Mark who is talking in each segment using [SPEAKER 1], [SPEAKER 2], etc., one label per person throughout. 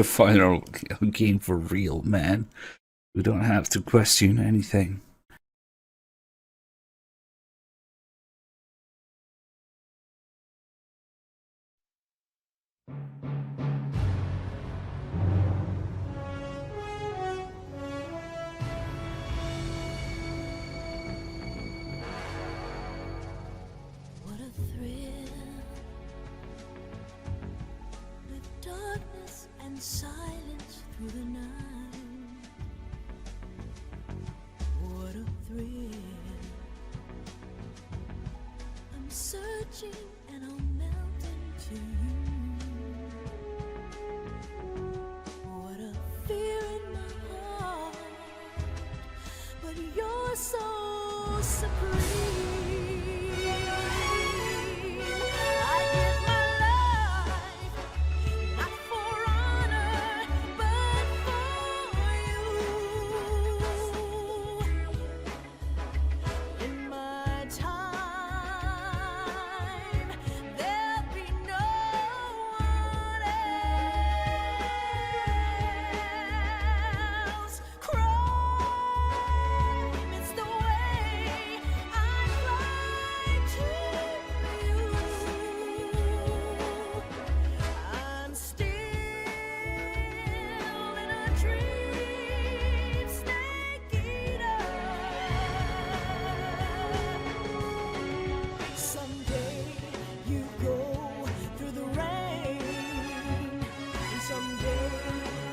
[SPEAKER 1] Final game for real, man. We don't have to question anything.
[SPEAKER 2] What a thrill, with darkness and silence through the night. What a thrill, I'm searching and I'll melt into you. What a fear in my heart, but you're so supreme. I give my life, not for honor, but for you. In my time, there'll be no one else. Crime is the way I fly to you. I'm still in a dream, snake eater. Someday you go through the rain, and someday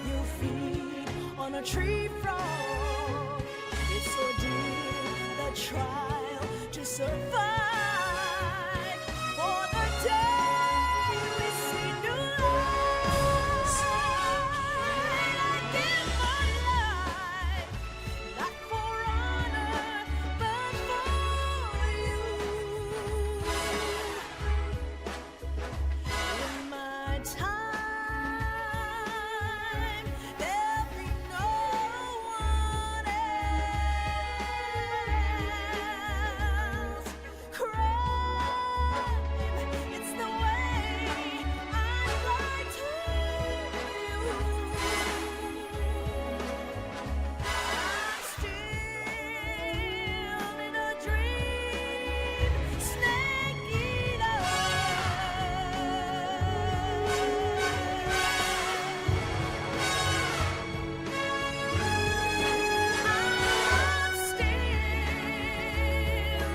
[SPEAKER 2] you'll feed on a tree frog. It's ordeal, the trial to survive. For the day we see new light, I give my life, not for honor, but for you. In my time, there'll be no one else. Crime, it's the way I fly to you. I'm still in a dream, snake eater. I'm still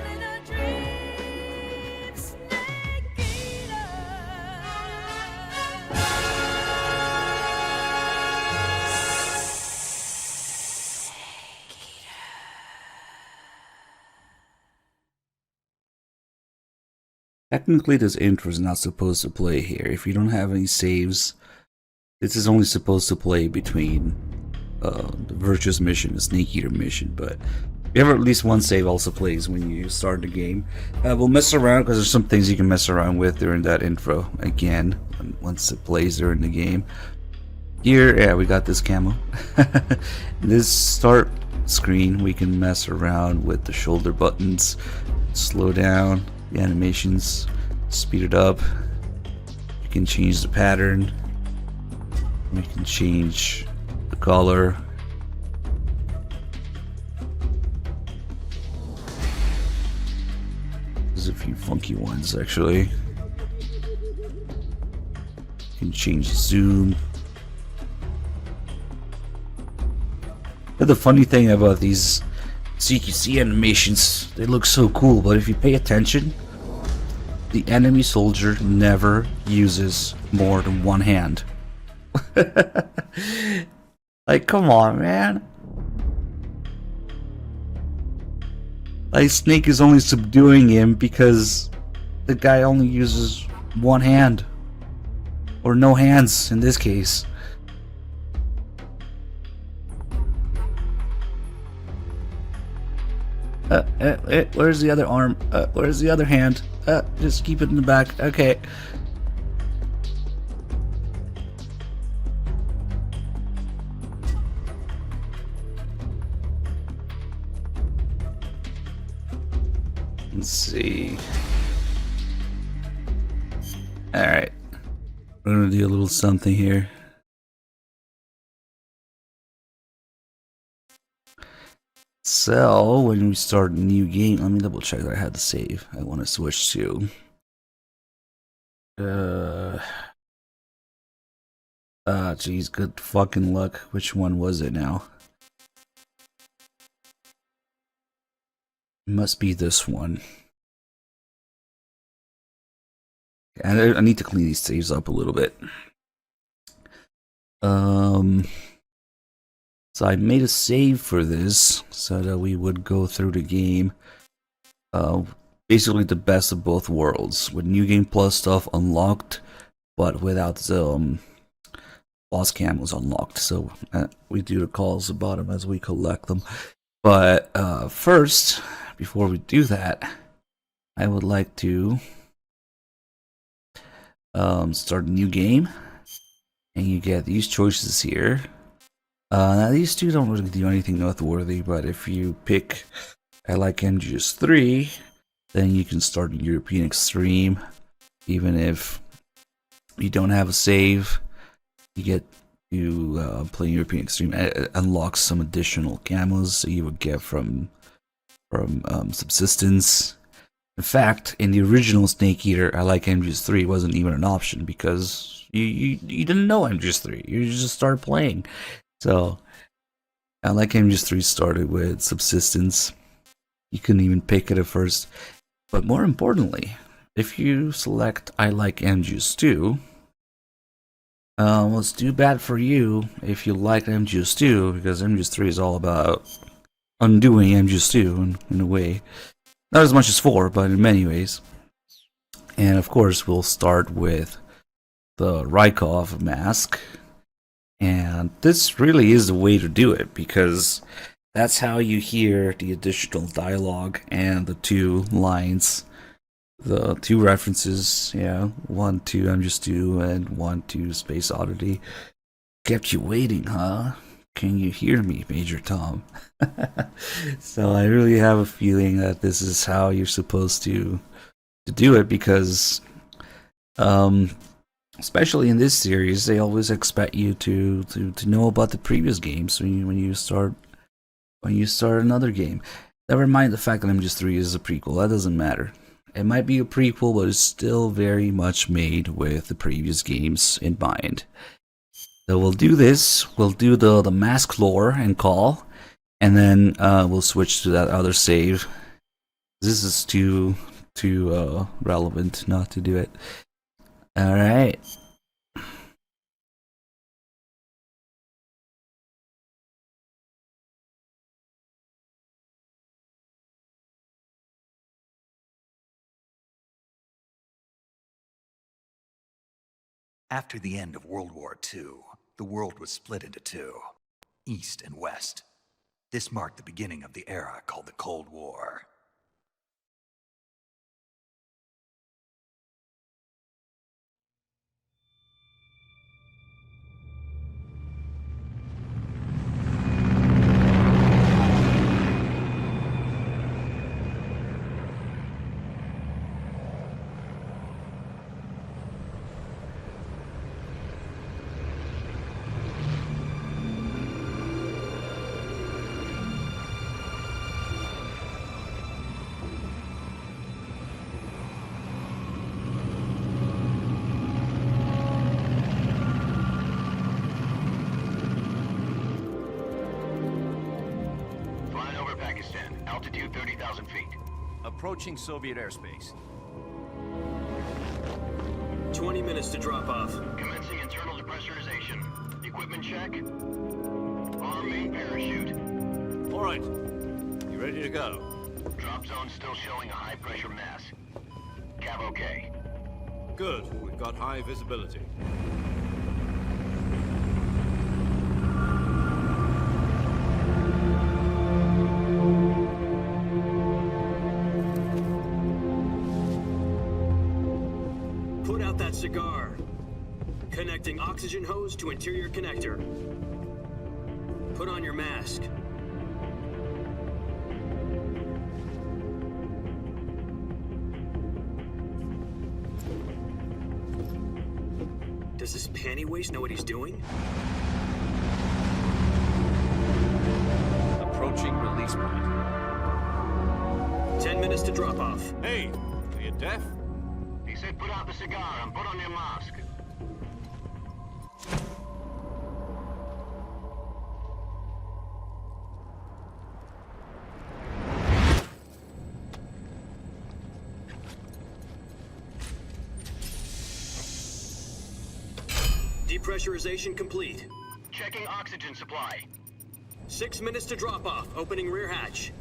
[SPEAKER 2] in a dream, snake eater.
[SPEAKER 1] Technically, this intro is not supposed to play here. If you don't have any saves, this is only supposed to play between the Virtuous mission, the Snake Eater mission. But if you have at least one save, also plays when you start the game. We'll mess around because there's some things you can mess around with during that intro again once it plays during the game. Here, yeah, we got this camo. This start screen, we can mess around with the shoulder buttons, slow down the animations, speed it up. You can change the pattern. We can change the color. There's a few funky ones actually. You can change the zoom. But the funny thing about these CQC animations, they look so cool, but if you pay attention, the enemy soldier never uses more than one hand. Like, come on, man. Like, Snake is only subduing him because the guy only uses one hand. Or no hands in this case. Where's the other arm? Where's the other hand? Just keep it in the back. Okay. Let's see. Alright. We're gonna do a little something here. So when we start a new game, let me double check that I had the save. I want to switch to. Geez, good fucking luck. Which one was it now? It must be this one. And I need to clean these saves up a little bit. So I made a save for this so that we would go through the game. Basically the best of both worlds, with New Game Plus stuff unlocked, but without the boss camos unlocked. So we do the calls about them as we collect them. But first, before we do that, I would like to start a new game, and you get these choices here. Now these two don't really do anything noteworthy, but if you pick I like MGS 3, then you can start European Extreme. Even if you don't have a save, you get to play European Extreme. It unlocks some additional camos that you would get from Subsistence. In fact, in the original Snake Eater, I like MGS 3 wasn't even an option because you didn't know MGS 3. You just started playing. So, I like MGS 3 started with Subsistence. You couldn't even pick it at first. But more importantly, if you select I like MGS 2, well, it's too bad for you if you like MGS 2, because MGS 3 is all about undoing MGS 2 in a way. Not as much as 4, but in many ways. And of course, we'll start with the Rykov mask. And this really is the way to do it, because that's how you hear the additional dialogue and the two lines, the two references, yeah, one to MGS 2 and one to Space Oddity. Kept you waiting, huh? Can you hear me, Major Tom? So I really have a feeling that this is how you're supposed to do it, because especially in this series, they always expect you to know about the previous games when you start another game. Never mind the fact that MGS 3 is a prequel, that doesn't matter. It might be a prequel, but it's still very much made with the previous games in mind. So we'll do this, we'll do the mask lore and call, and then we'll switch to that other save. This is too relevant not to do it. Alright.
[SPEAKER 3] After the end of World War II, the world was split into two, East and West. This marked the beginning of the era called the Cold War.
[SPEAKER 4] Altitude 30,000 feet.
[SPEAKER 5] Approaching Soviet airspace.
[SPEAKER 6] 20 minutes to drop off.
[SPEAKER 4] Commencing internal depressurization. Equipment check. Arm main parachute.
[SPEAKER 5] All right. You ready to go?
[SPEAKER 4] Drop zone still showing a high pressure mass. Cav okay.
[SPEAKER 5] Good. We've got high visibility.
[SPEAKER 6] Put out that cigar. Connecting oxygen hose to interior connector. Put on your mask. Does this panty waste know what he's doing?
[SPEAKER 5] Approaching release test flight.
[SPEAKER 6] 10 minutes to drop off.
[SPEAKER 5] Hey, are you deaf?
[SPEAKER 4] He said put out the cigar and put on your mask.
[SPEAKER 6] Depressurization complete.
[SPEAKER 4] Checking oxygen supply.
[SPEAKER 6] 6 minutes to drop off. Opening rear hatch.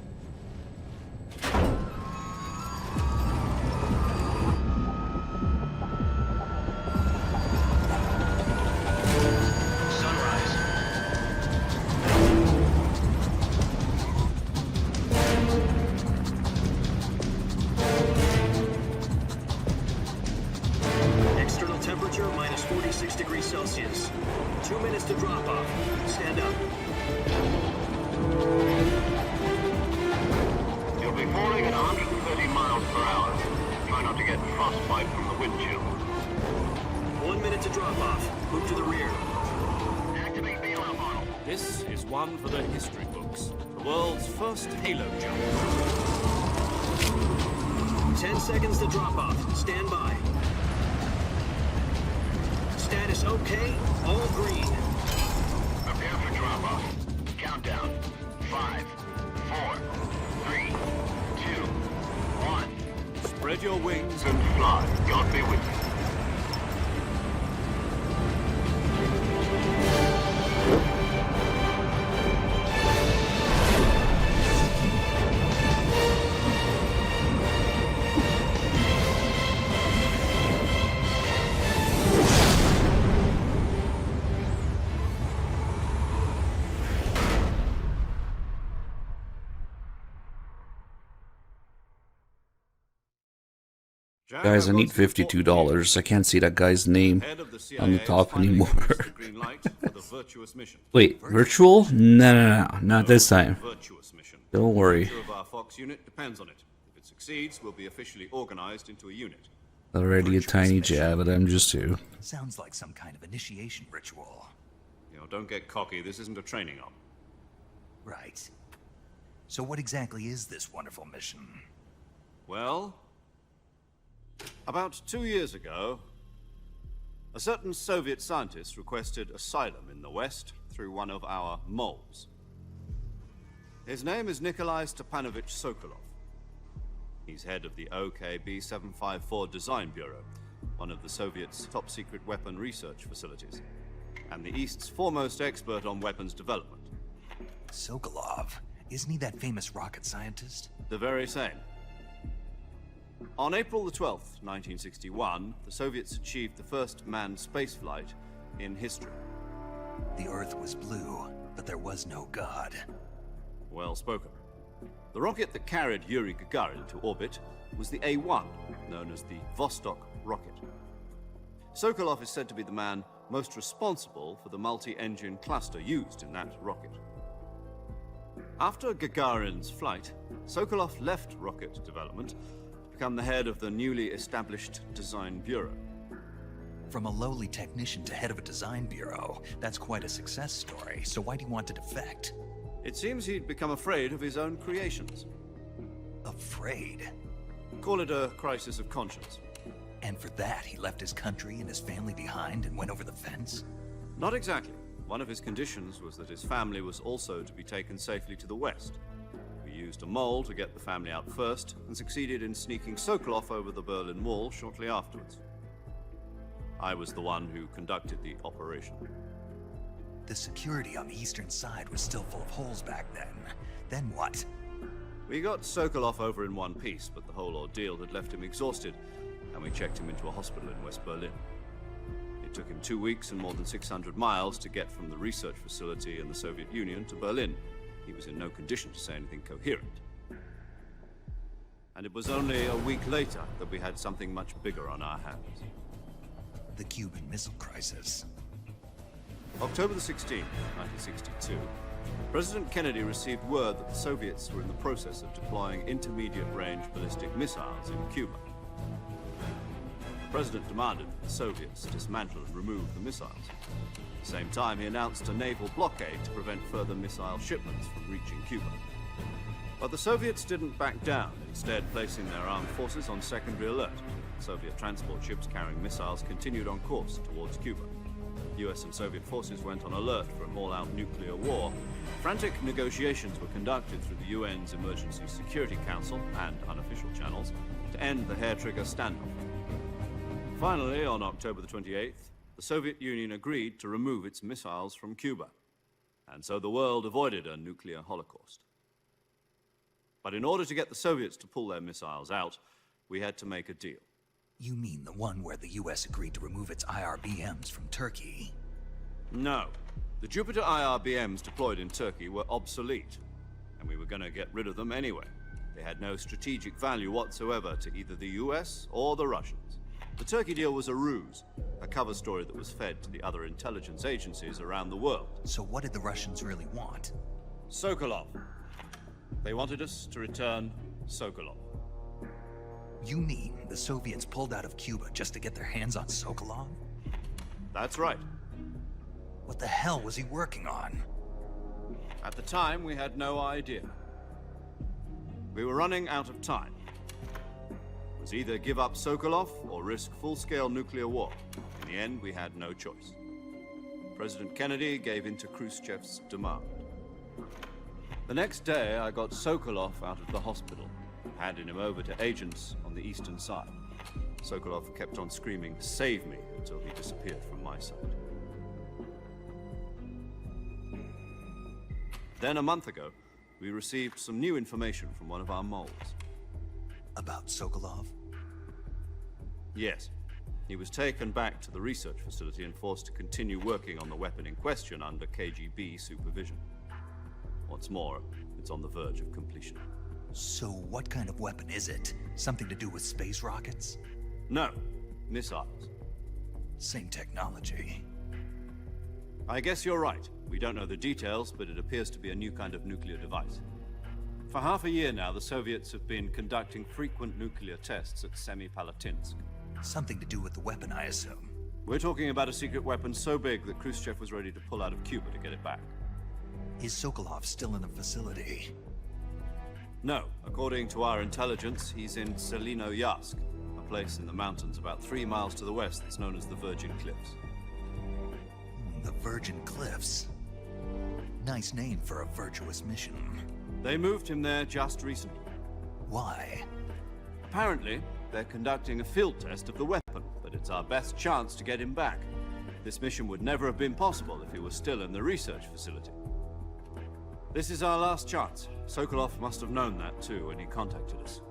[SPEAKER 4] Sunrise.
[SPEAKER 6] External temperature minus 46 degrees Celsius. 2 minutes to drop off. Stand up.
[SPEAKER 4] You'll be falling at 130 miles per hour. Try not to get frostbite from the wind chill.
[SPEAKER 6] 1 minute to drop off. Move to the rear.
[SPEAKER 4] Activate bailout model.
[SPEAKER 5] This is one for the history books. The world's first halo jump.
[SPEAKER 6] 10 seconds to drop off. Stand by. Status okay. All green.
[SPEAKER 4] Prepare for drop-off. Countdown. 5, 4, 3, 2, 1.
[SPEAKER 5] Spread your wings
[SPEAKER 4] And fly. God be with you.
[SPEAKER 1] Guys, I need $52. I can't see that guy's name on the top anymore. Wait, virtual? No, not this time.
[SPEAKER 5] Virtuous mission.
[SPEAKER 1] Don't worry.
[SPEAKER 5] The future of our Fox unit depends on it. If it succeeds, we'll be officially organized into a unit.
[SPEAKER 1] Already a tiny jab at MGS2.
[SPEAKER 3] Sounds like some kind of initiation ritual.
[SPEAKER 5] You know, don't get cocky. This isn't a training op.
[SPEAKER 3] Right. So what exactly is this wonderful mission?
[SPEAKER 5] Well, about 2 years ago, a certain Soviet scientist requested asylum in the West through one of our moles. His name is Nikolai Stepanovich Sokolov. He's head of the OKB-754 Design Bureau, one of the Soviets' top-secret weapon research facilities, and the East's foremost expert on weapons development.
[SPEAKER 3] Sokolov. Isn't he that famous rocket scientist?
[SPEAKER 5] The very same. On April the 12th, 1961, the Soviets achieved the first manned spaceflight in history.
[SPEAKER 3] The Earth was blue, but there was no God.
[SPEAKER 5] Well spoken. The rocket that carried Yuri Gagarin to orbit was the A-1, known as the Vostok rocket. Sokolov is said to be the man most responsible for the multi-engine cluster used in that rocket. After Gagarin's flight, Sokolov left rocket development to become the head of the newly established Design Bureau.
[SPEAKER 3] From a lowly technician to head of a design bureau, that's quite a success story. So why'd he want to defect?
[SPEAKER 5] It seems he'd become afraid of his own creations.
[SPEAKER 3] Afraid.
[SPEAKER 5] Call it a crisis of conscience.
[SPEAKER 3] And for that, he left his country and his family behind and went over the fence?
[SPEAKER 5] Not exactly. One of his conditions was that his family was also to be taken safely to the west. We used a mole to get the family out first, and succeeded in sneaking Sokolov over the Berlin Wall shortly afterwards. I was the one who conducted the operation.
[SPEAKER 3] The security on the eastern side was still full of holes back then. Then what?
[SPEAKER 5] We got Sokolov over in one piece, but the whole ordeal had left him exhausted, and we checked him into a hospital in West Berlin. It took him 2 weeks and more than 600 miles to get from the research facility in the Soviet Union to Berlin. He was in no condition to say anything coherent. And it was only a week later that we had something much bigger on our hands.
[SPEAKER 3] The Cuban Missile Crisis.
[SPEAKER 5] October the 16th, 1962, President Kennedy received word that the Soviets were in the process of deploying intermediate-range ballistic missiles in Cuba. The President demanded that the Soviets dismantle and remove the missiles. At the same time, he announced a naval blockade to prevent further missile shipments from reaching Cuba. But the Soviets didn't back down, instead placing their armed forces on secondary alert. Soviet transport ships carrying missiles continued on course towards Cuba. US and Soviet forces went on alert for an all-out nuclear war. Frantic negotiations were conducted through the UN's Emergency Security Council and unofficial channels to end the hair-trigger standoff. Finally, on October the 28th, the Soviet Union agreed to remove its missiles from Cuba. And so the world avoided a nuclear holocaust. But in order to get the Soviets to pull their missiles out, we had to make a deal.
[SPEAKER 3] You mean the one where the US agreed to remove its IRBMs from Turkey?
[SPEAKER 5] No. The Jupiter IRBMs deployed in Turkey were obsolete, and we were going to get rid of them anyway. They had no strategic value whatsoever to either the US or the Russians. The Turkey deal was a ruse, a cover story that was fed to the other intelligence agencies around the world.
[SPEAKER 3] So what did the Russians really want?
[SPEAKER 5] Sokolov. They wanted us to return Sokolov.
[SPEAKER 3] You mean the Soviets pulled out of Cuba just to get their hands on Sokolov?
[SPEAKER 5] That's right.
[SPEAKER 3] What the hell was he working on?
[SPEAKER 5] At the time, we had no idea. We were running out of time. It was either give up Sokolov or risk full-scale nuclear war. In the end, we had no choice. President Kennedy gave in to Khrushchev's demand. The next day, I got Sokolov out of the hospital, handing him over to agents on the eastern side. Sokolov kept on screaming, "Save me," until he disappeared from my sight. Then, a month ago, we received some new information from one of our moles.
[SPEAKER 3] About Sokolov?
[SPEAKER 5] Yes. He was taken back to the research facility and forced to continue working on the weapon in question under KGB supervision. What's more, it's on the verge of completion.
[SPEAKER 3] So what kind of weapon is it? Something to do with space rockets?
[SPEAKER 5] No, missiles.
[SPEAKER 3] Same technology.
[SPEAKER 5] I guess you're right. We don't know the details, but it appears to be a new kind of nuclear device. For half a year now, the Soviets have been conducting frequent nuclear tests at Semipalatinsk.
[SPEAKER 3] Something to do with the weapon, I assume.
[SPEAKER 5] We're talking about a secret weapon so big that Khrushchev was ready to pull out of Cuba to get it back.
[SPEAKER 3] Is Sokolov still in the facility?
[SPEAKER 5] No, according to our intelligence, he's in Selinoyarsk, a place in the mountains about 3 miles to the west that's known as the Virgin Cliffs.
[SPEAKER 3] The Virgin Cliffs. Nice name for a virtuous mission.
[SPEAKER 5] They moved him there just recently.
[SPEAKER 3] Why?
[SPEAKER 5] Apparently, they're conducting a field test of the weapon, but it's our best chance to get him back. This mission would never have been possible if he was still in the research facility. This is our last chance. Sokolov must have known that too when he contacted us.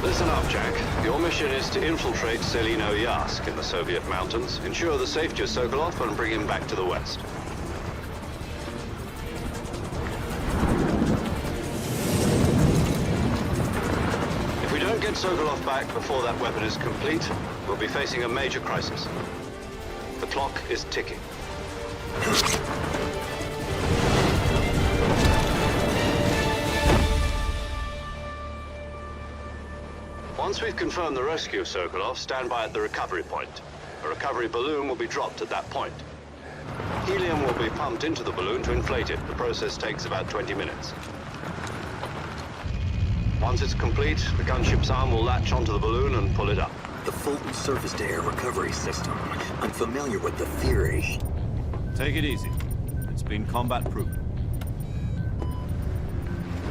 [SPEAKER 4] Listen up, Jack. Your mission is to infiltrate Selinoyarsk in the Soviet mountains, ensure the safety of Sokolov, and bring him back to the west. If we don't get Sokolov back before that weapon is complete, we'll be facing a major crisis. The clock is ticking. Once we've confirmed the rescue of Sokolov, stand by at the recovery point. A recovery balloon will be dropped at that point. Helium will be pumped into the balloon to inflate it. The process takes about 20 minutes. Once it's complete, the gunship's arm will latch onto the balloon and pull it up.
[SPEAKER 7] The Fulton surface-to-air recovery system. I'm familiar with the theory.
[SPEAKER 5] Take it easy. It's been combat-proven.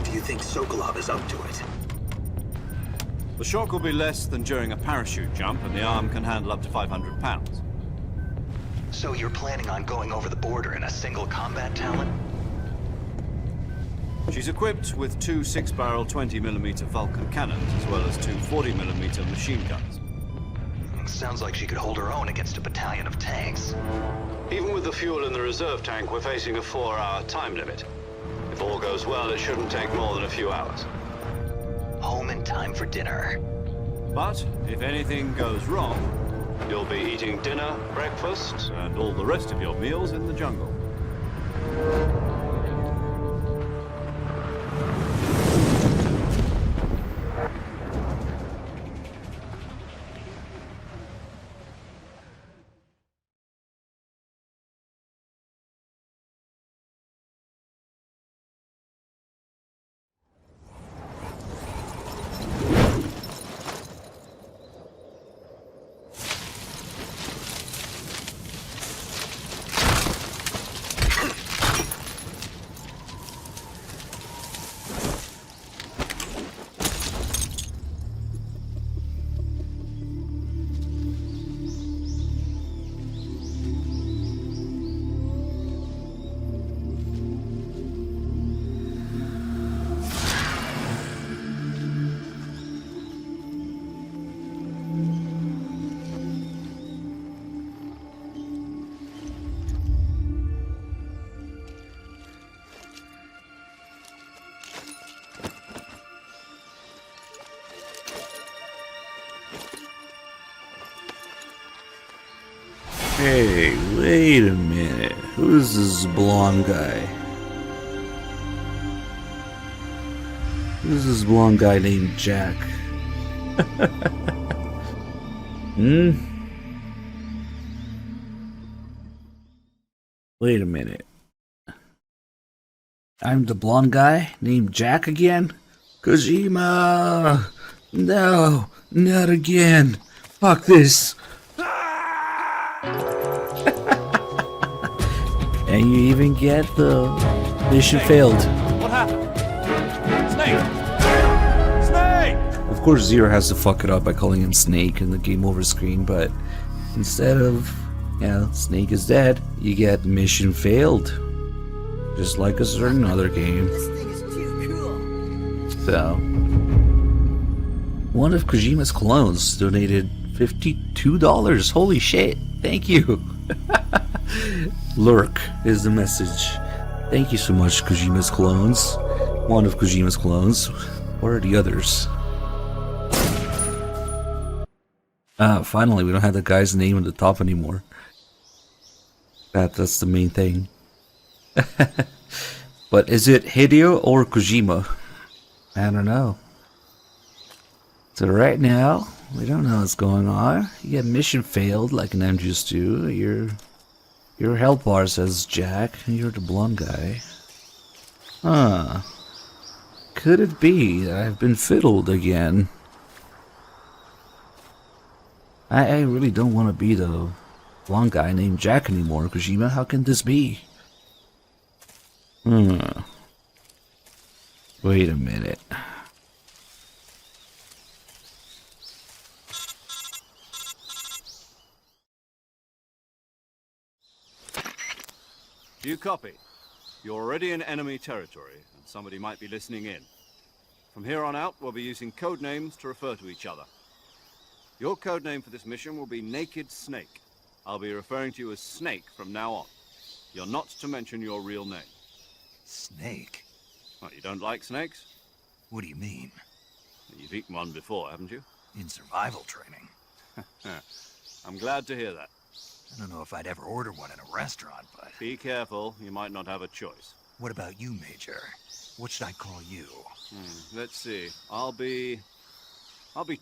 [SPEAKER 7] Do you think Sokolov is up to it?
[SPEAKER 5] The shock will be less than during a parachute jump, and the arm can handle up to 500 pounds.
[SPEAKER 7] So you're planning on going over the border in a single combat talon?
[SPEAKER 5] She's equipped with 2 6-barrel 20mm Vulcan cannons, as well as 2 40mm machine guns.
[SPEAKER 7] Sounds like she could hold her own against a battalion of tanks.
[SPEAKER 4] Even with the fuel in the reserve tank, we're facing a 4-hour time limit. If all goes well, it shouldn't take more than a few hours.
[SPEAKER 7] Home in time for dinner.
[SPEAKER 5] But if anything goes wrong,
[SPEAKER 4] You'll be eating dinner, breakfast,
[SPEAKER 5] and all the rest of your meals in the jungle.
[SPEAKER 1] Hey, wait a minute. Who's this blonde guy? Who's this blonde guy named Jack? Hmm? Wait a minute. I'm the blonde guy named Jack again? Kojima! No, not again. Fuck this. And you even get the mission failed.
[SPEAKER 5] What happened? Snake! Snake!
[SPEAKER 1] Of course, Zero has to fuck it up by calling him Snake in the game over screen, but instead of, Snake is dead, you get mission failed. Just like a certain other game.
[SPEAKER 2] This thing is too cool.
[SPEAKER 1] So, one of Kojima's clones donated $52. Holy shit. Thank you. Lurk is the message. Thank you so much, Kojima's clones. One of Kojima's clones. Where are the others? Finally, we don't have the guy's name at the top anymore. That's the main thing. But is it Hideo or Kojima? I don't know. So right now, we don't know what's going on. You get mission failed like an MGS2. Your health bar says Jack, and you're the blonde guy. Huh. Could it be that I've been fiddled again? I really don't want to be the blonde guy named Jack anymore, Kojima. How can this be? Wait a minute.
[SPEAKER 5] Do you copy? You're already in enemy territory, and somebody might be listening in. From here on out, we'll be using code names to refer to each other. Your code name for this mission will be Naked Snake. I'll be referring to you as Snake from now on. You're not to mention your real name.
[SPEAKER 3] Snake?
[SPEAKER 5] What, you don't like snakes?
[SPEAKER 3] What do you mean?
[SPEAKER 5] You've eaten one before, haven't you?
[SPEAKER 3] In survival training?
[SPEAKER 5] I'm glad to hear that.
[SPEAKER 3] I don't know if I'd ever order one in a restaurant, but...
[SPEAKER 5] Be careful, you might not have a choice.
[SPEAKER 3] What about you, Major? What should I call you?
[SPEAKER 5] Let's see. I'll be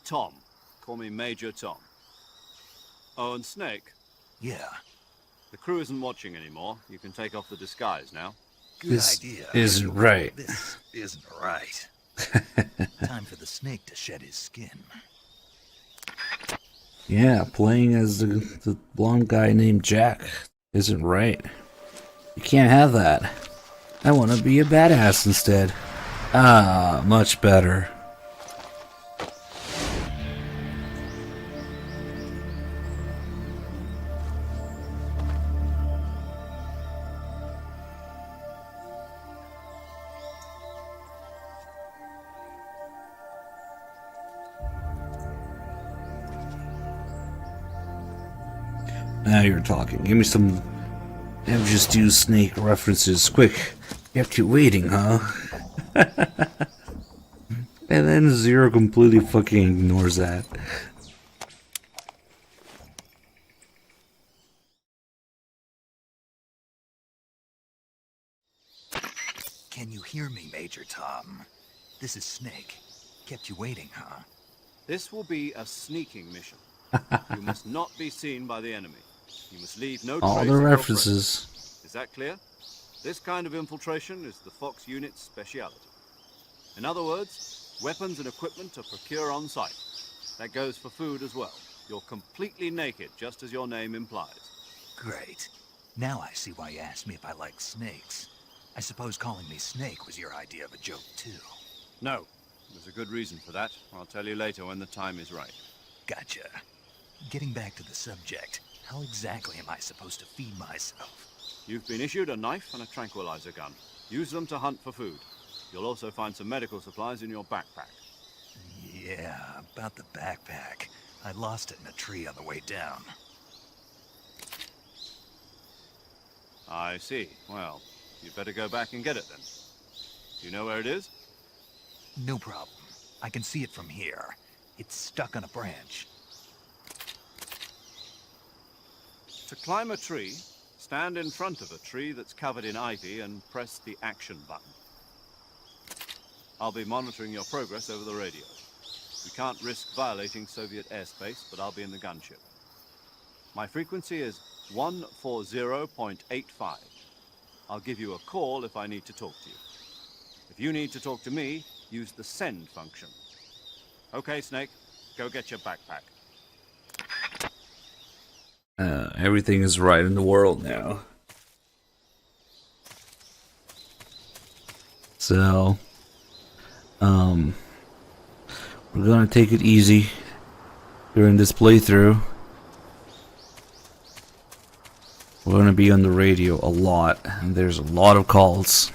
[SPEAKER 5] Tom. Call me Major Tom. Oh, and Snake.
[SPEAKER 3] Yeah,
[SPEAKER 5] The crew isn't watching anymore. You can take off the disguise now.
[SPEAKER 3] good
[SPEAKER 1] This
[SPEAKER 3] idea.
[SPEAKER 1] isn't right.
[SPEAKER 3] This isn't right. Time for the snake to shed his skin.
[SPEAKER 1] Yeah, playing as the blonde guy named Jack isn't right. You can't have that. I want to be a badass instead. Ah, much better. Now you're talking. Give me some just do Snake references. Quick. Kept you waiting, huh? And then Zero completely fucking ignores that.
[SPEAKER 3] Can you hear me, Major Tom? This is Snake. Kept you waiting, huh?
[SPEAKER 5] This will be a sneaking mission. You must not be seen by the enemy. You must leave no
[SPEAKER 1] All
[SPEAKER 5] trace
[SPEAKER 1] the
[SPEAKER 5] of your
[SPEAKER 1] references.
[SPEAKER 5] presence. Is that clear? This kind of infiltration is the Fox unit's speciality. In other words, weapons and equipment are procured on site. That goes for food as well. You're completely naked, just as your name implies.
[SPEAKER 3] Great. Now I see why you asked me if I like snakes. I suppose calling me Snake was your idea of a joke, too.
[SPEAKER 5] No, there's a good reason for that. I'll tell you later when the time is right.
[SPEAKER 3] Gotcha. Getting back to the subject, how exactly am I supposed to feed myself?
[SPEAKER 5] You've been issued a knife and a tranquilizer gun. Use them to hunt for food. You'll also find some medical supplies in your backpack.
[SPEAKER 3] Yeah, about the backpack. I lost it in a tree on the way down.
[SPEAKER 5] I see. Well, you'd better go back and get it then. You know where it is?
[SPEAKER 3] No problem. I can see it from here. It's stuck on a branch.
[SPEAKER 5] To climb a tree, stand in front of a tree that's covered in ivy and press the action button. I'll be monitoring your progress over the radio. We can't risk violating Soviet airspace, but I'll be in the gunship. My frequency is 140.85. I'll give you a call if I need to talk to you. If you need to talk to me, use the send function. Okay, Snake, go get your backpack.
[SPEAKER 1] Everything is right in the world now. So, we're gonna take it easy during this playthrough. We're gonna be on the radio a lot, and there's a lot of calls,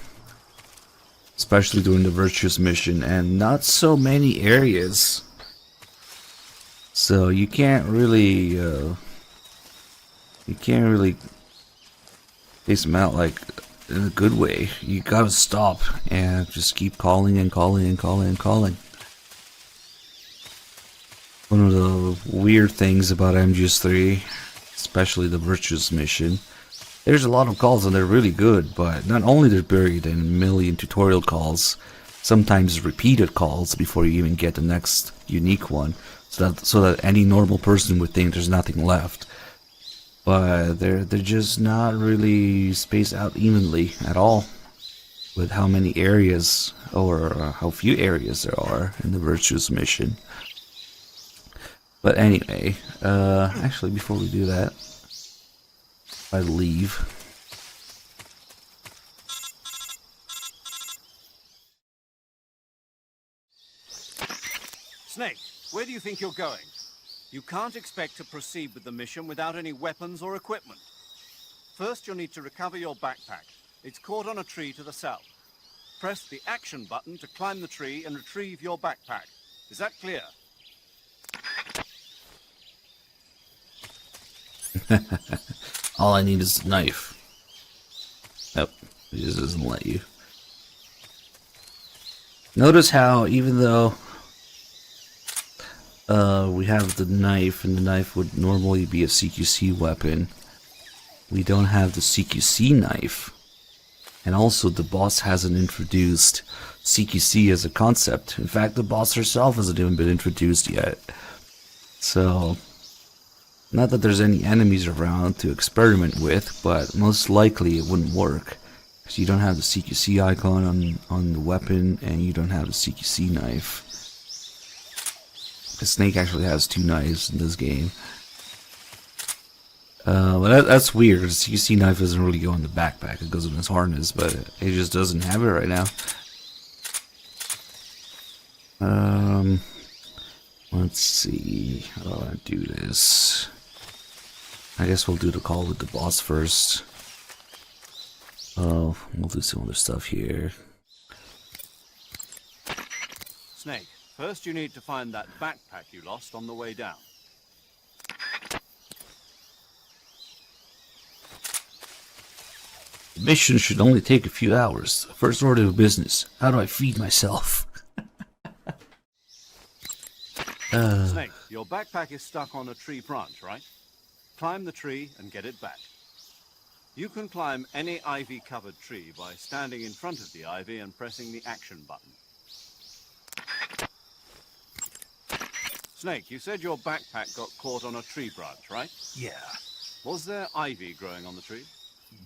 [SPEAKER 1] especially during the Virtuous mission, and not so many areas. So you can't really face them out like in a good way. You gotta stop and just keep calling and calling and calling and calling. One of the weird things about MGS3, especially the Virtuous mission, there's a lot of calls and they're really good, but not only they're buried in a million tutorial calls, sometimes repeated calls before you even get the next unique one, so that any normal person would think there's nothing left. But they're just not really spaced out evenly at all with how many areas or how few areas there are in the Virtuous mission. But anyway, actually before we do that, I leave.
[SPEAKER 5] Snake, where do you think you're going? You can't expect to proceed with the mission without any weapons or equipment. First, you'll need to recover your backpack. It's caught on a tree to the south. Press the action button to climb the tree and retrieve your backpack. Is that clear?
[SPEAKER 1] All I need is a knife. Nope, it just doesn't let you. Notice how even though we have the knife, and the knife would normally be a CQC weapon, we don't have the CQC knife. And also the boss hasn't introduced CQC as a concept. In fact, the boss herself hasn't even been introduced yet. So, not that there's any enemies around to experiment with, but most likely it wouldn't work. Because you don't have the CQC icon on the weapon, and you don't have the CQC knife. The Snake actually has two knives in this game. But that's weird. The CQC knife doesn't really go in the backpack. It goes in his harness, but it just doesn't have it right now. Let's see. How do I do this? I guess we'll do the call with the boss first. Oh, we'll do some other stuff here.
[SPEAKER 5] Snake, first you need to find that backpack you lost on the way down.
[SPEAKER 1] The mission should only take a few hours. First order of business. How do I feed myself?
[SPEAKER 5] Snake, your backpack is stuck on a tree branch, right? Climb the tree and get it back. You can climb any ivy-covered tree by standing in front of the ivy and pressing the action button. Snake, you said your backpack got caught on a tree branch, right?
[SPEAKER 3] Yeah,
[SPEAKER 5] Was there ivy growing on the tree?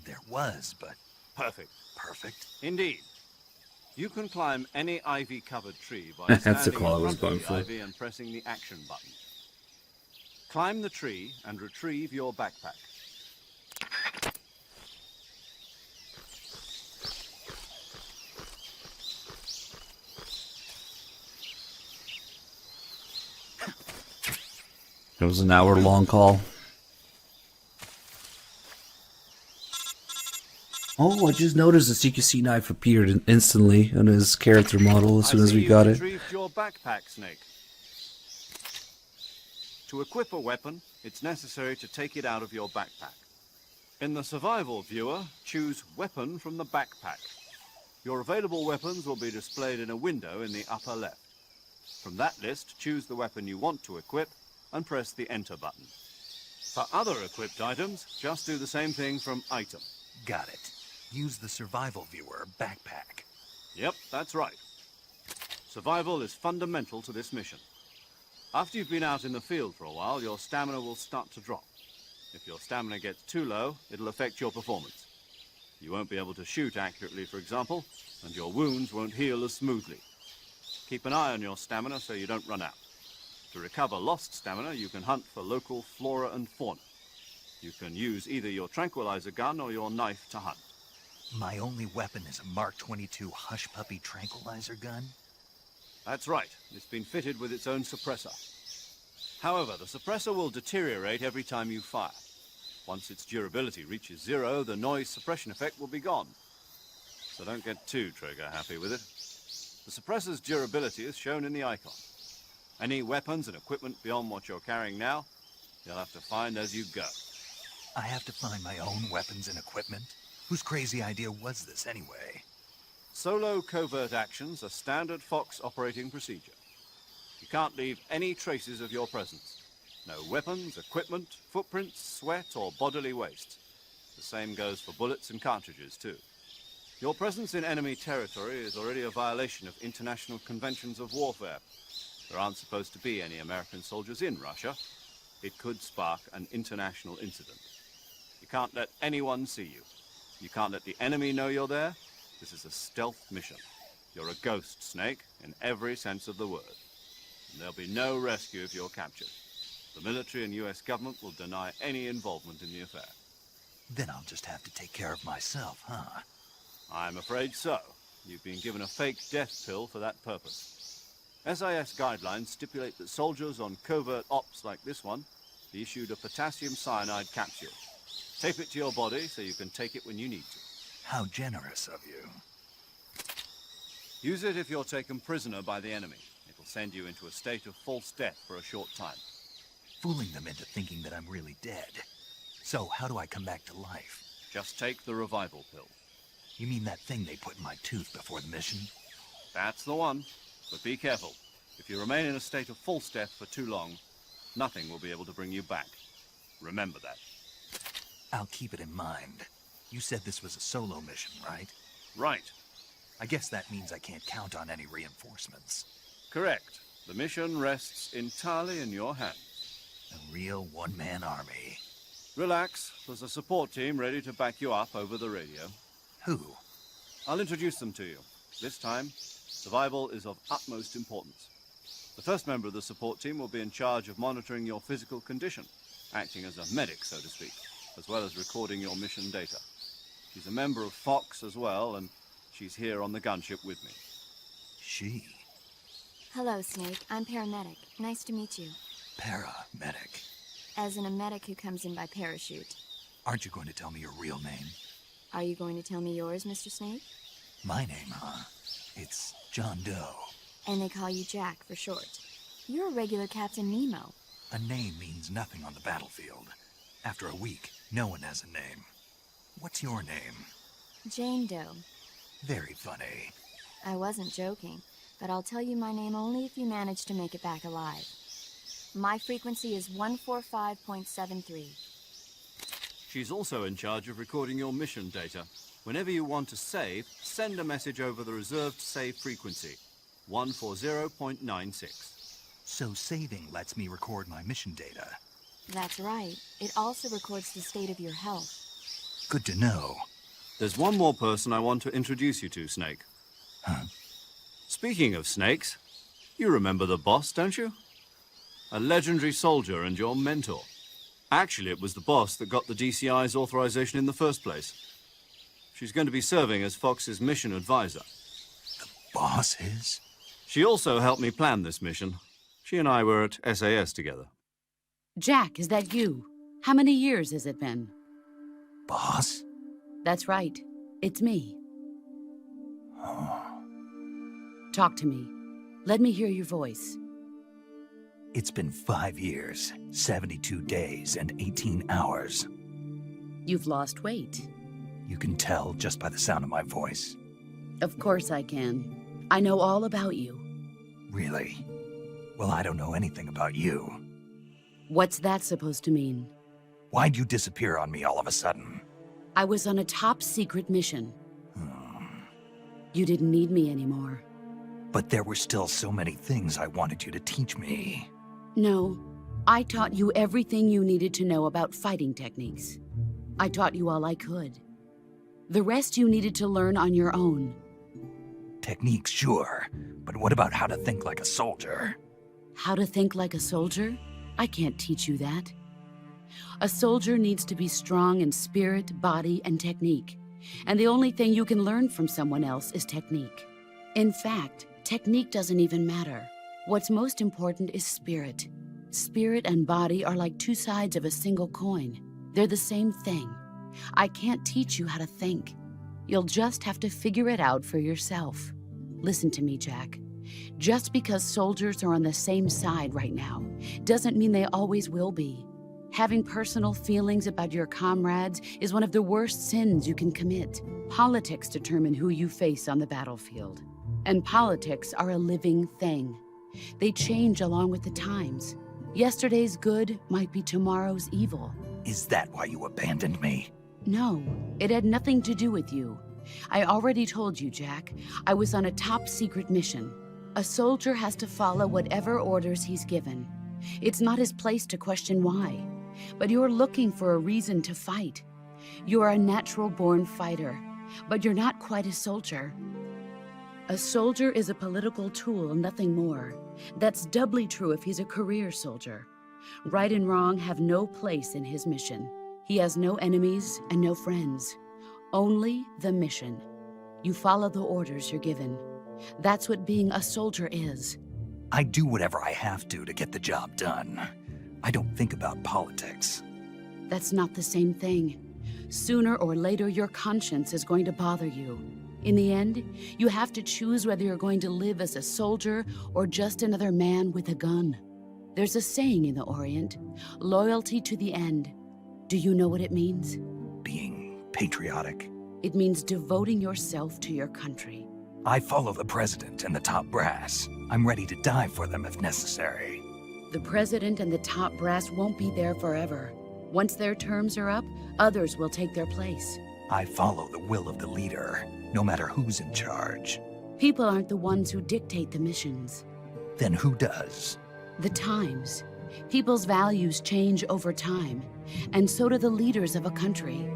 [SPEAKER 3] there was, but
[SPEAKER 5] Perfect.
[SPEAKER 3] perfect.
[SPEAKER 5] Indeed. You can climb any ivy-covered tree by
[SPEAKER 1] That's the
[SPEAKER 5] standing
[SPEAKER 1] call I
[SPEAKER 5] in
[SPEAKER 1] was
[SPEAKER 5] front
[SPEAKER 1] going
[SPEAKER 5] of the
[SPEAKER 1] for.
[SPEAKER 5] ivy and pressing the action button. Climb the tree and retrieve your backpack.
[SPEAKER 1] It was an hour-long call. Oh, I just noticed the CQC knife appeared instantly on his character model as soon as we got
[SPEAKER 5] I
[SPEAKER 1] it.
[SPEAKER 5] see you've retrieved your backpack, Snake. To equip a weapon, it's necessary to take it out of your backpack. In the survival viewer, choose Weapon from the backpack. Your available weapons will be displayed in a window in the upper left. From that list, choose the weapon you want to equip and press the Enter button. For other equipped items, just do the same thing from Item.
[SPEAKER 3] Got it. Use the survival viewer backpack.
[SPEAKER 5] Yep, that's right. Survival is fundamental to this mission. After you've been out in the field for a while, your stamina will start to drop. If your stamina gets too low, it'll affect your performance. You won't be able to shoot accurately, for example, and your wounds won't heal as smoothly. Keep an eye on your stamina so you don't run out. To recover lost stamina, you can hunt for local flora and fauna. You can use either your tranquilizer gun or your knife to hunt.
[SPEAKER 3] My only weapon is a Mark 22 Hush Puppy tranquilizer gun?
[SPEAKER 5] That's right. It's been fitted with its own suppressor. However, the suppressor will deteriorate every time you fire. Once its durability reaches 0, the noise suppression effect will be gone. So don't get too trigger happy with it. The suppressor's durability is shown in the icon. Any weapons and equipment beyond what you're carrying now, you'll have to find as you go.
[SPEAKER 3] I have to find my own weapons and equipment? Whose crazy idea was this anyway?
[SPEAKER 5] Solo covert actions are standard Fox operating procedure. You can't leave any traces of your presence. No weapons, equipment, footprints, sweat, or bodily waste. The same goes for bullets and cartridges, too. Your presence in enemy territory is already a violation of international conventions of warfare. There aren't supposed to be any American soldiers in Russia. It could spark an international incident. You can't let anyone see you. You can't let the enemy know you're there. This is a stealth mission. You're a ghost, Snake, in every sense of the word. And there'll be no rescue if you're captured. The military and US government will deny any involvement in the affair.
[SPEAKER 3] Then I'll just have to take care of myself, huh?
[SPEAKER 5] I'm afraid so. You've been given a fake death pill for that purpose. SIS guidelines stipulate that soldiers on covert ops like this one be issued a potassium cyanide capsule. Tape it to your body so you can take it when you need to.
[SPEAKER 3] How generous of you.
[SPEAKER 5] Use it if you're taken prisoner by the enemy. It'll send you into a state of false death for a short time.
[SPEAKER 3] Fooling them into thinking that I'm really dead. So how do I come back to life?
[SPEAKER 5] Just take the revival pill.
[SPEAKER 3] You mean that thing they put in my tooth before the mission?
[SPEAKER 5] That's the one. But be careful. If you remain in a state of false death for too long, nothing will be able to bring you back. Remember that.
[SPEAKER 3] I'll keep it in mind. You said this was a solo mission, right?
[SPEAKER 5] Right.
[SPEAKER 3] I guess that means I can't count on any reinforcements.
[SPEAKER 5] Correct. The mission rests entirely in your hands.
[SPEAKER 3] A real one-man army.
[SPEAKER 5] Relax. There's a support team ready to back you up over the radio.
[SPEAKER 3] Who?
[SPEAKER 5] I'll introduce them to you. This time, survival is of utmost importance. The first member of the support team will be in charge of monitoring your physical condition, acting as a medic, so to speak, as well as recording your mission data. She's a member of Fox as well, and she's here on the gunship with me.
[SPEAKER 3] She.
[SPEAKER 8] Hello, Snake. I'm paramedic. Nice to meet you.
[SPEAKER 3] Paramedic.
[SPEAKER 8] As in a medic who comes in by parachute.
[SPEAKER 3] Aren't you going to tell me your real name?
[SPEAKER 8] Are you going to tell me yours, Mr. Snake?
[SPEAKER 3] My name, huh? It's John Doe.
[SPEAKER 8] And they call you Jack for short. You're a regular Captain Nemo.
[SPEAKER 3] A name means nothing on the battlefield. After a week, no one has a name. What's your name?
[SPEAKER 8] Jane Doe.
[SPEAKER 3] Very funny.
[SPEAKER 8] I wasn't joking, but I'll tell you my name only if you manage to make it back alive. My frequency is 145.73.
[SPEAKER 5] She's also in charge of recording your mission data. Whenever you want to save, send a message over the reserved save frequency, 140.96.
[SPEAKER 3] So saving lets me record my mission data.
[SPEAKER 8] That's right. It also records the state of your health.
[SPEAKER 3] Good to know.
[SPEAKER 5] There's one more person I want to introduce you to, Snake.
[SPEAKER 3] Huh?
[SPEAKER 5] Speaking of snakes, you remember the boss, don't you? A legendary soldier and your mentor. Actually, it was the boss that got the DCI's authorization in the first place. She's going to be serving as Fox's mission advisor.
[SPEAKER 3] Boss is?
[SPEAKER 5] She also helped me plan this mission. She and I were at SAS together.
[SPEAKER 9] Jack, is that you? How many years has it been?
[SPEAKER 3] Boss?
[SPEAKER 9] That's right. It's me.
[SPEAKER 3] Oh.
[SPEAKER 9] Talk to me. Let me hear your voice.
[SPEAKER 3] It's been 5 years, 72 days, and 18 hours.
[SPEAKER 9] You've lost weight.
[SPEAKER 3] You can tell just by the sound of my voice.
[SPEAKER 9] Of course I can. I know all about you.
[SPEAKER 3] Really? Well, I don't know anything about you.
[SPEAKER 9] What's that supposed to mean?
[SPEAKER 3] Why'd you disappear on me all of a sudden?
[SPEAKER 9] I was on a top-secret mission.
[SPEAKER 3] Hmm.
[SPEAKER 9] You didn't need me anymore.
[SPEAKER 3] But there were still so many things I wanted you to teach me.
[SPEAKER 9] No, I taught you everything you needed to know about fighting techniques. I taught you all I could. The rest you needed to learn on your own.
[SPEAKER 3] Techniques, sure. But what about how to think like a soldier?
[SPEAKER 9] How to think like a soldier? I can't teach you that. A soldier needs to be strong in spirit, body, and technique. And the only thing you can learn from someone else is technique. In fact, technique doesn't even matter. What's most important is spirit. Spirit and body are like two sides of a single coin. They're the same thing. I can't teach you how to think. You'll just have to figure it out for yourself. Listen to me, Jack. Just because soldiers are on the same side right now doesn't mean they always will be. Having personal feelings about your comrades is one of the worst sins you can commit. Politics determine who you face on the battlefield. And politics are a living thing. They change along with the times. Yesterday's good might be tomorrow's evil.
[SPEAKER 3] Is that why you abandoned me?
[SPEAKER 9] No, it had nothing to do with you. I already told you, Jack. I was on a top-secret mission. A soldier has to follow whatever orders he's given. It's not his place to question why. But you're looking for a reason to fight. You're a natural-born fighter, but you're not quite a soldier. A soldier is a political tool, nothing more. That's doubly true if he's a career soldier. Right and wrong have no place in his mission. He has no enemies and no friends. Only the mission. You follow the orders you're given. That's what being a soldier is.
[SPEAKER 3] I do whatever I have to get the job done. I don't think about politics.
[SPEAKER 9] That's not the same thing. Sooner or later, your conscience is going to bother you. In the end, you have to choose whether you're going to live as a soldier or just another man with a gun. There's a saying in the Orient, loyalty to the end. Do you know what it means?
[SPEAKER 3] Being patriotic.
[SPEAKER 9] It means devoting yourself to your country.
[SPEAKER 3] I follow the president and the top brass. I'm ready to die for them if necessary.
[SPEAKER 9] The president and the top brass won't be there forever. Once their terms are up, others will take their place.
[SPEAKER 3] I follow the will of the leader, no matter who's in charge.
[SPEAKER 9] People aren't the ones who dictate the missions.
[SPEAKER 3] Then who does?
[SPEAKER 9] The times. People's values change over time, and so do the leaders of a country.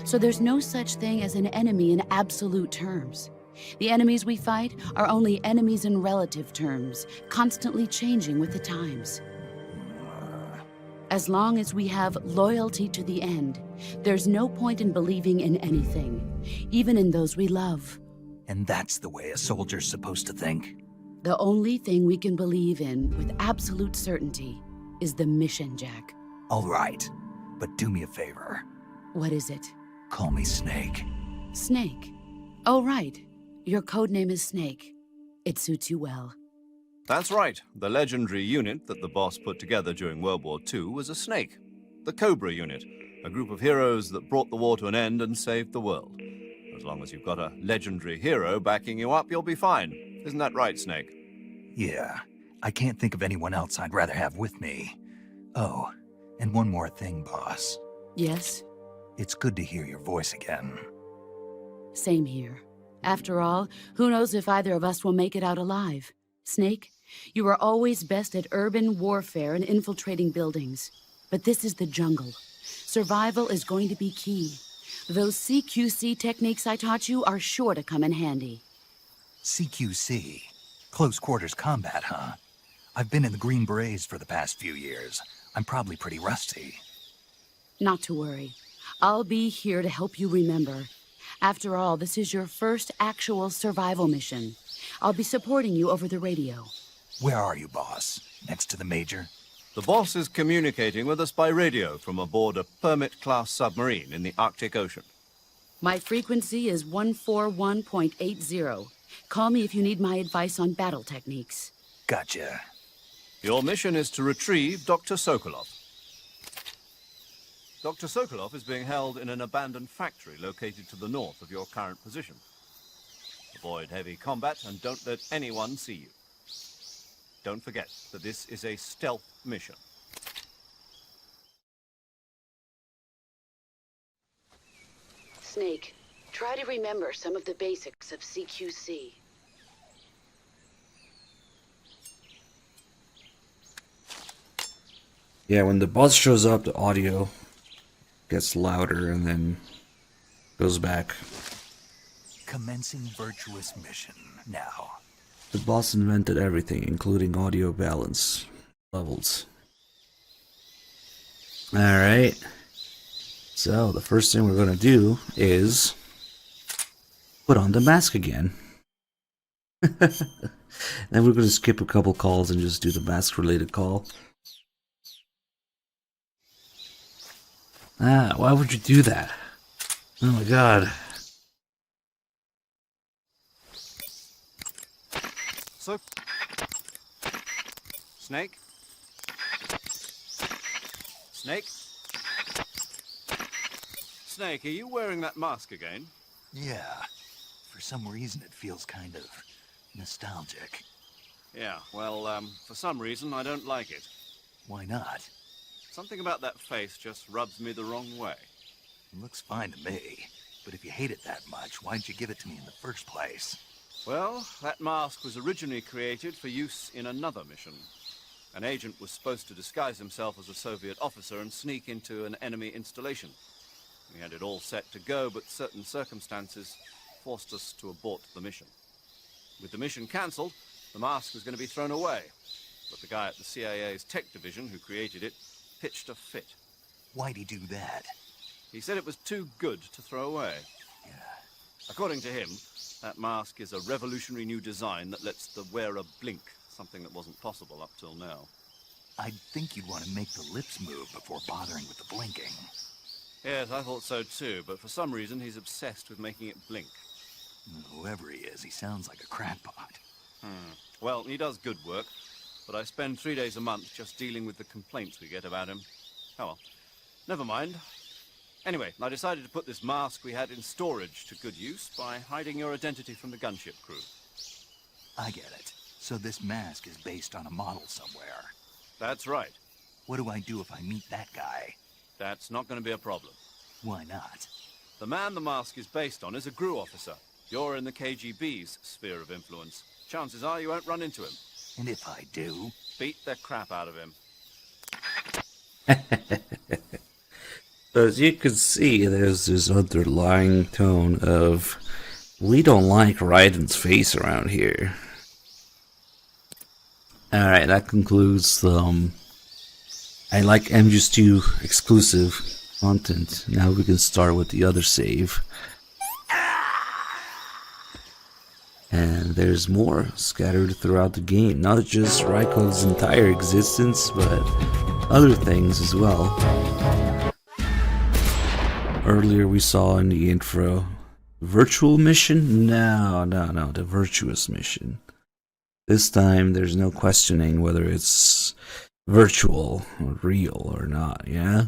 [SPEAKER 9] So there's no such thing as an enemy in absolute terms. The enemies we fight are only enemies in relative terms, constantly changing with the times. As long as we have loyalty to the end, there's no point in believing in anything, even in those we love.
[SPEAKER 3] And that's the way a soldier's supposed to think?
[SPEAKER 9] The only thing we can believe in with absolute certainty is the mission, Jack.
[SPEAKER 3] All right, but do me a favor.
[SPEAKER 9] What is it?
[SPEAKER 3] Call me Snake.
[SPEAKER 9] Snake. Oh, right. Your codename is Snake. It suits you well.
[SPEAKER 5] That's right. The legendary unit that the boss put together during World War II was a snake. The Cobra unit, a group of heroes that brought the war to an end and saved the world. A As long as you've got a legendary hero backing you up, you'll be fine. Isn't that right, Snake?
[SPEAKER 3] Yeah, I can't think of anyone else I'd rather have with me. Oh, and one more thing, boss.
[SPEAKER 9] Yes?
[SPEAKER 3] It's good to hear your voice again.
[SPEAKER 9] Same here. After all, who knows if either of us will make it out alive? Snake, you are always best at urban warfare and infiltrating buildings. But this is the jungle. Survival is going to be key. Those CQC techniques I taught you are sure to come in handy.
[SPEAKER 3] CQC? Close quarters combat, huh? I've been in the Green Berets for the past few years. I'm probably pretty rusty.
[SPEAKER 9] Not to worry. I'll be here to help you remember. After all, this is your first actual survival mission. I'll be supporting you over the radio.
[SPEAKER 3] Where are you, boss? Next to the Major?
[SPEAKER 5] The boss is communicating with us by radio from aboard a Permit-class submarine in the Arctic Ocean.
[SPEAKER 9] My frequency is 141.80. Call me if you need my advice on battle techniques.
[SPEAKER 3] Gotcha.
[SPEAKER 5] Your mission is to retrieve Dr. Sokolov. Dr. Sokolov is being held in an abandoned factory located to the north of your current position. Avoid heavy combat and don't let anyone see you. Don't forget that this is a stealth mission.
[SPEAKER 9] Snake, try to remember some of the basics of CQC.
[SPEAKER 1] Yeah, when the boss shows up, the audio gets louder and then goes back.
[SPEAKER 3] Commencing virtuous mission now.
[SPEAKER 1] The boss invented everything, including audio balance levels. Alright. So, the first thing we're gonna do is put on the mask again. Then we're gonna skip a couple calls and just do the mask related call. Ah, why would you do that? Oh my god.
[SPEAKER 5] So, Snake? Snake? Snake, are you wearing that mask again?
[SPEAKER 3] Yeah. For some reason, it feels kind of nostalgic.
[SPEAKER 5] Yeah, well, for some reason, I don't like it.
[SPEAKER 3] Why not?
[SPEAKER 5] Something about that face just rubs me the wrong way.
[SPEAKER 3] It looks fine to me. But if you hate it that much, why'd you give it to me in the first place?
[SPEAKER 5] Well, that mask was originally created for use in another mission. An agent was supposed to disguise himself as a Soviet officer and sneak into an enemy installation. We had it all set to go, but certain circumstances forced us to abort the mission. With the mission cancelled, the mask was going to be thrown away. But the guy at the CIA's tech division who created it pitched a fit.
[SPEAKER 3] Why'd he do that?
[SPEAKER 5] He said it was too good to throw away.
[SPEAKER 3] Yeah.
[SPEAKER 5] According to him, that mask is a revolutionary new design that lets the wearer blink, something that wasn't possible up till now.
[SPEAKER 3] I'd think you'd want to make the lips move before bothering with the blinking.
[SPEAKER 5] Yes, I thought so too, but for some reason he's obsessed with making it blink.
[SPEAKER 3] Whoever he is, he sounds like a crackpot.
[SPEAKER 5] Well, he does good work, but I spend 3 days a month just dealing with the complaints we get about him. Oh well, never mind. Anyway, I decided to put this mask we had in storage to good use by hiding your identity from the gunship crew.
[SPEAKER 3] I get it. So this mask is based on a model somewhere.
[SPEAKER 5] That's right.
[SPEAKER 3] What do I do if I meet that guy?
[SPEAKER 5] That's not going to be a problem.
[SPEAKER 3] Why not?
[SPEAKER 5] The man the mask is based on is a GRU officer. You're in the KGB's sphere of influence. Chances are you won't run into him.
[SPEAKER 3] And if I do?
[SPEAKER 5] Beat the crap out of him.
[SPEAKER 1] As you can see, there's this underlying tone of, we don't like Raiden's face around here. Alright, that concludes I like MGS2 exclusive content. Now we can start with the other save. And there's more scattered throughout the game. Not just Raikon's entire existence, but other things as well. Earlier we saw in the intro, virtual mission? No, the virtuous mission. This time there's no questioning whether it's virtual or real or not, yeah?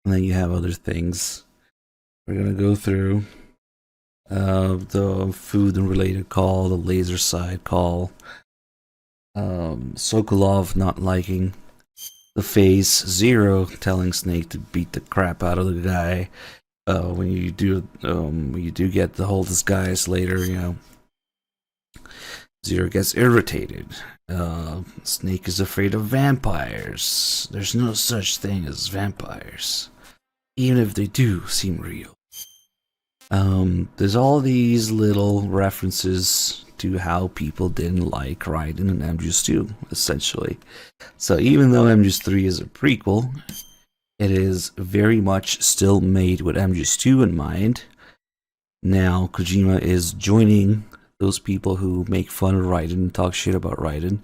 [SPEAKER 1] And then you have other things We're gonna go through the food and related call, the laser side call, Sokolov not liking the face, Zero telling Snake to beat the crap out of the guy. When you do get the whole disguise later, you know, Zero gets irritated. Snake is afraid of vampires. There's no such thing as vampires, even if they do seem real. There's all these little references to how people didn't like Raiden and MGS2, essentially. So even though MGS3 is a prequel, it is very much still made with MGS2 in mind. Now Kojima is joining those people who make fun of Raiden and talk shit about Raiden.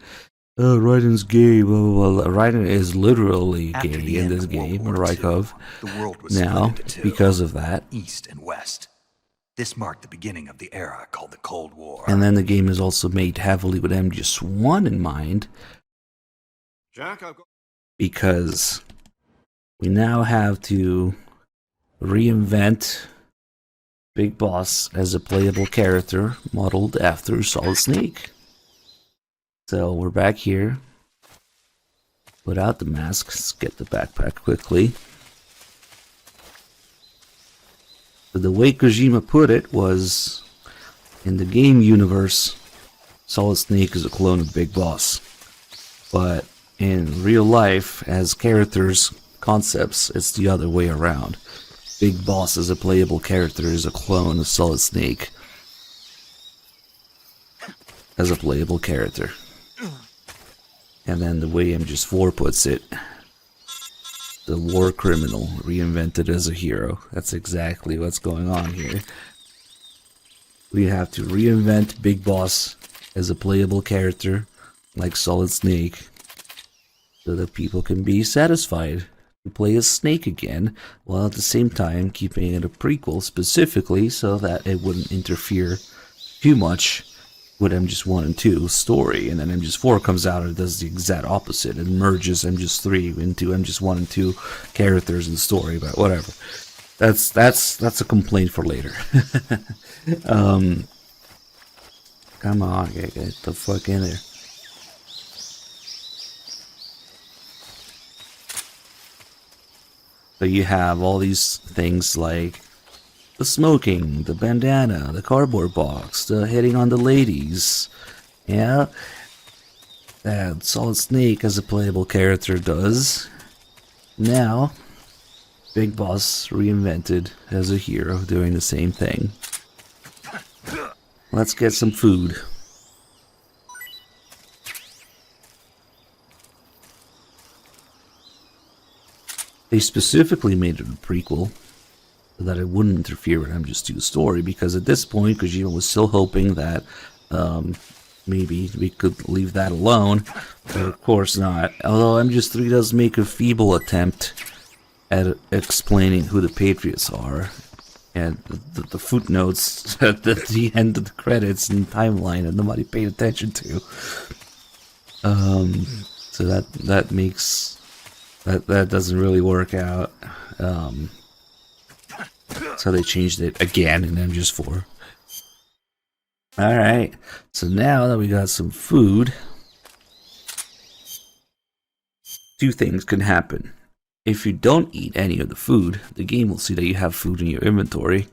[SPEAKER 1] Oh, Raiden's gay, blah, blah, blah. Raiden is literally
[SPEAKER 3] After
[SPEAKER 1] gay
[SPEAKER 3] the
[SPEAKER 1] in
[SPEAKER 3] end
[SPEAKER 1] this
[SPEAKER 3] of World
[SPEAKER 1] game,
[SPEAKER 3] War
[SPEAKER 1] Rykov.
[SPEAKER 3] II, the world was
[SPEAKER 1] Now,
[SPEAKER 3] split into two,
[SPEAKER 1] because of that.
[SPEAKER 3] East and West. This marked the beginning of the era called the Cold War.
[SPEAKER 1] And then the game is also made heavily with MGS1 in mind,
[SPEAKER 5] Jack, I've got...
[SPEAKER 1] because we now have to reinvent Big Boss as a playable character modeled after Solid Snake. So we're back here without the mask. Let's get the backpack quickly. But the way Kojima put it was, in the game universe, Solid Snake is a clone of Big Boss. But in real life, as characters, concepts, it's the other way around. Big Boss as a playable character is a clone of Solid Snake as a playable character. And then the way MGS4 puts it, the war criminal reinvented as a hero. That's exactly what's going on here. We have to reinvent Big Boss as a playable character, like Solid Snake, so that people can be satisfied to play as Snake again, while at the same time keeping it a prequel specifically so that it wouldn't interfere too much with MGS1 and 2 story. And then MGS4 comes out and does the exact opposite and merges MGS3 into MGS1 and 2 characters and story, but whatever. That's a complaint for later. Come on, get the fuck in there. So you have all these things like the smoking, the bandana, the cardboard box, the hitting on the ladies. Yeah, that Solid Snake as a playable character does. Now, Big Boss reinvented as a hero doing the same thing. Let's get some food. They specifically made it a prequel so that it wouldn't interfere with MGS2's story, because at this point Kojima was still hoping that maybe we could leave that alone, but of course not. Although MGS3 does make a feeble attempt at explaining who the Patriots are, and the footnotes at the end of the credits and timeline that nobody paid attention to. So that makes that doesn't really work out. So they changed it again in MGS4. Alright, so now that we got some food, two things can happen. If you don't eat any of the food, the game will see that you have food in your inventory,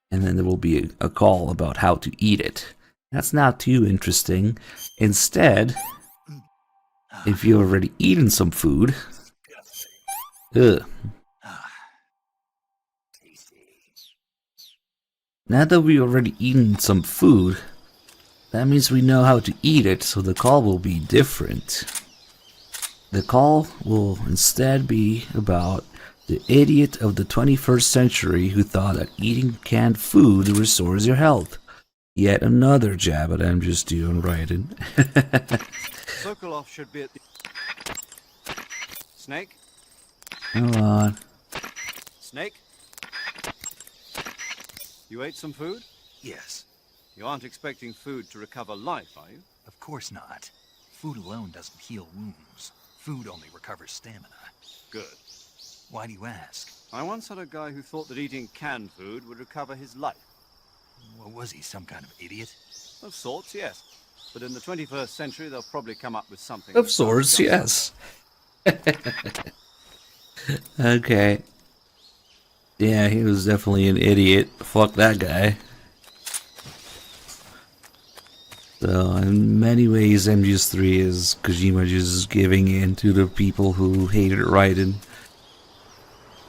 [SPEAKER 1] and then there will be a call about how to eat it. That's not too interesting. Instead, if you've already eaten some food, now that we've already eaten some food, that means we know how to eat it, so the call will be different. The call will instead be about the idiot of the 21st century who thought that eating canned food restores your health. Yet another jab at MGS2 and Raiden.
[SPEAKER 5] Sokolov should be at the... Snake?
[SPEAKER 1] Come on.
[SPEAKER 5] Snake? You ate some food?
[SPEAKER 3] Yes,
[SPEAKER 5] You aren't expecting food to recover life, are you?
[SPEAKER 3] of course not. Food alone doesn't heal wounds. Food only recovers stamina.
[SPEAKER 5] Good.
[SPEAKER 3] Why do you ask?
[SPEAKER 5] I once had a guy who thought that eating canned food would recover his life.
[SPEAKER 3] What was he, some kind of idiot?
[SPEAKER 5] Of sorts, yes. But in the 21st century, they'll probably come up with something.
[SPEAKER 1] Of sorts, yes. Okay. Yeah, he was definitely an idiot. Fuck that guy. So, in many ways, MGS3 is Kojima just giving in to the people who hated Raiden.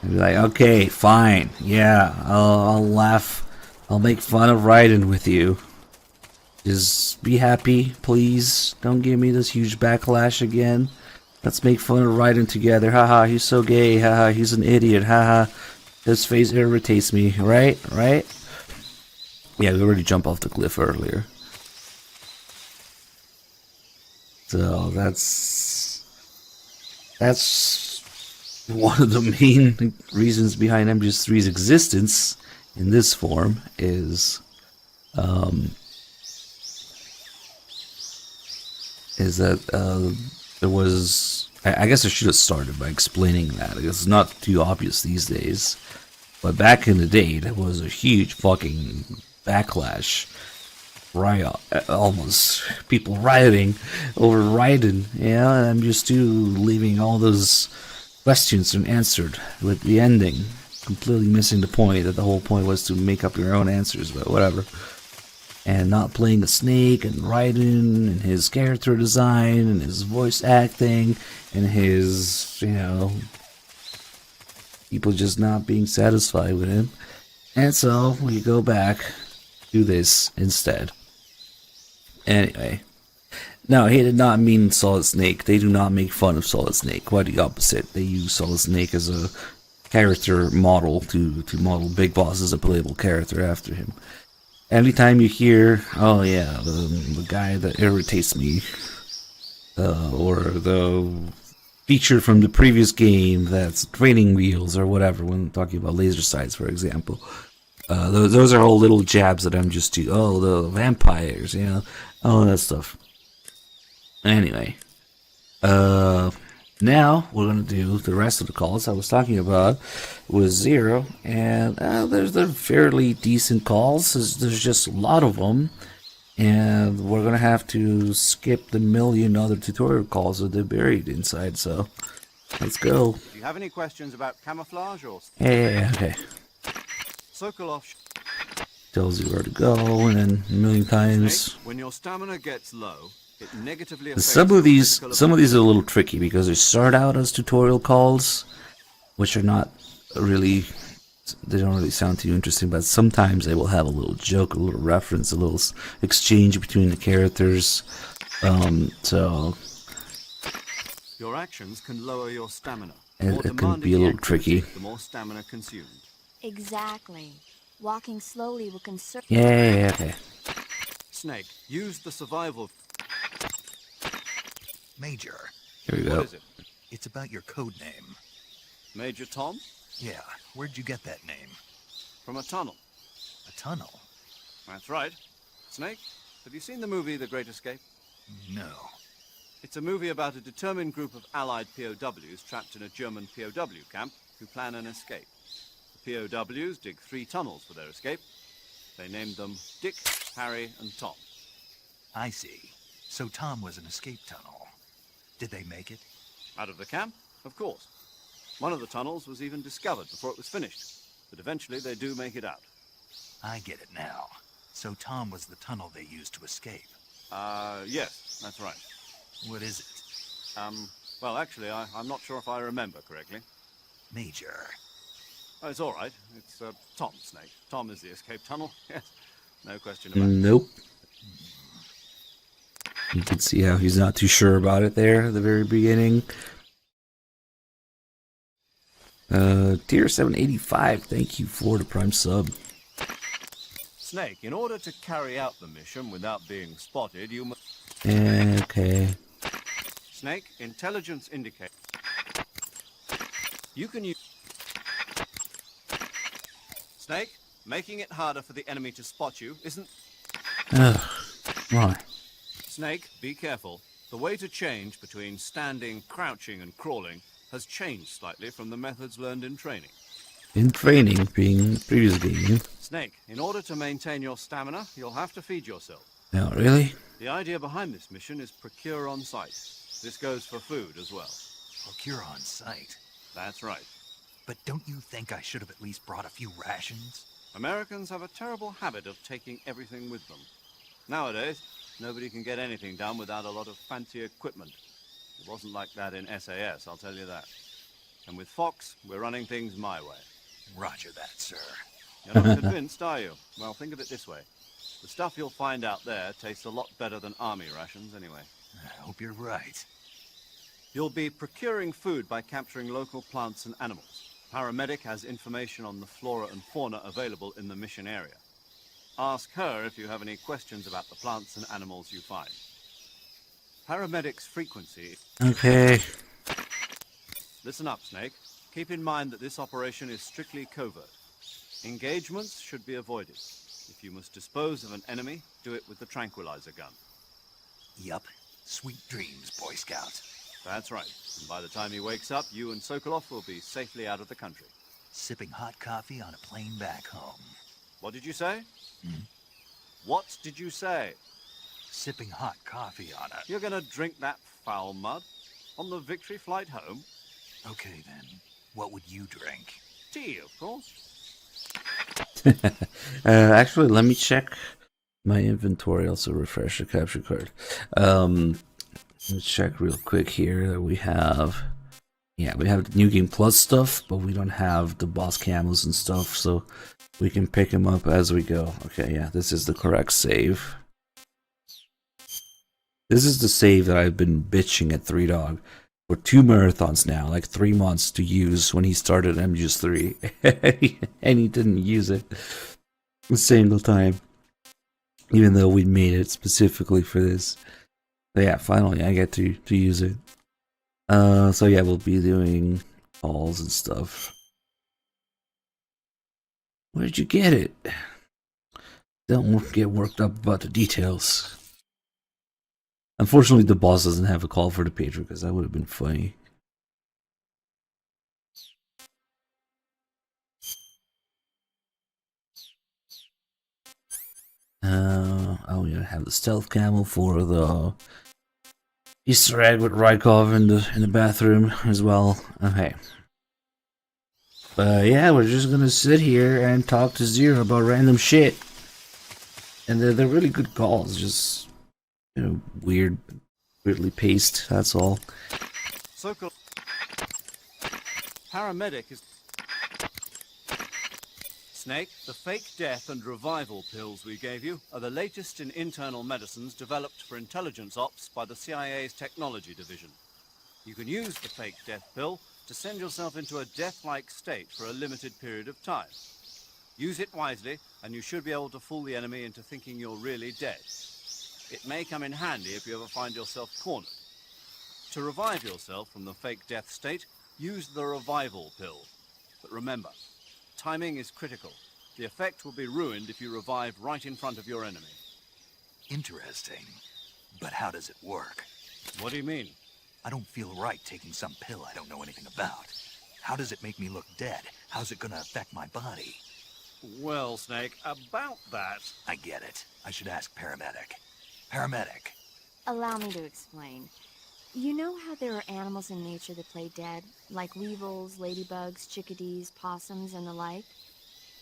[SPEAKER 1] And be like, okay, fine, yeah, I'll laugh, I'll make fun of Raiden with you. Just be happy, please. Don't give me this huge backlash again. Let's make fun of Raiden together. Haha, he's so gay. Haha, he's an idiot. Haha, his face irritates me. Right? Right? Yeah, we already jumped off the cliff earlier. So that's one of the main reasons behind MGS3's existence in this form is that there was, I guess I should have started by explaining that. It's not too obvious these days, but back in the day there was a huge fucking backlash, riot, almost people rioting over Raiden, yeah, and I'm just leaving all those questions unanswered with the ending, completely missing the point, that the whole point was to make up your own answers, but whatever. And not playing a Snake and Raiden and his character design and his voice acting and his, people just not being satisfied with him. And so we go back to this instead. Anyway, no, he did not mean Solid Snake. They do not make fun of Solid Snake. Quite the opposite. They use Solid Snake as a character model to model Big Boss as a playable character after him. Anytime you hear, oh yeah, the guy that irritates me, or the feature from the previous game that's training wheels or whatever, when talking about laser sights, for example, those are all little jabs that I'm just the vampires, all that stuff. Anyway, now we're gonna do the rest of the calls I was talking about with Zero, and they're fairly decent calls. There's just a lot of them, and we're gonna have to skip the million other tutorial calls that they're buried inside. So let's go.
[SPEAKER 5] Do you have any questions about camouflage or?
[SPEAKER 1] Yeah, okay.
[SPEAKER 5] Sokolov
[SPEAKER 1] Tells you where to go, and then a million times.
[SPEAKER 5] Snake, when your stamina gets low, it negatively
[SPEAKER 1] And
[SPEAKER 5] affects
[SPEAKER 1] some of
[SPEAKER 5] your
[SPEAKER 1] these
[SPEAKER 5] physical
[SPEAKER 1] are a little tricky because they start out as tutorial calls, which are not really, they don't really sound too interesting, but sometimes they will have a little joke, a little reference, a little exchange between the characters. So
[SPEAKER 5] your actions can lower your stamina.
[SPEAKER 1] it can be a little tricky.
[SPEAKER 5] The more stamina consumed.
[SPEAKER 8] Exactly. Walking slowly will conserve.
[SPEAKER 1] Yeah, okay.
[SPEAKER 5] Snake, use the survival.
[SPEAKER 3] Major,
[SPEAKER 1] Here we go.
[SPEAKER 5] What is it?
[SPEAKER 3] it's about your code name.
[SPEAKER 5] Major Tom?
[SPEAKER 3] Yeah, where'd you get that name?
[SPEAKER 5] From a tunnel.
[SPEAKER 3] A tunnel?
[SPEAKER 5] That's right. Snake, have you seen the movie The Great Escape?
[SPEAKER 3] No.
[SPEAKER 5] It's a movie about a determined group of Allied POWs trapped in a German POW camp who plan an escape. The POWs dig 3 tunnels for their escape. They named them Dick, Harry, and Tom.
[SPEAKER 3] I see. So Tom was an escape tunnel. Did they make it?
[SPEAKER 5] Out of the camp? Of course. One of the tunnels was even discovered before it was finished. But eventually they do make it out.
[SPEAKER 3] I get it now. So Tom was the tunnel they used to escape.
[SPEAKER 5] Yes, that's right.
[SPEAKER 3] What is it?
[SPEAKER 5] Well, actually, I'm not sure if I remember correctly.
[SPEAKER 3] Major.
[SPEAKER 5] Oh, it's all right. It's Tom, Snake. Tom is the escape tunnel. Yes, no question about it.
[SPEAKER 1] Nope. You can see how he's not too sure about it there at the very beginning. Tier 785, thank you for the Prime sub.
[SPEAKER 5] Snake, in order to carry out the mission without being spotted, you must...
[SPEAKER 1] Okay.
[SPEAKER 5] Snake, intelligence indicate. You can use... Snake, making it harder for the enemy to spot you isn't...
[SPEAKER 1] Ugh. Why?
[SPEAKER 5] Snake, be careful. The way to change between standing, crouching, and crawling has changed slightly from the methods learned in training.
[SPEAKER 1] in training, being previous game.
[SPEAKER 5] Snake, in order to maintain your stamina, you'll have to feed yourself.
[SPEAKER 1] No, really?
[SPEAKER 5] The idea behind this mission is procure on site. This goes for food as well.
[SPEAKER 3] Procure on site.
[SPEAKER 5] That's right.
[SPEAKER 3] But don't you think I should have at least brought a few rations?
[SPEAKER 5] Americans have a terrible habit of taking everything with them. Nowadays, nobody can get anything done without a lot of fancy equipment. It wasn't like that in SAS, I'll tell you that. And with Fox, we're running things my way.
[SPEAKER 3] Roger that, sir.
[SPEAKER 5] You're not convinced, are you? Well, think of it this way. The stuff you'll find out there tastes a lot better than army rations anyway.
[SPEAKER 3] I hope you're right.
[SPEAKER 5] You'll be procuring food by capturing local plants and animals. Paramedic has information on the flora and fauna available in the mission area. Ask her if you have any questions about the plants and animals you find. Paramedic's frequency...
[SPEAKER 1] Okay.
[SPEAKER 5] Listen up, Snake. Keep in mind that this operation is strictly covert. Engagements should be avoided. If you must dispose of an enemy, do it with the tranquilizer gun.
[SPEAKER 3] Yup. Sweet dreams, Boy Scout.
[SPEAKER 5] That's right. And by the time he wakes up, you and Sokolov will be safely out of the country.
[SPEAKER 3] Sipping hot coffee on a plane back home.
[SPEAKER 5] What did you say?
[SPEAKER 3] Hmm?
[SPEAKER 5] What did you say?
[SPEAKER 3] Sipping hot coffee on a...
[SPEAKER 5] You're gonna drink that foul mud? On the victory flight home?
[SPEAKER 3] Okay, then. What would you drink?
[SPEAKER 5] Tea, of course.
[SPEAKER 1] Actually, let me check my inventory. Also, refresh the capture card. Let's check real quick here that we have. Yeah, we have the New Game Plus stuff, but we don't have the boss camos and stuff, so we can pick them up as we go. Okay, yeah, this is the correct save. This is the save that I've been bitching at 3Dog for 2 marathons now, like 3 months to use when he started MGS3, and he didn't use it a single time, even though we made it specifically for this. But yeah, finally I get to use it. So yeah, we'll be doing calls and stuff. Where'd you get it? Don't get worked up about the details. Unfortunately, the boss doesn't have a call for the patron, because that would have been funny. Oh, yeah, have the stealth camo for the Easter egg with Rykov in the bathroom as well. Okay. Yeah, we're just gonna sit here and talk to Zero about random shit. And they're really good calls, just, you know, weirdly paced, that's all.
[SPEAKER 5] Sokol... Paramedic is... Snake, the fake death and revival pills we gave you are the latest in internal medicines developed for intelligence ops by the CIA's technology division. You can use the fake death pill to send yourself into a death-like state for a limited period of time. Use it wisely, and you should be able to fool the enemy into thinking you're really dead. It may come in handy if you ever find yourself cornered. To revive yourself from the fake death state, use the revival pill. But remember, timing is critical. The effect will be ruined if you revive right in front of your enemy.
[SPEAKER 3] Interesting. But how does it work?
[SPEAKER 5] What do you mean?
[SPEAKER 3] I don't feel right taking some pill I don't know anything about. How does it make me look dead? How's it gonna affect my body?
[SPEAKER 5] Well, Snake, about that...
[SPEAKER 3] I get it. I should ask Paramedic. Paramedic.
[SPEAKER 8] Allow me to explain. You know how there are animals in nature that play dead, like weevils, ladybugs, chickadees, possums, and the like?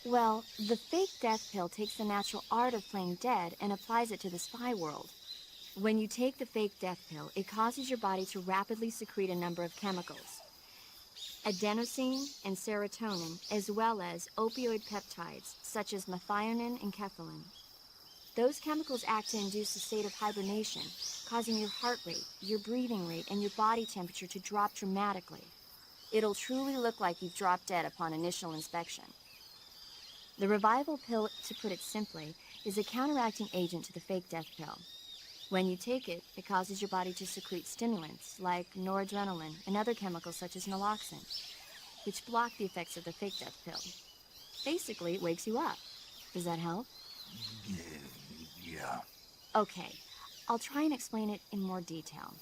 [SPEAKER 8] Well, the fake death pill takes the natural art of playing dead and applies it to the spy world. When you take the fake death pill, it causes your body to rapidly secrete a number of chemicals. Adenosine and serotonin, as well as opioid peptides, such as methionine and kephalin. Those chemicals act to induce a state of hibernation, causing your heart rate, your breathing rate, and your body temperature to drop dramatically. It'll truly look like you've dropped dead upon initial inspection. The revival pill, to put it simply, is a counteracting agent to the fake death pill. When you take it, it causes your body to secrete stimulants like noradrenaline and other chemicals such as naloxone, which block the effects of the fake death pill. Basically, it wakes you up. Does that help?
[SPEAKER 3] Yeah.
[SPEAKER 8] Okay, I'll try and explain it in more detail.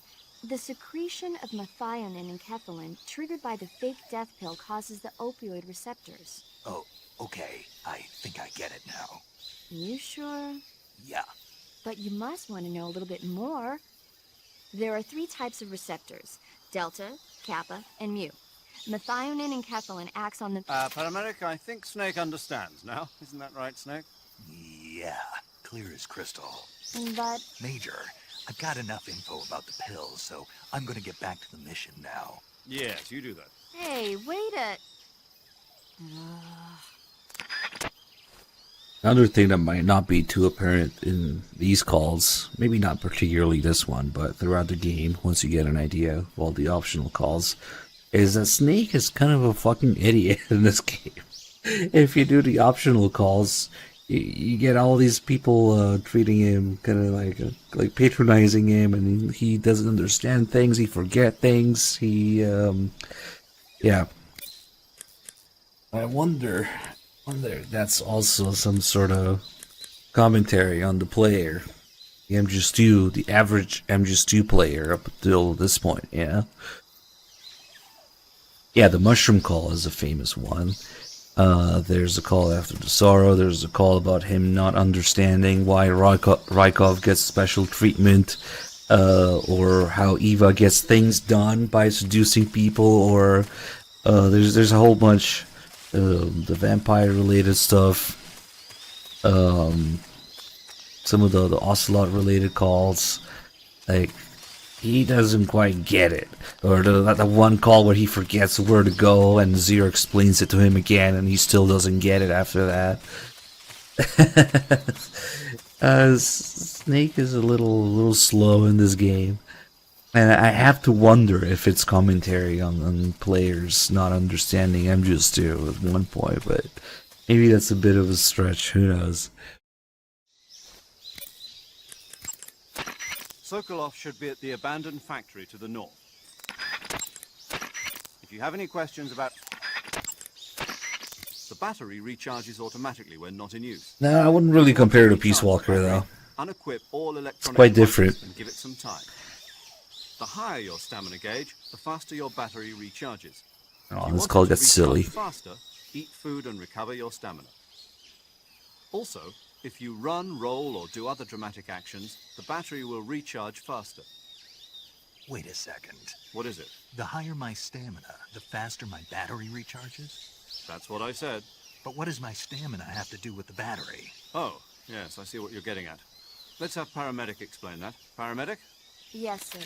[SPEAKER 8] The secretion of methionine and kephalin triggered by the fake death pill causes the opioid receptors.
[SPEAKER 3] Oh, okay. I think I get it now.
[SPEAKER 8] You sure?
[SPEAKER 3] Yeah.
[SPEAKER 8] But you must want to know a little bit more. There are 3 types of receptors: delta, kappa, and mu. Methionine and kephalin acts on the...
[SPEAKER 5] Paramedic, I think Snake understands now. Isn't that right, Snake?
[SPEAKER 3] Yeah. Clear as crystal.
[SPEAKER 8] But
[SPEAKER 3] Major, I've got enough info about the pills, so I'm gonna get back to the mission now.
[SPEAKER 5] Yes, you do that.
[SPEAKER 8] hey, wait a...
[SPEAKER 1] Another thing that might not be too apparent in these calls, maybe not particularly this one, but throughout the game, once you get an idea of all the optional calls, is that Snake is kind of a fucking idiot in this game. If you do the optional calls, you get all these people treating him kind of like patronizing him, and he doesn't understand things, he forget things, yeah. I wonder if that's also some sort of commentary on the player. The MG2, the average MG2 player up until this point, yeah. Yeah, the mushroom call is a famous one. There's a call after the sorrow. There's a call about him not understanding why Rykov gets special treatment, or how Eva gets things done by seducing people, or there's a whole bunch. The vampire-related stuff, some of the Ocelot-related calls, like, he doesn't quite get it. Or the one call where he forgets where to go, and Zero explains it to him again, and he still doesn't get it after that. Snake is a little slow in this game. And I have to wonder if it's commentary on players not understanding MGS2 at one point, but maybe that's a bit of a stretch, who knows.
[SPEAKER 5] Sokolov should be at the abandoned factory to the north. If you have any questions about... The battery recharges automatically when not in use.
[SPEAKER 1] No, I wouldn't really compare it to Peace Walker, though.
[SPEAKER 5] Unequip all electronic
[SPEAKER 1] quite different.
[SPEAKER 5] devices and give it some time. The higher your stamina gauge, the faster your battery recharges.
[SPEAKER 1] Oh,
[SPEAKER 5] If you
[SPEAKER 1] this
[SPEAKER 5] want
[SPEAKER 1] call
[SPEAKER 5] it to
[SPEAKER 1] gets silly.
[SPEAKER 5] recharge faster, eat food and recover your stamina. Also, if you run, roll, or do other dramatic actions, the battery will recharge faster.
[SPEAKER 3] Wait a second.
[SPEAKER 5] What is it?
[SPEAKER 3] The higher my stamina, the faster my battery recharges?
[SPEAKER 5] That's what I said.
[SPEAKER 3] But what does my stamina have to do with the battery?
[SPEAKER 5] Oh, yes, I see what you're getting at. Let's have Paramedic explain that. Paramedic?
[SPEAKER 8] Yes, sir.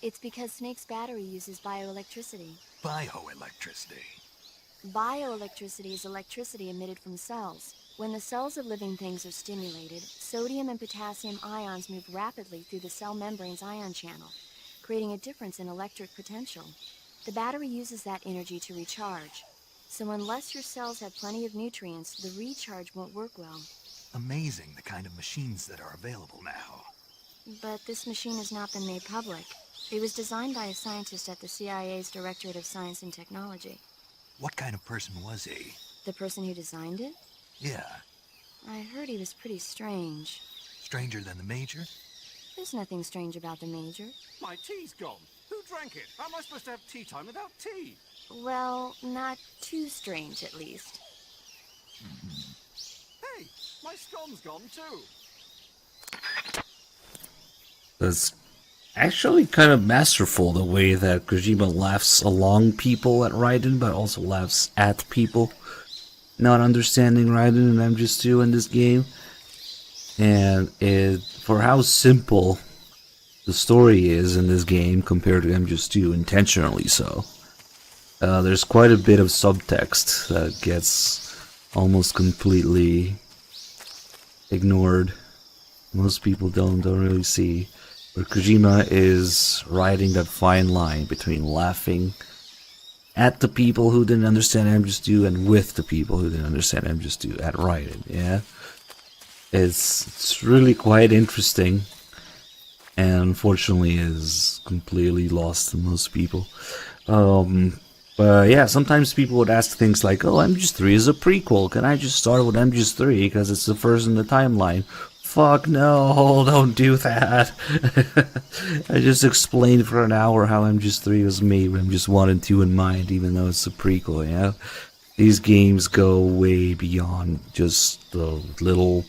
[SPEAKER 8] It's because Snake's battery uses bioelectricity.
[SPEAKER 3] Bioelectricity.
[SPEAKER 8] Bioelectricity is electricity emitted from cells. When the cells of living things are stimulated, sodium and potassium ions move rapidly through the cell membrane's ion channel, creating a difference in electric potential. The battery uses that energy to recharge. So unless your cells have plenty of nutrients, the recharge won't work well.
[SPEAKER 3] Amazing the kind of machines that are available now.
[SPEAKER 8] But this machine has not been made public. It was designed by a scientist at the CIA's Directorate of Science and Technology.
[SPEAKER 3] What kind of person was he?
[SPEAKER 8] The person who designed it?
[SPEAKER 3] Yeah.
[SPEAKER 8] I heard he was pretty strange.
[SPEAKER 3] Stranger than the Major?
[SPEAKER 8] There's nothing strange about the Major.
[SPEAKER 5] My tea's gone. Who drank it? How am I supposed to have tea time without tea?
[SPEAKER 8] Well, not too strange, at least.
[SPEAKER 5] Hey, my scone's gone too.
[SPEAKER 1] It's actually kind of masterful the way that Kojima laughs along people at Raiden, but also laughs at people not understanding Raiden and MGS2 in this game. And for how simple the story is in this game compared to MGS2, intentionally so. There's quite a bit of subtext that gets almost completely ignored. Most people don't really see. But Kojima is riding that fine line between laughing at the people who didn't understand MGS2 and with the people who didn't understand MGS2 at Raiden, yeah? It's really quite interesting, and unfortunately is completely lost to most people. But yeah, sometimes people would ask things like, oh, MGS3 is a prequel, can I just start with MGS3 because it's the first in the timeline? fuck, no, don't do that. I just explained for an hour how MGS3 was made with MGS 1 and 2 in mind, even though it's a prequel, yeah? These games go way beyond just the little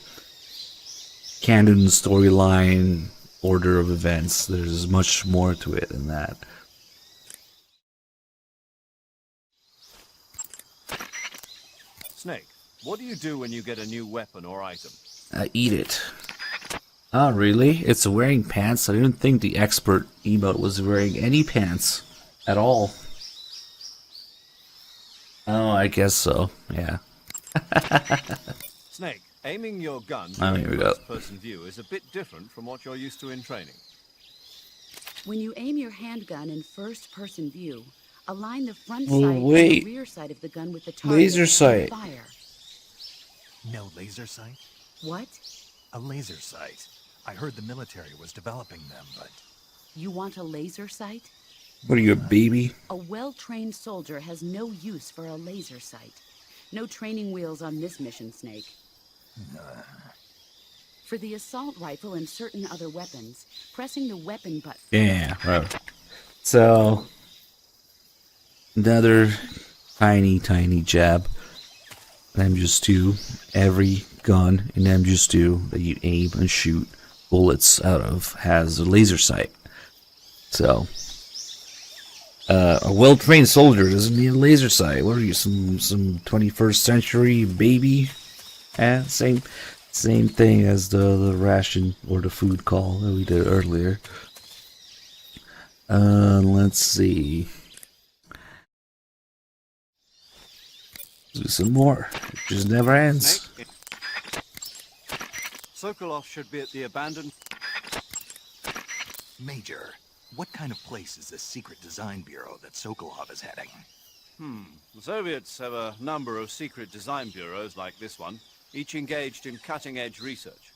[SPEAKER 1] canon storyline order of events. There's much more to it than that.
[SPEAKER 5] Snake, what do you do when you get a new weapon or item?
[SPEAKER 1] I eat it. Oh, really? It's wearing pants? I didn't think the expert emote was wearing any pants at all. Oh, I guess so. Yeah.
[SPEAKER 5] Snake, aiming your gun
[SPEAKER 1] Oh,
[SPEAKER 5] in
[SPEAKER 1] here we go.
[SPEAKER 5] first-person view is a bit different from what you're used to in training.
[SPEAKER 9] When you aim your handgun in first-person view, align the front
[SPEAKER 1] Oh,
[SPEAKER 9] sight and
[SPEAKER 1] wait.
[SPEAKER 9] the rear sight of the gun with the target.
[SPEAKER 1] Laser
[SPEAKER 9] and
[SPEAKER 1] sight.
[SPEAKER 9] Fire.
[SPEAKER 3] No laser sight?
[SPEAKER 9] What?
[SPEAKER 3] A laser sight. I heard the military was developing them, but
[SPEAKER 9] You want a laser sight?
[SPEAKER 1] What are you, a baby?
[SPEAKER 9] A well-trained soldier has no use for a laser sight. No training wheels on this mission, Snake. For the assault rifle and certain other weapons, pressing the weapon button.
[SPEAKER 1] Yeah, right. So, another tiny jab. MGS2. Every gun in MGS2 that you aim and shoot bullets out of has a laser sight. So, a well-trained soldier doesn't need a laser sight. What are you, some 21st century baby? Yeah, same thing as the ration or the food call that we did earlier. Let's see. Do some more. It just never ends.
[SPEAKER 5] Snake, Sokolov should be at the abandoned...
[SPEAKER 3] Major, what kind of place is this secret design bureau that Sokolov is heading?
[SPEAKER 5] The Soviets have a number of secret design bureaus like this one, each engaged in cutting-edge research.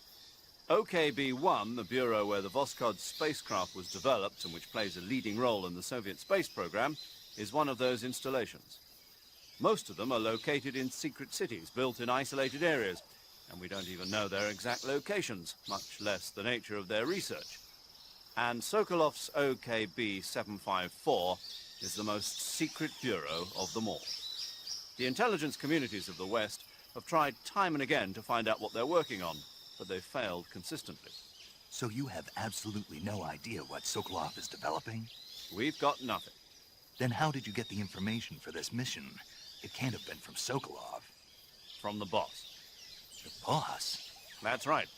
[SPEAKER 5] OKB-1, the bureau where the Voskhod spacecraft was developed and which plays a leading role in the Soviet space program, is one of those installations. Most of them are located in secret cities, built in isolated areas, and we don't even know their exact locations, much less the nature of their research. And Sokolov's OKB-754 is the most secret bureau of them all. The intelligence communities of the West have tried time and again to find out what they're working on, but they've failed consistently.
[SPEAKER 3] So you have absolutely no idea what Sokolov is developing?
[SPEAKER 5] We've got nothing.
[SPEAKER 3] Then how did you get the information for this mission? It can't have been from Sokolov.
[SPEAKER 5] From the boss.
[SPEAKER 3] The boss?
[SPEAKER 5] That's right.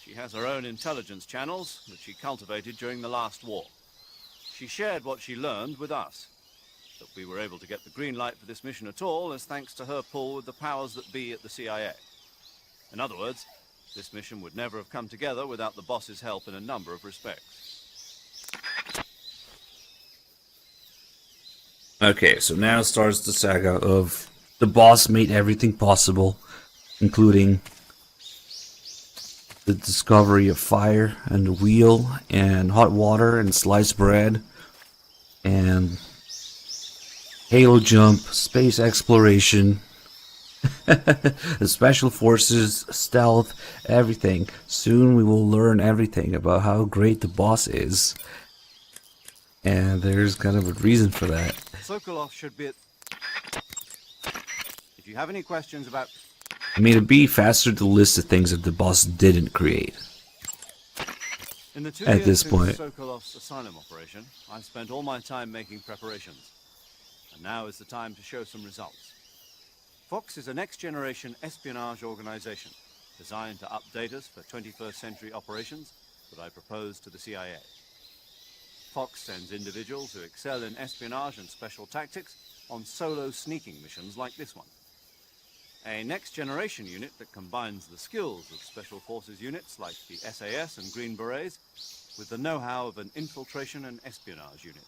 [SPEAKER 5] She has her own intelligence channels that she cultivated during the last war. She shared what she learned with us. That we were able to get the green light for this mission at all is thanks to her pull with the powers that be at the CIA. In other words, this mission would never have come together without the boss's help in a number of respects.
[SPEAKER 1] Okay, so now starts the saga of the boss made everything possible, including the discovery of fire and the wheel and hot water and sliced bread and halo jump, space exploration, the special forces, stealth, everything. Soon we will learn everything about how great the boss is. And there's kind of a reason for that.
[SPEAKER 5] Sokolov should be at... If you have any questions about...
[SPEAKER 1] I mean, it'd be faster to list the things that the boss didn't create.
[SPEAKER 5] In the 2
[SPEAKER 1] At
[SPEAKER 5] years
[SPEAKER 1] this
[SPEAKER 5] since
[SPEAKER 1] point.
[SPEAKER 5] Sokolov's asylum operation, I've spent all my time making preparations. And now is the time to show some results. Fox is a next-generation espionage organization designed to update us for 21st century operations that I propose to the CIA. Fox sends individuals who excel in espionage and special tactics on solo sneaking missions like this one. A next-generation unit that combines the skills of Special Forces units like the SAS and Green Berets with the know-how of an infiltration and espionage unit.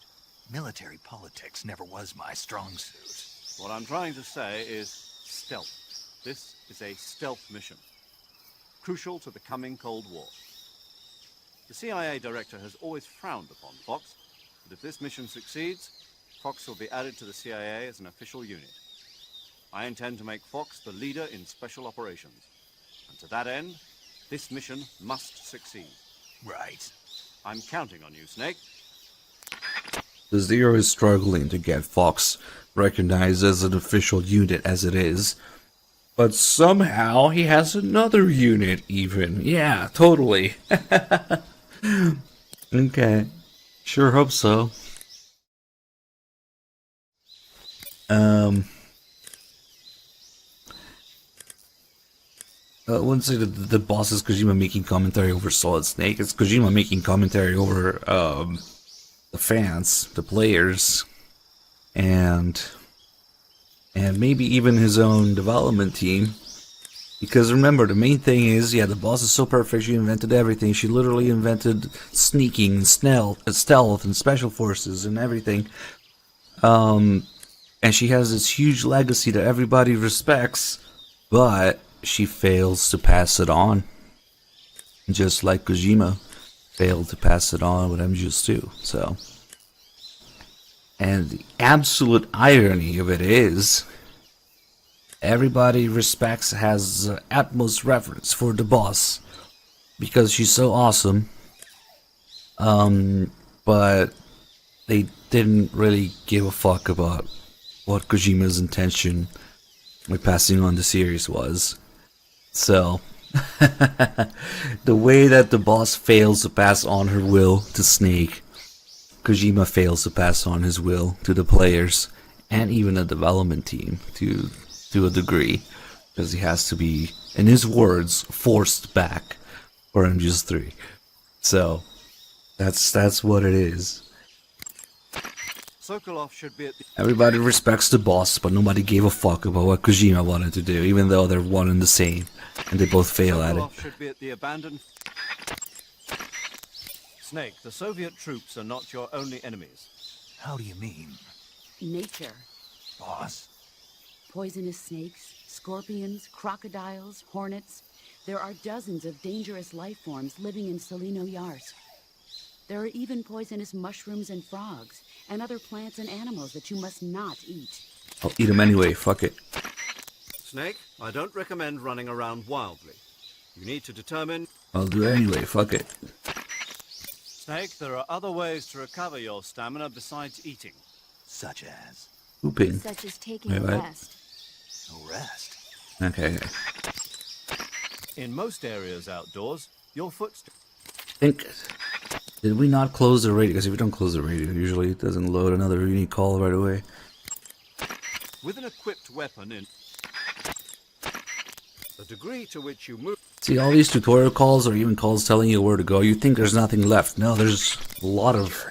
[SPEAKER 3] Military politics never was my strong suit.
[SPEAKER 5] What I'm trying to say is stealth. This is a stealth mission, crucial to the coming Cold War. The CIA director has always frowned upon Fox, but if this mission succeeds, Fox will be added to the CIA as an official unit. I intend to make Fox the leader in special operations, and to that end, This mission must succeed.
[SPEAKER 3] Right.
[SPEAKER 5] I'm counting on you, Snake.
[SPEAKER 1] The Zero is struggling to get Fox recognized as an official unit as it is. But somehow he has another unit even. Yeah, totally. Okay. Sure hope so. I wouldn't say that the boss is Kojima making commentary over Solid Snake. It's Kojima making commentary over the fans, the players, and maybe even his own development team. Because remember, the main thing is, yeah, the boss is so perfect, she invented everything. She literally invented sneaking, and stealth, and special forces, and everything. And she has this huge legacy that everybody respects, but she fails to pass it on. Just like Kojima failed to pass it on with MGS2, so. And the absolute irony of it is, everybody respects, has utmost reverence for the boss because she's so awesome. But they didn't really give a fuck about what Kojima's intention with passing on the series was. So, the way that the boss fails to pass on her will to Snake, Kojima fails to pass on his will to the players and even the development team to a degree, because he has to be, in his words, forced back for MGS3. So that's what it is.
[SPEAKER 5] Sokolov should be at the...
[SPEAKER 1] Everybody respects the boss, but nobody gave a fuck about what Kojima wanted to do, even though they're one and the same, and they both fail at it.
[SPEAKER 5] Sokolov should be at the abandoned... Snake, the Soviet troops are not your only enemies.
[SPEAKER 3] How do you mean,
[SPEAKER 9] Nature.
[SPEAKER 3] boss?
[SPEAKER 9] Poisonous snakes, scorpions, crocodiles, hornets. There are dozens of dangerous life forms living in Selino Yarsk. There are even poisonous mushrooms and frogs, and other plants and animals that you must not eat.
[SPEAKER 1] I'll eat him anyway, fuck it.
[SPEAKER 5] Snake, I don't recommend running around wildly. You need to determine...
[SPEAKER 1] I'll do it anyway, fuck it.
[SPEAKER 5] Snake, there are other ways to recover your stamina besides eating.
[SPEAKER 3] Such as
[SPEAKER 1] Pooping.
[SPEAKER 8] Such as taking
[SPEAKER 1] Wait,
[SPEAKER 8] a
[SPEAKER 1] what?
[SPEAKER 8] rest.
[SPEAKER 3] a rest.
[SPEAKER 1] Okay.
[SPEAKER 5] In most areas outdoors, your footsteps...
[SPEAKER 1] Think. Did we not close the radio? Because if we don't close the radio, usually it doesn't load another unique call right away.
[SPEAKER 5] With an equipped weapon in... The degree to which you move...
[SPEAKER 1] See, all these tutorial calls or even calls telling you where to go, you think there's nothing left. No, there's a lot of...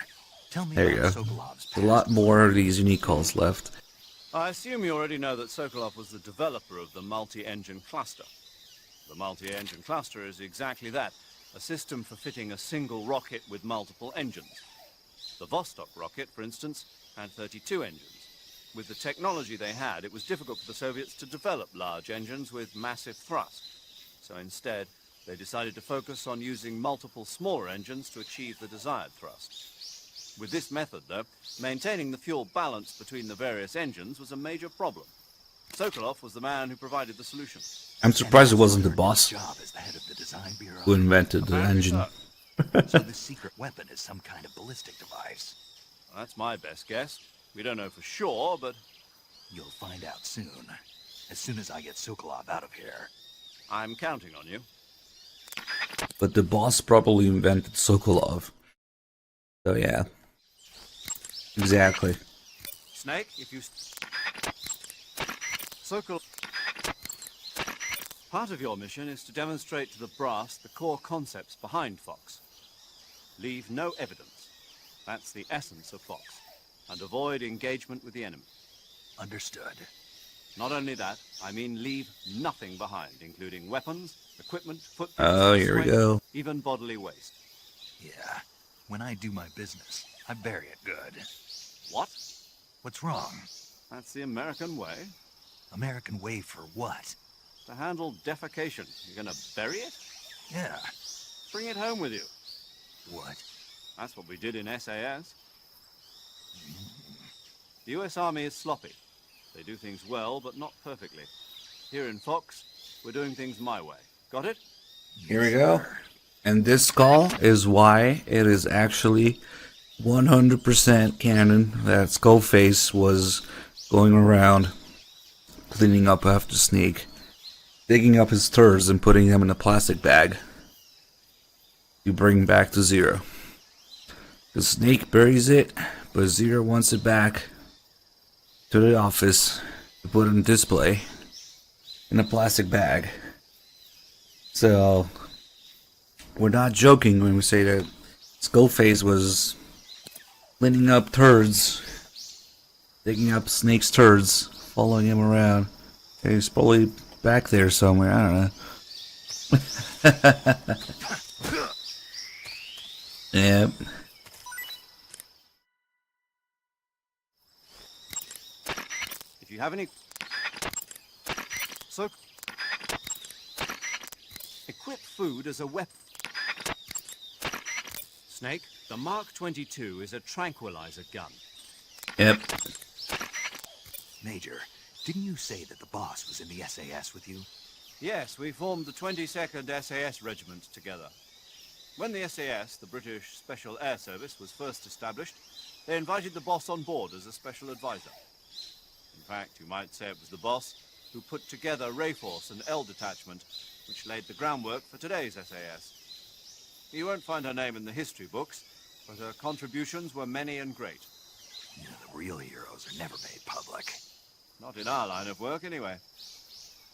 [SPEAKER 3] Tell me
[SPEAKER 1] There you
[SPEAKER 3] about
[SPEAKER 1] go.
[SPEAKER 3] Sokolov's
[SPEAKER 1] A lot more of these unique calls left.
[SPEAKER 5] I assume you already know that Sokolov was the developer of the multi-engine cluster. The multi-engine cluster is exactly that, a system for fitting a single rocket with multiple engines. The Vostok rocket, for instance, had 32 engines. With the technology they had, it was difficult for the Soviets to develop large engines with massive thrust. So instead, they decided to focus on using multiple smaller engines to achieve the desired thrust. With this method, though, maintaining the fuel balance between the various engines was a major problem. Sokolov was the man who provided the solution.
[SPEAKER 1] I'm surprised it wasn't the boss
[SPEAKER 3] job as the head of the design bureau.
[SPEAKER 1] who invented the
[SPEAKER 5] Apparently
[SPEAKER 1] engine.
[SPEAKER 5] so.
[SPEAKER 3] So the secret weapon is some kind of ballistic device.
[SPEAKER 5] Well, that's my best guess. We don't know for sure, but
[SPEAKER 3] You'll find out soon. As soon as I get Sokolov out of here.
[SPEAKER 5] I'm counting on you.
[SPEAKER 1] But the boss probably invented Sokolov. So yeah. Exactly.
[SPEAKER 5] Snake, if you... Sokol... Part of your mission is to demonstrate to the brass the core concepts behind Fox. Leave no evidence. That's the essence of Fox. And avoid engagement with the enemy.
[SPEAKER 3] Understood.
[SPEAKER 5] Not only that, I mean leave nothing behind, including weapons, equipment, footprints,
[SPEAKER 1] Oh, here we
[SPEAKER 5] strength,
[SPEAKER 1] go.
[SPEAKER 5] even bodily waste.
[SPEAKER 3] Yeah. When I do my business, I bury it good.
[SPEAKER 5] What?
[SPEAKER 3] What's wrong?
[SPEAKER 5] That's the American way.
[SPEAKER 3] American way for what?
[SPEAKER 5] To handle defecation. You're gonna bury it?
[SPEAKER 3] Yeah.
[SPEAKER 5] Bring it home with you.
[SPEAKER 3] What?
[SPEAKER 5] That's what we did in SAS. The US Army is sloppy. They do things well, but not perfectly. Here in Fox, we're doing things my way. Got it?
[SPEAKER 1] Here we go. And this skull is why it is actually 100% canon that Skullface was going around cleaning up after Snake, digging up his turds and putting them in a plastic bag to bring back to Zero. The Snake buries it, but Zero wants it back to the office to put on display in a plastic bag. So we're not joking when we say that Skullface was cleaning up turds, digging up Snake's turds, following him around. He's probably back there somewhere, I don't know. Yep.
[SPEAKER 5] If you have any... So... Equip food as a weapon. Snake, the Mark 22 is a tranquilizer gun.
[SPEAKER 1] Yep.
[SPEAKER 3] Major, didn't you say that the boss was in the SAS with you?
[SPEAKER 5] Yes, we formed the 22nd SAS Regiment together. When the SAS, the British Special Air Service, was first established, they invited the boss on board as a special advisor. In fact, you might say it was the boss who put together Rayforce and L Detachment, which laid the groundwork for today's SAS. You won't find her name in the history books, but her contributions were many and great.
[SPEAKER 3] You know, the real heroes are never made public.
[SPEAKER 5] Not in our line of work, anyway.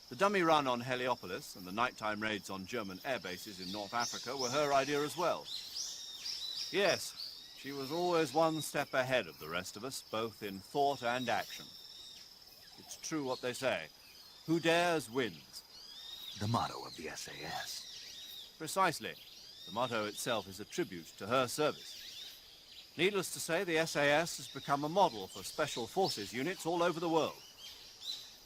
[SPEAKER 5] The dummy run on Heliopolis and the nighttime raids on German air bases in North Africa were her idea as well. Yes, she was always one step ahead of the rest of us, both in thought and action. It's true what they say. Who dares wins.
[SPEAKER 3] The motto of the SAS.
[SPEAKER 5] Precisely. The motto itself is a tribute to her service. Needless to say, the SAS has become a model for special forces units all over the world.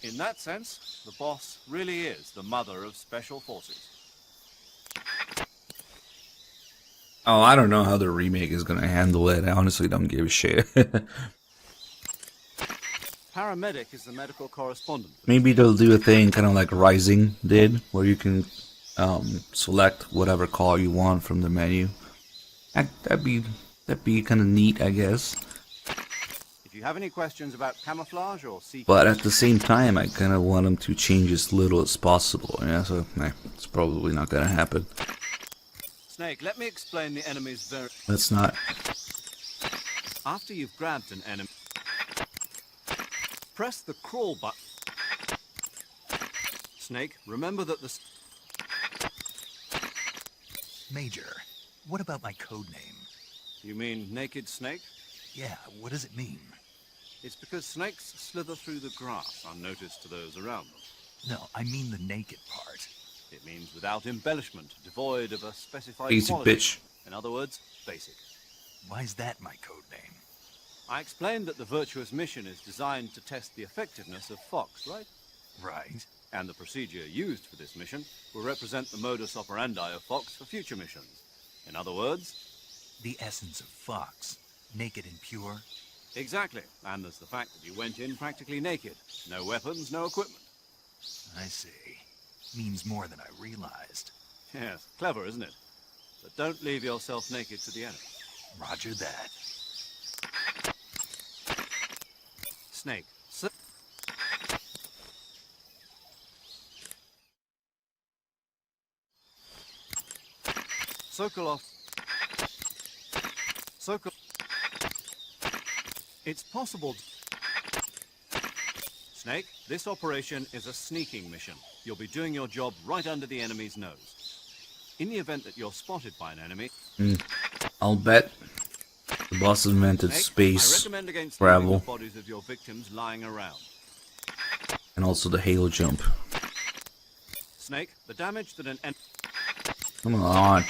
[SPEAKER 5] In that sense, the boss really is the mother of special forces.
[SPEAKER 1] Oh, I don't know how the remake is gonna handle it. I honestly don't give a shit.
[SPEAKER 5] Paramedic is the medical correspondent.
[SPEAKER 1] Maybe they'll do a thing kind of like Rising did, where you can select whatever call you want from the menu. That'd be kind of neat, I guess.
[SPEAKER 5] If you have any questions about camouflage or secret...
[SPEAKER 1] But at the same time, I kind of want them to change as little as possible. Yeah, so it's probably not gonna happen.
[SPEAKER 5] Snake, let me explain the enemy's very...
[SPEAKER 1] Let's not.
[SPEAKER 5] After you've grabbed an enemy, press the crawl button. Snake, remember that the...
[SPEAKER 3] Major, what about my code name?
[SPEAKER 5] You mean Naked Snake?
[SPEAKER 3] Yeah, what does it mean?
[SPEAKER 5] It's because snakes slither through the grass unnoticed to those around them.
[SPEAKER 3] No, I mean the naked part.
[SPEAKER 5] It means without embellishment, devoid of a specified
[SPEAKER 1] Basic
[SPEAKER 5] quality.
[SPEAKER 1] bitch.
[SPEAKER 5] In other words, basic.
[SPEAKER 3] Why is that my code name?
[SPEAKER 5] I explained that the Virtuous mission is designed to test the effectiveness of Fox, right?
[SPEAKER 3] Right.
[SPEAKER 5] And the procedure used for this mission will represent the modus operandi of Fox for future missions. In other words...
[SPEAKER 3] The essence of Fox. Naked and pure.
[SPEAKER 5] Exactly. And there's the fact that you went in practically naked. No weapons, no equipment.
[SPEAKER 3] I see. Means more than I realized.
[SPEAKER 5] Yes, clever, isn't it? But don't leave yourself naked to the enemy.
[SPEAKER 3] Roger that.
[SPEAKER 5] Snake. Sokolov. It's possible. Snake, this operation is a sneaking mission. You'll be doing your job right under the enemy's nose. In the event that you're spotted by an enemy...
[SPEAKER 1] I'll bet the boss invented
[SPEAKER 5] Snake, I
[SPEAKER 1] space
[SPEAKER 5] recommend against
[SPEAKER 1] travel
[SPEAKER 5] leaving the bodies of your victims lying around.
[SPEAKER 1] and also the halo jump.
[SPEAKER 5] Snake, the damage that an enemy...
[SPEAKER 1] Come on.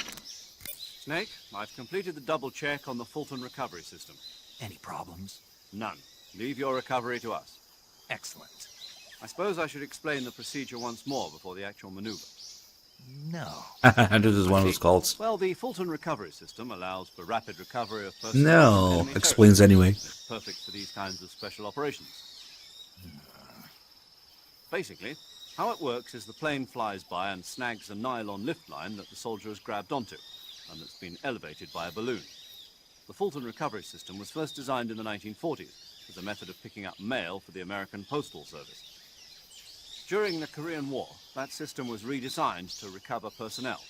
[SPEAKER 5] Snake, I've completed the double check on the Fulton recovery system.
[SPEAKER 3] Any problems?
[SPEAKER 5] None. Leave your recovery to us.
[SPEAKER 3] Excellent.
[SPEAKER 5] I suppose I should explain the procedure once more before the actual maneuver.
[SPEAKER 3] No.
[SPEAKER 1] This is one of those calls.
[SPEAKER 5] Well, the Fulton recovery system allows for rapid recovery of personnel. from
[SPEAKER 1] No,
[SPEAKER 5] enemy
[SPEAKER 1] explains
[SPEAKER 5] territory.
[SPEAKER 1] anyway.
[SPEAKER 5] It's perfect for these kinds of special operations. Basically, How it works is the plane flies by and snags a nylon lift line that the soldier has grabbed onto, and that's been elevated by a balloon. The Fulton recovery system was first designed in the 1940s as a method of picking up mail for the American Postal Service. During the Korean War, that system was redesigned to recover personnel.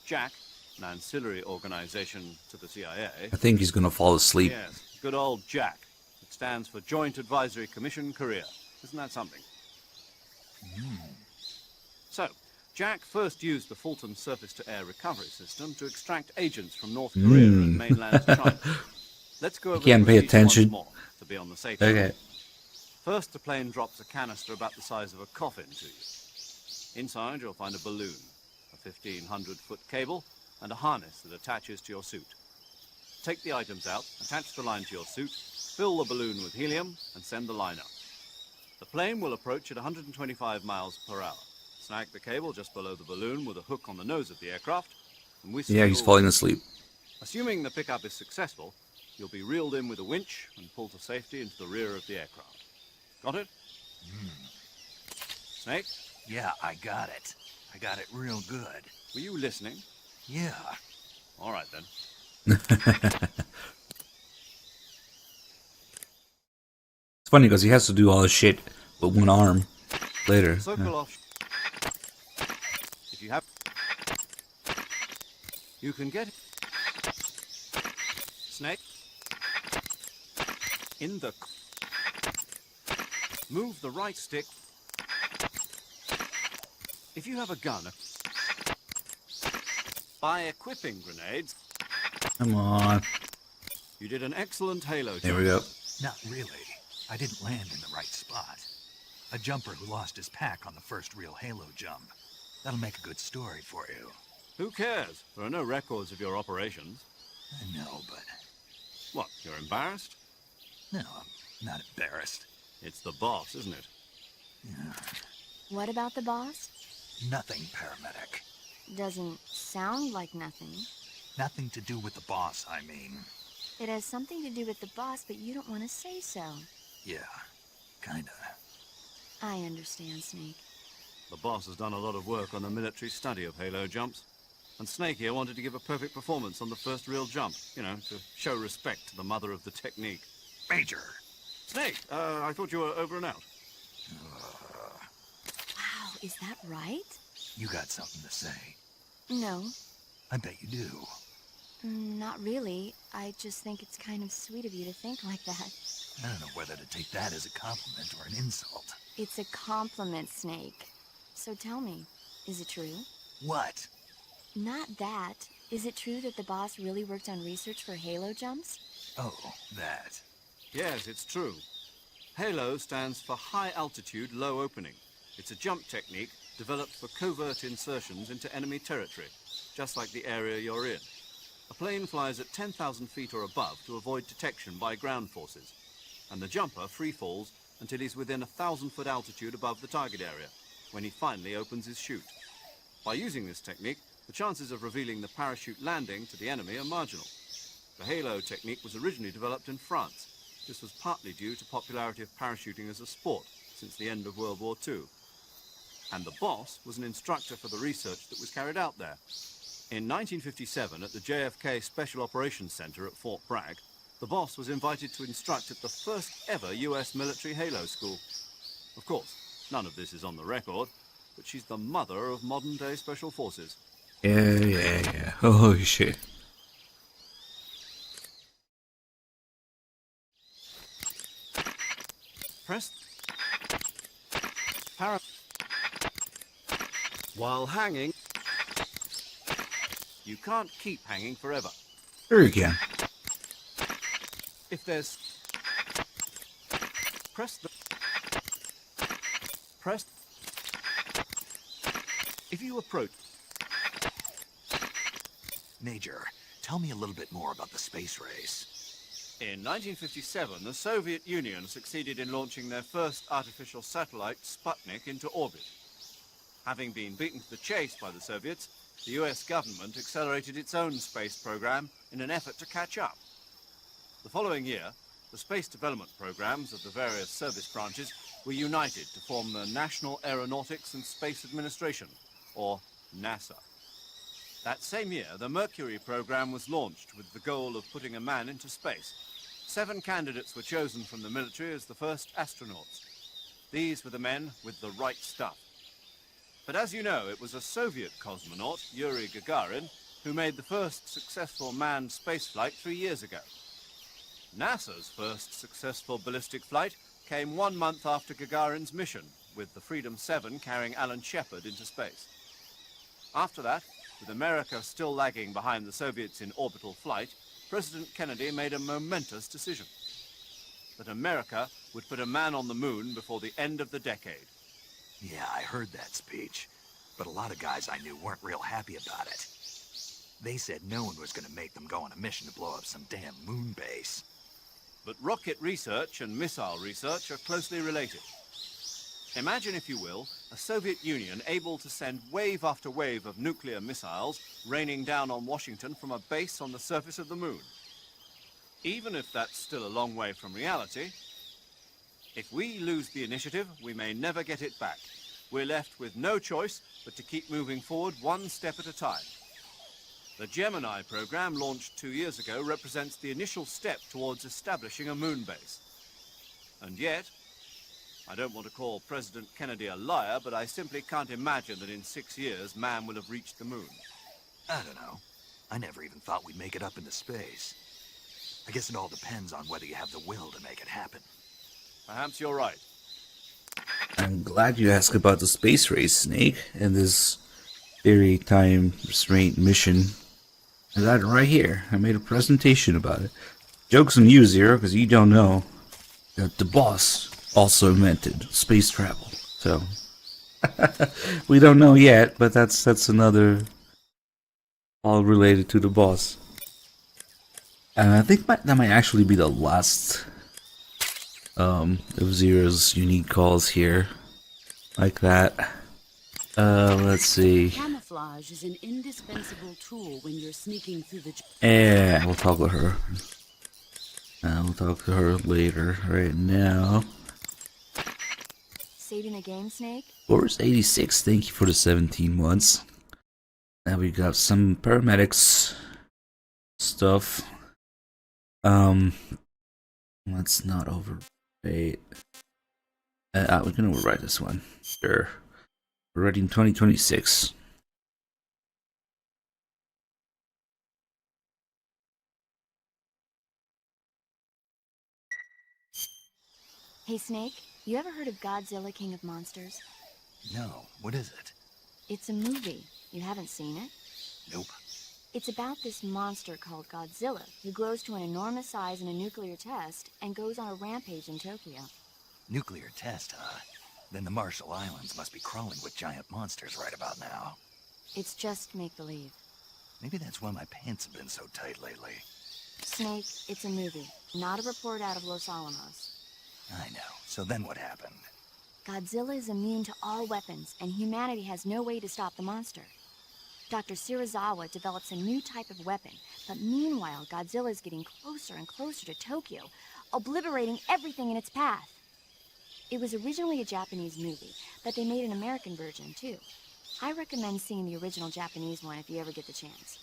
[SPEAKER 5] JAC, an ancillary organization to the CIA...
[SPEAKER 1] I think he's gonna fall asleep.
[SPEAKER 5] Yes, good old JAC. It stands for Joint Advisory Commission Korea. Isn't that something? So, JAC first used the Fulton surface-to-air recovery system to extract agents from North Korea and mainland China. Let's go over
[SPEAKER 1] can't
[SPEAKER 5] the
[SPEAKER 1] pay
[SPEAKER 5] procedure once
[SPEAKER 1] attention.
[SPEAKER 5] more to be on the safe side.
[SPEAKER 1] Okay.
[SPEAKER 5] First, the plane drops a canister about the size of a coffin to you. Inside, you'll find a balloon, a 1,500-foot cable, and a harness that attaches to your suit. Take the items out, attach the line to your suit, fill the balloon with helium, and send the line up. The plane will approach at 125 miles per hour. Snag the cable just below the balloon with a hook on the nose of the aircraft, and whisk
[SPEAKER 1] Yeah,
[SPEAKER 5] it
[SPEAKER 1] he's
[SPEAKER 5] all-
[SPEAKER 1] falling asleep.
[SPEAKER 5] Assuming the pickup is successful, you'll be reeled in with a winch and pulled to safety into the rear of the aircraft. Got it? Snake,
[SPEAKER 3] Yeah, I got it. I got it real good.
[SPEAKER 5] were you listening?
[SPEAKER 3] Yeah.
[SPEAKER 5] All right, then.
[SPEAKER 1] It's funny because he has to do all this shit with one arm later.
[SPEAKER 5] Sokolov. If you have... You can get... Snake. In the... Move the right stick. If you have a gun... By equipping grenades,
[SPEAKER 1] Come on.
[SPEAKER 5] you did an excellent Halo
[SPEAKER 1] There
[SPEAKER 5] job.
[SPEAKER 1] we go.
[SPEAKER 3] Not really. I didn't land in the right spot. A jumper who lost his pack on the first real Halo jump. That'll make a good story for you.
[SPEAKER 5] Who cares? There are no records of your operations.
[SPEAKER 3] I know, but
[SPEAKER 5] What, you're embarrassed?
[SPEAKER 3] no, I'm not embarrassed.
[SPEAKER 5] It's the boss, isn't it?
[SPEAKER 8] What about the boss?
[SPEAKER 3] Nothing, paramedic.
[SPEAKER 8] Doesn't sound like nothing.
[SPEAKER 3] Nothing to do with the boss, I mean.
[SPEAKER 8] It has something to do with the boss, but you don't want to say so.
[SPEAKER 3] Yeah, kinda.
[SPEAKER 8] I understand, Snake.
[SPEAKER 5] The boss has done a lot of work on the military study of Halo jumps. And Snake here wanted to give a perfect performance on the first real jump, you know, to show respect to the mother of the technique.
[SPEAKER 3] Major!
[SPEAKER 5] Snake, I thought you were over and out.
[SPEAKER 8] Wow, is that right?
[SPEAKER 3] You got something to say.
[SPEAKER 8] No,
[SPEAKER 3] I bet you do.
[SPEAKER 8] not really. I just think it's kind of sweet of you to think like that.
[SPEAKER 3] I don't know whether to take that as a compliment or an insult.
[SPEAKER 8] It's a compliment, Snake. So tell me, is it true?
[SPEAKER 3] What?
[SPEAKER 8] Not that. Is it true that the boss really worked on research for Halo jumps?
[SPEAKER 3] Oh, that.
[SPEAKER 5] Yes, it's true. Halo stands for High Altitude Low Opening. It's a jump technique developed for covert insertions into enemy territory, just like the area you're in. A plane flies at 10,000 feet or above to avoid detection by ground forces, and the jumper free falls until he's within 1,000-foot altitude above the target area, when he finally opens his chute. By using this technique, the chances of revealing the parachute landing to the enemy are marginal. The Halo technique was originally developed in France. This was partly due to popularity of parachuting as a sport since the end of World War II. And the boss was an instructor for the research that was carried out there. In 1957, at the JFK Special Operations Center at Fort Bragg, the boss was invited to instruct at the first ever US military Halo school. Of course, none of this is on the record, but she's the mother of modern-day special forces.
[SPEAKER 1] Yeah. Oh shit.
[SPEAKER 5] Press. While hanging, you can't keep hanging forever.
[SPEAKER 1] Sure you can.
[SPEAKER 5] If there's... Press the... Press... If you approach...
[SPEAKER 3] Major, tell me a little bit more about the space race.
[SPEAKER 5] In 1957, the Soviet Union succeeded in launching their first artificial satellite, Sputnik, into orbit. Having been beaten to the chase by the Soviets, the US government accelerated its own space program in an effort to catch up. The following year, the space development programs of the various service branches were united to form the National Aeronautics and Space Administration, or NASA. That same year, the Mercury program was launched with the goal of putting a man into space. 7 candidates were chosen from the military as the first astronauts. These were the men with the right stuff. But as you know, it was a Soviet cosmonaut, Yuri Gagarin, who made the first successful manned spaceflight 3 years ago. NASA's first successful ballistic flight came 1 month after Gagarin's mission, with the Freedom 7 carrying Alan Shepard into space. After that, with America still lagging behind the Soviets in orbital flight, President Kennedy made a momentous decision. That America would put a man on the moon before the end of the decade.
[SPEAKER 3] Yeah, I heard that speech. But a lot of guys I knew weren't real happy about it. They said no one was going to make them go on a mission to blow up some damn moon base.
[SPEAKER 5] But rocket research and missile research are closely related. Imagine, if you will, a Soviet Union able to send wave after wave of nuclear missiles raining down on Washington from a base on the surface of the moon. Even if that's still a long way from reality, if we lose the initiative, we may never get it back. We're left with no choice but to keep moving forward one step at a time. The Gemini program, launched 2 years ago, represents the initial step towards establishing a moon base. And yet, I don't want to call President Kennedy a liar, but I simply can't imagine that in 6 years man will have reached the moon.
[SPEAKER 3] I don't know. I never even thought we'd make it up into space. I guess it all depends on whether you have the will to make it happen.
[SPEAKER 5] Perhaps you're right.
[SPEAKER 1] I'm glad you asked about the space race, Snake, and this very time restraint mission. I got it right here. I made a presentation about it. Joke's on you, Zero, because you don't know that the boss also invented space travel. So we don't know yet, but that's another, all related to the boss. And I think that might actually be the last of Zero's unique calls here, like that. Let's see.
[SPEAKER 9] Camouflage is an indispensable tool when you're sneaking through the...
[SPEAKER 1] Yeah, we'll talk with her. We'll talk to her later. Right now.
[SPEAKER 8] Saving the game, Snake?
[SPEAKER 1] Boris 86, thank you for the 17 months. Now we got some paramedics stuff. Let's not overrate. We're gonna override this one. Sure. We're ready in 2026.
[SPEAKER 8] Hey, Snake, you ever heard of Godzilla King of Monsters?
[SPEAKER 3] No, what is it?
[SPEAKER 8] It's a movie. You haven't seen it?
[SPEAKER 3] Nope.
[SPEAKER 8] It's about this monster called Godzilla, who grows to an enormous size in a nuclear test and goes on a rampage in Tokyo.
[SPEAKER 3] Nuclear test, huh? Then the Marshall Islands must be crawling with giant monsters right about now.
[SPEAKER 8] It's just make-believe.
[SPEAKER 3] Maybe that's why my pants have been so tight lately.
[SPEAKER 8] Snake, it's a movie, not a report out of Los Alamos.
[SPEAKER 3] I know. So then what happened?
[SPEAKER 8] Godzilla is immune to all weapons, and humanity has no way to stop the monster. Dr. Shirazawa develops a new type of weapon, but meanwhile, Godzilla is getting closer and closer to Tokyo, obliterating everything in its path. It was originally a Japanese movie, but they made an American version, too. I recommend seeing the original Japanese one if you ever get the chance.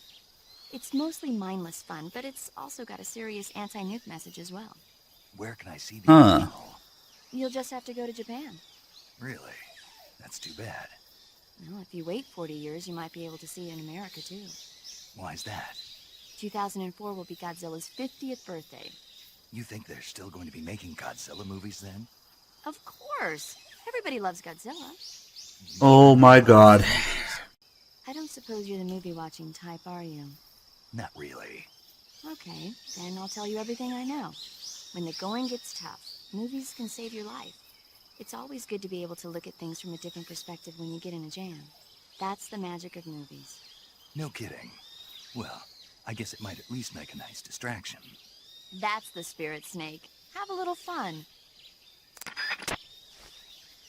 [SPEAKER 8] It's mostly mindless fun, but it's also got a serious anti-nuke message as well.
[SPEAKER 3] Where can I see the original?
[SPEAKER 8] You'll just have to go to Japan.
[SPEAKER 3] Really? That's too bad.
[SPEAKER 8] Well, if you wait 40 years, you might be able to see it in America, too.
[SPEAKER 3] Why's that?
[SPEAKER 8] 2004 will be Godzilla's 50th birthday.
[SPEAKER 3] You think they're still going to be making Godzilla movies then?
[SPEAKER 8] Of course! Everybody loves Godzilla.
[SPEAKER 1] Oh my god.
[SPEAKER 8] I don't suppose you're the movie-watching type, are you?
[SPEAKER 3] Not really.
[SPEAKER 8] Okay, then I'll tell you everything I know. When the going gets tough, movies can save your life. It's always good to be able to look at things from a different perspective when you get in a jam. That's the magic of movies.
[SPEAKER 3] No kidding. Well, I guess it might at least make a nice distraction.
[SPEAKER 8] That's the spirit, Snake. Have a little fun.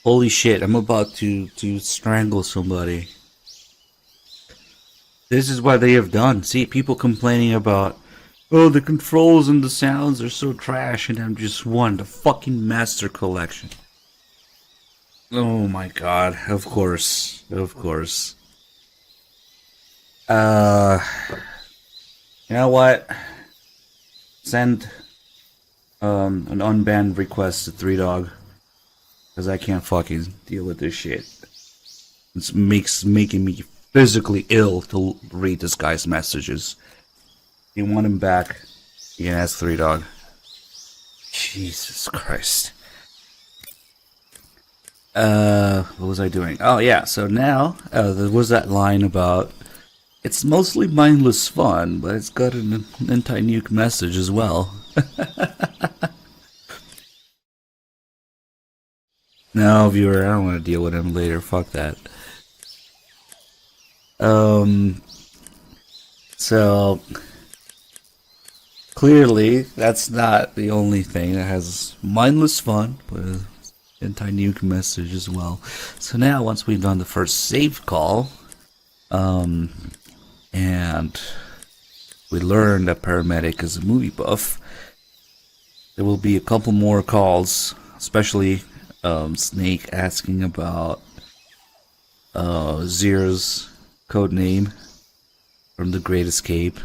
[SPEAKER 1] Holy shit, I'm about to strangle somebody. This is what they have done. See, people complaining about Oh, the controls and the sounds are so trash, and I'm just one, the fucking master collection. Oh my god, of course, of course. You know what? Send an unbanned request to 3Dog, because I can't fucking deal with this shit. It's making me physically ill to read this guy's messages. If you want him back, you can ask 3Dog. Jesus Christ. What was I doing? Oh yeah, so now, there was that line about, it's mostly mindless fun, but it's got an anti-nuke message as well. No, viewer, I don't want to deal with him later, fuck that. So clearly that's not the only thing that has mindless fun, but anti-nuke message as well. So now, once we've done the first save call, and we learned that Paramedic is a movie buff, there will be a couple more calls, especially Snake asking about Zero's code name from The Great Escape.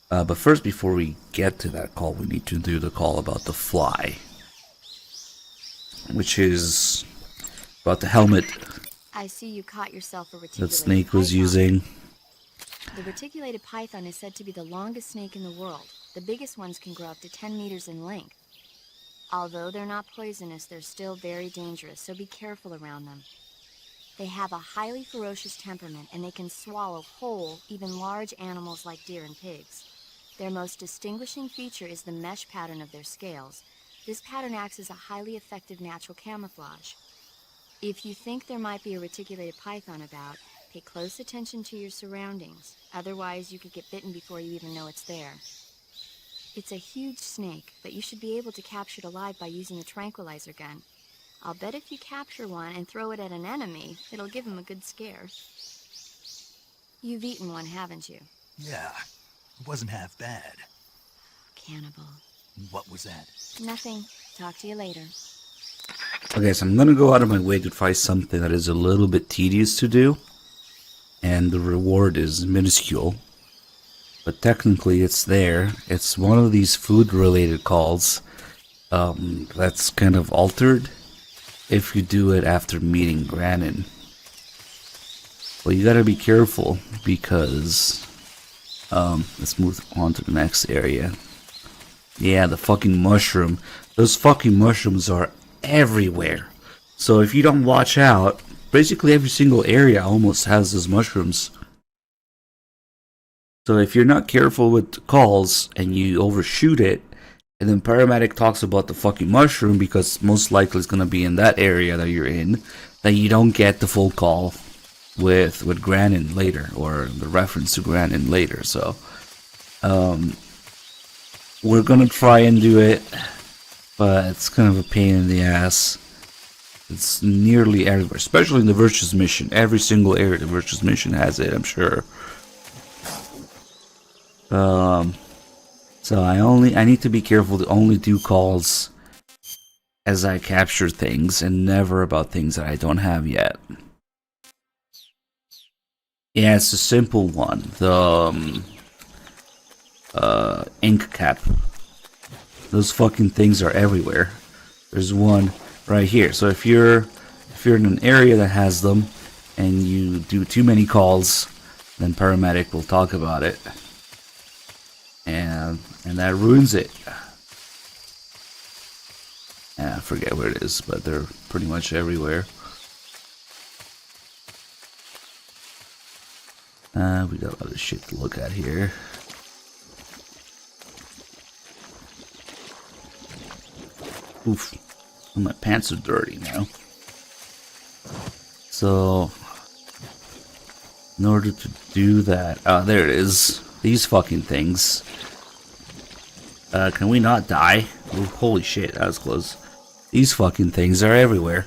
[SPEAKER 1] But first, before we get to that call, we need to do the call about the Fly, which is about the helmet
[SPEAKER 8] I see you caught yourself a
[SPEAKER 1] that
[SPEAKER 8] reticulated
[SPEAKER 1] Snake was
[SPEAKER 8] python.
[SPEAKER 1] using.
[SPEAKER 8] The reticulated python is said to be the longest snake in the world. The biggest ones can grow up to 10 meters in length. Although they're not poisonous, they're still very dangerous, so be careful around them. They have a highly ferocious temperament, and they can swallow whole, even large animals like deer and pigs. Their most distinguishing feature is the mesh pattern of their scales. This pattern acts as a highly effective natural camouflage. If you think there might be a reticulated python about, pay close attention to your surroundings. Otherwise, you could get bitten before you even know it's there. It's a huge snake, but you should be able to capture it alive by using a tranquilizer gun. I'll bet if you capture one and throw it at an enemy, it'll give him a good scare. You've eaten one, haven't you?
[SPEAKER 3] Yeah, it wasn't half bad.
[SPEAKER 8] Cannibal.
[SPEAKER 3] What was that?
[SPEAKER 8] Nothing. Talk to you later.
[SPEAKER 1] Okay, so I'm gonna go out of my way to try something that is a little bit tedious to do, and the reward is minuscule. But technically it's there. It's one of these food-related calls that's kind of altered if you do it after meeting Granin. Well, you gotta be careful because let's move on to the next area. Yeah, the fucking mushroom. Those fucking mushrooms are everywhere. So if you don't watch out, basically every single area almost has those mushrooms. So if you're not careful with calls and you overshoot it, and then Paramedic talks about the fucking mushroom because most likely it's gonna be in that area that you're in, then you don't get the full call with Granin later, or the reference to Granin later. So we're gonna try and do it, but it's kind of a pain in the ass. It's nearly everywhere, especially in the Virtuous Mission. Every single area the Virtuous Mission has it, I'm sure. So I need to be careful to only do calls as I capture things and never about things that I don't have yet. Yeah, it's a simple one. The ink cap. Those fucking things are everywhere. There's one right here. So if you're in an area that has them and you do too many calls, then Paramedic will talk about it. And that ruins it. I forget where it is, but they're pretty much everywhere. We got a lot of shit to look at here. Oof. My pants are dirty now. So, in order to do that... there it is. These fucking things. Can we not die? Ooh, holy shit, that was close. These fucking things are everywhere.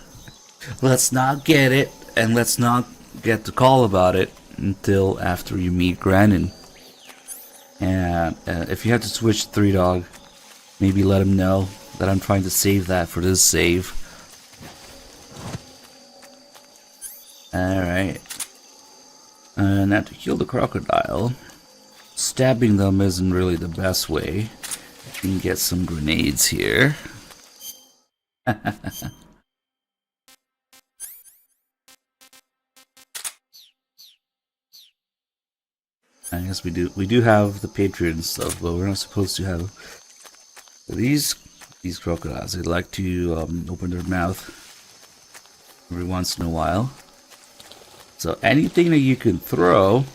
[SPEAKER 1] Let's not get it, and let's not get the call about it until after you meet Granin. And if you have to switch to 3 dog, maybe let him know that I'm trying to save that for this save. Alright. Now to kill the crocodile, stabbing them isn't really the best way. You can get some grenades here. I guess we do have the Patreon stuff, but we're not supposed to have these crocodiles. They like to open their mouth every once in a while. So anything that you can throw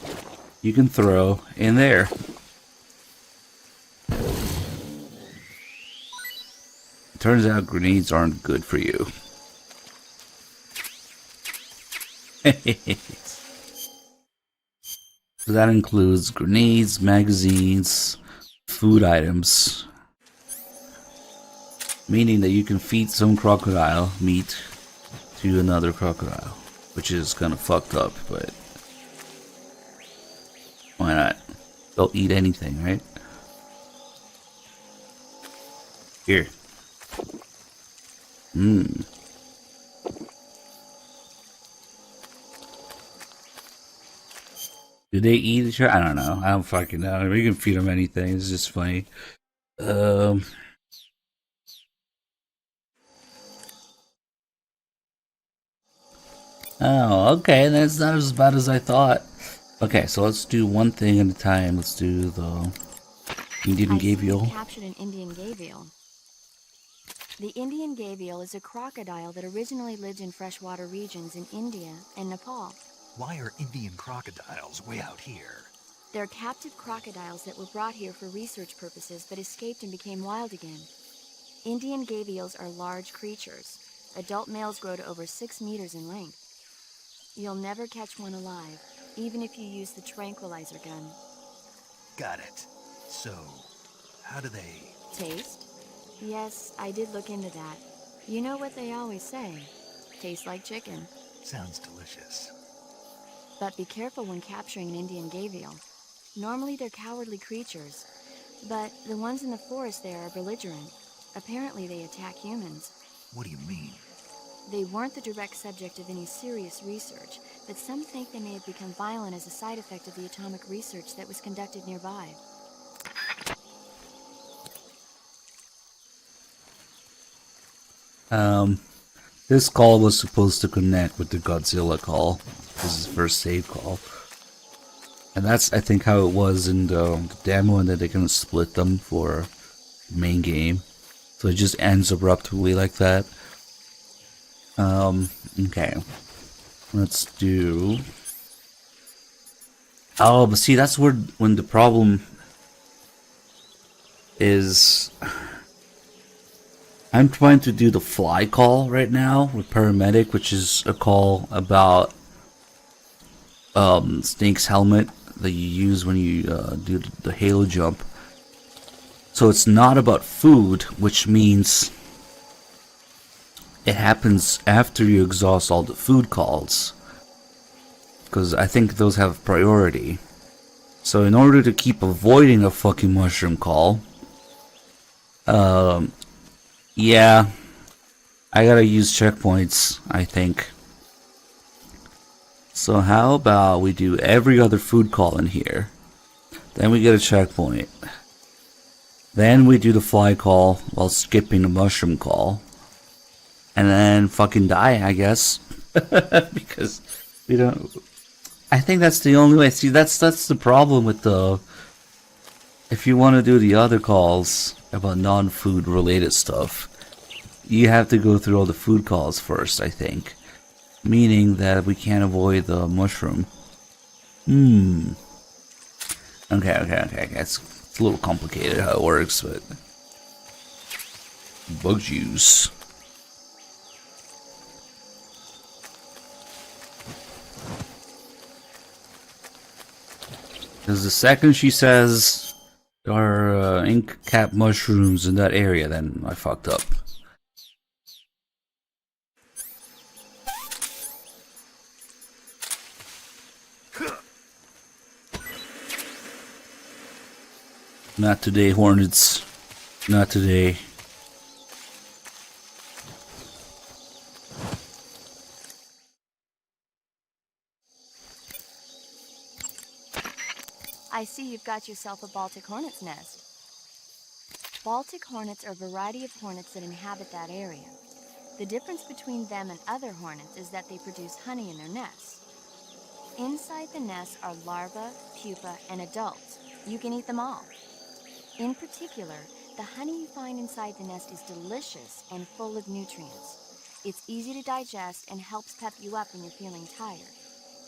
[SPEAKER 1] in there. It turns out grenades aren't good for you. So that includes grenades, magazines, food items. Meaning that you can feed some crocodile meat to another crocodile. Which is kind of fucked up, but why not? They'll eat anything, right? Here. Do they eat each other? I don't know. I don't fucking know. We can feed them anything. It's just funny. Oh, okay, that's not as bad as I thought. Okay, so let's do one thing at a time. Let's do the Indian gavial.
[SPEAKER 8] Captured an Indian gavial. The Indian gavial is a crocodile that originally lived in freshwater regions in India and Nepal.
[SPEAKER 3] Why are Indian crocodiles way out here?
[SPEAKER 8] They're captive crocodiles that were brought here for research purposes but escaped and became wild again. Indian gavials are large creatures. Adult males grow to over 6 meters in length. You'll never catch one alive, even if you use the tranquilizer gun.
[SPEAKER 3] Got it. So, how do they...
[SPEAKER 8] Taste? Yes, I did look into that. You know what they always say. Tastes like chicken.
[SPEAKER 3] Sounds delicious.
[SPEAKER 8] But be careful when capturing an Indian gavial. Normally they're cowardly creatures, but the ones in the forest there are belligerent. Apparently they attack humans.
[SPEAKER 3] What do you mean?
[SPEAKER 8] They weren't the direct subject of any serious research, but some think they may have become violent as a side effect of the atomic research that was conducted nearby.
[SPEAKER 1] This call was supposed to connect with the Godzilla call. This is the first save call. And that's, I think, how it was in the demo, and then they can split them for main game. So it just ends abruptly like that. Okay. Let's do... Oh, but see, that's where, when the problem is... I'm trying to do the fly call right now with Paramedic, which is a call about Snake's helmet that you use when you do the halo jump. So it's not about food, which means it happens after you exhaust all the food calls, because I think those have priority. So in order to keep avoiding a fucking mushroom call, yeah, I gotta use checkpoints, I think. So how about we do every other food call in here, then we get a checkpoint, then we do the fly call while skipping the mushroom call, and then fucking die, I guess. Because we don't... I think that's the only way. See, that's the problem with the... If you want to do the other calls about non-food related stuff, you have to go through all the food calls first, I think. Meaning that we can't avoid the mushroom. Okay. It's a little complicated how it works, but... Bug juice. Because the second she says there are ink cap mushrooms in that area, then I fucked up. Not today, Hornets. Not today.
[SPEAKER 8] I see you've got yourself a Baltic hornet's nest. Baltic hornets are a variety of hornets that inhabit that area. The difference between them and other hornets is that they produce honey in their nests. Inside the nest are larvae, pupa, and adults. You can eat them all. In particular, the honey you find inside the nest is delicious and full of nutrients. It's easy to digest and helps pep you up when you're feeling tired.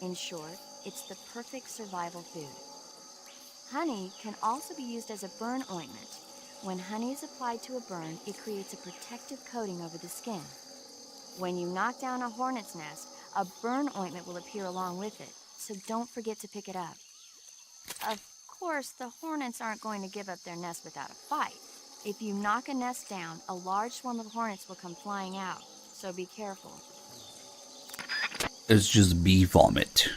[SPEAKER 8] In short, it's the perfect survival food. Honey can also be used as a burn ointment. When honey is applied to a burn, it creates a protective coating over the skin. When you knock down a hornet's nest, a burn ointment will appear along with it, so don't forget to pick it up. Of course, the hornets aren't going to give up their nest without a fight. If you knock a nest down, a large swarm of hornets will come flying out, so be careful.
[SPEAKER 1] It's just bee vomit.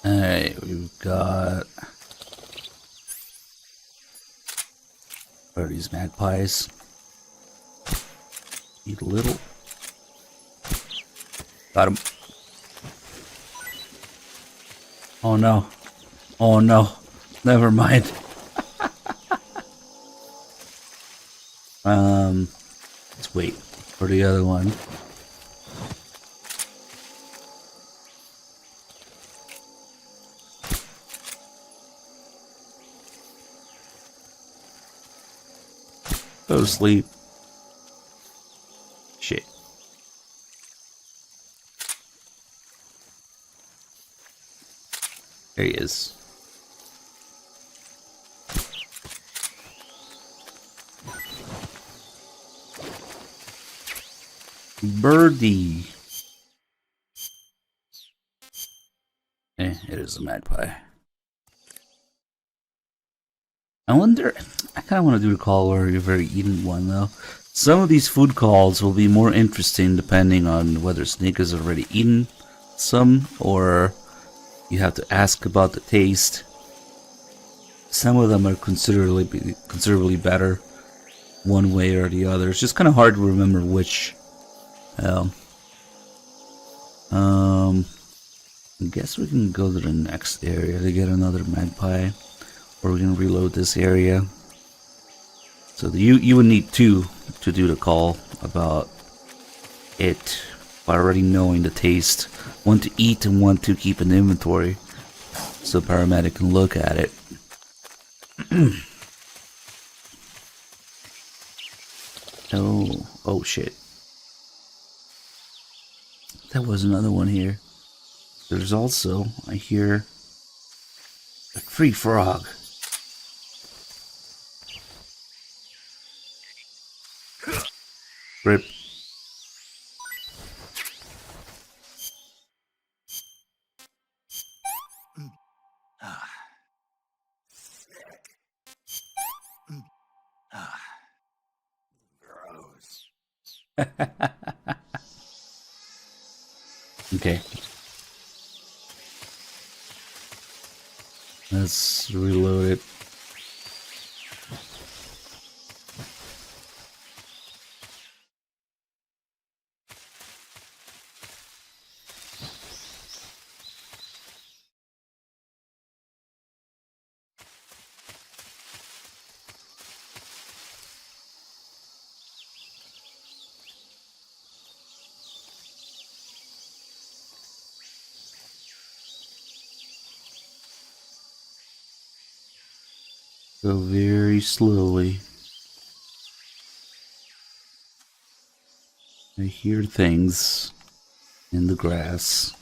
[SPEAKER 1] Alright, we've got... What are these magpies? Eat a little. Got him. Oh no. Oh no. Never mind. Let's wait for the other one. Go to sleep. Shit. There he is. Birdie. It is a magpie. I wonder, I kind of want to do the call where you've already eaten one though. Some of these food calls will be more interesting depending on whether Snake has already eaten some or you have to ask about the taste. Some of them are considerably better one way or the other. It's just kind of hard to remember which. I guess we can go to the next area to get another magpie. Or we can reload this area. So you would need two to do the call about it by already knowing the taste. One to eat and one to keep in inventory. So paramedic can look at it. Oh shit. There was another one here. There's also, I hear, a free frog. Rip.
[SPEAKER 3] Gross.
[SPEAKER 1] Okay. Let's reload it. Go very slowly. I hear things in the grass.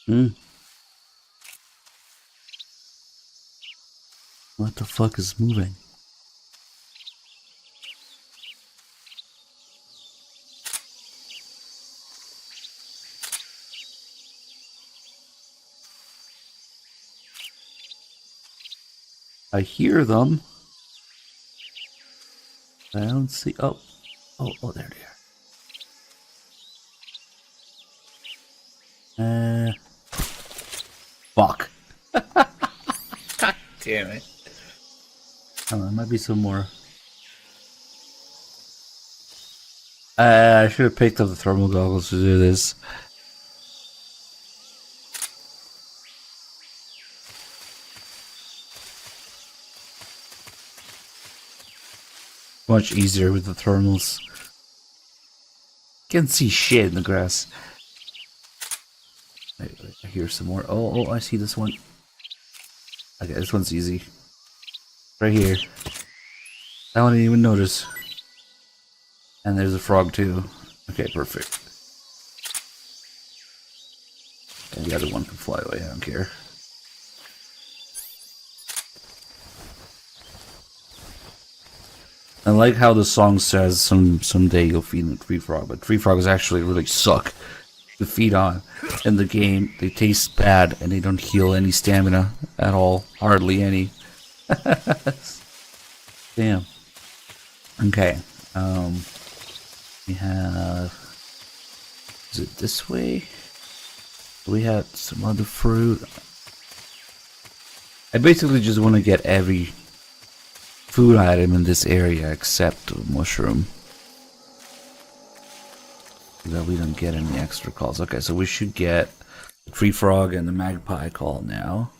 [SPEAKER 1] Hmm. What the fuck is moving? I hear them. I don't see. Oh, there they are. Fuck. God damn it. Oh, there might be some more. I should have picked up the thermal goggles to do this. Much easier with the thermals. Can't see shit in the grass. I hear some more. Oh, I see this one. Okay, this one's easy. Right here. That one I didn't even notice. And there's a frog too. Okay, perfect. And the other one can fly away, I don't care. I like how the song says someday you'll feed a tree frog, but tree frogs actually really suck to feed on. In the game, they taste bad and they don't heal any stamina at all. Hardly any. Damn. Okay. We have... Is it this way? We have some other fruit. I basically just want to get every food item in this area except the mushroom. So that we don't get any extra calls. Okay, so we should get the tree frog and the magpie call now.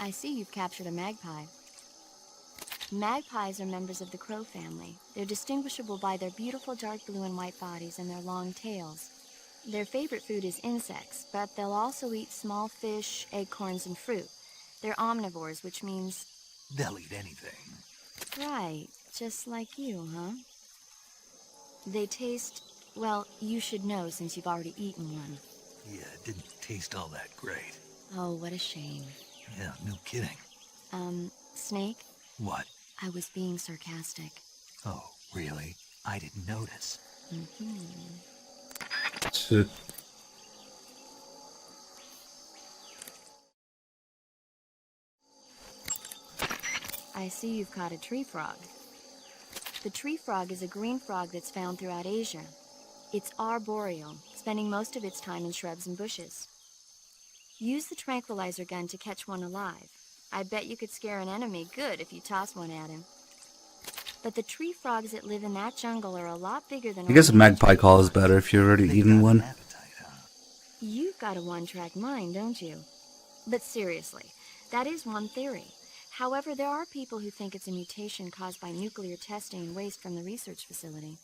[SPEAKER 8] I see you've captured a magpie. Magpies are members of the crow family. They're distinguishable by their beautiful dark blue and white bodies and their long tails. Their favorite food is insects, but they'll also eat small fish, acorns, and fruit. They're omnivores, which means...
[SPEAKER 3] They'll eat anything.
[SPEAKER 8] Right, just like you, huh? They taste... well, you should know since you've already eaten one.
[SPEAKER 3] Yeah, it didn't taste all that great.
[SPEAKER 8] Oh, what a shame.
[SPEAKER 3] Yeah, no kidding.
[SPEAKER 8] Snake?
[SPEAKER 3] What?
[SPEAKER 8] I was being sarcastic.
[SPEAKER 3] Oh, really? I didn't notice.
[SPEAKER 8] I see you've caught a tree frog. The tree frog is a green frog that's found throughout Asia. It's arboreal, spending most of its time in shrubs and bushes. Use the tranquilizer gun to catch one alive. I bet you could scare an enemy good if you toss one at him. But the tree frogs that live in that jungle are a lot bigger than...
[SPEAKER 1] I guess a magpie call is better if you've already eaten one.
[SPEAKER 3] Appetite, huh?
[SPEAKER 8] You've got a one-track mind, don't you? But seriously, that is one theory. However, there are people who think it's a mutation caused by nuclear testing and waste from the research facility.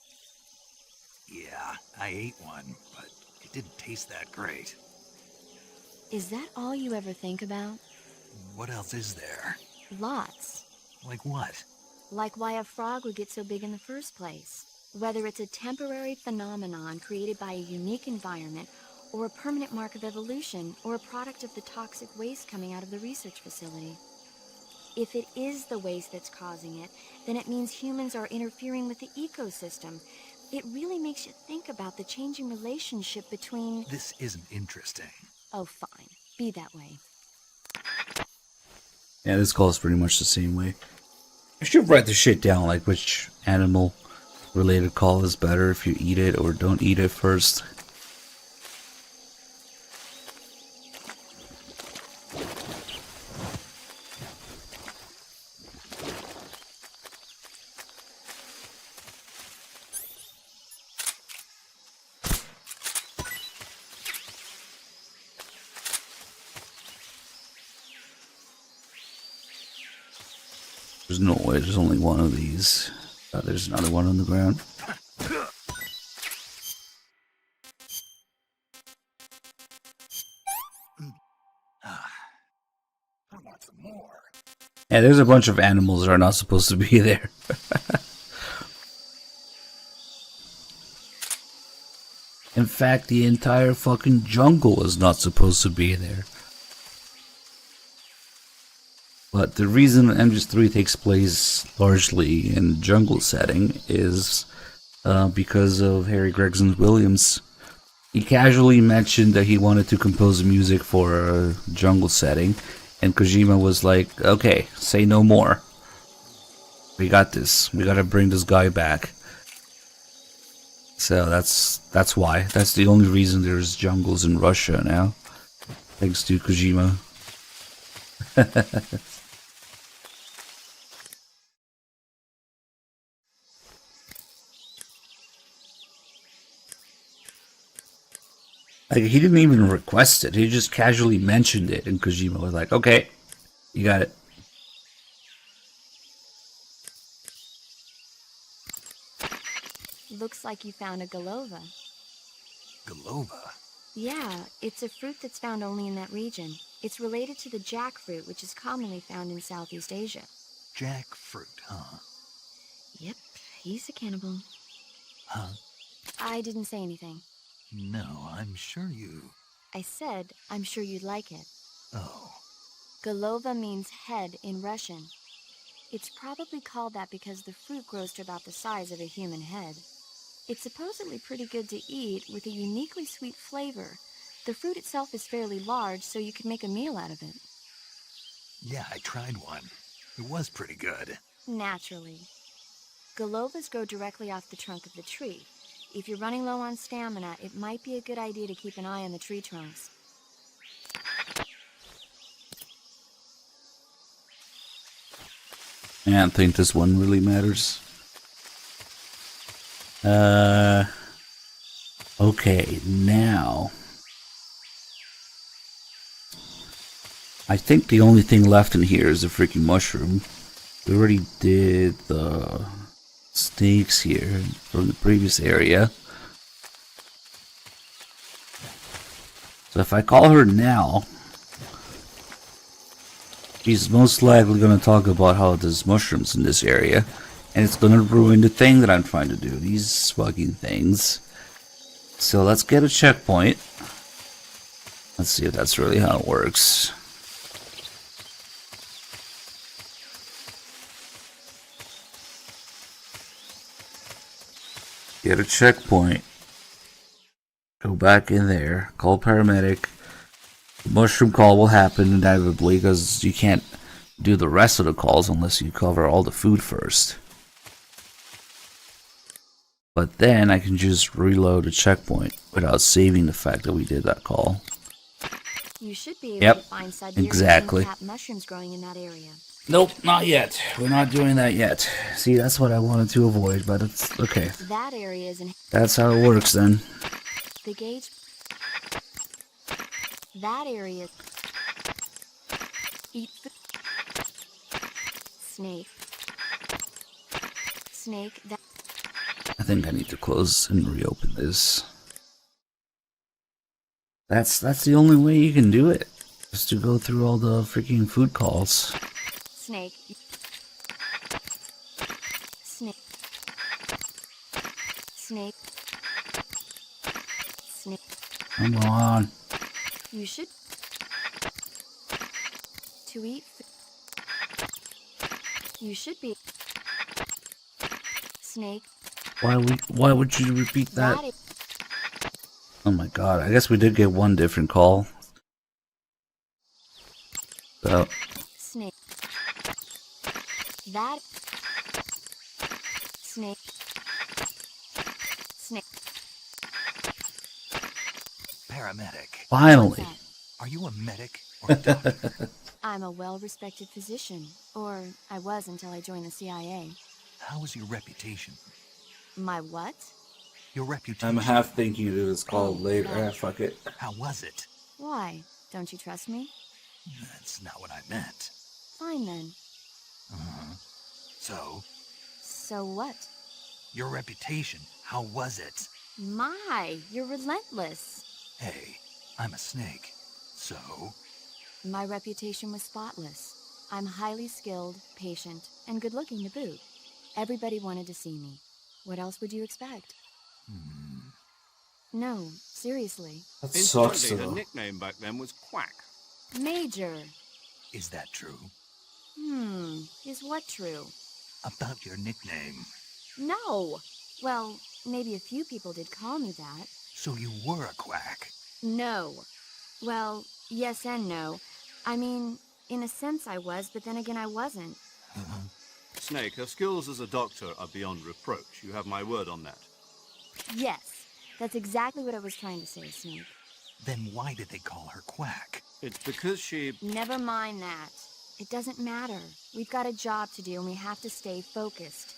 [SPEAKER 3] Yeah, I ate one, but it didn't taste that great.
[SPEAKER 8] Is that all you ever think about?
[SPEAKER 3] What else is there?
[SPEAKER 8] Lots.
[SPEAKER 3] Like what?
[SPEAKER 8] Like why a frog would get so big in the first place. Whether it's a temporary phenomenon created by a unique environment, or a permanent mark of evolution, or a product of the toxic waste coming out of the research facility. If it is the waste that's causing it, then it means humans are interfering with the ecosystem. It really makes you think about the changing relationship between...
[SPEAKER 3] This isn't interesting.
[SPEAKER 8] Oh, fine. Be that way.
[SPEAKER 1] Yeah, this call is pretty much the same way. I should write the shit down, like which animal related call is better if you eat it or don't eat it first. There's no way there's only one of these. There's another one on the ground.
[SPEAKER 3] I want some more.
[SPEAKER 1] Yeah, there's a bunch of animals that are not supposed to be there. In fact, the entire fucking jungle is not supposed to be there. But the reason MGS3 takes place largely in jungle setting is because of Harry Gregson Williams. He casually mentioned that he wanted to compose music for a jungle setting, and Kojima was like, okay, say no more. We got this. We gotta bring this guy back. So that's why. That's the only reason there's jungles in Russia now. Thanks to Kojima. Like, he didn't even request it. He just casually mentioned it, and Kojima was like, okay, you got it.
[SPEAKER 8] Looks like you found a Golova.
[SPEAKER 3] Golova?
[SPEAKER 8] Yeah, it's a fruit that's found only in that region. It's related to the jackfruit, which is commonly found in Southeast Asia.
[SPEAKER 3] Jackfruit, huh?
[SPEAKER 8] Yep, he's a cannibal.
[SPEAKER 3] Huh?
[SPEAKER 8] I didn't say anything.
[SPEAKER 3] No, I'm sure you...
[SPEAKER 8] I said, I'm sure you'd like it.
[SPEAKER 3] Oh.
[SPEAKER 8] Golova means head in Russian. It's probably called that because the fruit grows to about the size of a human head. It's supposedly pretty good to eat with a uniquely sweet flavor. The fruit itself is fairly large, so you could make a meal out of it.
[SPEAKER 3] Yeah, I tried one. It was pretty good.
[SPEAKER 8] Naturally. Golovas grow directly off the trunk of the tree. If you're running low on stamina, it might be a good idea to keep an eye on the tree trunks.
[SPEAKER 1] I don't think this one really matters. Okay, now I think the only thing left in here is the freaking mushroom. We already did the snakes here from the previous area. So if I call her now, she's most likely going to talk about how there's mushrooms in this area, and it's going to ruin the thing that I'm trying to do. These fucking things. So let's get a checkpoint. Let's see if that's really how it works. Get a checkpoint. Go back in there. Call paramedic. The mushroom call will happen inevitably because you can't do the rest of the calls unless you cover all the food first. But then I can just reload a checkpoint without saving the fact that we did that call.
[SPEAKER 8] You should be able to find Siberian
[SPEAKER 1] exactly.
[SPEAKER 8] cap mushrooms growing in that area.
[SPEAKER 1] Nope, not yet. We're not doing that yet. See, that's what I wanted to avoid, but it's okay.
[SPEAKER 8] That area is in...
[SPEAKER 1] That's how it works then.
[SPEAKER 8] The gauge... That area... Eat the... Snake. Snake, that...
[SPEAKER 1] I think I need to close and reopen this. That's the only way you can do it. Just to go through all the freaking food calls.
[SPEAKER 8] Snake. Snake. Snake. Snake.
[SPEAKER 1] Come on.
[SPEAKER 8] You should... To eat... You should be... Snake.
[SPEAKER 1] Why would you repeat that?
[SPEAKER 8] That
[SPEAKER 1] Oh my god, I guess we did get one different call. So,
[SPEAKER 8] Snake. That... Snake. Snake.
[SPEAKER 3] Paramedic.
[SPEAKER 1] finally.
[SPEAKER 3] Are you a medic or a doctor?
[SPEAKER 8] I'm a well-respected physician. Or I was until I joined the CIA.
[SPEAKER 3] How is your reputation?
[SPEAKER 8] My what?
[SPEAKER 3] Your reputation.
[SPEAKER 1] I'm half thinking it was called later.
[SPEAKER 8] no.
[SPEAKER 1] Fuck it.
[SPEAKER 3] How was it?
[SPEAKER 8] Why? Don't you trust me?
[SPEAKER 3] That's not what I meant.
[SPEAKER 8] Fine then.
[SPEAKER 3] So,
[SPEAKER 8] So what?
[SPEAKER 3] your reputation, how was it?
[SPEAKER 8] My, you're relentless.
[SPEAKER 3] Hey, I'm a snake. So,
[SPEAKER 8] My reputation was spotless. I'm highly skilled, patient, and good-looking to boot. Everybody wanted to see me. What else would you expect? No, seriously.
[SPEAKER 1] That sucks.
[SPEAKER 5] Incidentally, her
[SPEAKER 1] Though.
[SPEAKER 5] nickname back then was Quack.
[SPEAKER 8] Major.
[SPEAKER 3] Is that true?
[SPEAKER 8] Is what true?
[SPEAKER 3] About your nickname.
[SPEAKER 8] No. Well, maybe a few people did call me that.
[SPEAKER 3] So you were a quack.
[SPEAKER 8] No. Well, yes and no. I mean, in a sense I was, but then again I wasn't.
[SPEAKER 5] Snake, her skills as a doctor are beyond reproach. You have my word on that.
[SPEAKER 8] Yes, that's exactly what I was trying to say, Snake.
[SPEAKER 3] Then why did they call her Quack?
[SPEAKER 5] It's because she...
[SPEAKER 8] Never mind that. It doesn't matter. We've got a job to do and we have to stay focused.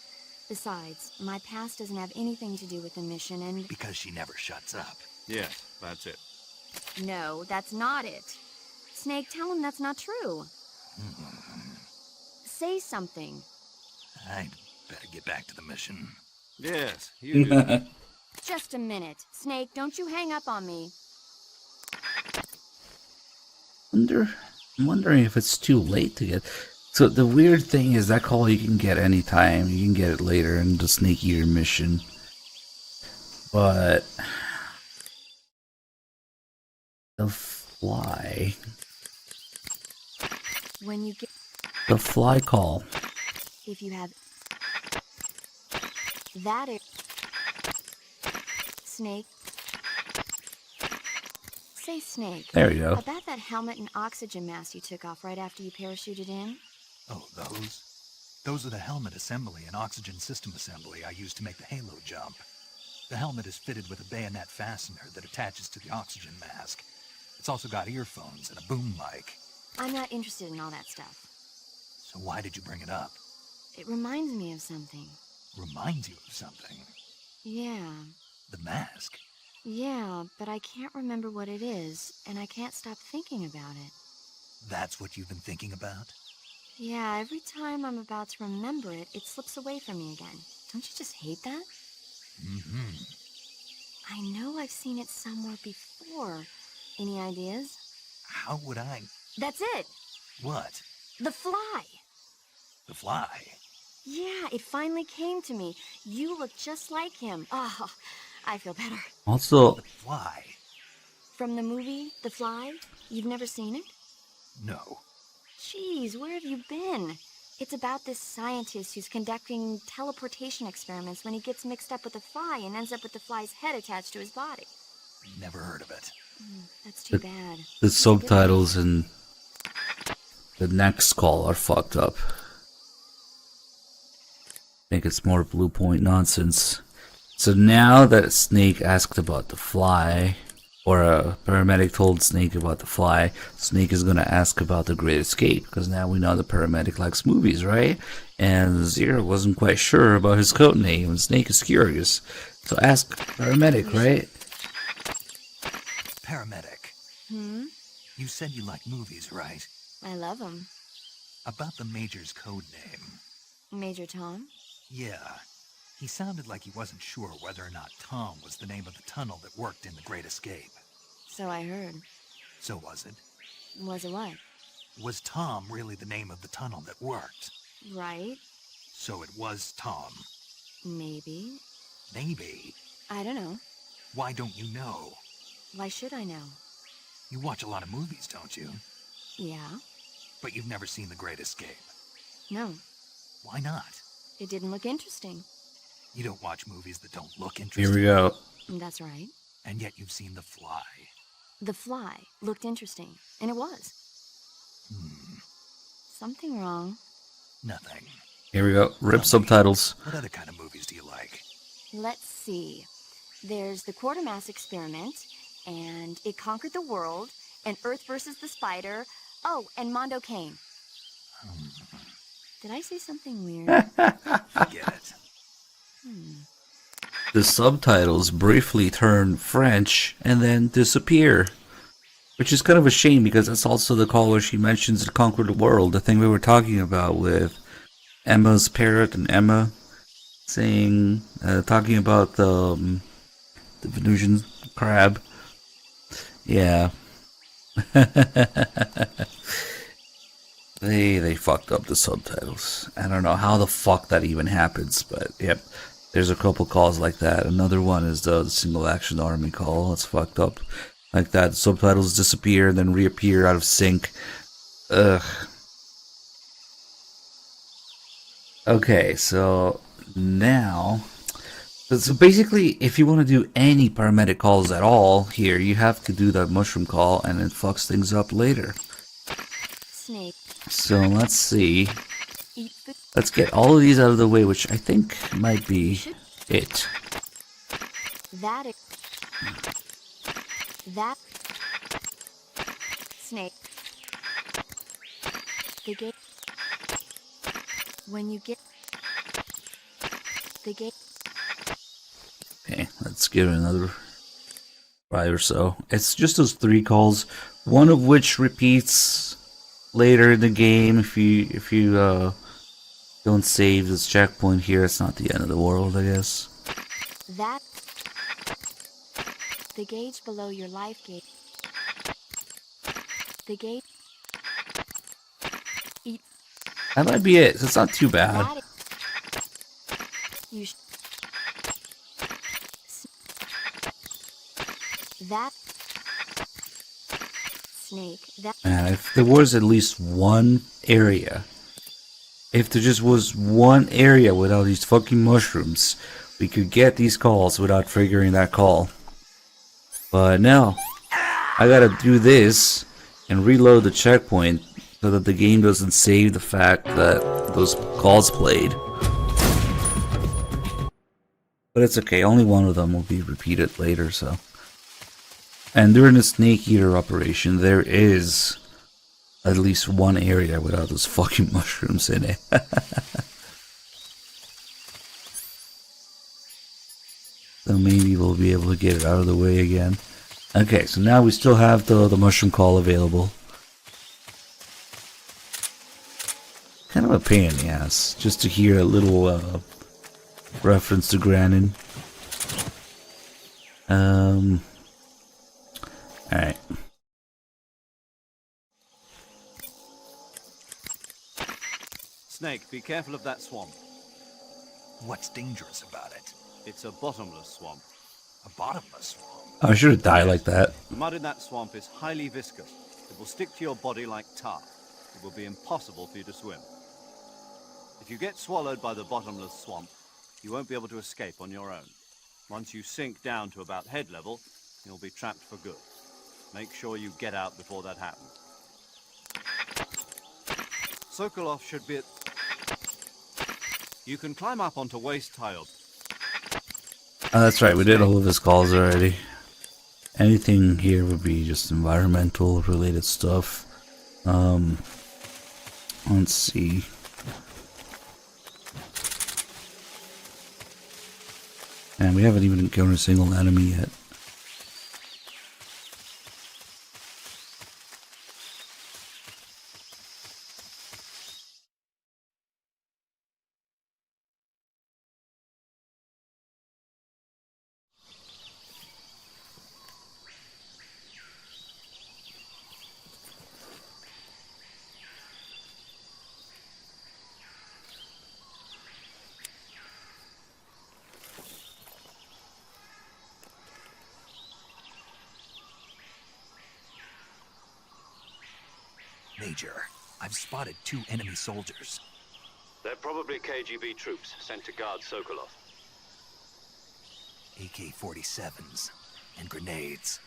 [SPEAKER 8] Besides, my past doesn't have anything to do with the mission and...
[SPEAKER 3] Because she never shuts up.
[SPEAKER 5] Yes, that's it.
[SPEAKER 8] No, that's not it. Snake, tell him that's not true. Say something.
[SPEAKER 3] I'd better get back to the mission.
[SPEAKER 5] Yes, you do.
[SPEAKER 8] Just a minute. Snake, don't you hang up on me.
[SPEAKER 1] I'm wondering if it's too late to get. So the weird thing is that call you can get anytime. You can get it later in the Snake Eater mission. But the fly.
[SPEAKER 8] When you get...
[SPEAKER 1] The fly call.
[SPEAKER 8] If you have... That is... Snake. Say, Snake.
[SPEAKER 1] There you go.
[SPEAKER 8] About that helmet and oxygen mask you took off right after you parachuted in?
[SPEAKER 3] Oh, those? Those are the helmet assembly and oxygen system assembly I used to make the Halo jump. The helmet is fitted with a bayonet fastener that attaches to the oxygen mask. It's also got earphones and a boom mic.
[SPEAKER 8] I'm not interested in all that stuff.
[SPEAKER 3] So why did you bring it up?
[SPEAKER 8] It reminds me of something.
[SPEAKER 3] Reminds you of something.
[SPEAKER 8] Yeah.
[SPEAKER 3] The mask.
[SPEAKER 8] Yeah, but I can't remember what it is, and I can't stop thinking about it.
[SPEAKER 3] That's what you've been thinking about?
[SPEAKER 8] Yeah, every time I'm about to remember it, it slips away from me again. Don't you just hate that?
[SPEAKER 3] Mm-hmm.
[SPEAKER 8] I know I've seen it somewhere before. Any ideas?
[SPEAKER 3] How would I...
[SPEAKER 8] That's it!
[SPEAKER 3] What?
[SPEAKER 8] The fly!
[SPEAKER 3] The fly?
[SPEAKER 8] Yeah, it finally came to me. You look just like him. Oh, I feel better.
[SPEAKER 1] Also,
[SPEAKER 3] The fly?
[SPEAKER 8] From the movie, The Fly? You've never seen it?
[SPEAKER 3] No.
[SPEAKER 8] Jeez, where have you been? It's about this scientist who's conducting teleportation experiments when he gets mixed up with a fly and ends up with the fly's head attached to his body.
[SPEAKER 3] Never heard of it.
[SPEAKER 8] That's too bad.
[SPEAKER 1] the subtitles in the next call are fucked up. I think it's more Blue Point nonsense. So now that Snake asked about the fly, or a paramedic told Snake about the fly, Snake is gonna ask about the Great Escape, because now we know the paramedic likes movies, right? And Zero wasn't quite sure about his code name, and Snake is curious. So ask paramedic, right?
[SPEAKER 3] Paramedic. You said you like movies, right?
[SPEAKER 8] I love him.
[SPEAKER 3] About the Major's code name.
[SPEAKER 8] Major Tom?
[SPEAKER 3] Yeah. He sounded like he wasn't sure whether or not Tom was the name of the tunnel that worked in the Great Escape.
[SPEAKER 8] So I heard.
[SPEAKER 3] So was it?
[SPEAKER 8] Was it what?
[SPEAKER 3] Was Tom really the name of the tunnel that worked?
[SPEAKER 8] Right?
[SPEAKER 3] So it was Tom.
[SPEAKER 8] Maybe.
[SPEAKER 3] Maybe.
[SPEAKER 8] I don't know.
[SPEAKER 3] Why don't you know?
[SPEAKER 8] Why should I know?
[SPEAKER 3] You watch a lot of movies, don't you?
[SPEAKER 8] Yeah?
[SPEAKER 3] But you've never seen The Great Escape.
[SPEAKER 8] No.
[SPEAKER 3] Why not?
[SPEAKER 8] It didn't look interesting.
[SPEAKER 3] You don't watch movies that don't look
[SPEAKER 1] Here
[SPEAKER 3] interesting.
[SPEAKER 1] we go.
[SPEAKER 8] That's right.
[SPEAKER 3] And yet you've seen The Fly.
[SPEAKER 8] The Fly looked interesting. And it was. Something wrong.
[SPEAKER 3] Nothing.
[SPEAKER 1] Here we go. Rip subtitles.
[SPEAKER 3] What other kind of movies do you like?
[SPEAKER 8] Let's see. There's the Quartermass Experiment, and It Conquered the World, and Earth versus the Spider. Oh, and Mondo Kane. Did I say something weird?
[SPEAKER 3] Forget it.
[SPEAKER 1] The subtitles briefly turn French and then disappear. Which is kind of a shame because that's also the call where she mentions the Conquer the World, the thing we were talking about with Emma's parrot and Emma saying, talking about the Venusian crab. Yeah. They fucked up the subtitles. I don't know how the fuck that even happens, but yep. There's a couple calls like that. Another one is the single action army call. It's fucked up. Like that. Subtitles disappear and then reappear out of sync. Ugh. Okay, so now... So basically, if you want to do any paramedic calls at all here, you have to do that mushroom call and it fucks things up later.
[SPEAKER 8] Snake.
[SPEAKER 1] So let's see.
[SPEAKER 8] Eat the
[SPEAKER 1] Let's get all of these out of the way, which I think might be it.
[SPEAKER 8] that. That. Snake. The gate. When you get the gate.
[SPEAKER 1] Okay, let's give it another try or so. It's just those 3 calls, one of which repeats later in the game. If you don't save this checkpoint here, it's not the end of the world, I guess.
[SPEAKER 8] That. The gauge below your life gate. The gate. Eat
[SPEAKER 1] That might be it. It's not too bad.
[SPEAKER 8] that. You that. Snake. That.
[SPEAKER 1] Man, if there was at least one area, if there just was one area without these fucking mushrooms, we could get these calls without triggering that call. But no, I gotta do this and reload the checkpoint so that the game doesn't save the fact that those calls played. But it's okay, only one of them will be repeated later, so. And during the Snake Eater operation, there is at least one area without those fucking mushrooms in it. So maybe we'll be able to get it out of the way again. Okay, so now we still have the mushroom call available. Kind of a pain in the ass, just to hear a little reference to Granin. Alright.
[SPEAKER 5] Snake, be careful of that swamp.
[SPEAKER 3] What's dangerous about it?
[SPEAKER 5] It's a bottomless swamp.
[SPEAKER 3] A bottomless swamp.
[SPEAKER 1] I should have died like that.
[SPEAKER 5] The mud in that swamp is highly viscous. It will stick to your body like tar. It will be impossible for you to swim. If you get swallowed by the bottomless swamp, you won't be able to escape on your own. Once you sink down to about head level, you'll be trapped for good. Make sure you get out before that happens. Sokolov should be at... You can climb up onto waist tile.
[SPEAKER 1] Oh, that's right, we did all of his calls already. Anything here would be just environmental related stuff. Let's see. And we haven't even encountered a single enemy yet.
[SPEAKER 3] Major, I've spotted 2 enemy soldiers.
[SPEAKER 4] They're probably KGB troops sent to guard Sokolov.
[SPEAKER 3] AK-47s and grenades.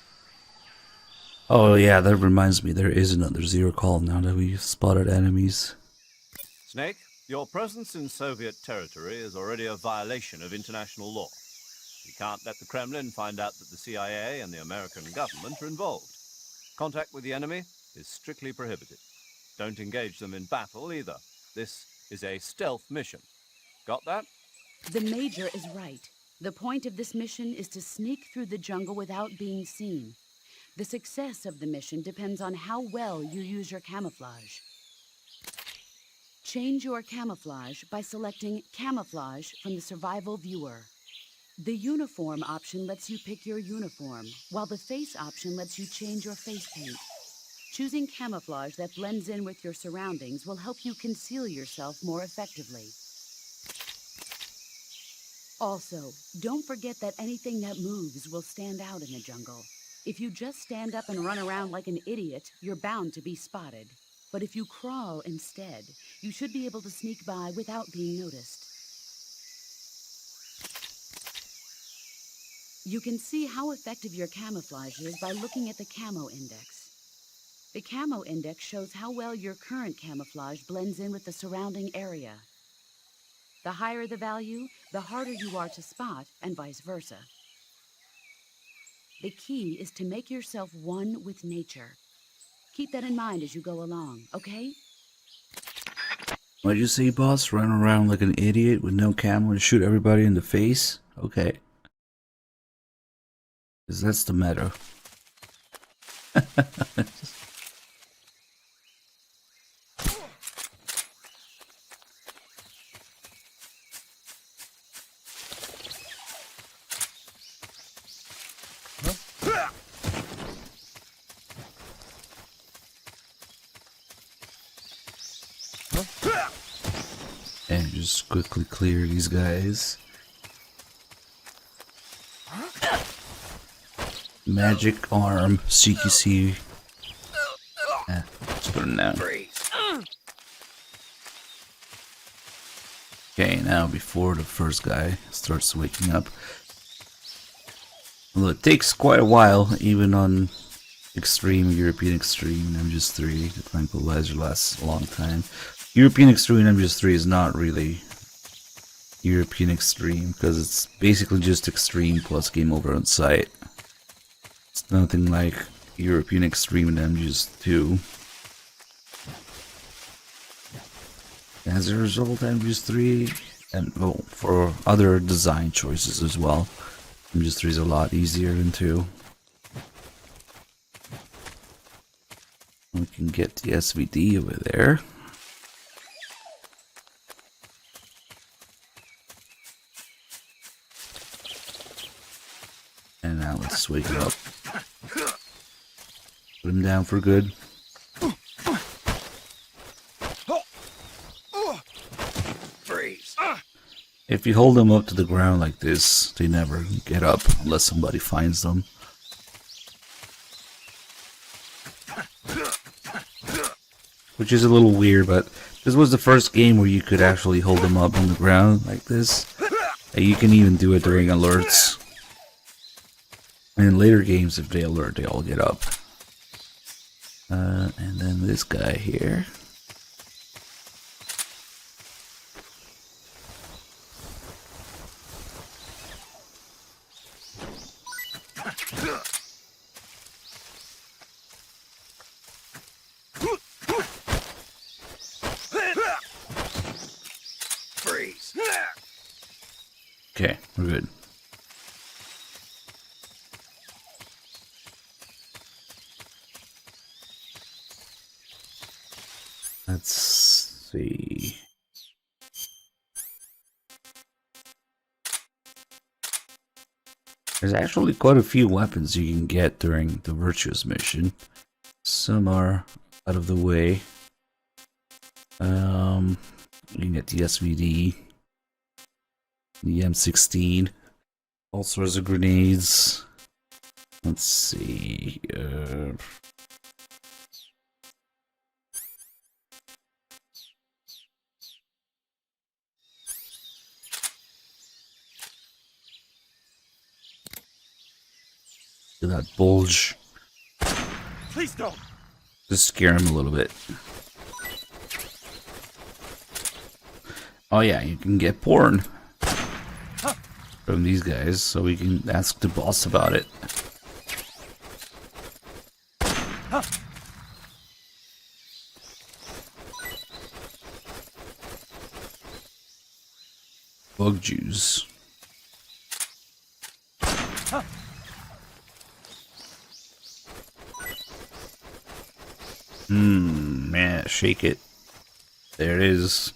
[SPEAKER 1] Oh yeah, that reminds me, there is another Zero call now that we've spotted enemies.
[SPEAKER 5] Snake, your presence in Soviet territory is already a violation of international law. You can't let the Kremlin find out that the CIA and the American government are involved. Contact with the enemy is strictly prohibited. Don't engage them in battle either. This is a stealth mission. Got that?
[SPEAKER 9] The Major is right. The point of this mission is to sneak through the jungle without being seen. The success of the mission depends on how well you use your camouflage. Change your camouflage by selecting Camouflage from the Survival Viewer. The Uniform option lets you pick your uniform, while the Face option lets you change your face paint. Choosing camouflage that blends in with your surroundings will help you conceal yourself more effectively. Also, don't forget that anything that moves will stand out in the jungle. If you just stand up and run around like an idiot, you're bound to be spotted. But if you crawl instead, you should be able to sneak by without being noticed. You can see how effective your camouflage is by looking at the camo index. The camo index shows how well your current camouflage blends in with the surrounding area. The higher the value, the harder you are to spot, and vice versa. The key is to make yourself one with nature. Keep that in mind as you go along, okay?
[SPEAKER 1] What'd you say, boss? Run around like an idiot with no camo and shoot everybody in the face? Okay. Because that's the meta. And just quickly clear these guys. Magic arm, CQC. Let's put him down. Okay, now before the first guy starts waking up. Well, it takes quite a while, even on Extreme, European Extreme, MGS3. The tranquilizer lasts a long time. European Extreme and MGS3 is not really European Extreme, because it's basically just Extreme plus game over on site. It's nothing like European Extreme and MGS2. As a result, MGS3, and well, for other design choices as well, MGS3 is a lot easier than 2. We can get the SVD over there. And now let's wake him up. Put him down for good. If you hold them up to the ground like this, they never get up unless somebody finds them. Which is a little weird, but this was the first game where you could actually hold them up on the ground like this. And you can even do it during alerts. And in later games, if they alert, they all get up. And then this guy here. Okay, we're good. Let's see. There's actually quite a few weapons you can get during the Virtuous mission. Some are out of the way. You can get the SVD, the M16, all sorts of grenades. Let's see. Do that bulge.
[SPEAKER 6] Please don't.
[SPEAKER 1] Just scare him a little bit. Oh yeah, you can get porn from these guys, so we can ask the boss about it. Bug juice. Man, shake it. There it is.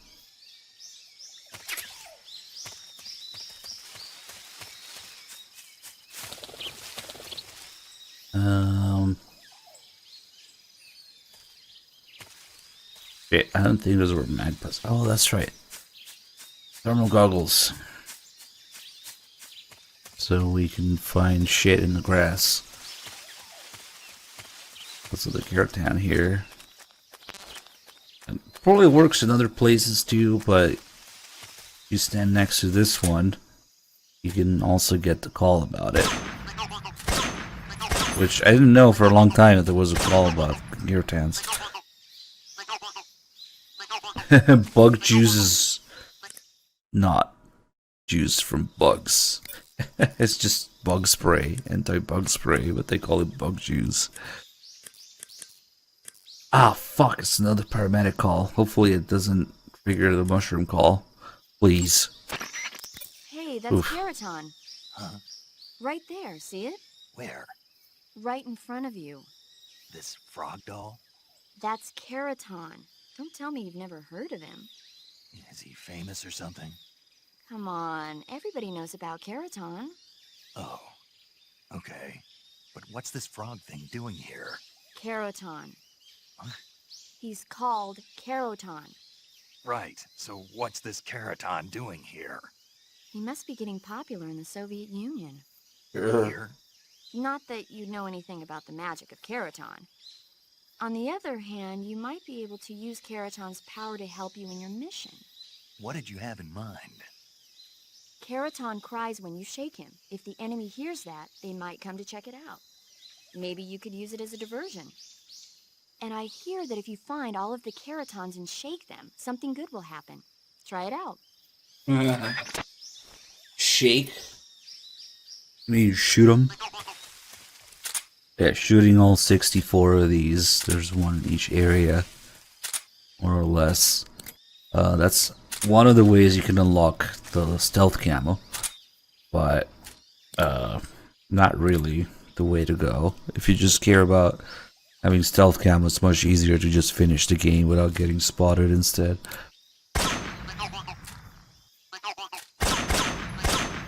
[SPEAKER 1] Shit, I don't think those were magpies. Oh, that's right. Thermal goggles. so we can find shit in the grass. Also the Keratin here. It probably works in other places too, but if you stand next to this one, you can also get the call about it. Which I didn't know for a long time that there was a call about Keratins. Bug juice is not juice from bugs. It's just bug spray, anti-bug spray, but they call it bug juice. Ah, fuck, it's another paramedic call. Hopefully it doesn't trigger the mushroom call. Please.
[SPEAKER 8] Hey, that's Keratin.
[SPEAKER 3] Huh?
[SPEAKER 8] Right there, see it?
[SPEAKER 3] Where?
[SPEAKER 8] Right in front of you.
[SPEAKER 3] This frog doll?
[SPEAKER 8] That's Keratin. Don't tell me you've never heard of him.
[SPEAKER 3] Is he famous or something?
[SPEAKER 8] Come on, everybody knows about Keratin.
[SPEAKER 3] Oh, okay. But what's this frog thing doing here?
[SPEAKER 8] Keratin.
[SPEAKER 3] Huh?
[SPEAKER 8] He's called Keratin.
[SPEAKER 3] Right, so what's this Keratin doing here?
[SPEAKER 8] He must be getting popular in the Soviet Union.
[SPEAKER 3] Here?
[SPEAKER 8] Not that you know anything about the magic of Keratin. On the other hand, you might be able to use Keratin's power to help you in your mission.
[SPEAKER 3] What did you have in mind?
[SPEAKER 8] Keratin cries when you shake him. If the enemy hears that, they might come to check it out. Maybe you could use it as a diversion. And I hear that if you find all of the Keratins and shake them, something good will happen. Try it out.
[SPEAKER 1] Shake? You mean shoot them? Yeah, shooting all 64 of these. There's one in each area, more or less. That's one of the ways you can unlock the stealth camo, but not really the way to go. If you just care about having stealth camo, it's much easier to just finish the game without getting spotted instead.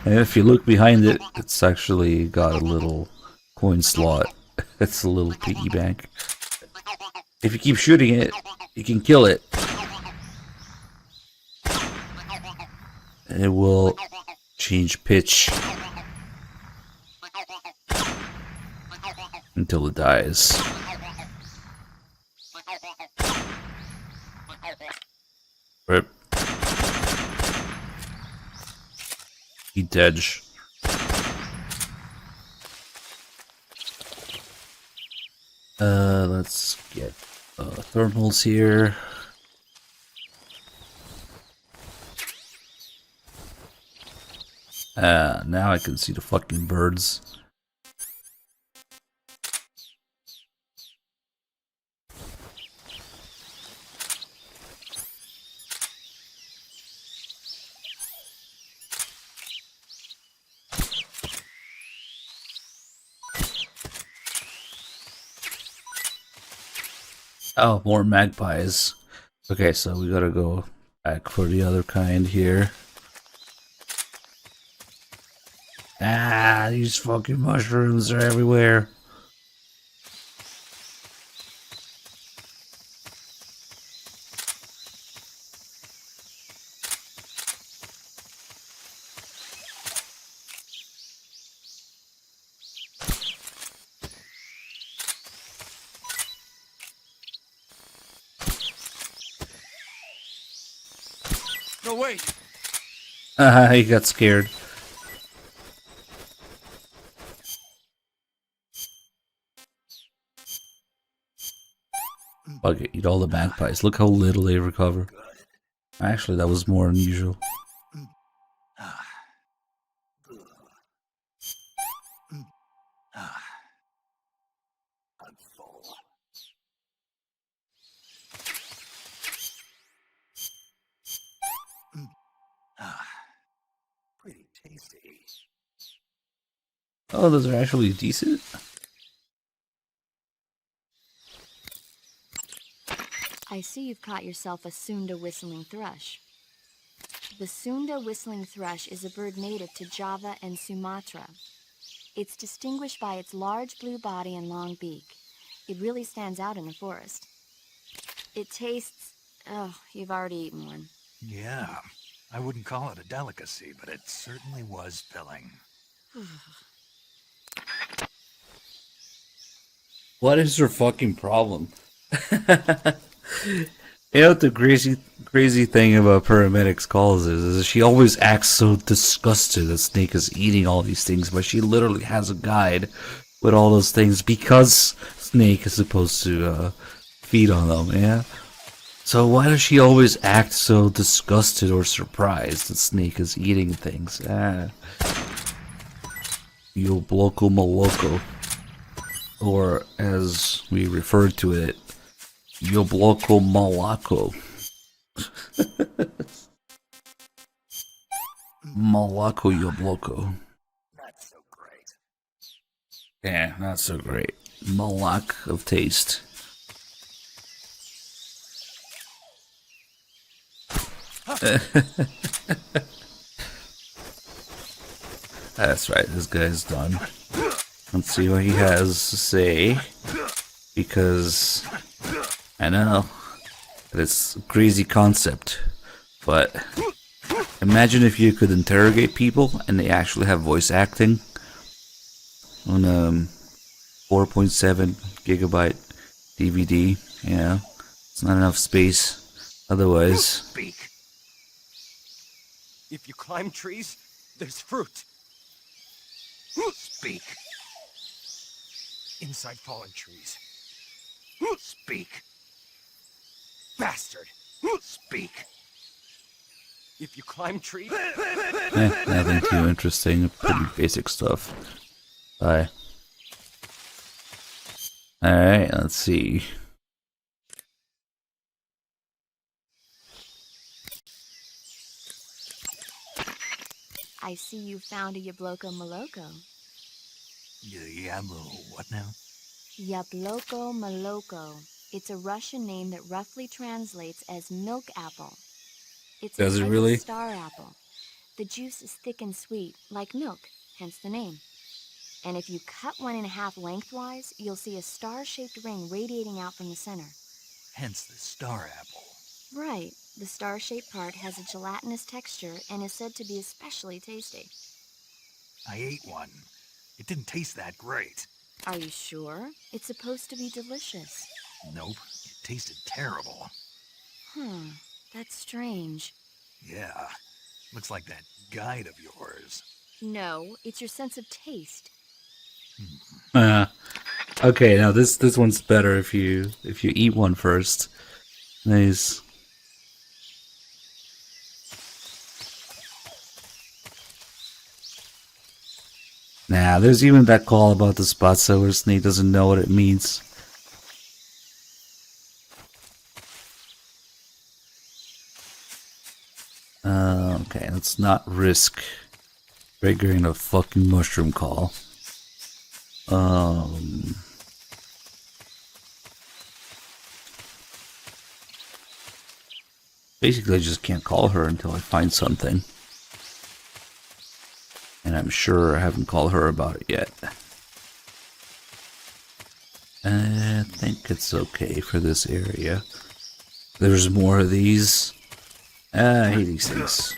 [SPEAKER 1] And if you look behind it, it's actually got a little coin slot. It's a little piggy bank. If you keep shooting it, you can kill it. And it will change pitch until it dies. Rip. He dead. Let's get thermals here. Now I can see the fucking birds. Oh, more magpies. Okay, so we gotta go back for the other kind here. Ah, these fucking mushrooms are everywhere.
[SPEAKER 3] No, wait!
[SPEAKER 1] He got scared. Fuck it, eat all the magpies. Look how little they recover. Actually, that was more unusual.
[SPEAKER 3] I'm full. Pretty tasty.
[SPEAKER 1] Oh, those are actually decent.
[SPEAKER 8] I see you've caught yourself a Sunda whistling thrush. The Sunda whistling thrush is a bird native to Java and Sumatra. It's distinguished by its large blue body and long beak. It really stands out in the forest. It tastes... oh, you've already eaten one.
[SPEAKER 3] Yeah, I wouldn't call it a delicacy, but it certainly was filling.
[SPEAKER 1] What is your fucking problem? You know what the crazy thing about paramedics calls is she always acts so disgusted that Snake is eating all these things, but she literally has a guide with all those things because Snake is supposed to feed on them, yeah? So why does she always act so disgusted or surprised that Snake is eating things? Yo bloco maloco. Or as we refer to it, Yo bloco malaco. Malaco yo bloco.
[SPEAKER 3] Not so great.
[SPEAKER 1] Yeah, not so great. Malak of taste. That's right, this guy's done. Let's see what he has to say. Because I know that it's a crazy concept, but imagine if you could interrogate people and they actually have voice acting on 4.7 gigabyte DVD. Yeah, it's not enough space otherwise.
[SPEAKER 10] Speak. If you climb trees, there's fruit. Speak. Inside fallen trees. Speak. Bastard. Speak. If you climb trees.
[SPEAKER 1] Nothing too interesting. Pretty basic stuff. Bye. Alright, let's see.
[SPEAKER 8] I see you found a Yabloko Maloko.
[SPEAKER 3] What now?
[SPEAKER 8] Yabloko Maloko. It's a Russian name that roughly translates as milk apple. It's
[SPEAKER 1] Does
[SPEAKER 8] a
[SPEAKER 1] it
[SPEAKER 8] type
[SPEAKER 1] really?
[SPEAKER 8] of star apple. The juice is thick and sweet, like milk, hence the name. And if you cut one in half lengthwise, you'll see a star-shaped ring radiating out from the center.
[SPEAKER 3] Hence the star apple.
[SPEAKER 8] Right. The star-shaped part has a gelatinous texture and is said to be especially tasty.
[SPEAKER 3] I ate one. It didn't taste that great.
[SPEAKER 8] Are you sure? It's supposed to be delicious.
[SPEAKER 3] Nope, it tasted terrible.
[SPEAKER 8] That's strange.
[SPEAKER 3] Yeah, looks like that guide of yours.
[SPEAKER 8] No, it's your sense of taste.
[SPEAKER 1] Okay, now this one's better if you eat one first. Nice. Nah, there's even that call about the spot so where Snake doesn't know what it means. Okay, let's not risk triggering a fucking mushroom call. Basically, I just can't call her until I find something. And I'm sure I haven't called her about it yet. I think it's okay for this area. There's more of these. I hate these things.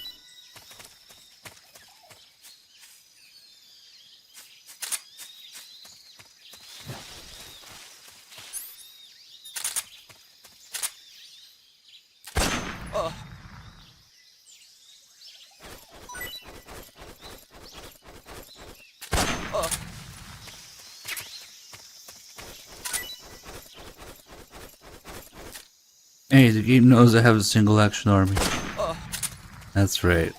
[SPEAKER 1] Hey, the game knows I have a single action army. That's right.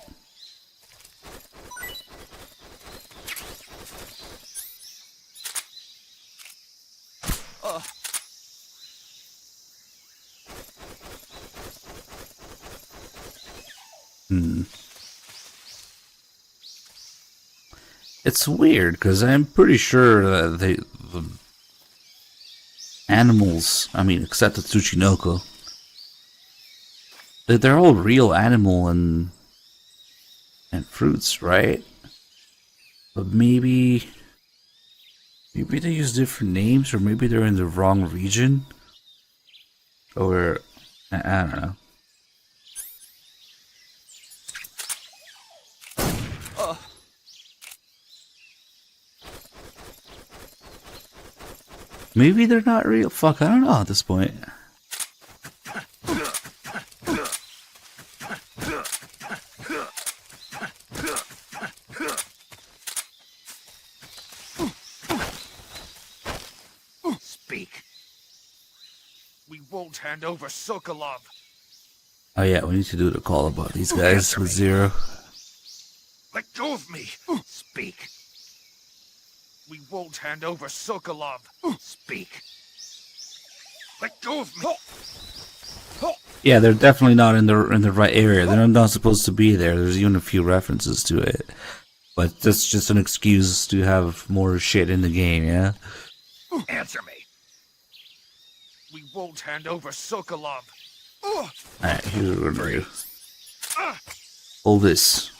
[SPEAKER 1] It's weird because I'm pretty sure that the animals, I mean, except the Tsuchinoko, they're all real animal and fruits, right? But maybe they use different names, or maybe they're in the wrong region, or I don't know. Maybe they're not real. Fuck, I don't know at this point.
[SPEAKER 10] Speak. We won't hand over Sokolov.
[SPEAKER 1] Oh yeah, we need to do the call about these guys with Zero.
[SPEAKER 10] Let go of me. Speak. We won't hand over Sokolov. Speak. Let go of me.
[SPEAKER 1] Yeah, they're definitely not in the right area. They're not supposed to be there. There's even a few references to it, but that's just an excuse to have more shit in the game. Yeah.
[SPEAKER 10] Answer me. We won't hand over Sokolov.
[SPEAKER 1] Alright, here's what we're gonna do. Hold this.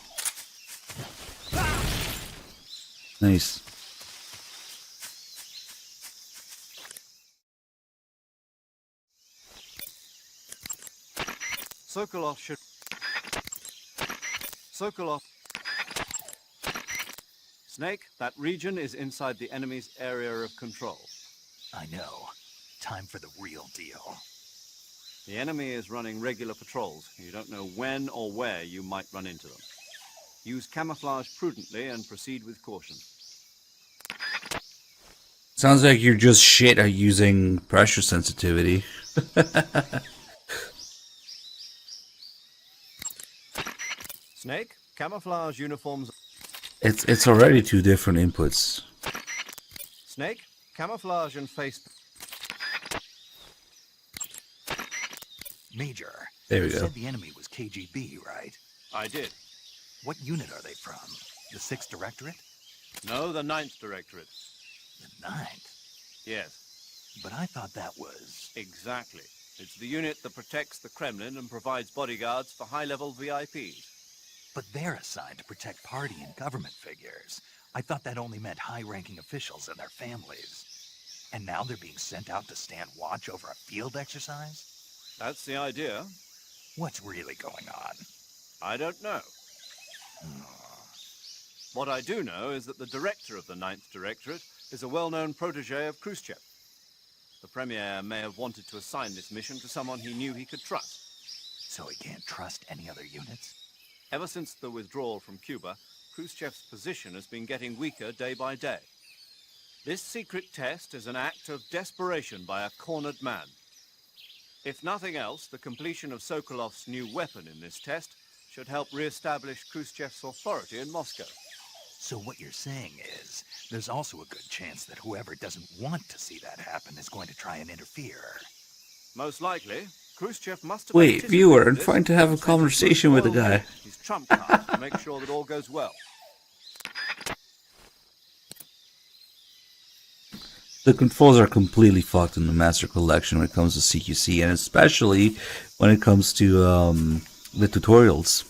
[SPEAKER 1] Nice.
[SPEAKER 5] Sokolov should... Sokolov... Snake, that region is inside the enemy's area of control.
[SPEAKER 3] I know. Time for the real deal.
[SPEAKER 5] The enemy is running regular patrols. You don't know when or where you might run into them. Use camouflage prudently and proceed with caution.
[SPEAKER 1] Sounds like you're just shit at using pressure sensitivity.
[SPEAKER 5] Snake, camouflage uniforms...
[SPEAKER 1] It's already two different inputs.
[SPEAKER 5] Snake, camouflage and face...
[SPEAKER 3] Major,
[SPEAKER 1] There we
[SPEAKER 3] you
[SPEAKER 1] go.
[SPEAKER 3] said the enemy was KGB, right?
[SPEAKER 5] I did.
[SPEAKER 3] What unit are they from? The 6th Directorate?
[SPEAKER 5] No, the 9th Directorate.
[SPEAKER 3] The 9th?
[SPEAKER 5] Yes,
[SPEAKER 3] But I thought that was...
[SPEAKER 5] exactly. It's the unit that protects the Kremlin and provides bodyguards for high-level VIPs.
[SPEAKER 3] But they're assigned to protect party and government figures. I thought that only meant high-ranking officials and their families. And now they're being sent out to stand watch over a field exercise?
[SPEAKER 5] That's the idea.
[SPEAKER 3] What's really going on?
[SPEAKER 5] I don't know. What I do know is that the director of the 9th Directorate is a well-known protege of Khrushchev. The Premier may have wanted to assign this mission to someone he knew he could trust.
[SPEAKER 3] So he can't trust any other units?
[SPEAKER 5] Ever since the withdrawal from Cuba, Khrushchev's position has been getting weaker day by day. This secret test is an act of desperation by a cornered man. If nothing else, the completion of Sokolov's new weapon in this test should help re-establish Khrushchev's authority in Moscow.
[SPEAKER 3] So what you're saying is, there's also a good chance that whoever doesn't want to see that happen is going to try and interfere.
[SPEAKER 5] Most likely, Khrushchev must have...
[SPEAKER 1] Wait,
[SPEAKER 5] anticipated
[SPEAKER 1] viewer, I'm
[SPEAKER 5] this
[SPEAKER 1] trying to have a
[SPEAKER 5] and sent
[SPEAKER 1] conversation with the
[SPEAKER 5] royal
[SPEAKER 1] guy.
[SPEAKER 5] men, his trump card, to make sure that all goes well.
[SPEAKER 1] The controls are completely fucked in the Master Collection when it comes to CQC, and especially when it comes to the tutorials.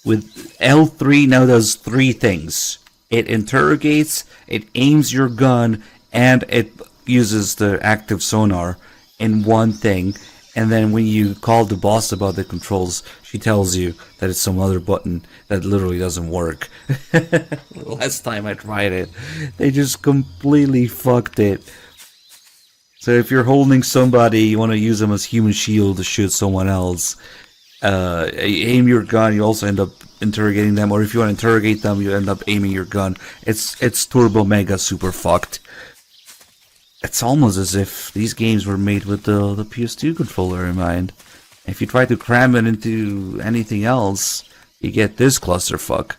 [SPEAKER 1] With L3 now does three things. It interrogates, it aims your gun, and it uses the active sonar in one thing. And then when you call the boss about the controls, she tells you that it's some other button that literally doesn't work. Last time I tried it, they just completely fucked it. So if you're holding somebody, you want to use them as human shield to shoot someone else. Aim your gun, you also end up interrogating them, or if you want to interrogate them, you end up aiming your gun. It's turbo mega super fucked. It's almost as if these games were made with the PS2 controller in mind. If you try to cram it into anything else, you get this clusterfuck.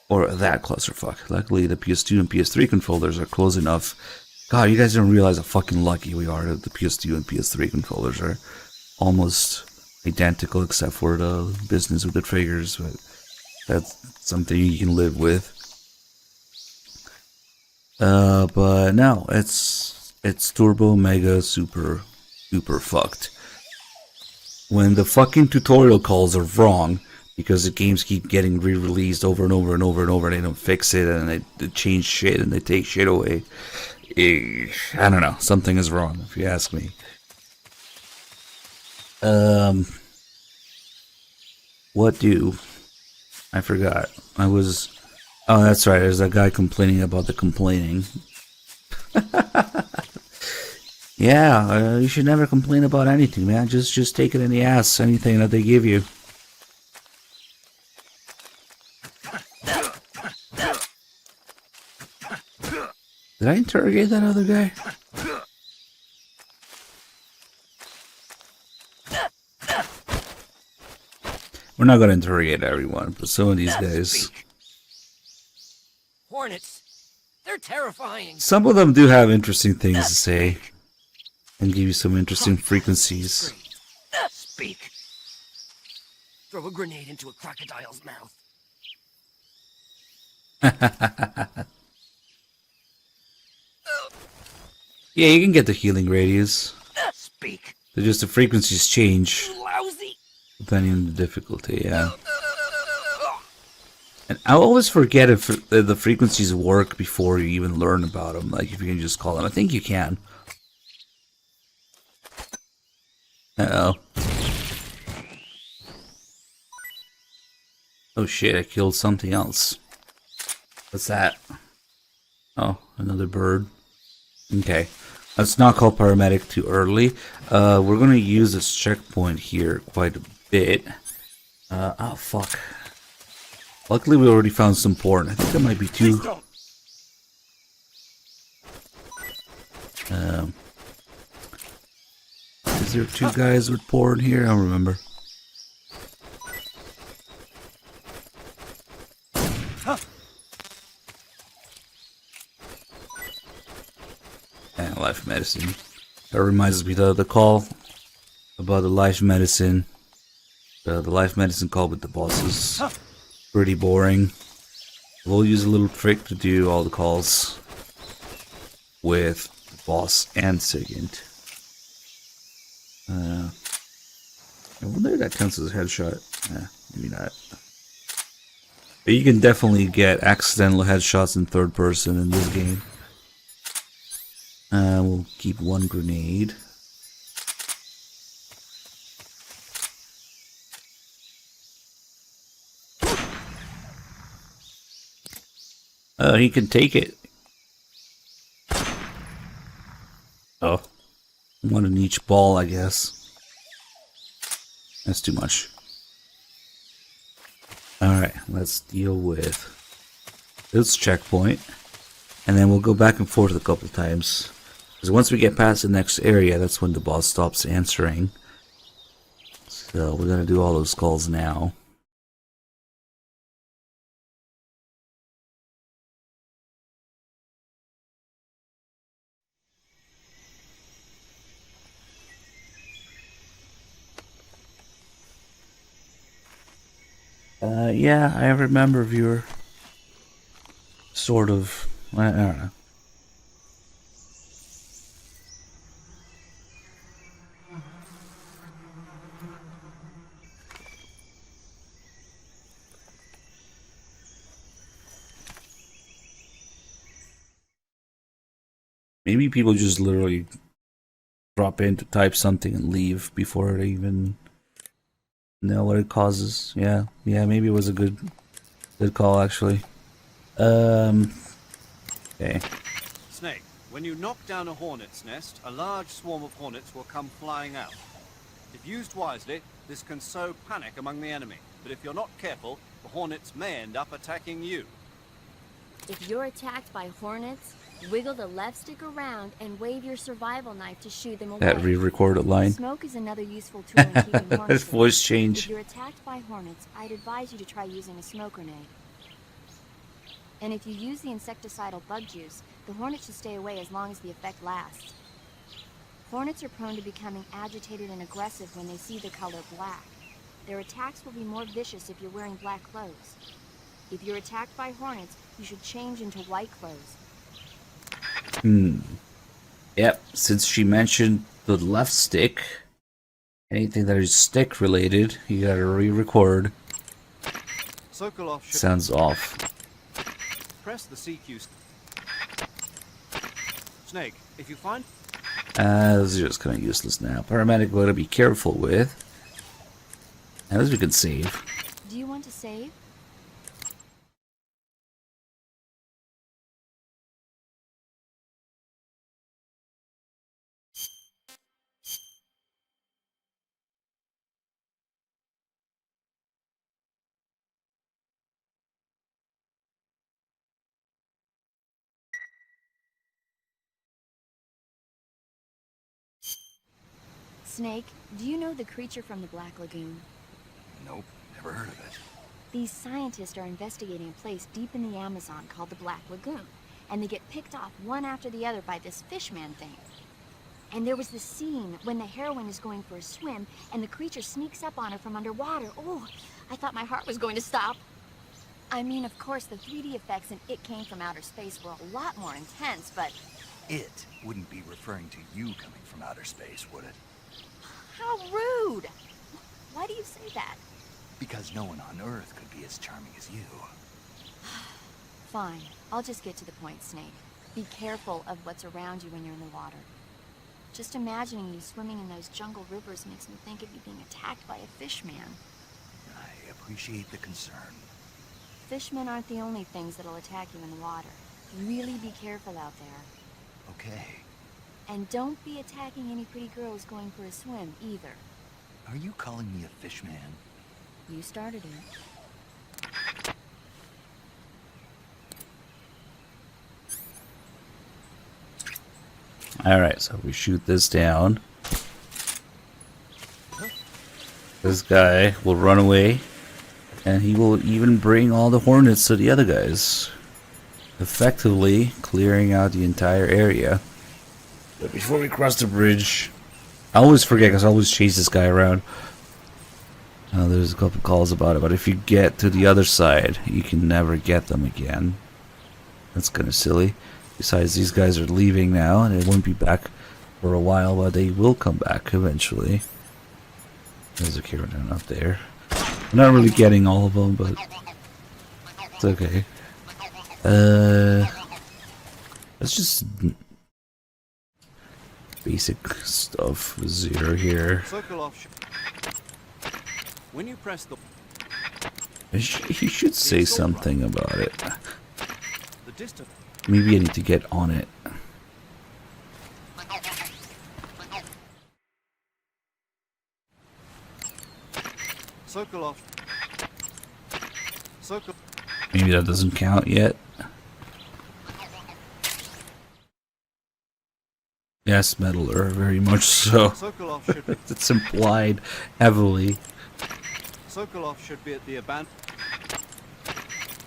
[SPEAKER 1] Or that clusterfuck. Luckily, the PS2 and PS3 controllers are close enough. God, you guys don't realize how fucking lucky we are that the PS2 and PS3 controllers are almost identical except for the business with the triggers, but that's something you can live with. But no, it's turbo mega super fucked. When the fucking tutorial calls are wrong, because the games keep getting re-released over and over and over and over, and they don't fix it, and they change shit, and they take shit away. I don't know, something is wrong, if you ask me. What do? I forgot. Oh, that's right, there's that guy complaining about the complaining. Yeah, you should never complain about anything, man. Just take it in the ass, anything that they give you. Did I interrogate that other guy? We're not gonna interrogate everyone, but some of these guys...
[SPEAKER 11] Hornets. They're terrifying.
[SPEAKER 1] Some of them do have interesting things to say. And give you some interesting frequencies.
[SPEAKER 11] Speak. Throw a grenade into a crocodile's mouth.
[SPEAKER 1] Yeah, you can get the healing radius.
[SPEAKER 11] Speak.
[SPEAKER 1] They're just the frequencies change
[SPEAKER 11] Lousy.
[SPEAKER 1] depending on the difficulty, yeah. And I always forget if the frequencies work before you even learn about them. Like if you can just call them. I think you can. Uh-oh. Oh shit, I killed something else. What's that? Oh, another bird. Okay. Let's not call paramedic too early. We're gonna use this checkpoint here quite a bit. Oh fuck. Luckily we already found some porn. I think that might be two. Is there two guys with porn here? I don't remember. And life medicine. That reminds me of the call about the life medicine. The life medicine call with the bosses. Pretty boring. We'll use a little trick to do all the calls with the boss and Sigint. I wonder if that counts as a headshot. Maybe not. But you can definitely get accidental headshots in third person in this game. We'll keep one grenade. He can take it. Oh. One in each ball, I guess. That's too much. Alright, let's deal with this checkpoint. And then we'll go back and forth a couple times. Because once we get past the next area, that's when the boss stops answering. So we're going to do all those calls now. Yeah, I remember viewer. Sort of. I don't know. Maybe people just literally drop in to type something and leave before they even know what it causes. Yeah, maybe it was a good call actually. Okay.
[SPEAKER 5] Snake, when you knock down a hornet's nest, a large swarm of hornets will come flying out. If used wisely, this can sow panic among the enemy. But if you're not careful, the hornets may end up attacking you.
[SPEAKER 8] If you're attacked by hornets, wiggle the left stick around and wave your survival knife to shoo them away.
[SPEAKER 1] That re-recorded line.
[SPEAKER 8] Smoke is another useful tool in keeping hornets away.
[SPEAKER 1] Voice change.
[SPEAKER 8] If you're attacked by hornets, I'd advise you to try using a smoke grenade. And if you use the insecticidal bug juice, the hornet should stay away as long as the effect lasts. Hornets are prone to becoming agitated and aggressive when they see the color black. Their attacks will be more vicious if you're wearing black clothes. If you're attacked by hornets, you should change into white clothes.
[SPEAKER 1] Yep, since she mentioned the left stick, anything that is stick related, you gotta re-record.
[SPEAKER 5] Sokolov should
[SPEAKER 1] Sounds off.
[SPEAKER 5] press the CQ. Snake, if you find...
[SPEAKER 1] This is just kind of useless now. Paramedic, we gotta be careful with. At least we can save.
[SPEAKER 8] Do you want to save? Snake, do you know the creature from the Black Lagoon?
[SPEAKER 3] Nope, never heard of it.
[SPEAKER 8] These scientists are investigating a place deep in the Amazon called the Black Lagoon, and they get picked off one after the other by this fishman thing. And there was this scene when the heroine is going for a swim, and the creature sneaks up on her from underwater. Oh, I thought my heart was going to stop. I mean, of course, the 3D effects in It Came from Outer Space were a lot more intense, but...
[SPEAKER 3] It wouldn't be referring to you coming from outer space, would it?
[SPEAKER 8] How rude! Why do you say that?
[SPEAKER 3] Because no one on Earth could be as charming as you.
[SPEAKER 8] Fine. I'll just get to the point, Snake. Be careful of what's around you when you're in the water. Just imagining you swimming in those jungle rivers makes me think of you being attacked by a fishman.
[SPEAKER 3] I appreciate the concern.
[SPEAKER 8] Fishmen aren't the only things that'll attack you in the water. Really be careful out there.
[SPEAKER 3] Okay.
[SPEAKER 8] And don't be attacking any pretty girls going for a swim, either.
[SPEAKER 3] Are you calling me a fish man?
[SPEAKER 8] You started it.
[SPEAKER 1] Alright, so we shoot this down. This guy will run away, and he will even bring all the hornets to the other guys, effectively clearing out the entire area. But before we cross the bridge, I always forget because I always chase this guy around. There's a couple calls about it, but if you get to the other side, you can never get them again. That's kind of silly. Besides, these guys are leaving now, and they won't be back for a while, but they will come back eventually. There's a caravan up there. I'm not really getting all of them, but it's okay. Let's just basic stuff. Zero here.
[SPEAKER 5] Sokolov when you press the...
[SPEAKER 1] He should say something about it.
[SPEAKER 5] The distance...
[SPEAKER 1] Maybe I need to get on it.
[SPEAKER 5] Sokolov.
[SPEAKER 1] Maybe that doesn't count yet. Yes, meddler, very much so.
[SPEAKER 5] Sokolov should be...
[SPEAKER 1] It's implied heavily.
[SPEAKER 5] Sokolov should be at the abandoned...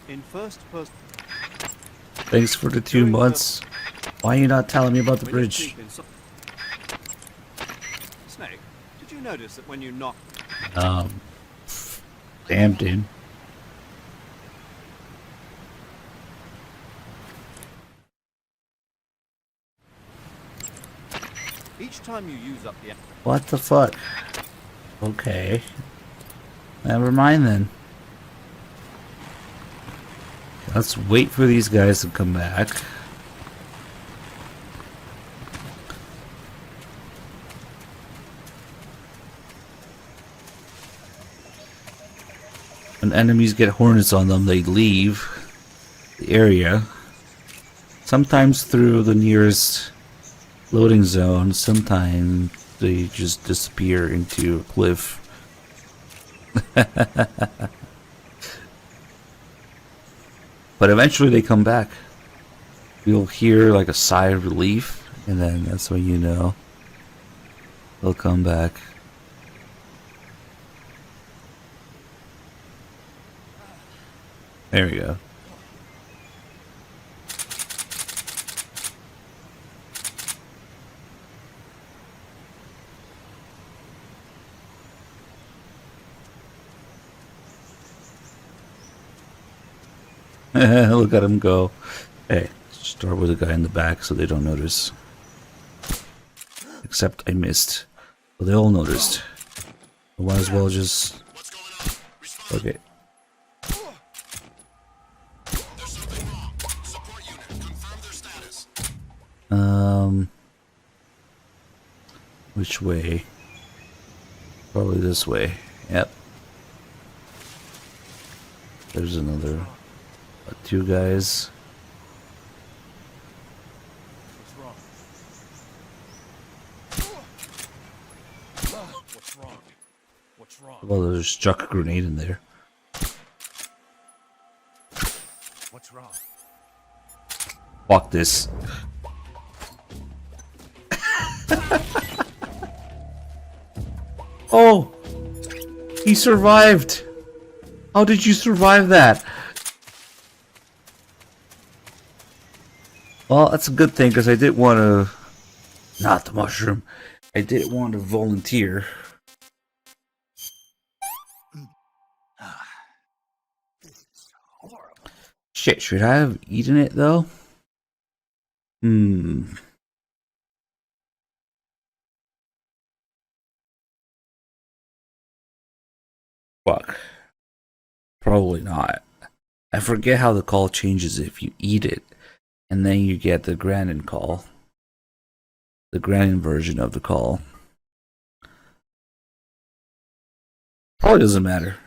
[SPEAKER 5] In first person...
[SPEAKER 1] Thanks for the 2 months. Why are you not telling me about the bridge?
[SPEAKER 5] Snake, did you notice that when you knock...
[SPEAKER 1] Damn, dude.
[SPEAKER 5] Each time you use up the...
[SPEAKER 1] What the fuck? Okay. Never mind then. Let's wait for these guys to come back. When enemies get hornets on them, they leave the area. Sometimes through the nearest loading zone, sometimes they just disappear into a cliff. But eventually they come back. You'll hear like a sigh of relief, and then that's when you know they'll come back. There we go. Look at him go. Hey, start with the guy in the back so they don't notice. Except I missed. But they all noticed. I might as well just... Okay. Which way? Probably this way. Yep. There's another... 2 guys.
[SPEAKER 10] What's wrong? What's wrong?
[SPEAKER 1] Well, there's struck a grenade in there.
[SPEAKER 10] What's wrong?
[SPEAKER 1] Fuck this. Oh! He survived! How did you survive that? Well, that's a good thing, because I did want to... Not the mushroom. I did want to volunteer. Shit, should I have eaten it, though? Fuck. Probably not. I forget how the call changes if you eat it. And then you get the Granin call. The Granin version of the call. Probably doesn't matter.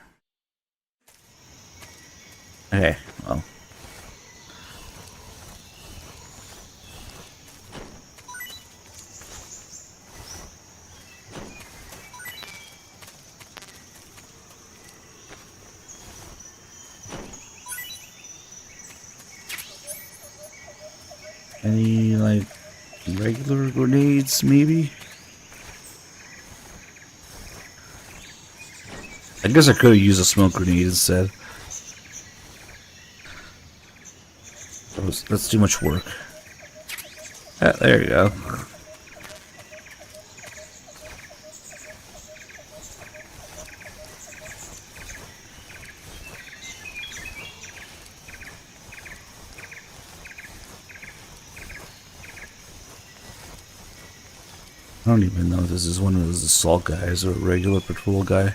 [SPEAKER 1] Okay, well. Any, like, regular grenades, maybe? I guess I could have used a smoke grenade instead. That's too much work. Ah, there you go. I don't even know if this is one of those assault guys or a regular patrol guy.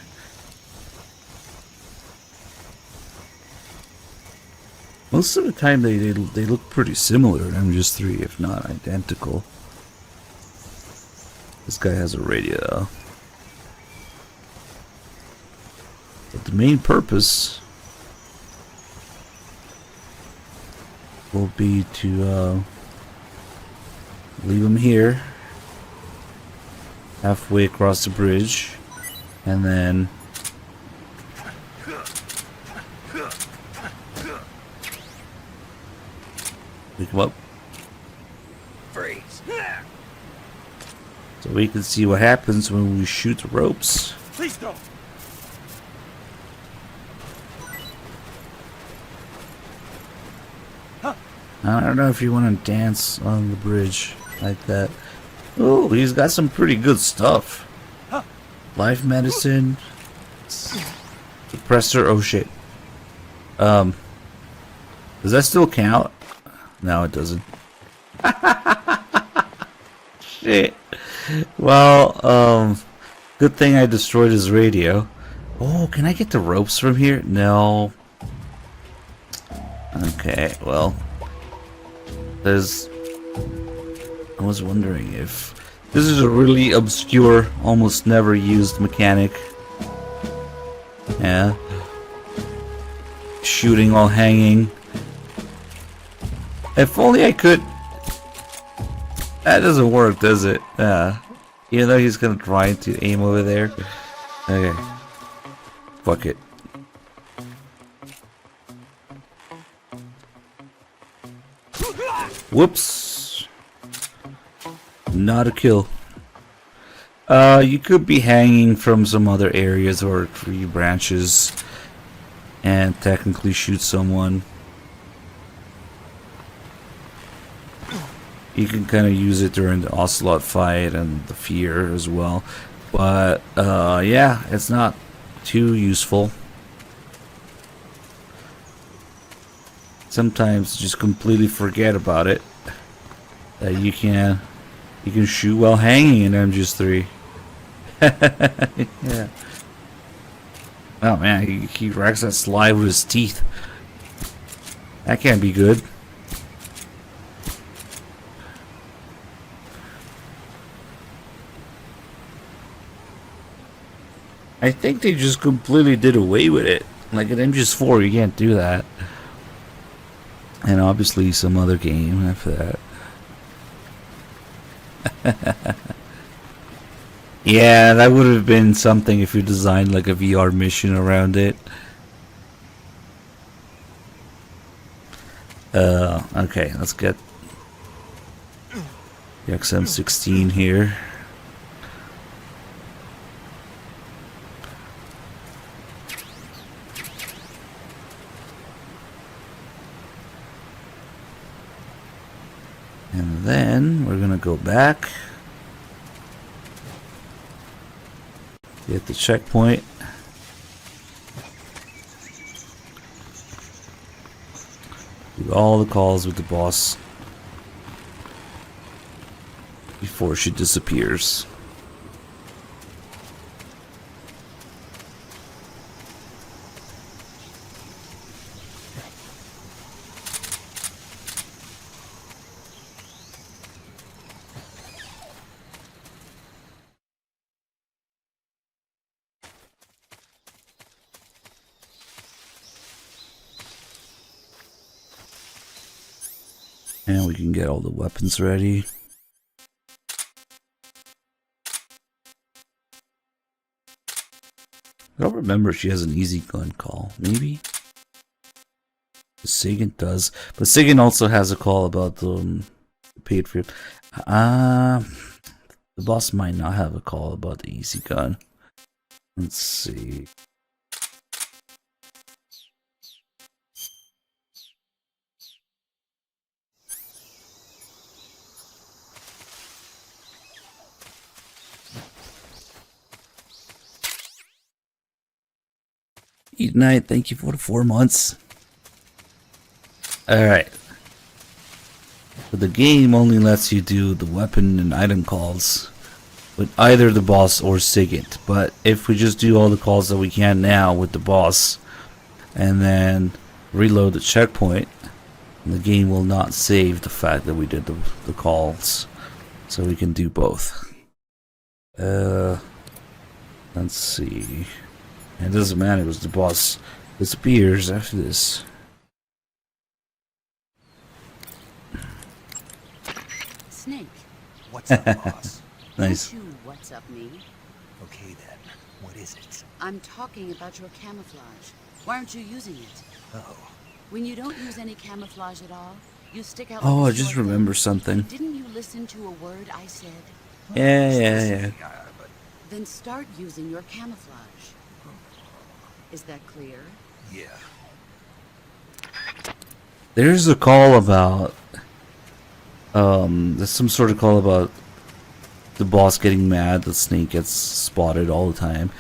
[SPEAKER 1] Most of the time they look pretty similar in MGS3, if not identical. This guy has a radio though. But the main purpose will be to leave him here. Halfway across the bridge, and then pick him up.
[SPEAKER 11] Freeze.
[SPEAKER 1] So we can see what happens when we shoot the ropes.
[SPEAKER 10] Please don't.
[SPEAKER 1] I don't know if you want to dance on the bridge like that. Oh, he's got some pretty good stuff. Life medicine. Suppressor. Oh shit. Does that still count? No, it doesn't. Shit. Well, good thing I destroyed his radio. Oh, can I get the ropes from here? No. Okay, well. I was wondering if this is a really obscure, almost never used mechanic. Yeah. Shooting while hanging. If only I could. That doesn't work, does it? Yeah. Even though he's gonna try to aim over there. Okay. Fuck it. Whoops. Not a kill. You could be hanging from some other areas or tree branches and technically shoot someone. You can kind of use it during the Ocelot fight and the fear as well. But, yeah, it's not too useful. Sometimes just completely forget about it. That you can shoot while hanging in MGS3. Yeah. Oh man, he racks that slide with his teeth. That can't be good. I think they just completely did away with it. Like in MGS4, you can't do that. And obviously some other game after that. Yeah, that would have been something if you designed like a VR mission around it. Okay, let's get the XM16 here. And then we're gonna go back. Get the checkpoint. Do all the calls with the boss before she disappears. And we can get all the weapons ready. I don't remember if she has an easy gun call. Maybe? Sigint does. But Sigint also has a call about the Patriot. The boss might not have a call about the easy gun. Let's see. Eat Night, thank you for the 4 months. Alright. So the game only lets you do the weapon and item calls with either the boss or Sigint. But if we just do all the calls that we can now with the boss and then reload the checkpoint, the game will not save the fact that we did the calls. So we can do both. Let's see. It doesn't matter because the boss disappears after this.
[SPEAKER 9] Snake.
[SPEAKER 3] What's up, boss?
[SPEAKER 1] Nice.
[SPEAKER 9] Don't you what's up me?
[SPEAKER 3] Okay then, what is it?
[SPEAKER 9] I'm talking about your camouflage. Why aren't you using it?
[SPEAKER 3] Oh,
[SPEAKER 9] When you don't use any camouflage at all, you stick out
[SPEAKER 1] Oh,
[SPEAKER 9] like
[SPEAKER 1] I
[SPEAKER 9] a
[SPEAKER 1] just
[SPEAKER 9] sore thumb.
[SPEAKER 1] remember something.
[SPEAKER 9] Didn't you listen to a word I said?
[SPEAKER 1] Yeah.
[SPEAKER 3] but
[SPEAKER 9] Then start using your camouflage. Is that clear?
[SPEAKER 3] yeah.
[SPEAKER 1] There's a call about there's some sort of call about the boss getting mad that Snake gets spotted all the time.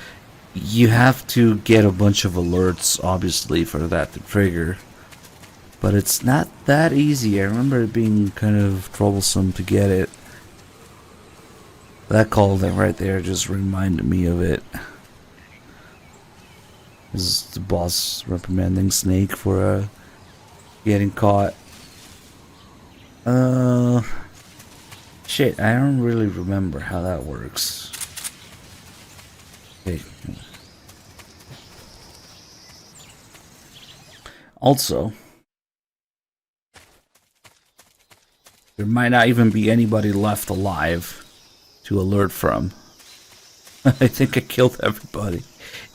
[SPEAKER 1] You have to get a bunch of alerts obviously for that to trigger. But it's not that easy. I remember it being kind of troublesome to get it. That call right there just reminded me of it. This is the boss reprimanding Snake for getting caught. Shit, I don't really remember how that works. Okay. Also, there might not even be anybody left alive to alert from. I think I killed everybody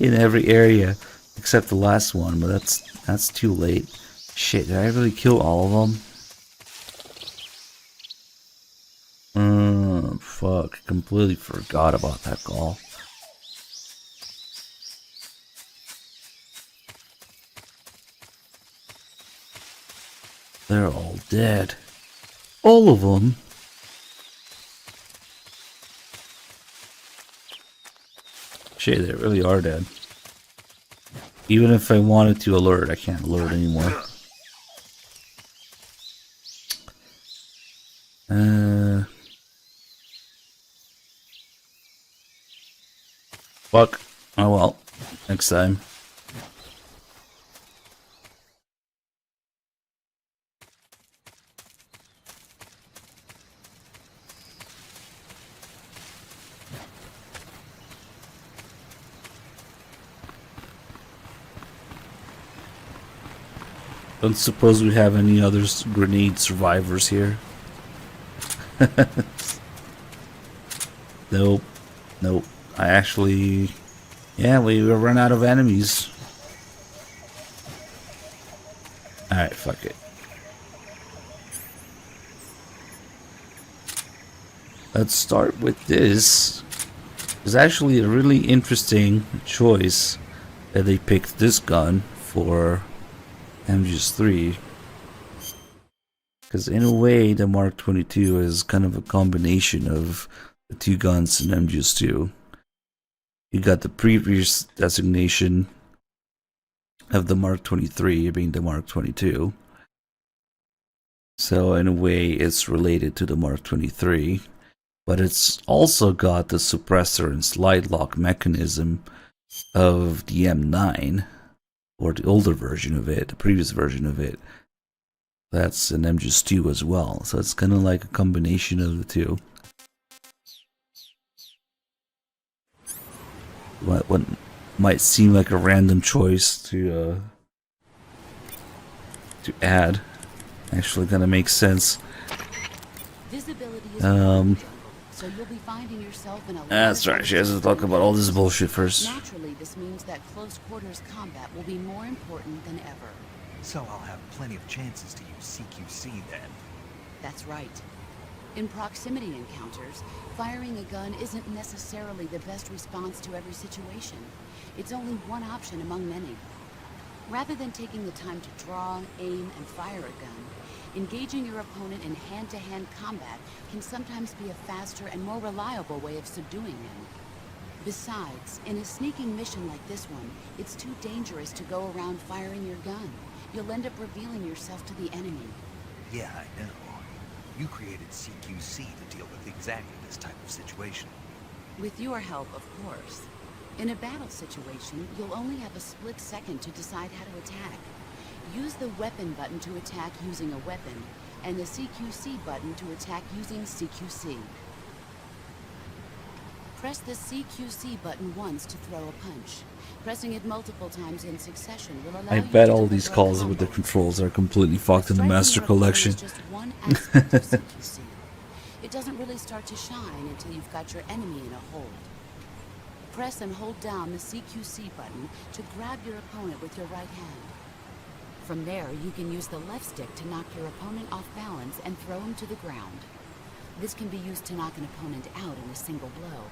[SPEAKER 1] in every area except the last one, but that's too late. Shit, did I really kill all of them? Fuck, completely forgot about that call. They're all dead. All of them. Shit, they really are dead. Even if I wanted to alert, I can't alert anymore. Fuck. Oh well. Next time. Don't suppose we have any other grenade survivors here? Nope. Nope. I actually... Yeah, we run out of enemies. Alright, fuck it. Let's start with this. It's actually a really interesting choice that they picked this gun for MGS3. Because in a way, the Mark 22 is kind of a combination of the two guns in MGS2. You got the previous designation of the Mark 23 being the Mark 22. So in a way, it's related to the Mark 23. But it's also got the suppressor and slide lock mechanism of the M9. Or the older version of it, the previous version of it. That's an MGS2 as well, so it's kind of like a combination of the two. What might seem like a random choice to add actually kind of makes sense.
[SPEAKER 9] Visibility is so you'll be finding yourself in a
[SPEAKER 1] That's right, she has to talk about all this bullshit first.
[SPEAKER 9] Naturally, this means that close quarters combat will be more important than ever.
[SPEAKER 3] So I'll have plenty of chances to use CQC then.
[SPEAKER 9] That's right. In proximity encounters, firing a gun isn't necessarily the best response to every situation. It's only one option among many. Rather than taking the time to draw, aim, and fire a gun, engaging your opponent in hand-to-hand combat can sometimes be a faster and more reliable way of subduing him. Besides, in a sneaking mission like this one, it's too dangerous to go around firing your gun. You'll end up revealing yourself to the enemy.
[SPEAKER 3] Yeah, I know. You created CQC to deal with exactly this type of situation.
[SPEAKER 9] With your help, of course. In a battle situation, you'll only have a split second to decide how to attack. Use the weapon button to attack using a weapon, and the CQC button to attack using CQC. Press the CQC button once to throw a punch. Pressing it multiple times in succession will allow
[SPEAKER 1] I
[SPEAKER 9] you
[SPEAKER 1] bet
[SPEAKER 9] to
[SPEAKER 1] all these
[SPEAKER 9] deliver a
[SPEAKER 1] calls with the
[SPEAKER 9] combo.
[SPEAKER 1] controls are completely fucked in the
[SPEAKER 9] Striking
[SPEAKER 1] Master
[SPEAKER 9] your opponent
[SPEAKER 1] Collection.
[SPEAKER 9] is just one aspect of CQC. It doesn't really start to shine until you've got your enemy in a hold. Press and hold down the CQC button to grab your opponent with your right hand. From there, you can use the left stick to knock your opponent off balance and throw him to the ground. This can be used to knock an opponent out in a single blow.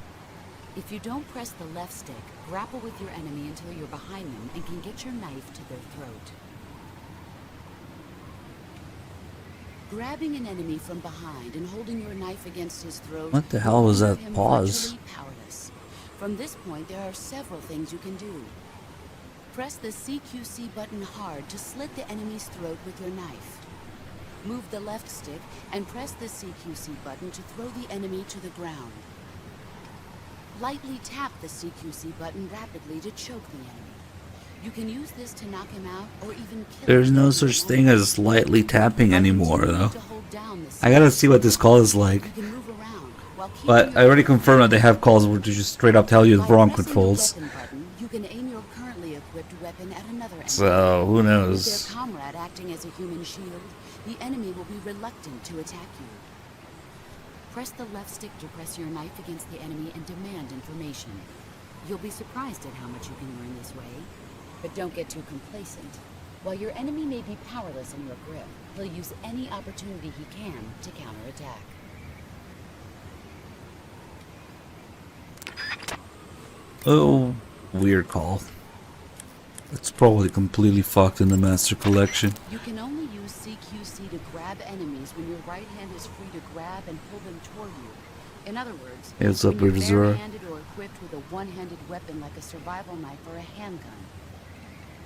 [SPEAKER 9] If you don't press the left stick, grapple with your enemy until you're behind them and can get your knife to their throat. Grabbing an enemy from behind and holding your knife against his throat.
[SPEAKER 1] What the hell was
[SPEAKER 9] will
[SPEAKER 1] that
[SPEAKER 9] leave him
[SPEAKER 1] pause?
[SPEAKER 9] virtually powerless. From this point, there are several things you can do. Press the CQC button hard to slit the enemy's throat with your knife. Move the left stick and press the CQC button to throw the enemy to the ground. Lightly tap the CQC button rapidly to choke the enemy. You can use this to knock him out or even kill
[SPEAKER 1] There's
[SPEAKER 9] him.
[SPEAKER 1] no such thing as lightly tapping anymore, though.
[SPEAKER 9] To hold down the
[SPEAKER 1] I gotta see what this call is like.
[SPEAKER 9] You can move around while keeping
[SPEAKER 1] But
[SPEAKER 9] your
[SPEAKER 1] I already confirmed that they have calls where they just straight up tell you the
[SPEAKER 9] By
[SPEAKER 1] wrong
[SPEAKER 9] pressing the
[SPEAKER 1] controls.
[SPEAKER 9] weapon button, you can aim your currently equipped weapon at another enemy.
[SPEAKER 1] So, who
[SPEAKER 9] With
[SPEAKER 1] knows?
[SPEAKER 9] their comrade acting as a human shield, the enemy will be reluctant to attack you. Press the left stick to press your knife against the enemy and demand information. You'll be surprised at how much you can learn this way. But don't get too complacent. While your enemy may be powerless in your grip, he'll use any opportunity he can to counterattack.
[SPEAKER 1] Oh, weird call. It's probably completely fucked in the Master Collection.
[SPEAKER 9] You can only use CQC to grab enemies when your right hand is free to grab and pull them toward you. In other words,
[SPEAKER 1] Hey, what's
[SPEAKER 9] when
[SPEAKER 1] up,
[SPEAKER 9] you're
[SPEAKER 1] Brother Zora?
[SPEAKER 9] barehanded or equipped with a one-handed weapon like a survival knife or a handgun.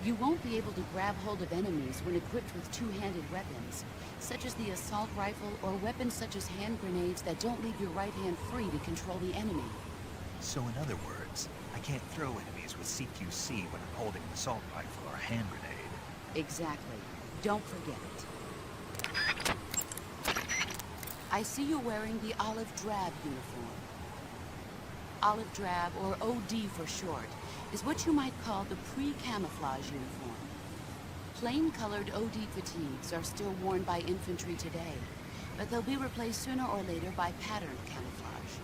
[SPEAKER 9] You won't be able to grab hold of enemies when equipped with two-handed weapons, such as the assault rifle or weapons such as hand grenades that don't leave your right hand free to control the enemy.
[SPEAKER 3] So in other words, I can't throw enemies with CQC when I'm holding an assault rifle or a hand grenade.
[SPEAKER 9] Exactly. Don't forget it. I see you wearing the olive drab uniform. Olive drab, or OD for short, is what you might call the pre-camouflage uniform. Plain-colored OD fatigues are still worn by infantry today, but they'll be replaced sooner or later by patterned camouflage.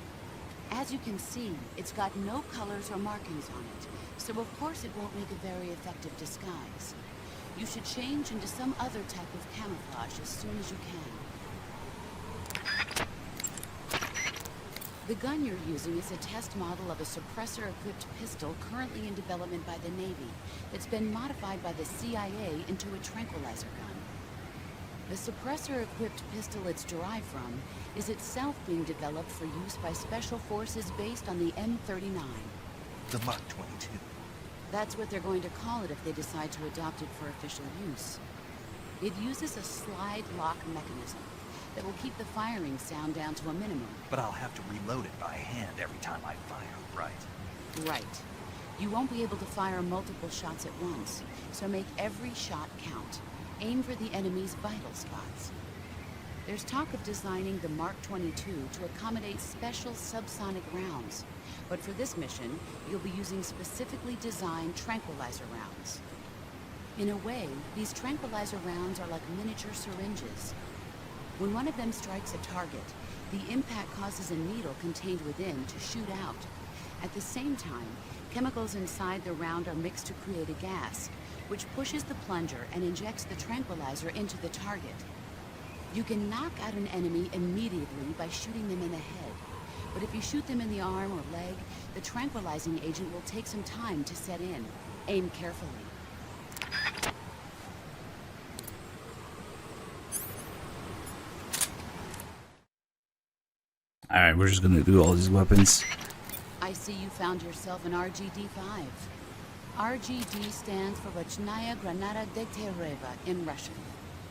[SPEAKER 9] As you can see, it's got no colors or markings on it, so of course it won't make a very effective disguise. You should change into some other type of camouflage as soon as you can. The gun you're using is a test model of a suppressor-equipped pistol currently in development by the Navy that's been modified by the CIA into a tranquilizer gun. The suppressor-equipped pistol it's derived from is itself being developed for use by special forces based on the M39.
[SPEAKER 3] The Mach 22.
[SPEAKER 9] That's what they're going to call it if they decide to adopt it for official use. It uses a slide lock mechanism that will keep the firing sound down to a minimum.
[SPEAKER 3] But I'll have to reload it by hand every time I fire, right?
[SPEAKER 9] Right. You won't be able to fire multiple shots at once, so make every shot count. Aim for the enemy's vital spots. There's talk of designing the Mark 22 to accommodate special subsonic rounds, but for this mission, you'll be using specifically designed tranquilizer rounds. In a way, these tranquilizer rounds are like miniature syringes. When one of them strikes a target, the impact causes a needle contained within to shoot out. At the same time, chemicals inside the round are mixed to create a gas, which pushes the plunger and injects the tranquilizer into the target. You can knock out an enemy immediately by shooting them in the head, but if you shoot them in the arm or leg, the tranquilizing agent will take some time to set in. Aim carefully.
[SPEAKER 1] Alright, we're just gonna do all these weapons.
[SPEAKER 9] I see you found yourself an RGD-5. RGD stands for Rachная Granata Degtyaryeva in Russian.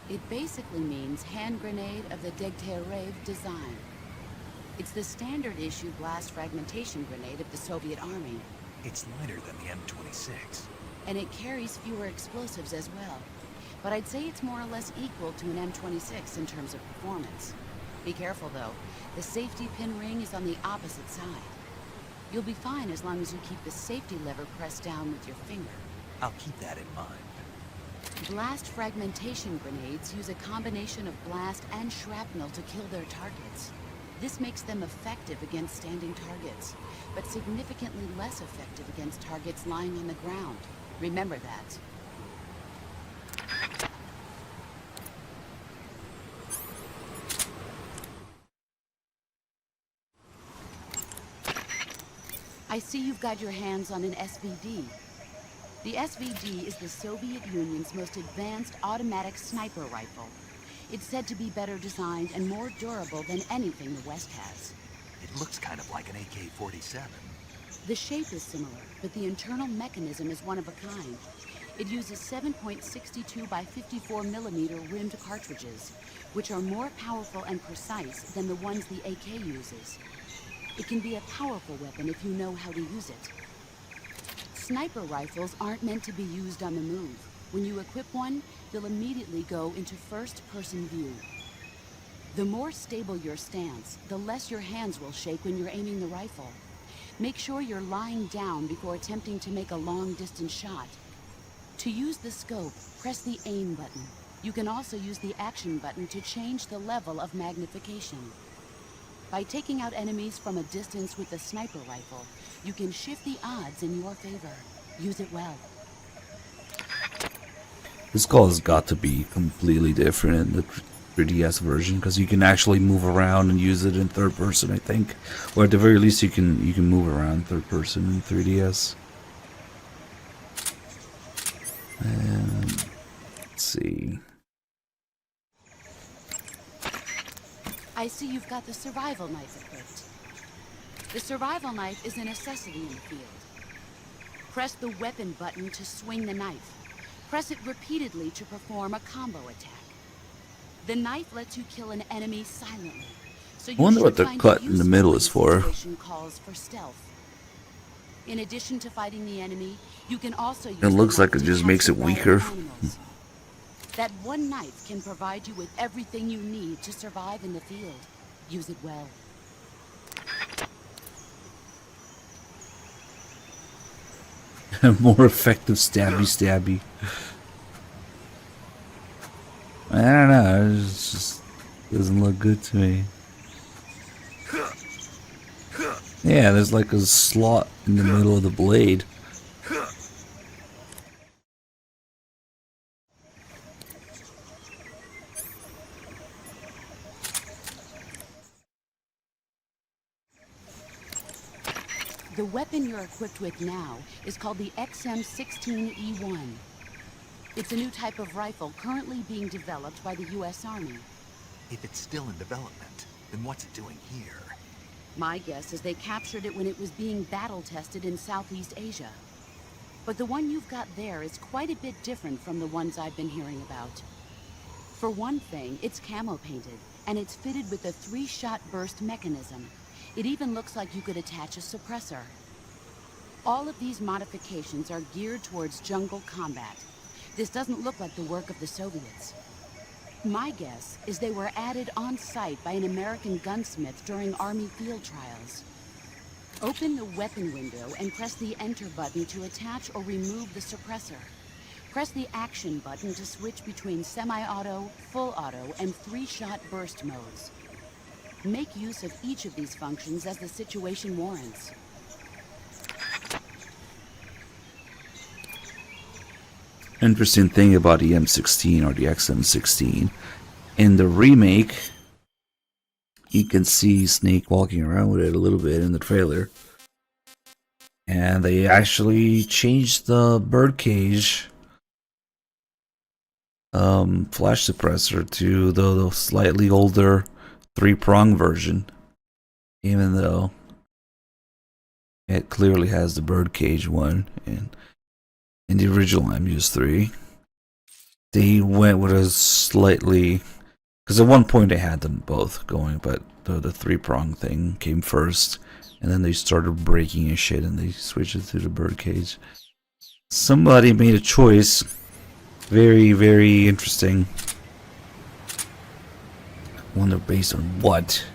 [SPEAKER 9] It basically means hand grenade of the Degtyaryov design. It's the standard issue blast fragmentation grenade of the Soviet Army.
[SPEAKER 3] It's lighter than the M26.
[SPEAKER 9] And it carries fewer explosives as well. But I'd say it's more or less equal to an M26 in terms of performance. Be careful though, the safety pin ring is on the opposite side. You'll be fine as long as you keep the safety lever pressed down with your finger.
[SPEAKER 3] I'll keep that in mind.
[SPEAKER 9] Blast fragmentation grenades use a combination of blast and shrapnel to kill their targets. This makes them effective against standing targets, but significantly less effective against targets lying on the ground. Remember that. I see you've got your hands on an SVD. The SVD is the Soviet Union's most advanced automatic sniper rifle. It's said to be better designed and more durable than anything the West has.
[SPEAKER 3] It looks kind of like an AK-47.
[SPEAKER 9] The shape is similar, but the internal mechanism is one of a kind. It uses 7.62 by 54 millimeter rimmed cartridges, which are more powerful and precise than the ones the AK uses. It can be a powerful weapon if you know how to use it. Sniper rifles aren't meant to be used on the move. When you equip one, they'll immediately go into first-person view. The more stable your stance, the less your hands will shake when you're aiming the rifle. Make sure you're lying down before attempting to make a long-distance shot. To use the scope, press the aim button. You can also use the action button to change the level of magnification. By taking out enemies from a distance with the sniper rifle, you can shift the odds in your favor. Use it well.
[SPEAKER 1] This call has got to be completely different in the 3DS version because you can actually move around and use it in third person, I think, or at the very least you can move around third person in 3DS. And let's see.
[SPEAKER 9] I see you've got the survival knife equipped. The survival knife is a necessity in the field. Press the weapon button to swing the knife. Press it repeatedly to perform a combo attack. The knife lets you kill an enemy silently. So you
[SPEAKER 1] wonder what
[SPEAKER 9] should
[SPEAKER 1] the
[SPEAKER 9] find
[SPEAKER 1] cut
[SPEAKER 9] it
[SPEAKER 1] in the middle is
[SPEAKER 9] useful when
[SPEAKER 1] for.
[SPEAKER 9] the situation calls for stealth. In addition to fighting the enemy, you can also use
[SPEAKER 1] It looks
[SPEAKER 9] the
[SPEAKER 1] like
[SPEAKER 9] knife
[SPEAKER 1] it
[SPEAKER 9] to
[SPEAKER 1] just
[SPEAKER 9] catch
[SPEAKER 1] makes it
[SPEAKER 9] wild
[SPEAKER 1] weaker.
[SPEAKER 9] animals. That one knife can provide you with everything you need to survive in the field. Use it well.
[SPEAKER 1] More effective stabby. I don't know, it just doesn't look good to me. Yeah, there's like a slot in the middle of the blade.
[SPEAKER 9] The weapon you're equipped with now is called the XM16E1. It's a new type of rifle currently being developed by the U.S. Army.
[SPEAKER 3] If it's still in development, then what's it doing here?
[SPEAKER 9] My guess is they captured it when it was being battle-tested in Southeast Asia. But the one you've got there is quite a bit different from the ones I've been hearing about. For one thing, it's camo-painted, and it's fitted with a 3-shot burst mechanism. It even looks like you could attach a suppressor. All of these modifications are geared towards jungle combat. This doesn't look like the work of the Soviets. My guess is they were added on site by an American gunsmith during Army field trials. Open the weapon window and press the Enter button to attach or remove the suppressor. Press the Action button to switch between semi-auto, full auto, and 3-shot burst modes. Make use of each of these functions as the situation warrants.
[SPEAKER 1] Interesting thing about the M16 or the XM16, in the remake, you can see Snake walking around with it a little bit in the trailer. And they actually changed the birdcage flash suppressor to the slightly older 3-prong version, even though it clearly has the birdcage one. And in the original MUS3, they went with a slightly, because at one point they had them both going, but the 3-prong thing came first, and then they started breaking and shit, and they switched it to the birdcage. Somebody made a choice. Very, very interesting. Wonder based on what?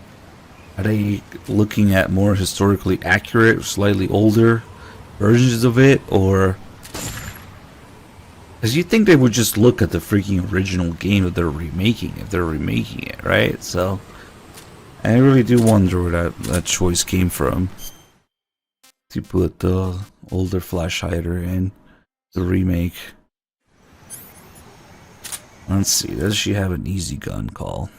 [SPEAKER 1] Are they looking at more historically accurate, slightly older versions of it, or? Because you think they would just look at the freaking original game that they're remaking, if they're remaking it, right? So, I really do wonder where that choice came from. To put the older flash hider in the remake. Let's see, does she have an easy gun call?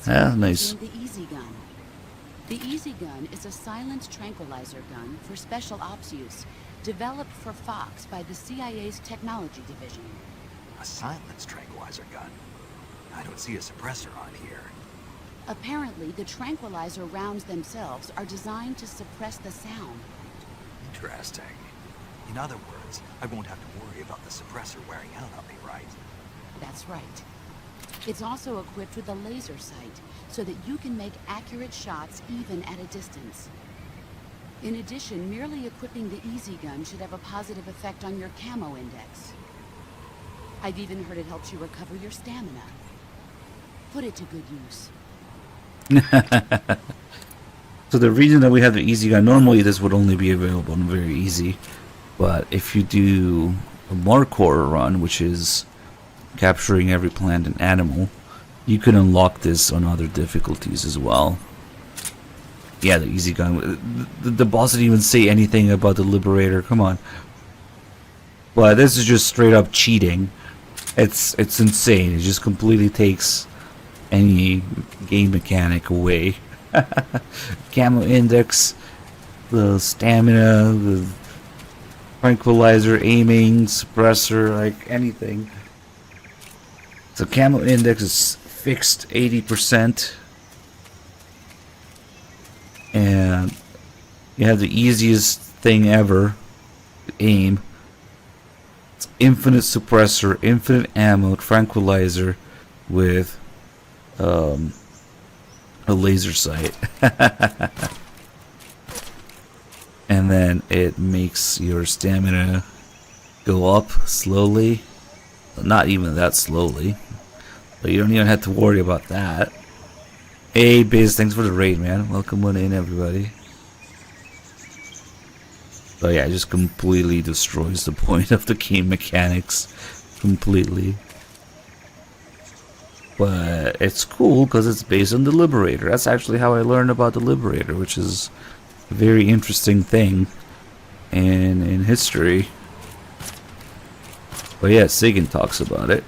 [SPEAKER 1] Yeah, nice.
[SPEAKER 9] The Easy Gun. The Easy Gun is a silent tranquilizer gun for special ops use, developed for Fox by the CIA's technology division.
[SPEAKER 3] A silence tranquilizer gun? I don't see a suppressor on here.
[SPEAKER 9] Apparently, the tranquilizer rounds themselves are designed to suppress the sound.
[SPEAKER 3] Interesting. In other words, I won't have to worry about the suppressor wearing out on me, right?
[SPEAKER 9] That's right. It's also equipped with a laser sight, so that you can make accurate shots even at a distance. In addition, merely equipping the Easy Gun should have a positive effect on your camo index. I've even heard it helps you recover your stamina. Put it to good use.
[SPEAKER 1] So the reason that we have the Easy Gun, normally this would only be available on Very Easy, but if you do a Markor run, which is capturing every plant and animal, you can unlock this on other difficulties as well. Yeah, the Easy Gun. The boss didn't even say anything about the Liberator. Come on. But this is just straight up cheating. It's insane. It just completely takes any game mechanic away. Camo index, the stamina, the tranquilizer, aiming, suppressor, like anything. So camo index is fixed 80%. And you have the easiest thing ever, aim. It's infinite suppressor, infinite ammo, tranquilizer with a laser sight. And then it makes your stamina go up slowly. Not even that slowly. But you don't even have to worry about that. Hey Biz, thanks for the raid, man. Welcome on in, everybody. So yeah, it just completely destroys the point of the game mechanics. Completely. But it's cool because it's based on the Liberator. That's actually how I learned about the Liberator, which is a very interesting thing in history. But yeah, Sagan talks about it.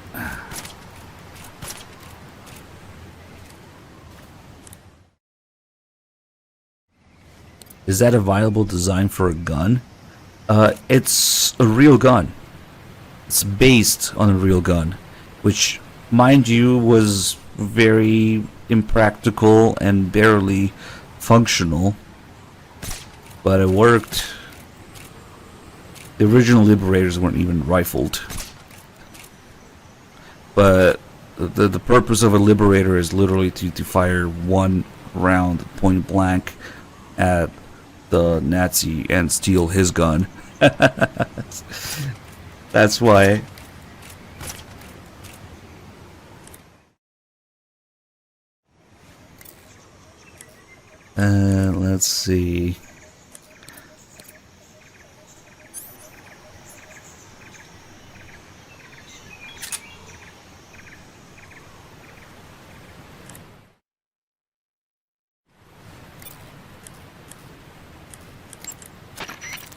[SPEAKER 1] Is that a viable design for a gun? It's a real gun. It's based on a real gun, which, mind you, was very impractical and barely functional, but it worked. The original Liberators weren't even rifled, but the purpose of a Liberator is literally to fire one round point blank at the Nazi and steal his gun. That's why. Let's see.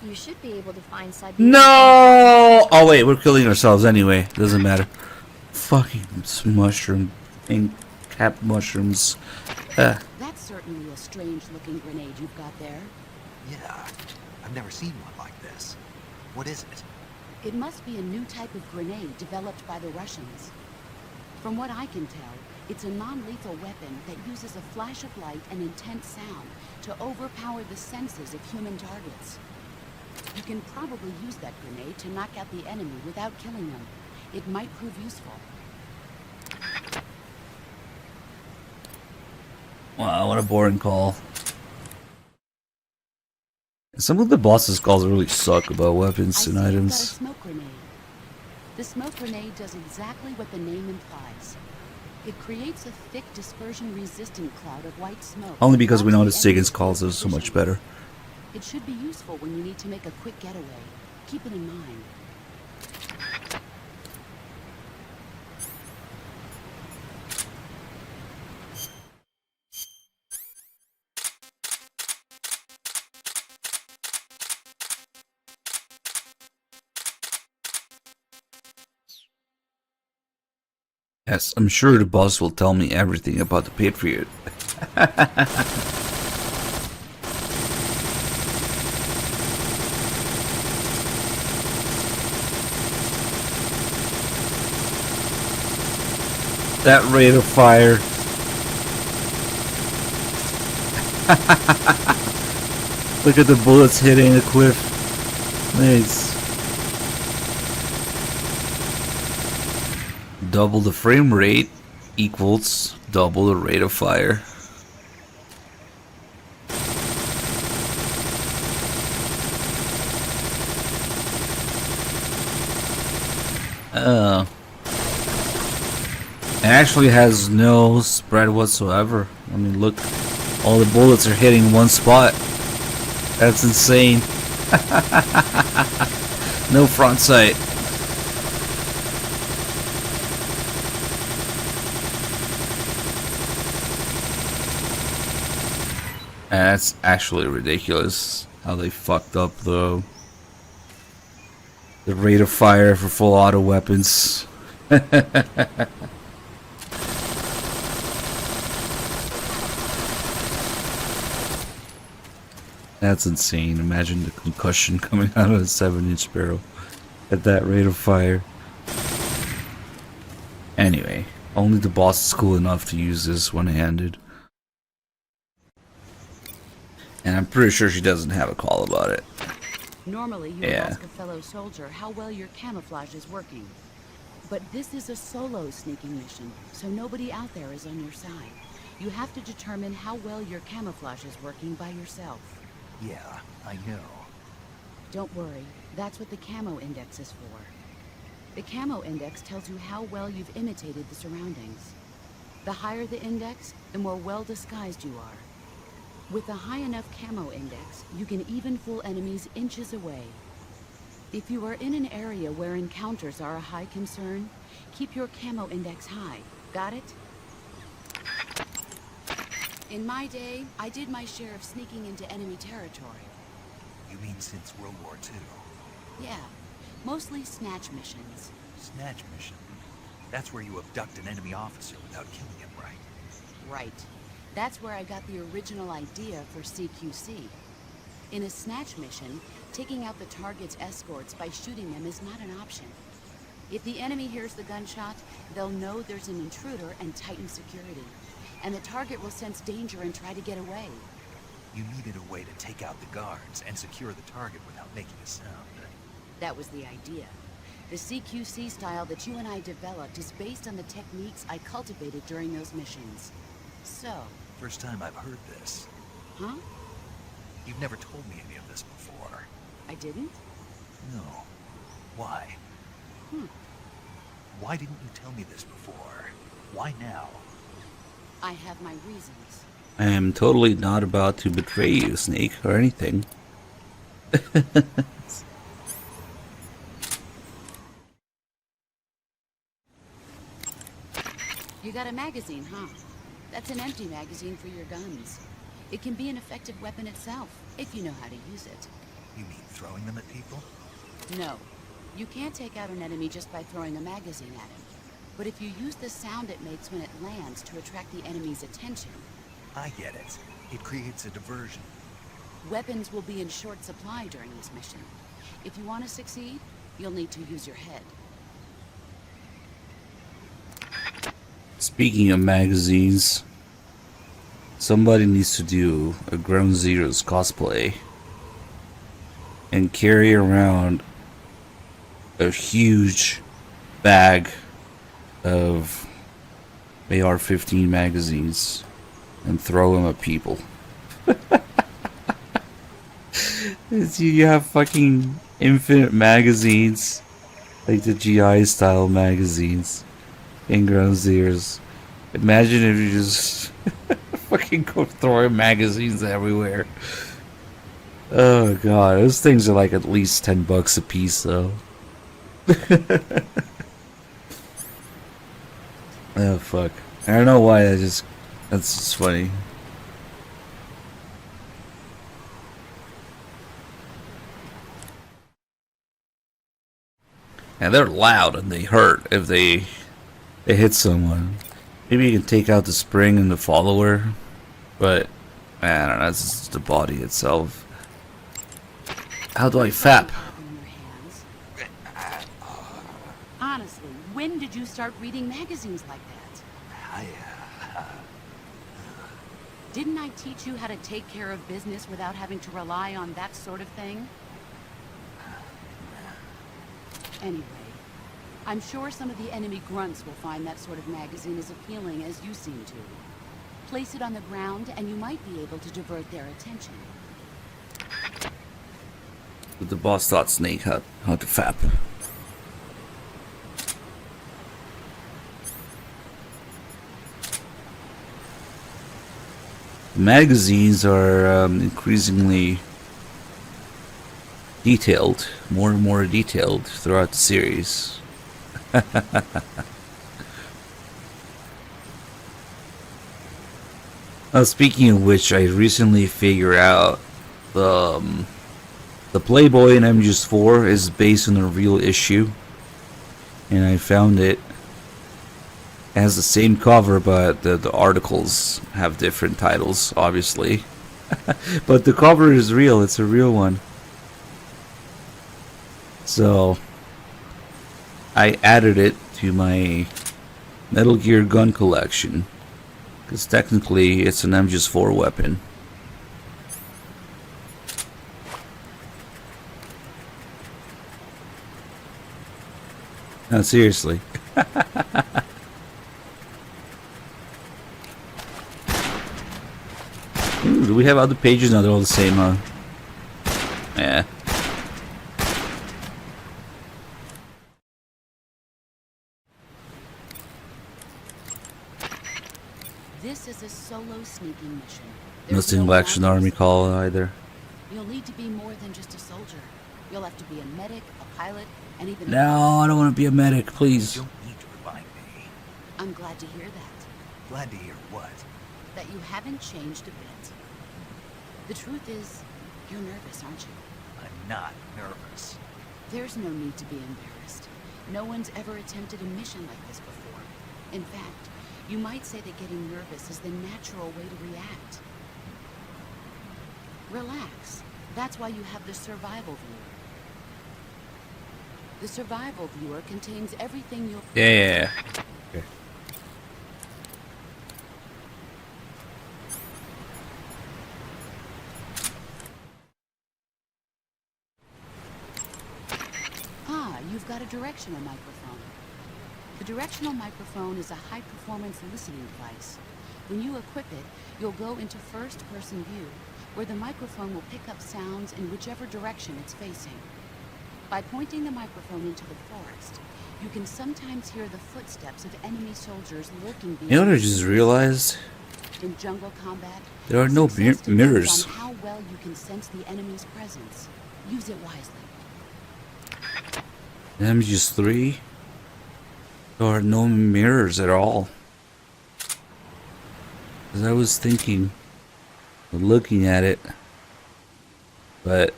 [SPEAKER 8] You should be able to find Siberia.
[SPEAKER 1] No! Oh wait, we're killing ourselves anyway. Doesn't matter. Fucking mushroom and cap mushrooms.
[SPEAKER 9] That's certainly a strange-looking grenade you've got there.
[SPEAKER 7] Yeah, I've never seen one like this. What is it?
[SPEAKER 9] It must be a new type of grenade developed by the Russians. From what I can tell, it's a non-lethal weapon that uses a flash of light and intense sound to overpower the senses of human targets. You can probably use that grenade to knock out the enemy without killing them. It might prove useful.
[SPEAKER 1] Wow, what a boring call. Some of the boss's calls really suck about weapons and
[SPEAKER 9] I see you've got a
[SPEAKER 1] items.
[SPEAKER 9] smoke grenade. The smoke grenade does exactly what the name implies. It creates a thick dispersion-resistant cloud of white smoke.
[SPEAKER 1] Only because we
[SPEAKER 9] that
[SPEAKER 1] know
[SPEAKER 9] blocks
[SPEAKER 1] that
[SPEAKER 9] the enemy's
[SPEAKER 1] Sagan's calls
[SPEAKER 9] field
[SPEAKER 1] is so
[SPEAKER 9] of
[SPEAKER 1] much
[SPEAKER 9] vision.
[SPEAKER 1] better.
[SPEAKER 9] It should be useful when you need to make a quick getaway. Keep it in mind.
[SPEAKER 1] Yes, I'm sure the boss will tell me everything about the Patriot. That rate of fire. Look at the bullets hitting the cliff. Nice. Double the frame rate equals double the rate of fire. Oh. It actually has no spread whatsoever. I mean, look, all the bullets are hitting one spot. That's insane. No front sight. That's actually ridiculous how they fucked up the rate of fire for full auto weapons. That's insane. Imagine the concussion coming out of a 7-inch barrel at that rate of fire. Anyway, only the boss is cool enough to use this one-handed. And I'm pretty sure she doesn't have a call about it.
[SPEAKER 9] Normally, you would ask a fellow soldier how well your camouflage is working. But this is a solo sneaking mission, so nobody out there is on your side. You have to determine how well your camouflage is working by yourself.
[SPEAKER 3] Yeah, I know.
[SPEAKER 9] Don't worry, that's what the camo index is for. The camo index tells you how well you've imitated the surroundings. The higher the index, the more well disguised you are. With a high enough camo index, you can even fool enemies inches away. If you are in an area where encounters are a high concern, keep your camo index high. Got it? In my day, I did my share of sneaking into enemy territory.
[SPEAKER 3] You mean since World War II?
[SPEAKER 9] Yeah, mostly snatch missions.
[SPEAKER 3] Snatch mission? That's where you abduct an enemy officer without killing him, right?
[SPEAKER 9] Right. That's where I got the original idea for CQC. In a snatch mission, taking out the target's escorts by shooting them is not an option. If the enemy hears the gunshot, they'll know there's an intruder and tighten security. And the target will sense danger and try to get away.
[SPEAKER 3] You needed a way to take out the guards and secure the target without making a sound.
[SPEAKER 9] That was the idea. The CQC style that you and I developed is based on the techniques I cultivated during those missions. So...
[SPEAKER 3] First time I've heard this.
[SPEAKER 9] Huh?
[SPEAKER 3] You've never told me any of this before.
[SPEAKER 9] I didn't?
[SPEAKER 3] No. Why?
[SPEAKER 9] Hmm.
[SPEAKER 3] Why didn't you tell me this before? Why now?
[SPEAKER 9] I have my reasons.
[SPEAKER 1] I am totally not about to betray you, Snake, or anything.
[SPEAKER 9] You got a magazine, huh? That's an empty magazine for your guns. It can be an effective weapon itself, if you know how to use it.
[SPEAKER 3] You mean throwing them at people?
[SPEAKER 9] No. You can't take out an enemy just by throwing a magazine at him. But if you use the sound it makes when it lands to attract the enemy's attention...
[SPEAKER 3] I get it. It creates a diversion.
[SPEAKER 9] Weapons will be in short supply during this mission. If you want to succeed, you'll need to use your head.
[SPEAKER 1] Speaking of magazines, somebody needs to do a Ground Zeroes cosplay and carry around a huge bag of AR-15 magazines and throw them at people. You have fucking infinite magazines, like the GI style magazines in Ground Zeroes. Imagine if you just fucking go throwing magazines everywhere. Oh god, those things are like at least $10 a piece though. Oh fuck. I don't know why that's just funny. And they're loud and they hurt if they hit someone. Maybe you can take out the spring and the follower, but I don't know, it's just the body itself. How do I fap?
[SPEAKER 9] Honestly, when did you start reading magazines like that? Didn't I teach you how to take care of business without having to rely on that sort of thing? Anyway, I'm sure some of the enemy grunts will find that sort of magazine as appealing as you seem to. Place it on the ground and you might be able to divert their attention.
[SPEAKER 1] But the boss taught Snake how to fap. The magazines are increasingly detailed, more and more detailed throughout the series. Speaking of which, I recently figured out the Playboy in MGS4 is based on a real issue, and I found it has the same cover, but the articles have different titles, obviously. But the cover is real; it's a real one. So I added it to my Metal Gear gun collection, because technically it's an MGS4 weapon. No, seriously. Ooh, do we have other pages now? They're all the same, huh? Yeah.
[SPEAKER 9] This is a solo sneaking mission.
[SPEAKER 1] Nothing like Action Army Call either.
[SPEAKER 9] You'll need to be more than just a soldier. You'll have to be a medic, a pilot, and even
[SPEAKER 1] No, I don't want to be a medic, please.
[SPEAKER 3] You don't need to remind me.
[SPEAKER 9] I'm glad to hear that.
[SPEAKER 3] Glad to hear what?
[SPEAKER 9] That you haven't changed a bit. The truth is, you're nervous, aren't you?
[SPEAKER 3] I'm not nervous.
[SPEAKER 9] There's no need to be embarrassed. No one's ever attempted a mission like this before. In fact, you might say that getting nervous is the natural way to react. Relax. That's why you have the survival viewer. The survival viewer contains everything you'll...
[SPEAKER 1] Yeah. Okay.
[SPEAKER 9] Ah, you've got a directional microphone. The directional microphone is a high-performance listening device. When you equip it, you'll go into first-person view, where the microphone will pick up sounds in whichever direction it's facing. By pointing the microphone into the forest, you can sometimes hear the footsteps of enemy soldiers lurking
[SPEAKER 1] You know what I
[SPEAKER 9] behind
[SPEAKER 1] just realized?
[SPEAKER 9] In jungle combat,
[SPEAKER 1] There are no
[SPEAKER 9] success depends
[SPEAKER 1] mirrors.
[SPEAKER 9] on how well you can sense the enemy's presence. Use it wisely.
[SPEAKER 1] In MGS3, there are no mirrors at all. Because I was thinking, looking at it, but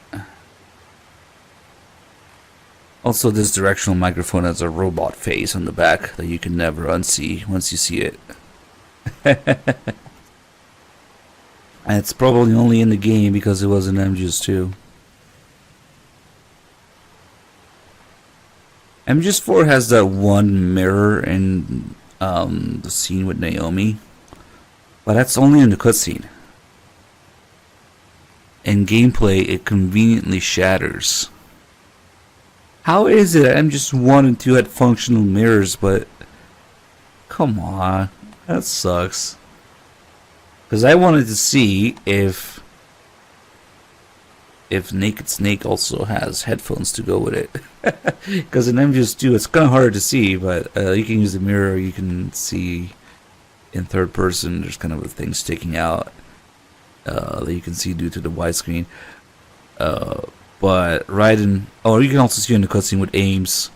[SPEAKER 1] also this directional microphone has a robot face on the back that you can never unsee once you see it. And it's probably only in the game because it was in MGS2. MGS4 has that one mirror in the scene with Naomi, but that's only in the cutscene. In gameplay, it conveniently shatters. How is it MGS1 and 2 had functional mirrors, but come on, that sucks. Because I wanted to see if Naked Snake also has headphones to go with it. Because in MGS2 it's kind of hard to see, but you can use the mirror, you can see in third person, there's kind of a thing sticking out that you can see due to the widescreen. But right in... Oh, you can also see in the cutscene with Ames.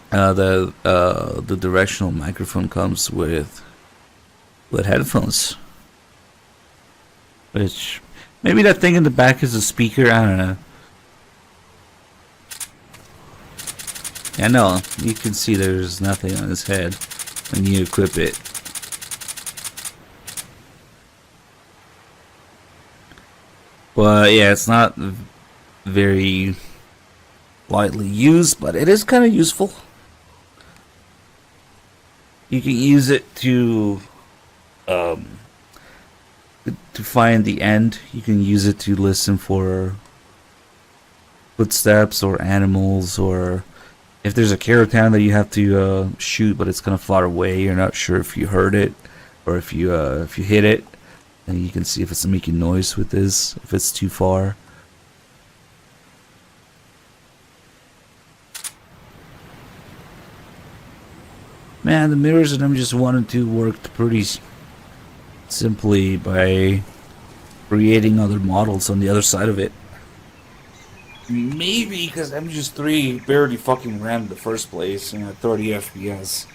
[SPEAKER 1] The directional microphone comes with headphones. Which... Maybe that thing in the back is a speaker, I don't know. Yeah, no, you can see there's nothing on his head when you equip it. But yeah, it's not very widely used, but it is kind of useful. You can use it to find the end. You can use it to listen for footsteps or animals, or if there's a Keratin that you have to shoot but it's kind of far away, you're not sure if you heard it or if you hit it, and you can see if it's making noise with this, if it's too far. Man, the mirrors in MGS1 and 2 worked pretty simply by creating other models on the other side of it. Maybe because MGS3 barely fucking ran in the first place and at 30 FPS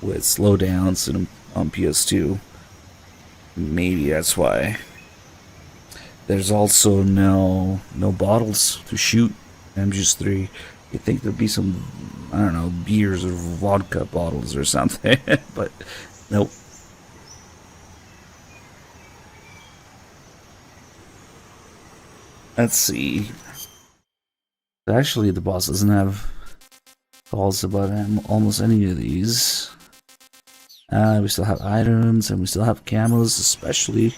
[SPEAKER 1] with slowdowns on PS2. Maybe that's why. There's also no bottles to shoot MGS3. You think there'd be some, I don't know, beers or vodka bottles or something, but nope. Let's see. Actually, the boss doesn't have calls about almost any of these. We still have items and we still have camos, especially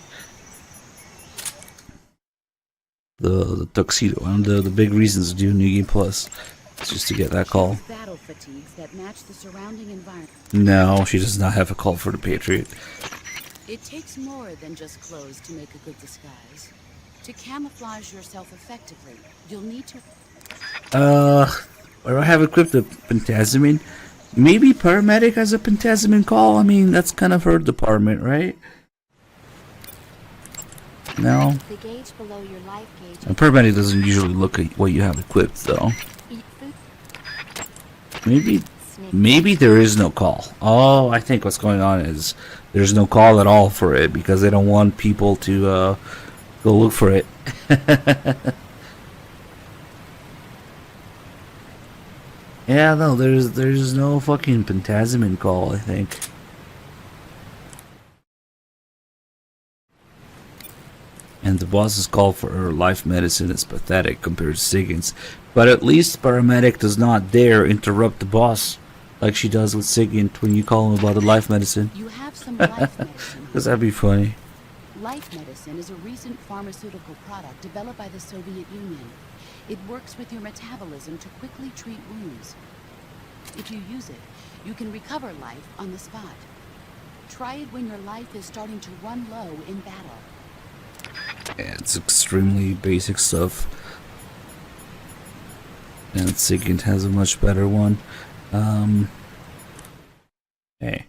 [SPEAKER 1] the tuxedo. One of the big reasons to do New Game Plus is just to get that call.
[SPEAKER 9] Battle fatigues that match the surrounding environment.
[SPEAKER 1] No, she does not have a call for the Patriot.
[SPEAKER 9] It takes more than just clothes to make a good disguise. To camouflage yourself effectively, you'll need to...
[SPEAKER 1] Or I have equipped a Pentazemin. Maybe Paramedic has a Pentazemin call? I mean, that's kind of her department, right? No?
[SPEAKER 8] The gauge below your life gauge.
[SPEAKER 1] A Paramedic doesn't usually look at what you have equipped, though.
[SPEAKER 8] Eat food.
[SPEAKER 1] Maybe there is no call. Oh, I think what's going on is there's no call at all for it because they don't want people to go look for it. Yeah, no, there's no fucking Pentazemin call, I think. And and the boss's call for her life medicine is pathetic compared to Sigyn's. But at least Paramedic does not dare interrupt the boss like she does with Sigyn when you call him about the life medicine.
[SPEAKER 9] You have some life medicine.
[SPEAKER 1] Because that'd be funny.
[SPEAKER 9] Life medicine is a recent pharmaceutical product developed by the Soviet Union. It works with your metabolism to quickly treat wounds. If you use it, you can recover life on the spot. Try it when your life is starting to run low in battle.
[SPEAKER 1] Yeah, it's extremely basic stuff. And Sigyn has a much better one. Hey,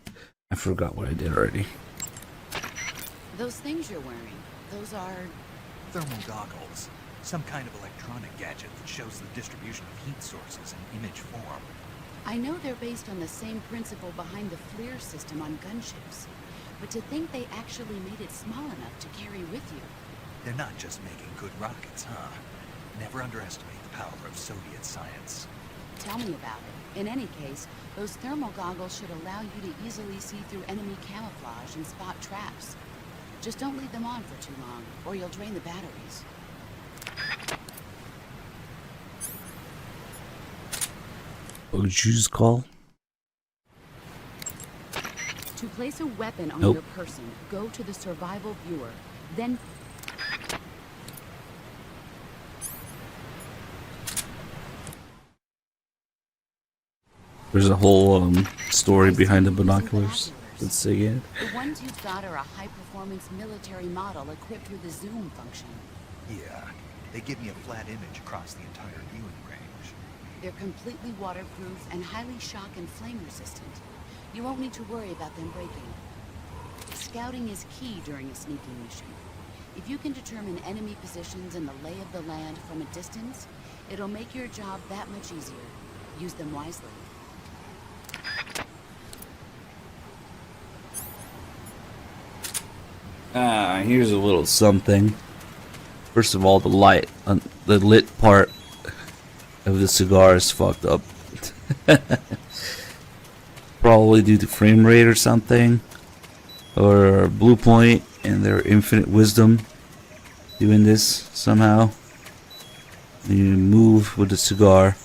[SPEAKER 1] I forgot what I did already.
[SPEAKER 9] Those things you're wearing, those are...
[SPEAKER 3] Thermal goggles. Some kind of electronic gadget that shows the distribution of heat sources in image form.
[SPEAKER 9] I know they're based on the same principle behind the FLIR system on gunships. But to think they actually made it small enough to carry with you.
[SPEAKER 3] They're not just making good rockets, huh? Never underestimate the power of Soviet science.
[SPEAKER 9] Tell me about it. In any case, those thermal goggles should allow you to easily see through enemy camouflage and spot traps. Just don't leave them on for too long, or you'll drain the batteries.
[SPEAKER 1] Choose call?
[SPEAKER 9] To place a weapon on
[SPEAKER 1] Nope.
[SPEAKER 9] your person, go to the survival viewer, then...
[SPEAKER 1] There's a whole story behind the binoculars. Let's see it.
[SPEAKER 9] The ones you've got are a high-performance military model equipped with a zoom function.
[SPEAKER 3] Yeah, they give me a flat image across the entire viewing range.
[SPEAKER 9] They're completely waterproof and highly shock and flame resistant. You won't need to worry about them breaking. Scouting is key during a sneaking mission. If you can determine enemy positions and the lay of the land from a distance, it'll make your job that much easier. Use them wisely.
[SPEAKER 1] Here's a little something. First of all, the light, the lit part of the cigar is fucked up. Probably due to frame rate or something, or Blue Point and their infinite wisdom doing this somehow. You move with the cigar,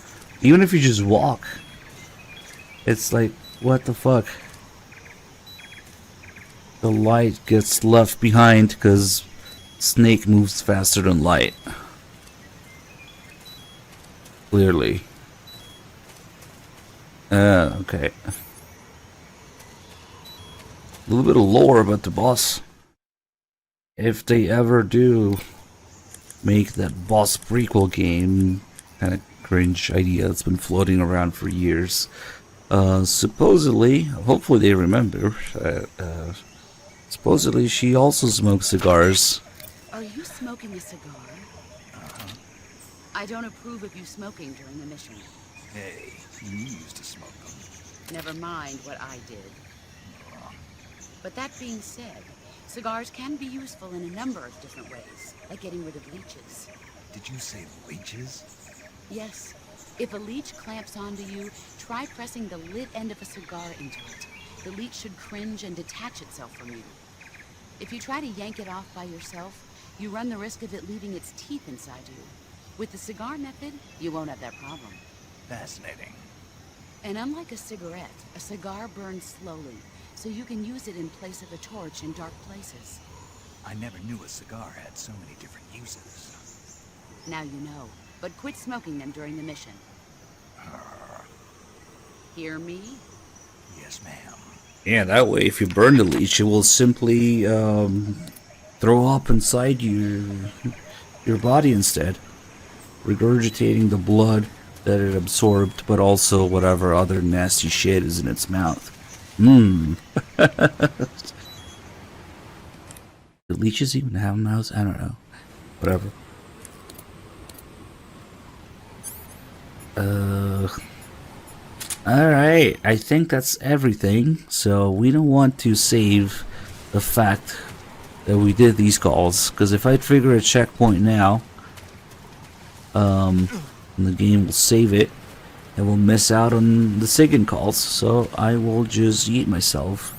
[SPEAKER 1] even if you just walk. It's like, what the fuck? The light gets left behind because Snake moves faster than light. Clearly. Okay. A little bit of lore about the boss. If they ever do make that boss prequel game, kind of cringe idea that's been floating around for years. Supposedly, hopefully they remember, supposedly she also smokes cigars.
[SPEAKER 9] Are you smoking a cigar? I don't approve of you smoking during the mission.
[SPEAKER 3] Hey, you used to smoke them.
[SPEAKER 9] Never mind what I did. But that being said, cigars can be useful in a number of different ways, like getting rid of leeches.
[SPEAKER 3] Did you say leeches?
[SPEAKER 9] Yes. If a leech clamps onto you, try pressing the lit end of a cigar into it. The leech should cringe and detach itself from you. If you try to yank it off by yourself, you run the risk of it leaving its teeth inside you. With the cigar method, you won't have that problem.
[SPEAKER 3] Fascinating.
[SPEAKER 9] And unlike a cigarette, a cigar burns slowly, so you can use it in place of a torch in dark places.
[SPEAKER 3] I never knew a cigar had so many different uses.
[SPEAKER 9] Now you know, but quit smoking them during the mission. Hear me?
[SPEAKER 3] Yes, ma'am.
[SPEAKER 1] Yeah, that way if you burn the leech, it will simply throw up inside your body instead, regurgitating the blood that it absorbed, but also whatever other nasty shit is in its mouth. Mmm. Do leeches even have mouths? I don't know. Whatever. Alright, I think that's everything. So we don't want to save the fact that we did these calls, because if I trigger a checkpoint now, and the game will save it, and we'll miss out on the Sigyn calls, so I will just eat myself.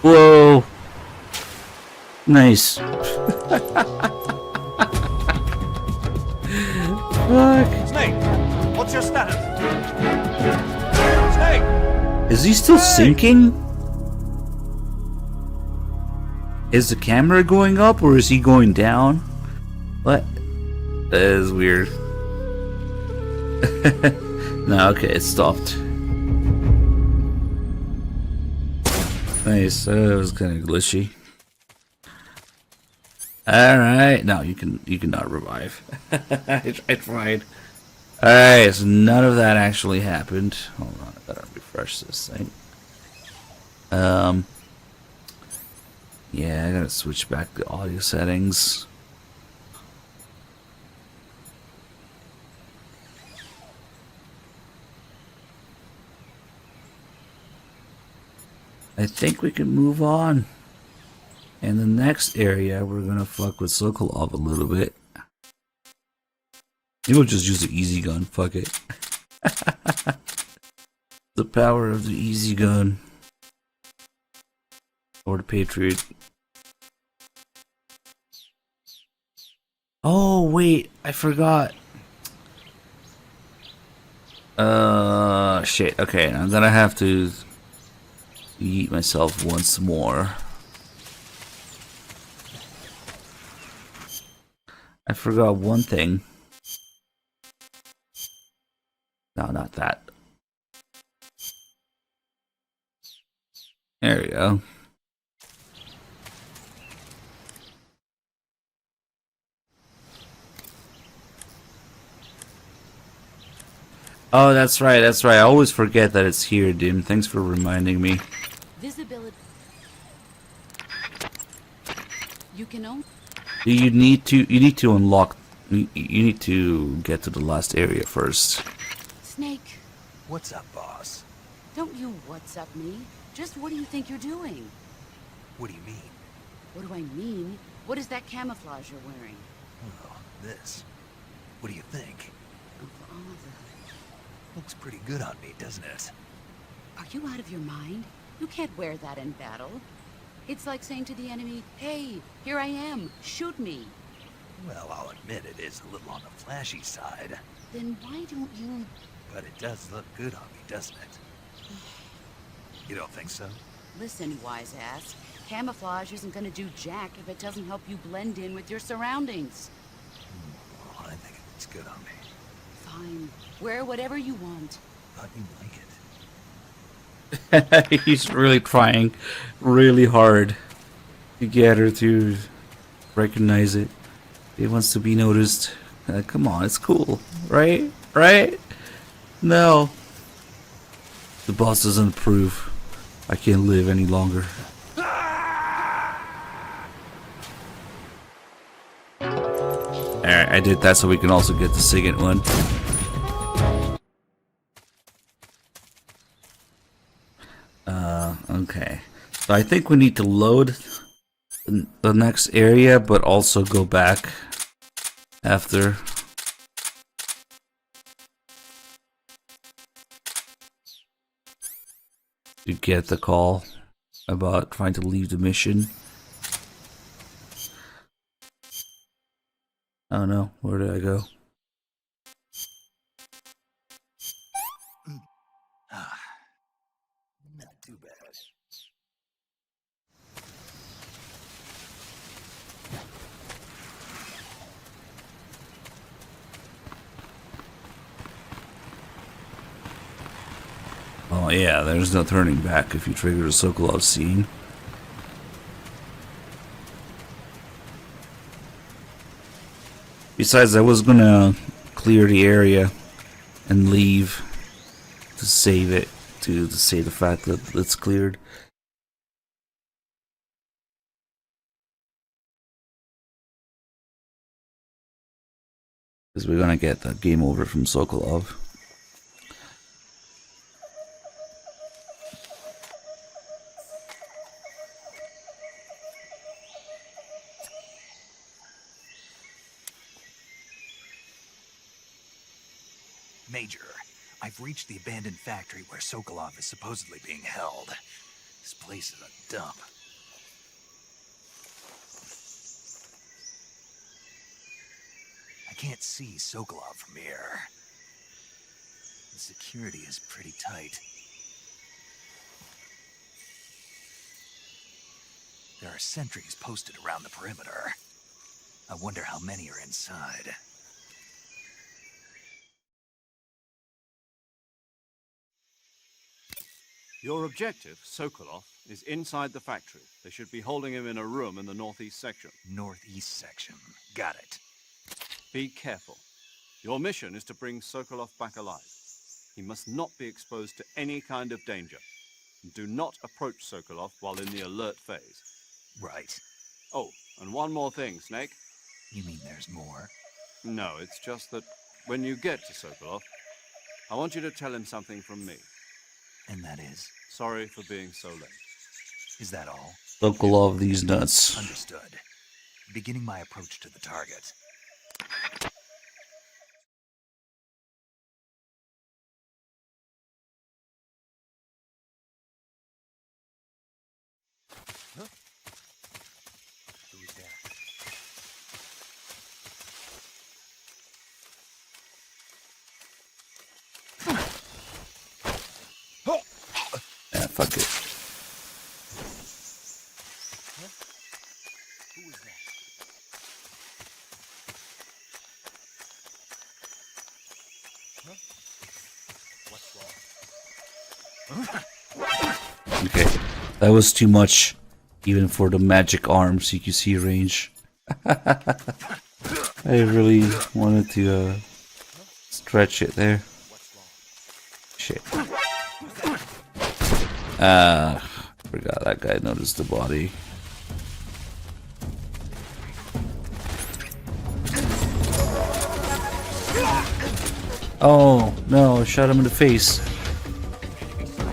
[SPEAKER 1] Whoa. Nice. Fuck.
[SPEAKER 3] Snake, what's your status? Snake!
[SPEAKER 1] Is he still sinking? Is the camera going up or is he going down? What? That is weird. No, okay, it stopped. Nice. That was kind of glitchy. All right, no, you cannot revive. I tried. All right, so none of that actually happened. Hold on, I gotta refresh this thing. Yeah, I gotta switch back the audio settings. I think we can move on. In the next area, we're gonna fuck with Sokolov a little bit. Maybe we'll just use the easy gun. Fuck it. The power of the easy gun. Or the Patriot. Oh, wait. I forgot. Shit. Okay, I'm gonna have to eat myself once more. I forgot one thing. No, not that. There we go. Oh, that's right, that's right. I always forget that it's here, Dim. Thanks for reminding me.
[SPEAKER 9] Visibility. You can only...
[SPEAKER 1] You need to unlock. You need to get to the last area first.
[SPEAKER 9] Snake,
[SPEAKER 3] What's up, boss?
[SPEAKER 9] don't you what's up me. Just what do you think you're doing?
[SPEAKER 3] What do you mean?
[SPEAKER 9] What do I mean? What is that camouflage you're wearing?
[SPEAKER 3] Oh, this. What do you think?
[SPEAKER 9] Oh, bother.
[SPEAKER 3] Looks pretty good on me, doesn't it?
[SPEAKER 9] Are you out of your mind? You can't wear that in battle. It's like saying to the enemy, hey, here I am, shoot me.
[SPEAKER 3] Well, I'll admit it is a little on the flashy side.
[SPEAKER 9] Then why don't you...
[SPEAKER 3] But it does look good on me, doesn't it? You don't think so?
[SPEAKER 9] Listen, wise ass. Camouflage isn't gonna do jack if it doesn't help you blend in with your surroundings.
[SPEAKER 3] Well, I think it looks good on me.
[SPEAKER 9] Fine. Wear whatever you want.
[SPEAKER 3] Thought you'd like it.
[SPEAKER 1] He's really trying really hard to get her to recognize it. He wants to be noticed. Come on, it's cool, right? Right? No. The boss doesn't approve. I can't live any longer. Alright, I did that so we can also get the second one. Okay. So I think we need to load the next area, but also go back after. To get the call about trying to leave the mission. Oh no, where did I go?
[SPEAKER 3] Not too bad.
[SPEAKER 1] Oh yeah, there's no turning back if you trigger the Sokolov scene. Besides, I was gonna clear the area and leave to save it, to save the fact that it's cleared. Because we're gonna get that game over from Sokolov.
[SPEAKER 3] Major, I've reached the abandoned factory where Sokolov is supposedly being held. This place is a dump. I can't see Sokolov from here. The security is pretty tight. There are sentries posted around the perimeter. I wonder how many are inside.
[SPEAKER 5] Your objective, Sokolov, is inside the factory. They should be holding him in a room in the northeast section.
[SPEAKER 3] Northeast section. Got it.
[SPEAKER 5] Be careful. Your mission is to bring Sokolov back alive. He must not be exposed to any kind of danger. Do not approach Sokolov while in the alert phase.
[SPEAKER 3] Right.
[SPEAKER 5] Oh, and one more thing, Snake.
[SPEAKER 3] You mean there's more?
[SPEAKER 5] No, it's just that when you get to Sokolov, I want you to tell him something from me.
[SPEAKER 3] And that is?
[SPEAKER 5] Sorry for being so late.
[SPEAKER 3] Is that all?
[SPEAKER 1] Sokolov these nuts.
[SPEAKER 3] Understood. Beginning my approach to the target. Huh? Who's that?
[SPEAKER 1] Yeah, fuck it.
[SPEAKER 3] Who is that? Huh? What's wrong?
[SPEAKER 1] Okay, that was too much, even for the magic arms CQC range. I really wanted to stretch it there. Shit. Forgot that guy noticed the body. Oh no, shot him in the face.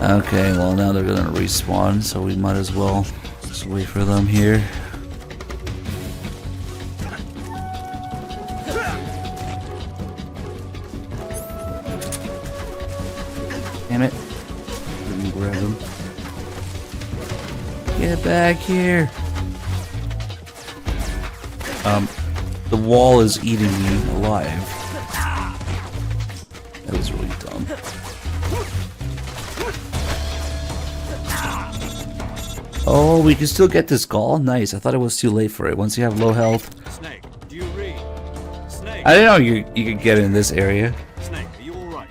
[SPEAKER 1] Okay, well now they're gonna respawn, so we might as well just wait for them here. Damn it. Didn't grab him. Get back here. The wall is eating me alive. That was really dumb. Oh, we can still get this Gall? Nice. I thought it was too late for it. Once you have low health.
[SPEAKER 5] Snake, do you read? Snake.
[SPEAKER 1] I didn't know you could get in this area.
[SPEAKER 5] Snake, are you all right?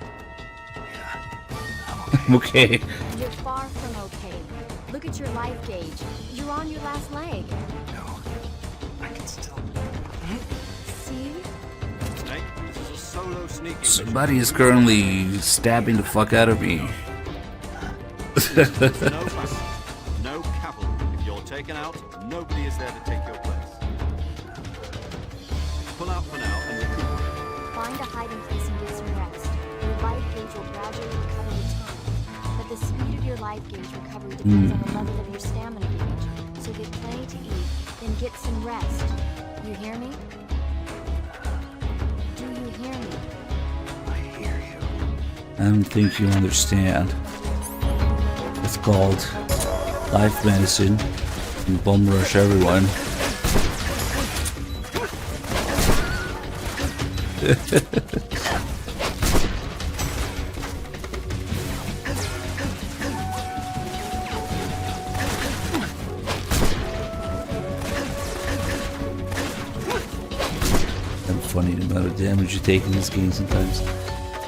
[SPEAKER 1] I'm okay.
[SPEAKER 8] You're far from okay. Look at your life gauge. You're on your last leg.
[SPEAKER 3] No. I can still...
[SPEAKER 8] See?
[SPEAKER 5] Snake, this is a solo sneaking mission.
[SPEAKER 1] Somebody is currently stabbing the fuck out of me.
[SPEAKER 5] No fuss. No cavalry. If you're taken out, nobody is there to take your place. Pull out for now and recuperate.
[SPEAKER 8] Find a hiding place and get some rest. Your life gauge will gradually recover with time. But the speed of your life gauge recovery depends on the level of your stamina gauge. So get plenty to eat, then get some rest. You hear me? Do you hear me?
[SPEAKER 3] I hear you.
[SPEAKER 1] I don't think you understand. It's called life medicine. You bum rush everyone. And funny the amount of damage you take in this game sometimes.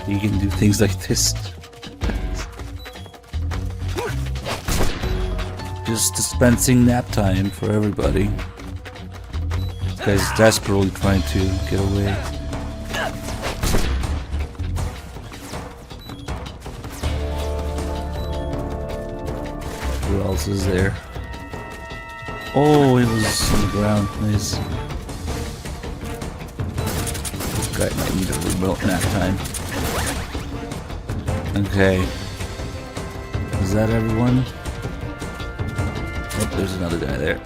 [SPEAKER 1] You can do things like this. Just dispensing nap time for everybody. This guy's desperately trying to get away. Who else is there? Oh, he was on the ground. Nice. This guy might need a remote nap time. Okay. Is that everyone? Oh, there's another guy there.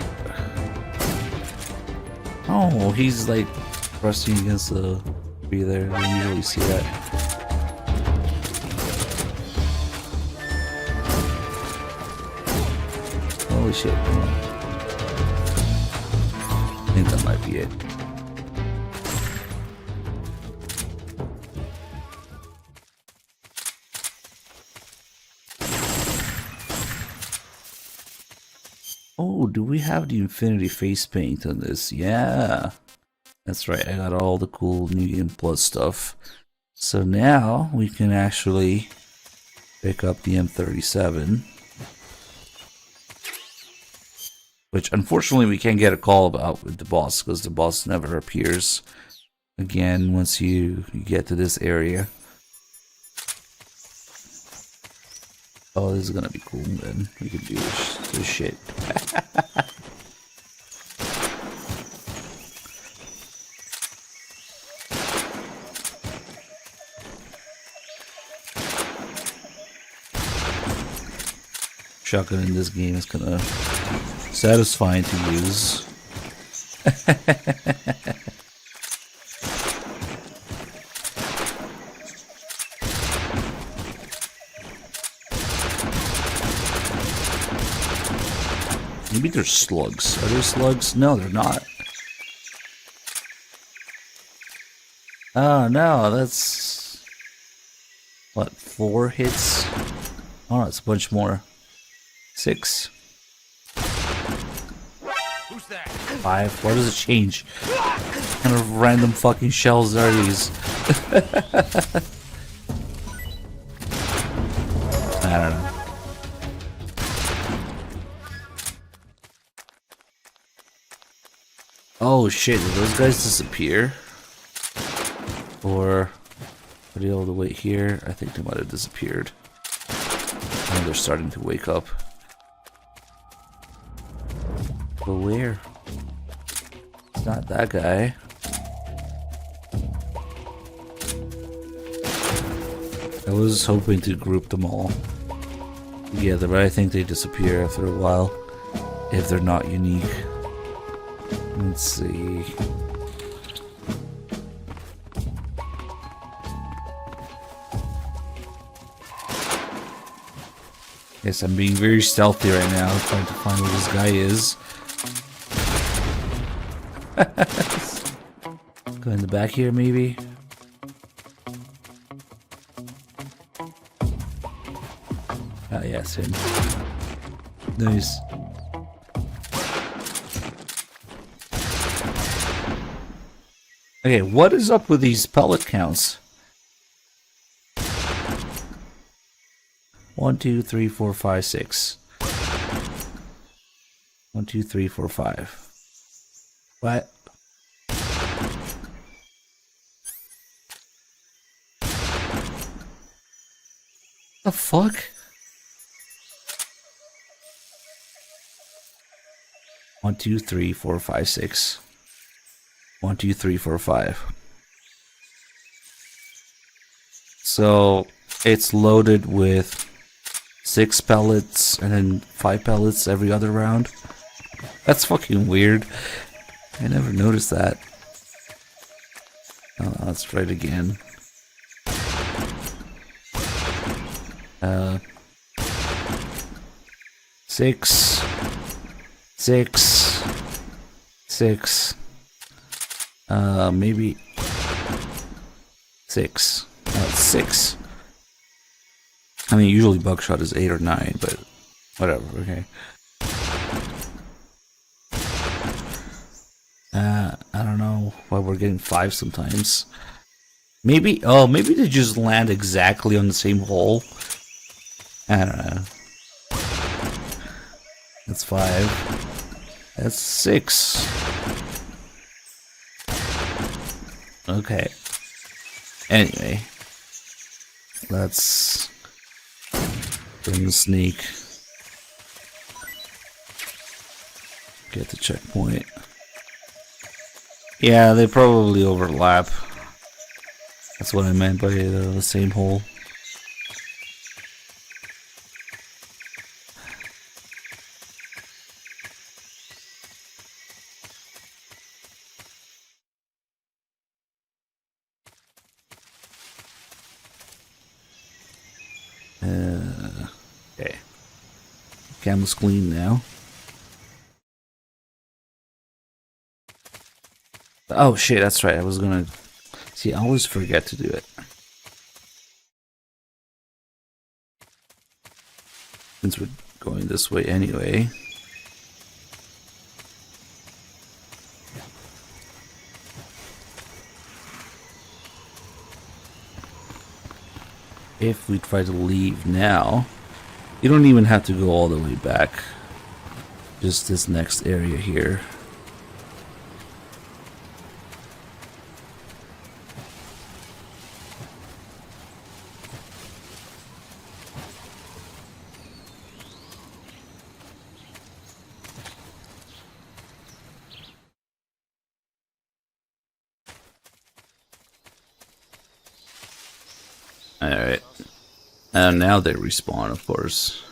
[SPEAKER 1] Oh, he's like pressing against the tree there. I don't usually see that. shit. Hold on. I think that might be it. Oh, do we have the Infinity face paint on this? Yeah. That's right, I got all the cool New Game Plus stuff. So now we can actually pick up the M37. Which unfortunately we can't get a call about with the boss, because the boss never appears again once you get to this area. Oh, this is gonna be cool then. We can do this shit. Shotgun in this game is kinda satisfying to use. Maybe they're slugs. Are they slugs? No, they're not. Oh no, that's what, 4 hits? Oh, it's a bunch more. 6.
[SPEAKER 10] Who's that?
[SPEAKER 1] 5. Why does it change? What kind of random fucking shells are these? I don't know. Oh shit, did those guys disappear? Or are they all the way here? I think they might have disappeared. Oh, they're starting to wake up. But where? It's not that guy. I was hoping to group them all together, but I think they disappear after a while if they're not unique. Let's see. Yes, I'm being very stealthy right now, trying to find where this guy is. Go in the back here, maybe. Ah, yes, him. Nice. Okay, what is up with these pellet counts? 1, 2, 3, 4, 5, 6. 1, 2, 3, 4, 5. What? The fuck? 1, 2, 3, 4, 5, 6. 1, 2, 3, 4, 5. So it's loaded with 6 pellets and then 5 pellets every other round. That's fucking weird. I never noticed that. Oh, let's try it again. 6, 6, 6. Maybe 6. No, it's 6. I mean, usually buckshot is 8 or 9, but whatever. Okay. I don't know why we're getting 5 sometimes. Maybe, oh, maybe they just land exactly on the same hole. I don't know. That's 5. That's 6. Okay. Anyway. Let's bring the sneak. Get the checkpoint. Yeah, they probably overlap. That's what I meant by the same hole. Okay. Camel's clean now. Oh shit, that's right. I was gonna... See, I always forget to do it. Since we're going this way anyway. If we try to leave now, you don't even have to go all the way back. Just this next area here. Alright. And now they respawn, of course.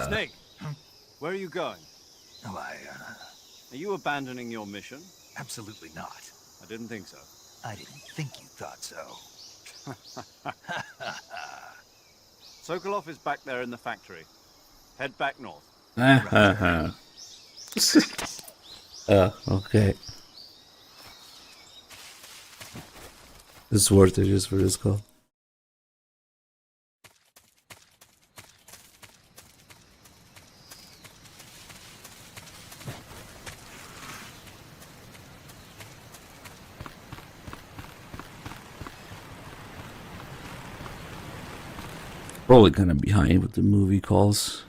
[SPEAKER 5] Snake, where are you going?
[SPEAKER 3] Oh,
[SPEAKER 5] Are you abandoning your mission?
[SPEAKER 3] absolutely not.
[SPEAKER 5] I didn't think so.
[SPEAKER 3] I didn't think you thought so.
[SPEAKER 5] Sokolov is back there in the factory. Head back north.
[SPEAKER 1] Okay. It's worth it just for this call. Probably kind of behind with the movie calls.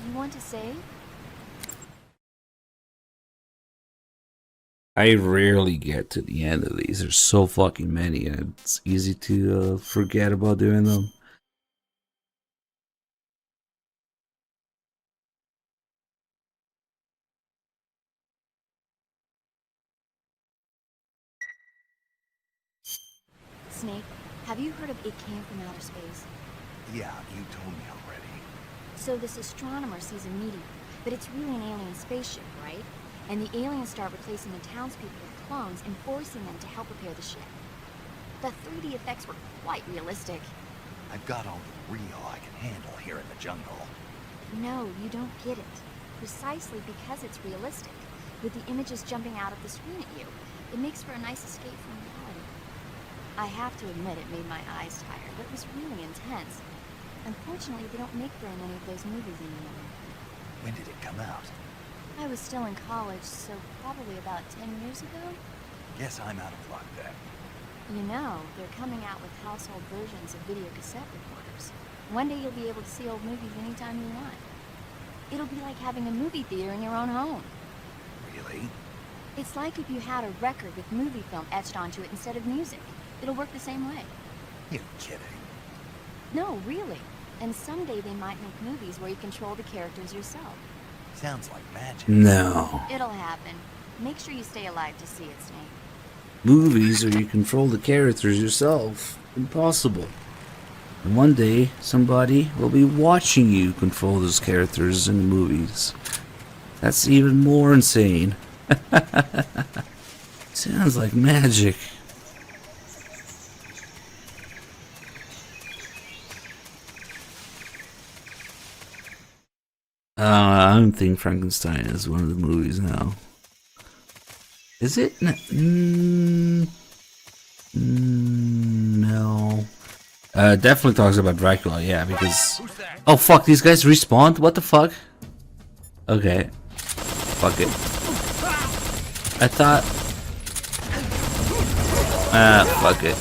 [SPEAKER 8] You want to save?
[SPEAKER 1] I rarely get to the end of these. There's so fucking many, and it's easy to forget about doing them.
[SPEAKER 8] Snake, have you heard of It Came from Outer Space?
[SPEAKER 3] Yeah, you told me already.
[SPEAKER 8] So this astronomer sees a meteor, but it's really an alien spaceship, right? And the aliens start replacing the townspeople with clones and forcing them to help repair the ship. The 3D effects were quite realistic.
[SPEAKER 3] I've got all the real I can handle here in the jungle.
[SPEAKER 8] No, you don't get it. Precisely because it's realistic. With the images jumping out of the screen at you, it makes for a nice escape from reality. I have to admit it made my eyes tired, but it was really intense. Unfortunately, they don't make very many of those movies anymore.
[SPEAKER 3] When did it come out?
[SPEAKER 8] I was still in college, so probably about 10 years ago.
[SPEAKER 3] Guess I'm out of luck then.
[SPEAKER 8] You know, they're coming out with household versions of video cassette recorders. One day you'll be able to see old movies anytime you want. It'll be like having a movie theater in your own home.
[SPEAKER 3] Really?
[SPEAKER 8] It's like if you had a record with movie film etched onto it instead of music. It'll work the same way.
[SPEAKER 3] You're kidding.
[SPEAKER 8] No, really. And someday they might make movies where you control the characters yourself.
[SPEAKER 3] Sounds like magic.
[SPEAKER 1] No.
[SPEAKER 8] It'll happen. Make sure you stay alive to see it, Snake.
[SPEAKER 1] Movies where you control the characters yourself. Impossible. And one day, somebody will be watching you control those characters in the movies. That's even more insane. Sounds like magic. I don't think Frankenstein is one of the movies now. Is it? No. Definitely talks about Dracula, yeah, because... Oh fuck, these guys respawned? What the fuck? Okay. Fuck it. I thought... fuck it.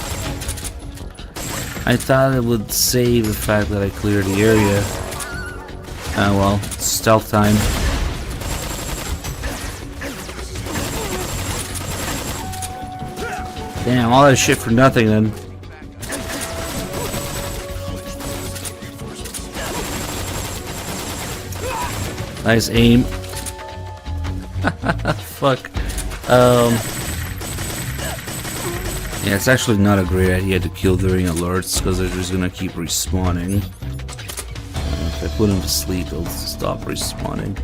[SPEAKER 1] I thought it would save the fact that I cleared the area. Ah well, stealth time. Damn, all that shit for nothing then. Nice aim. Fuck. Yeah, it's actually not a great idea to kill during alerts because they're just gonna keep respawning. If I put them to sleep, they'll stop respawning.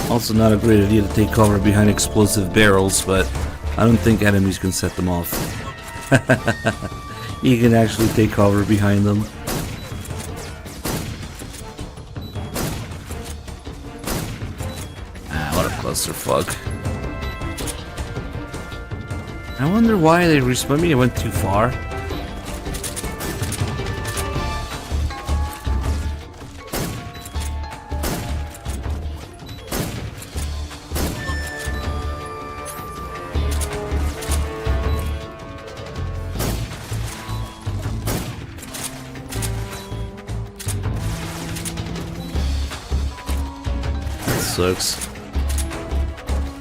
[SPEAKER 1] Also not a great idea to take cover behind explosive barrels, but I don't think enemies can set them off. You can actually take cover behind them. Ah, what a clusterfuck. I wonder why they respawned me. I went too far. Sucks.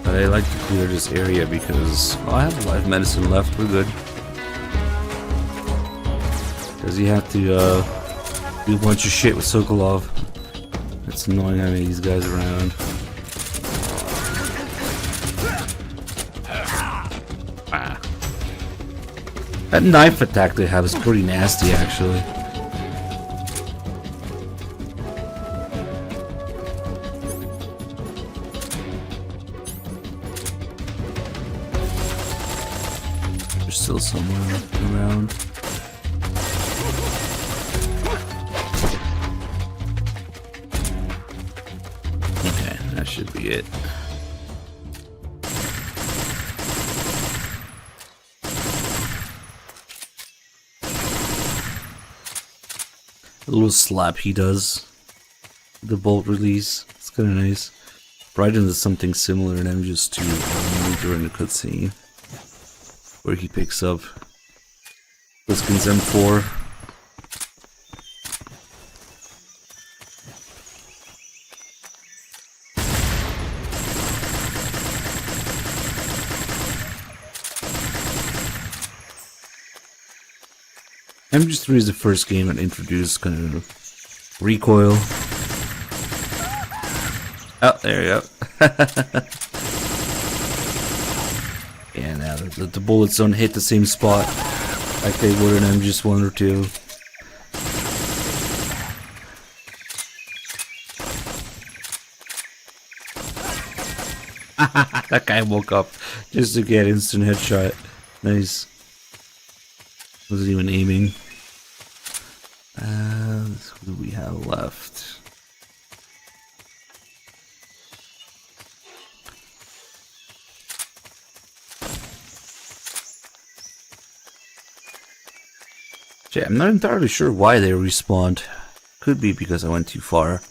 [SPEAKER 1] But I like to clear this area because I have life medicine left. We're good. Because you have to do a bunch of shit with Sokolov. It's annoying having these guys around. Ah. That knife attack they have is pretty nasty, actually. Still somewhere around. Okay, that should be it. A little slap he does. The bolt release. It's kind of nice. Raiden does something similar and I'm just too during the cutscene. Where he picks up Pliskin's M4. MG3 is the first game that introduced kind of recoil. Oh, there you go. Yeah, now the bullets don't hit the same spot like they would in MGS1 or 2. That guy woke up just to get instant headshot. Nice. Wasn't even aiming. What do we have left? Yeah, I'm not entirely sure why they respawned. Could be because I went too far.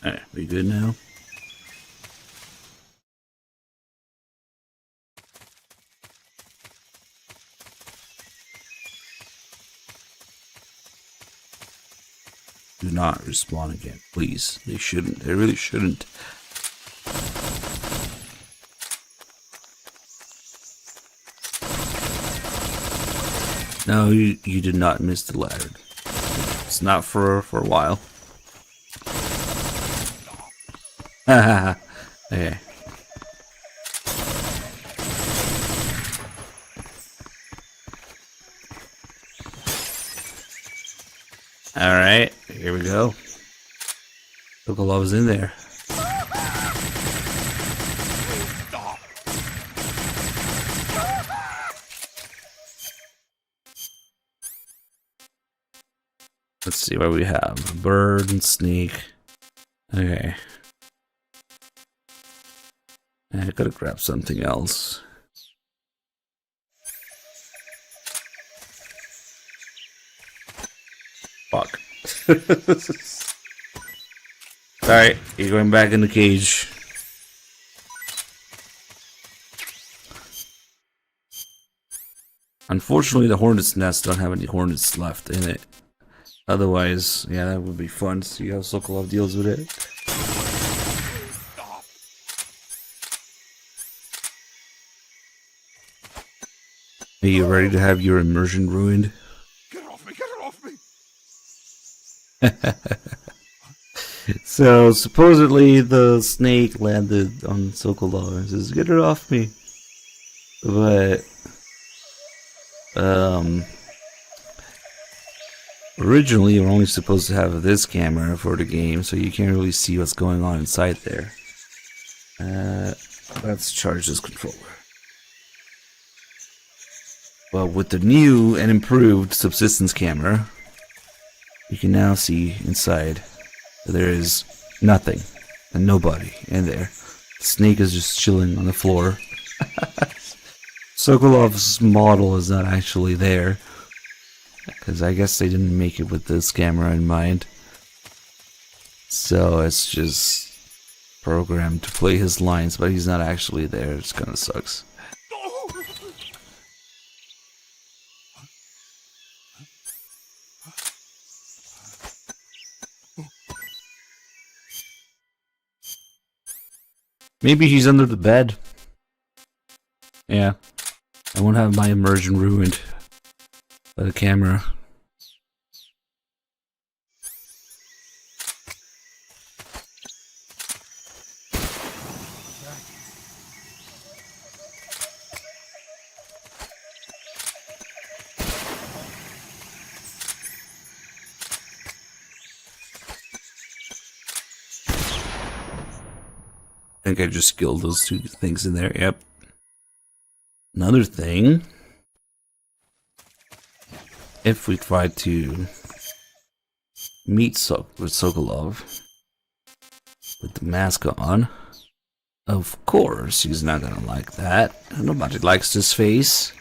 [SPEAKER 1] Alright, we good now? Do not respawn again, please. They shouldn't. They really shouldn't. No, you did not miss the ladder. It's not for a while. Okay. Alright, here we go. Sokolov is in there. Let's see what we have. Bird and sneak. Okay. I gotta grab something else. Fuck. Alright, you're going back in the cage. Unfortunately, the Hornet's Nest don't have any Hornets left in it. Otherwise, yeah, that would be fun to see how Sokolov deals with it. Are you ready to have your immersion ruined?
[SPEAKER 10] Get off me! Get off me!
[SPEAKER 1] So supposedly the snake landed on Sokolov and says, "Get it off me." But originally we're only supposed to have this camera for the game, so you can't really see what's going on inside there. Let's charge this controller. Well, with the new and improved subsistence camera, you can now see inside. There is nothing and nobody in there. The snake is just chilling on the floor. Sokolov's model is not actually there, because I guess they didn't make it with this camera in mind. So it's just programmed to play his lines, but he's not actually there. It kind of sucks. Maybe he's under the bed. Yeah. I won't have my immersion ruined by the camera. I think I just killed those two things in there. Yep. Another thing. If we try to meet with Sokolov with the mask on, of course he's not gonna like that. Nobody likes this face,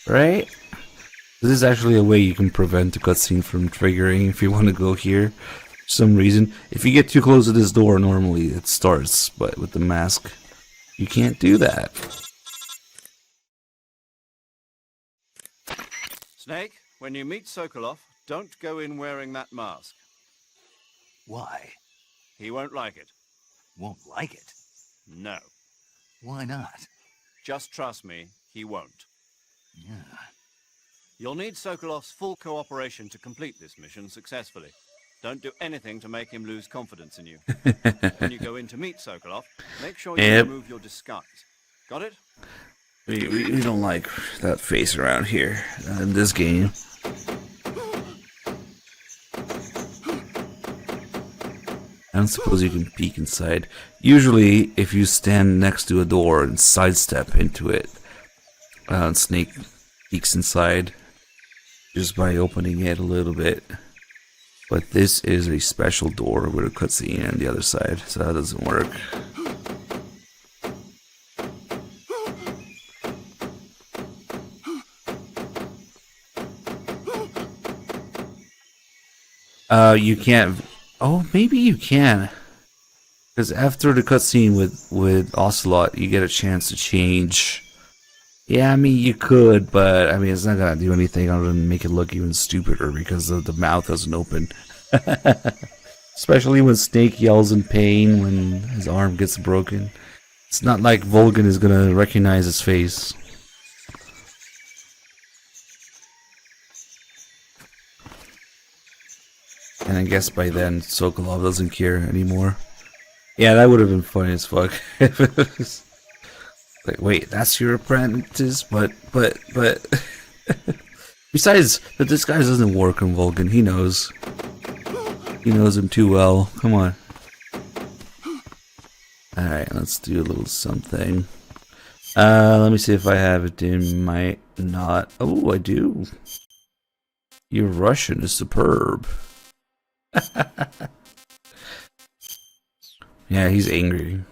[SPEAKER 1] right? This is actually a way you can prevent the cutscene from triggering if you want to go here. For some reason, if you get too close to this door, normally it starts, but with the mask, you can't do that.
[SPEAKER 5] Snake, when you meet Sokolov, don't go in wearing that mask.
[SPEAKER 3] Why?
[SPEAKER 5] He won't like it.
[SPEAKER 3] Won't like it?
[SPEAKER 5] No.
[SPEAKER 3] Why not?
[SPEAKER 5] Just trust me, he won't.
[SPEAKER 3] Yeah.
[SPEAKER 5] You'll need Sokolov's full cooperation to complete this mission successfully. Don't do anything to make him lose confidence in you. When you go in to meet Sokolov, make sure you remove your disguise. Got it?
[SPEAKER 1] We don't like that face around here in this game. I don't suppose you can peek inside. Usually, if you stand next to a door and sidestep into it, Snake peeks inside just by opening it a little bit. But this is a special door with a cutscene on the other side, so that doesn't work. You can't. Oh, maybe you can. Because after the cutscene with Ocelot, you get a chance to change. Yeah, I mean, you could, but I mean, it's not gonna do anything other than make it look even stupider because the mouth doesn't open. Especially when Snake yells in pain when his arm gets broken. It's not like Volgin is gonna recognize his face. And I guess by then, Sokolov doesn't care anymore. Yeah, that would have been funny as fuck. Like, wait, that's your apprentice? But... Besides, the disguise doesn't work on Volgin. He knows. He knows him too well. Come on. Alright, let's do a little something. Let me see if I have it in my... Not... Oh, I do. Your Russian is superb. Yeah, he's angry.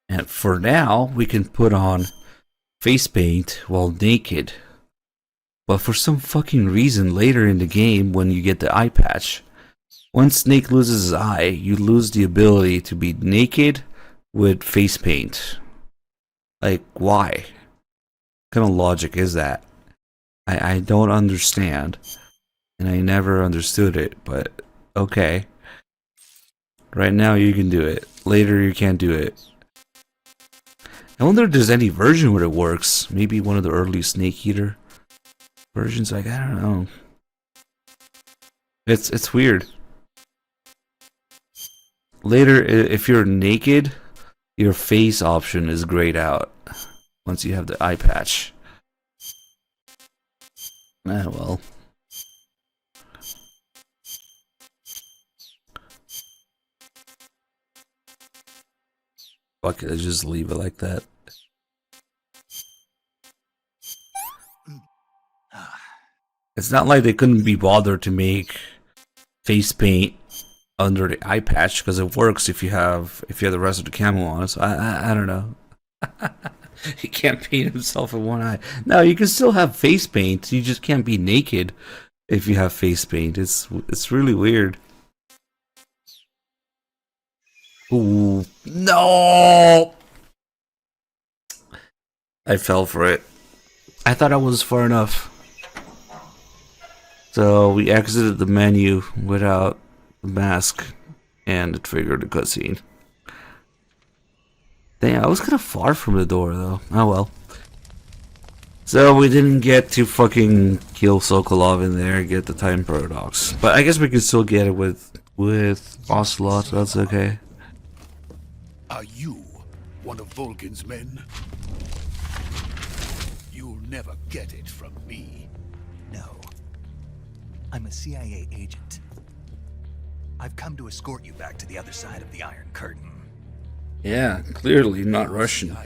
[SPEAKER 1] And for now, we can put on face paint while naked. But for some fucking reason, later in the game, when you get the eye patch, once Snake loses his eye, you lose the ability to be naked with face paint. Like, why? What kind of logic is that? I don't understand. And I never understood it, but okay. Right now you can do it. Later you can't do it. I wonder if there's any version where it works. Maybe one of the early Snake Eater. versions, like, I don't know. It's weird. Later, if you're naked, your face option is grayed out once you have the eye patch. Ah, well. Fuck it, just leave it like that. It's not like they couldn't be bothered to make face paint under the eye patch, because it works if you have the rest of the camo on. So I don't know. He can't paint himself in one eye. No, you can still have face paint. You just can't be naked if you have face paint. It's really weird. Ooh, no! I fell for it. I thought I was far enough. So we exited the menu without the mask, and it triggered the cutscene. Damn, I was kind of far from the door, though. Oh well. So we didn't get to fucking kill Sokolov in there and get the time paradox. But I guess we can still get it with Ocelot, that's okay.
[SPEAKER 10] Are you one of Volgin's men? You'll never get it from me.
[SPEAKER 3] No. I'm a CIA agent. I've come to escort you back to the other side of the Iron Curtain.
[SPEAKER 1] Yeah, clearly not Russian.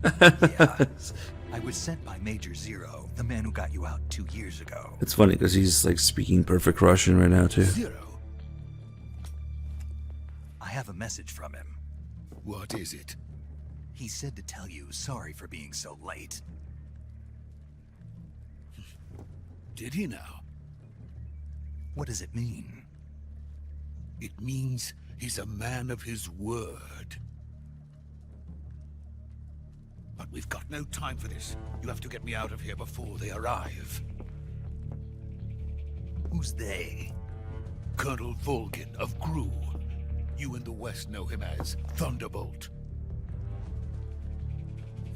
[SPEAKER 3] Yeah. I was sent by Major Zero, the man who got you out 2 years ago.
[SPEAKER 1] It's funny because he's like speaking perfect Russian right now too.
[SPEAKER 10] Zero?
[SPEAKER 3] I have a message from him.
[SPEAKER 10] What is it?
[SPEAKER 3] He said to tell you sorry for being so late.
[SPEAKER 10] Did he now?
[SPEAKER 3] What does it mean?
[SPEAKER 10] It means he's a man of his word. But we've got no time for this. You have to get me out of here before they arrive.
[SPEAKER 3] Who's they?
[SPEAKER 10] Colonel Volgin of Gru. You in the West know him as Thunderbolt.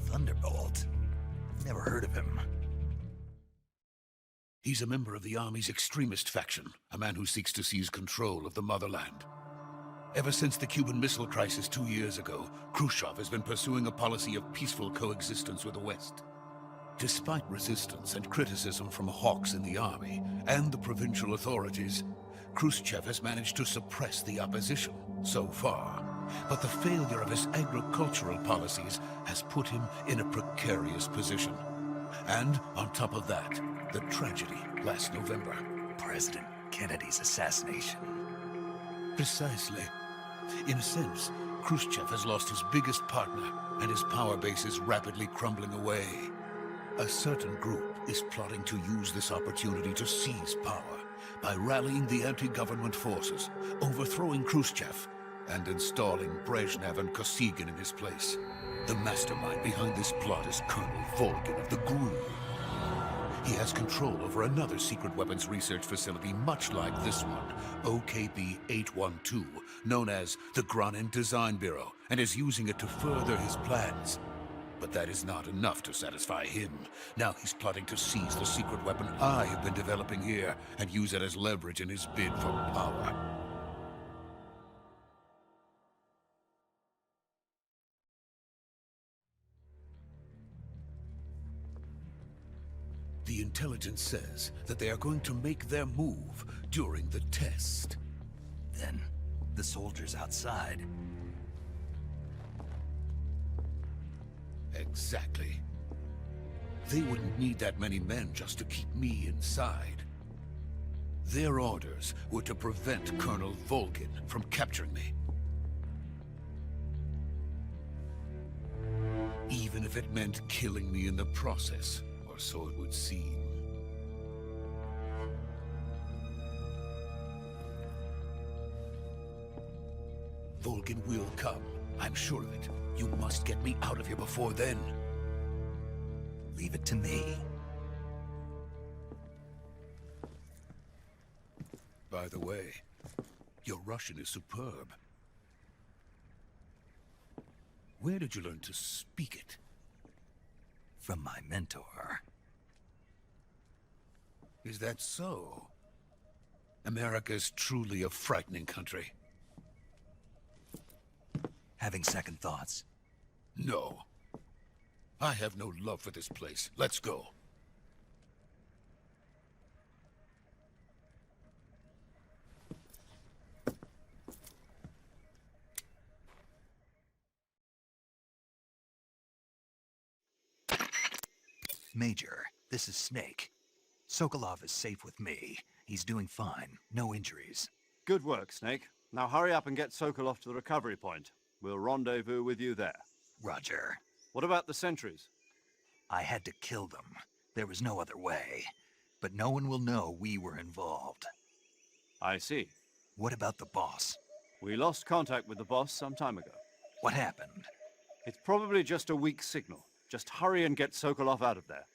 [SPEAKER 3] Thunderbolt? Never heard of him.
[SPEAKER 10] He's a member of the Army's extremist faction, a man who seeks to seize control of the motherland. Ever since the Cuban Missile Crisis 2 years ago, Khrushchev has been pursuing a policy of peaceful coexistence with the West. Despite resistance and criticism from hawks in the army and the provincial authorities, Khrushchev has managed to suppress the opposition so far. But the failure of his agricultural policies has put him in a precarious position. And on top of that, the tragedy last November.
[SPEAKER 3] President Kennedy's assassination.
[SPEAKER 10] Precisely. In a sense, Khrushchev has lost his biggest partner, and his power base is rapidly crumbling away. A certain group is plotting to use this opportunity to seize power by rallying the anti-government forces, overthrowing Khrushchev, and installing Brezhnev and Kosygin in his place. The mastermind behind this plot is Colonel Volgin of the GRU. He has control over another secret weapons research facility much like this one, OKB-812, known as the Granin Design Bureau, and is using it to further his plans. But that is not enough to satisfy him. Now he's plotting to seize the secret weapon I have been developing here and use it as leverage in his bid for power. The intelligence says that they are going to make their move during the test.
[SPEAKER 3] Then, the soldiers outside.
[SPEAKER 10] Exactly. They wouldn't need that many men just to keep me inside. Their orders were to prevent Colonel Volgin from capturing me. Even if it meant killing me in the process, or so it would seem. Volgin will come. I'm sure of it. You must get me out of here before then.
[SPEAKER 3] Leave it to me.
[SPEAKER 10] By the way, your Russian is superb. Where did you learn to speak it?
[SPEAKER 3] From my mentor.
[SPEAKER 10] Is that so? America's truly a frightening country.
[SPEAKER 3] Having second thoughts.
[SPEAKER 10] No. I have no love for this place. Let's go.
[SPEAKER 3] Major, this is Snake. Sokolov is safe with me. He's doing fine. No injuries.
[SPEAKER 5] Good work, Snake. Now hurry up and get Sokolov to the recovery point. We'll rendezvous with you there.
[SPEAKER 3] Roger.
[SPEAKER 5] What about the sentries?
[SPEAKER 3] I had to kill them. There was no other way. But no one will know we were involved.
[SPEAKER 5] I see.
[SPEAKER 3] What about the boss?
[SPEAKER 5] We lost contact with the boss some time ago.
[SPEAKER 3] What happened?
[SPEAKER 5] It's probably just a weak signal. Just hurry and get Sokolov out of there.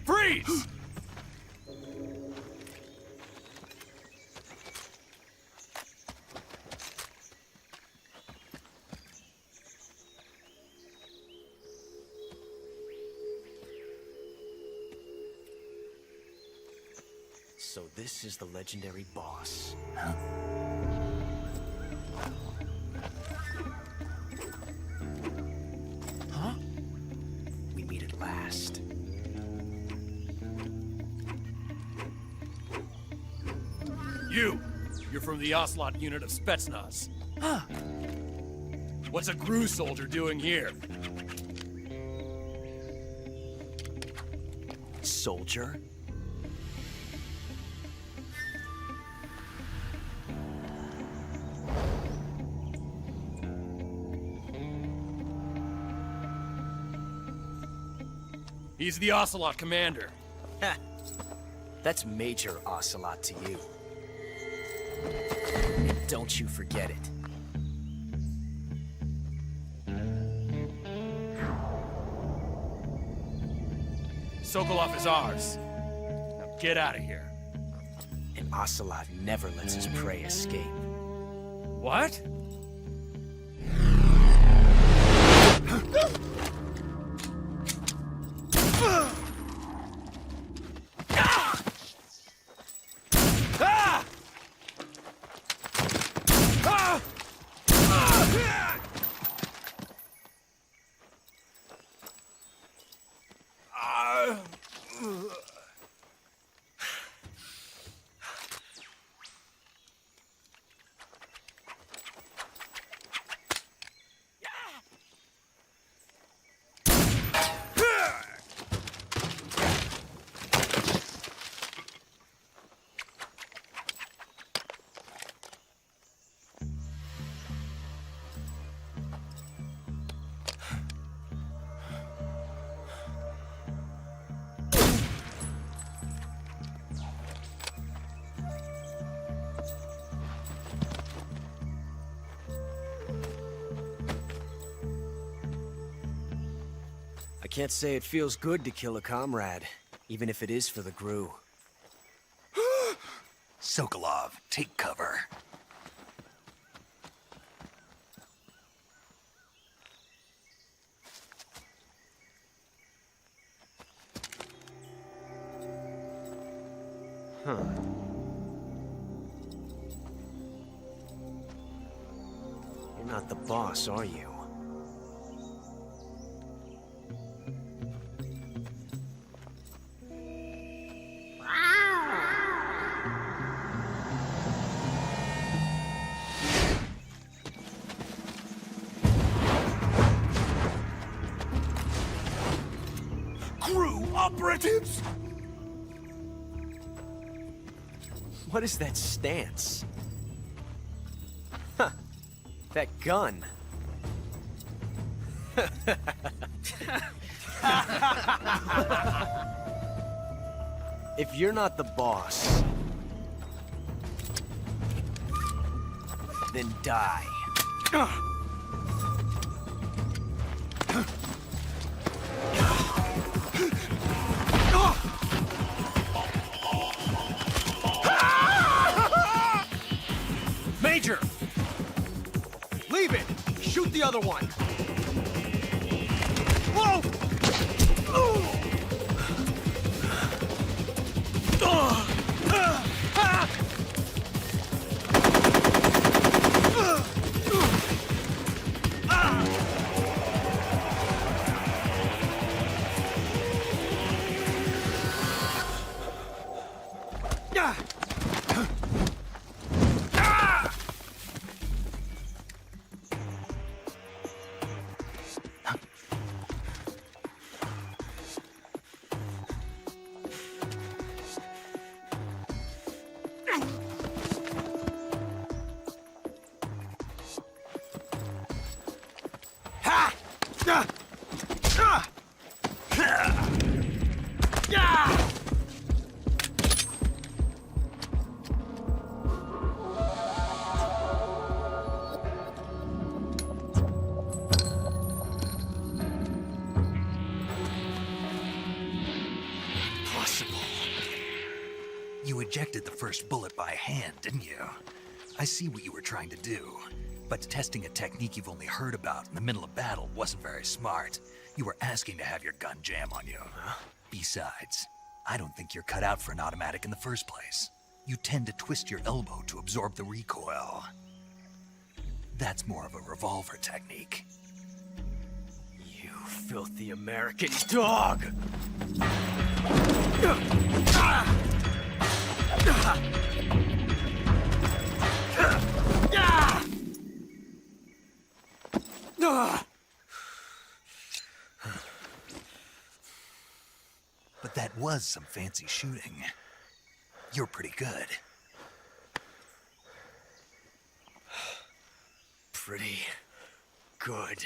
[SPEAKER 6] Freeze!
[SPEAKER 11] So this is the legendary boss.
[SPEAKER 3] Huh?
[SPEAKER 11] Huh? We meet at last.
[SPEAKER 6] You're from the Ocelot unit of Spetsnaz.
[SPEAKER 11] Huh.
[SPEAKER 6] What's a GRU soldier doing here?
[SPEAKER 11] Soldier?
[SPEAKER 6] He's the Ocelot commander.
[SPEAKER 11] Ha! That's Major Ocelot to you. Don't you forget it.
[SPEAKER 6] Sokolov is ours. Now get out of here.
[SPEAKER 11] And Ocelot never lets his prey escape.
[SPEAKER 6] What?
[SPEAKER 11] I can't say it feels good to kill a comrade, even if it is for the GRU.
[SPEAKER 3] Sokolov, take cover.
[SPEAKER 11] Huh. You're not not the boss, are you?
[SPEAKER 3] Crew operatives!
[SPEAKER 11] What is that stance? Huh. That gun. If you're not the boss, then die. Major! Leave it! Shoot the other one! Whoa!
[SPEAKER 3] You ejected the first bullet by hand, didn't you? I see what you were trying to do. But testing a technique you've only heard about in the middle of battle wasn't very smart. You were asking to have your gun jam on you. Besides, I don't think you're cut out for an automatic in the first place. You tend to twist your elbow to absorb the recoil. That's more of a revolver technique.
[SPEAKER 11] You filthy American dog!
[SPEAKER 3] But that was some fancy shooting. You're pretty good.
[SPEAKER 11] Pretty good.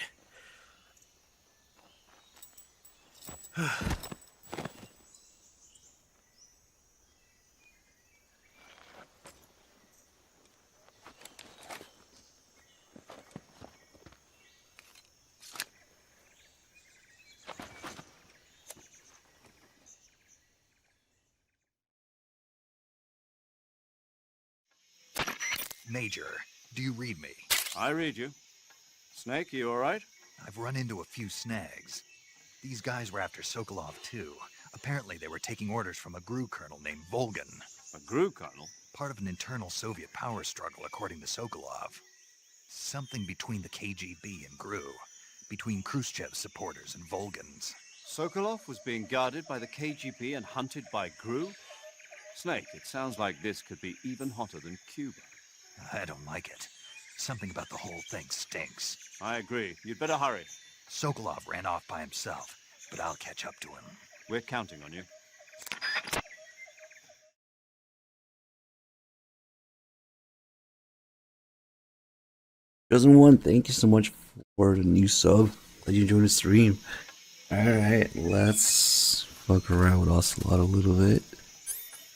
[SPEAKER 3] Major, do you read me?
[SPEAKER 5] I read you. Snake, you all right?
[SPEAKER 3] I've run into a few snags. These guys were after Sokolov too. Apparently they were taking orders from a GRU colonel named Volgan.
[SPEAKER 5] A GRU colonel?
[SPEAKER 3] Part of an internal Soviet power struggle, according to Sokolov. Something between the KGB and GRU. Between Khrushchev's supporters and Volgan's.
[SPEAKER 5] Sokolov was being guarded by the KGB and hunted by GRU? Snake, it sounds like this could be even hotter than Cuba.
[SPEAKER 3] I don't like it. Something about the whole thing stinks.
[SPEAKER 5] I agree. You'd better hurry.
[SPEAKER 3] Sokolov ran off by himself, but I'll catch up to him.
[SPEAKER 5] We're counting on you.
[SPEAKER 1] Doesn't want, thank you so much for the new sub. Glad you enjoyed the stream. Alright, let's fuck around with Ocelot a little bit.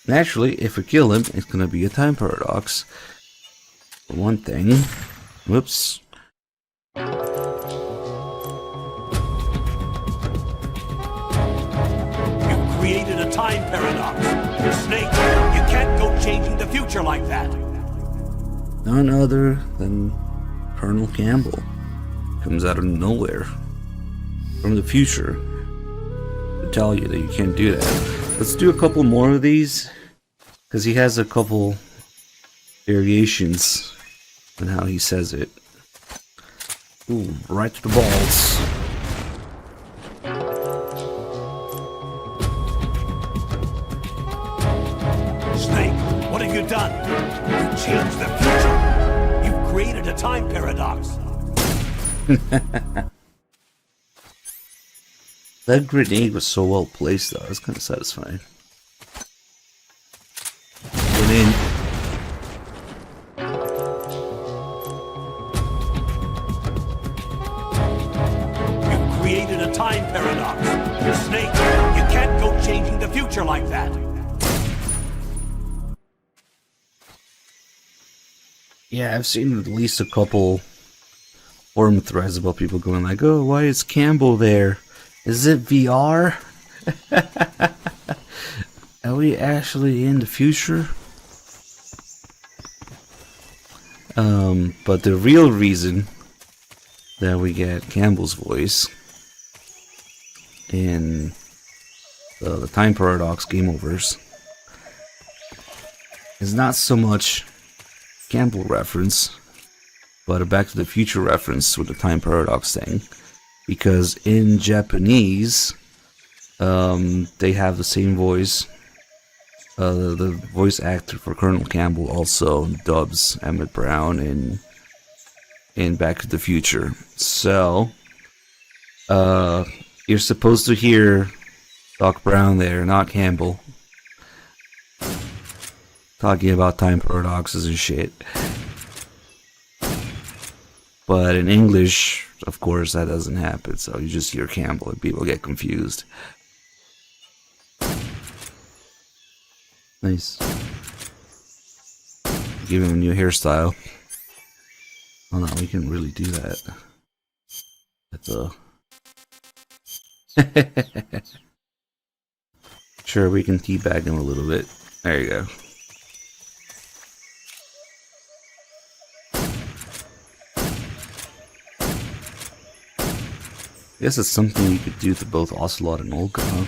[SPEAKER 1] Naturally, if we kill him, it's gonna be a time paradox. For one thing. Whoops.
[SPEAKER 12] You created a time paradox. Snake, you can't go changing the future like that.
[SPEAKER 1] None other than Colonel Campbell. Comes out of nowhere. From the future. To tell you that you can't do that. Let's do a couple more of these. Because he has a couple variations on how he says it. Ooh, right to the balls.
[SPEAKER 12] Snake, what have you done? You changed the future. You've created a time paradox.
[SPEAKER 1] That grenade was so well placed though, it's kind of satisfying. Get in.
[SPEAKER 12] You've created a time paradox. Snake, you can't go changing the future like that.
[SPEAKER 1] Yeah, I've seen at least a couple forum threads about people going like, oh, why is Campbell there? Is it VR? Are we actually in the future? But the real reason that we get Campbell's voice in the Time Paradox Game Overs is not so much Campbell reference, but a Back to the Future reference with the Time Paradox thing. Because in Japanese, they have the same voice. The voice actor for Colonel Campbell also dubs Emmett Brown in Back to the Future. So, you're supposed to hear Doc Brown there, not Campbell, talking about time paradoxes and shit. But in English, of course, that doesn't happen, so you just hear Campbell and people get confused. Nice. Give him a new hairstyle. Oh no, we can really do that. That's Sure, we can teabag him a little bit. There you go. I guess it's something you could do to both Ocelot and Olga, huh?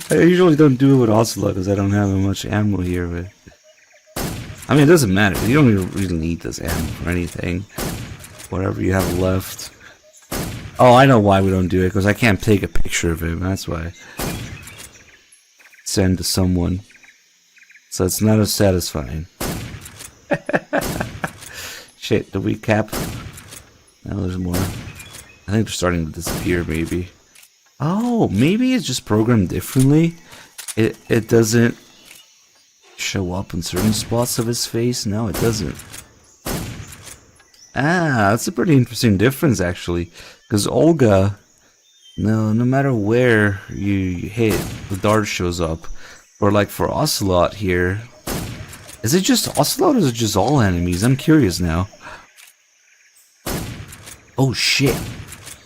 [SPEAKER 1] I usually don't do it with Ocelot because I don't have much ammo here, but I mean, it doesn't matter. You don't even really need this ammo for anything. Whatever you have left. Oh, I know why we don't do it, because I can't take a picture of him, that's why. Send to someone. So it's not as satisfying. Shit, did we cap? No, there's more. I think they're starting to disappear, maybe. Oh, maybe it's just programmed differently. It doesn't show up in certain spots of his face. No, it doesn't. Ah, that's a pretty interesting difference, actually. Because Olga, no matter where you hit, the dart shows up. Or like for Ocelot here, is it just Ocelot or is it just all enemies? I'm curious now. Oh shit,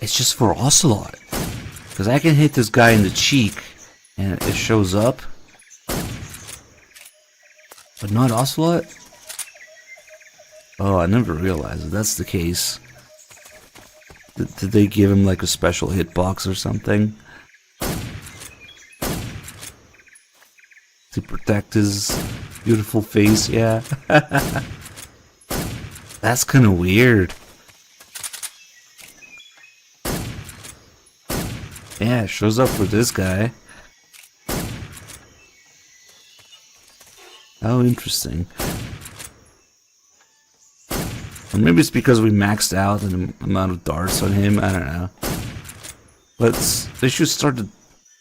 [SPEAKER 1] it's just for Ocelot. Because I can hit this guy in the cheek and it shows up. But not Ocelot? Oh, I never realized that that's the case. Did they give him like a special hitbox or something? To protect his beautiful face, yeah. That's kind of weird. Yeah, it shows up for this guy. How interesting. Or maybe it's because we maxed out the amount of darts on him, I don't know. But they should start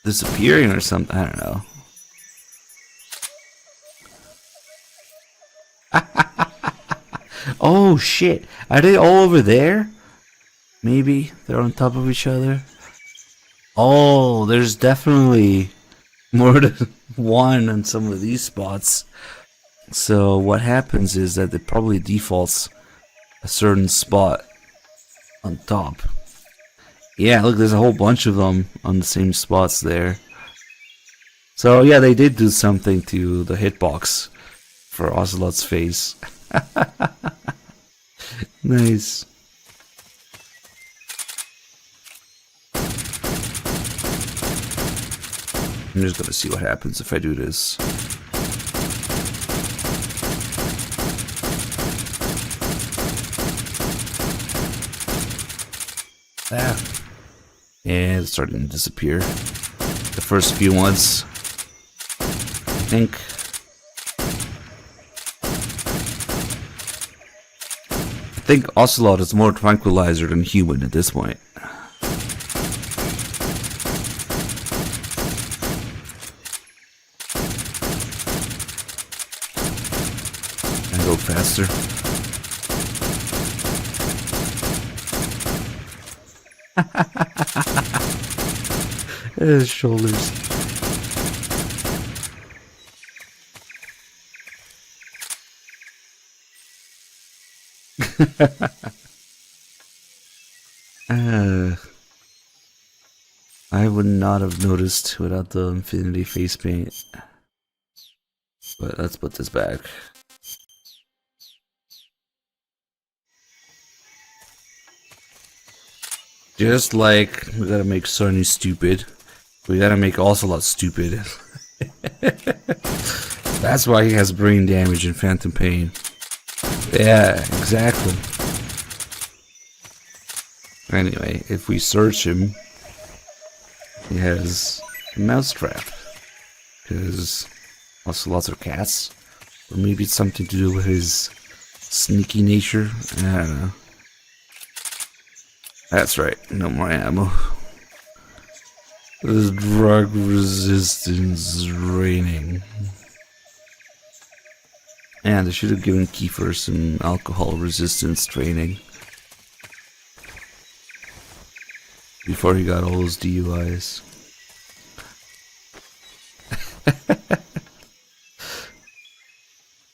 [SPEAKER 1] disappearing or something, I don't know. Oh shit, are they all over there? Maybe they're on top of each other. Oh, there's definitely more than one on some of these spots. So what happens is that it probably defaults a certain spot on top. Yeah, look, there's a whole bunch of them on the same spots there. So yeah, they did do something to the hitbox for Ocelot's face. Nice. I'm just gonna see what happens if I do this. And it's starting to disappear. The first few ones, I think. I think Ocelot is more tranquilizer than human at this point. And go faster. His shoulders. I would not have noticed without the infinity face paint. But let's put this back. Just like we gotta make Sonny stupid, we gotta make Ocelot stupid. That's why he has brain damage and phantom pain. Yeah, exactly. Anyway, if we search him, he has a mousetrap. Because Ocelots are cats. Or maybe it's something to do with his sneaky nature. I don't know. That's right, no more ammo. This drug resistance is raining. And I should have given Kiefer some alcohol resistance training. Before he got all those DUIs.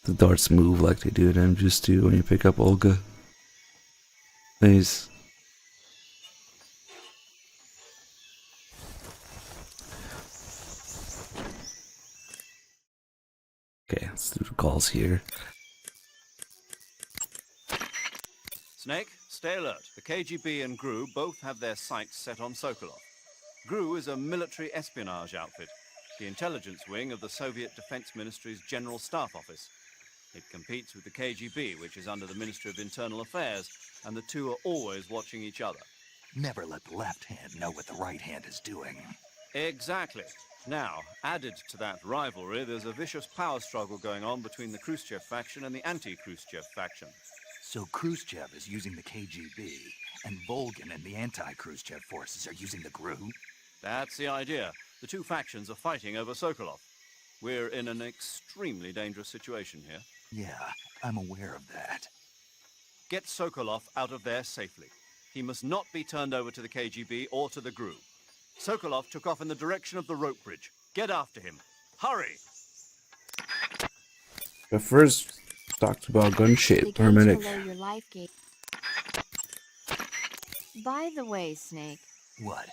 [SPEAKER 1] The darts move like they do at MGS2 when you pick up Olga. Nice. Okay, let's do the calls here.
[SPEAKER 5] Snake, stay alert. The KGB and GRU both have their sights set on Sokolov. GRU is a military espionage outfit, the intelligence wing of the Soviet Defense Ministry's General Staff Office. It competes with the KGB, which is under the Ministry of Internal Affairs, and the two are always watching each other.
[SPEAKER 7] Never let the left hand know what the right hand is doing.
[SPEAKER 5] Exactly. Now, added to that rivalry, there's a vicious power struggle going on between the Khrushchev faction and the anti-Khrushchev faction.
[SPEAKER 7] So Khrushchev is using the KGB, and Volgin and the anti-Khrushchev forces are using the GRU?
[SPEAKER 5] That's the idea. The two factions are fighting over Sokolov. We're in an extremely dangerous situation here.
[SPEAKER 7] Yeah, I'm aware of that.
[SPEAKER 5] Get Sokolov out of there safely. He must not be turned over to the KGB or to the GRU. Sokolov took off in the direction of the rope bridge. Get after him. Hurry!
[SPEAKER 1] But first, talked about gunship
[SPEAKER 8] The
[SPEAKER 1] paramedic.
[SPEAKER 8] gates below your life gate. By the way, Snake,
[SPEAKER 7] What?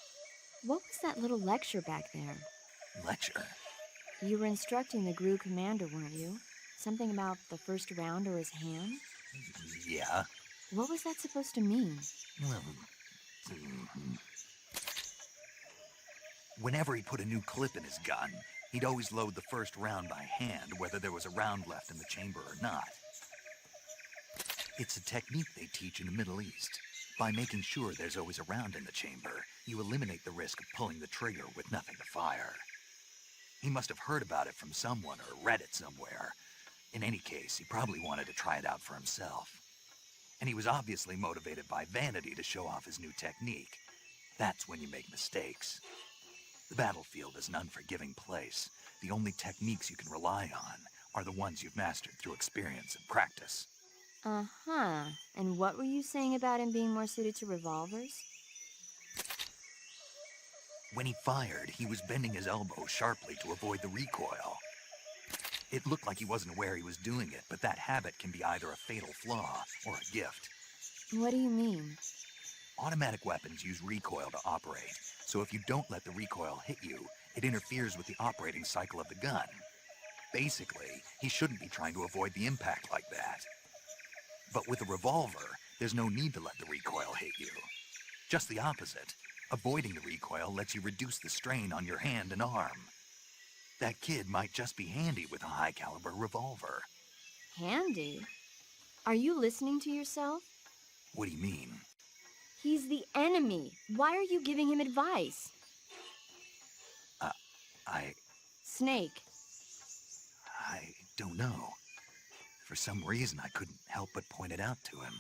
[SPEAKER 8] what was that little lecture back there?
[SPEAKER 7] Lecture?
[SPEAKER 8] You were instructing the GRU commander, weren't you? Something about the first round or his hand?
[SPEAKER 7] Yeah.
[SPEAKER 8] What was that supposed to mean?
[SPEAKER 7] Whenever he put a new clip in his gun, he'd always load the first round by hand, whether there was a round left in the chamber or not. It's a technique they teach in the Middle East. By making sure there's always a round in the chamber, you eliminate the risk of pulling the trigger with nothing to fire. He must have heard about it from someone or read it somewhere. In any case, he probably wanted to try it out for himself. And he was obviously motivated by vanity to show off his new technique. That's when you make mistakes. The battlefield is an unforgiving place. The only techniques you can rely on are the ones you've mastered through experience and practice.
[SPEAKER 8] Uh-huh. And what were you saying about him being more suited to revolvers?
[SPEAKER 7] When he fired, he was bending his elbow sharply to avoid the recoil. It looked like he wasn't aware he was doing it, but that habit can be either a fatal flaw or a gift.
[SPEAKER 8] What do you mean?
[SPEAKER 7] Automatic weapons use recoil to operate, so if you don't let the recoil hit you, it interferes with the operating cycle of the gun. Basically, he shouldn't be trying to avoid the impact like that. But with a revolver, there's no need to let the recoil hit you. Just the opposite. Avoiding the recoil lets you reduce the strain on your hand and arm. That kid might just be handy with a high-caliber revolver.
[SPEAKER 8] Handy? Are you listening to yourself?
[SPEAKER 7] What do you mean?
[SPEAKER 8] He's the enemy. Why are you giving him advice? Snake.
[SPEAKER 7] I don't know. For some reason, I couldn't help but point it out to him.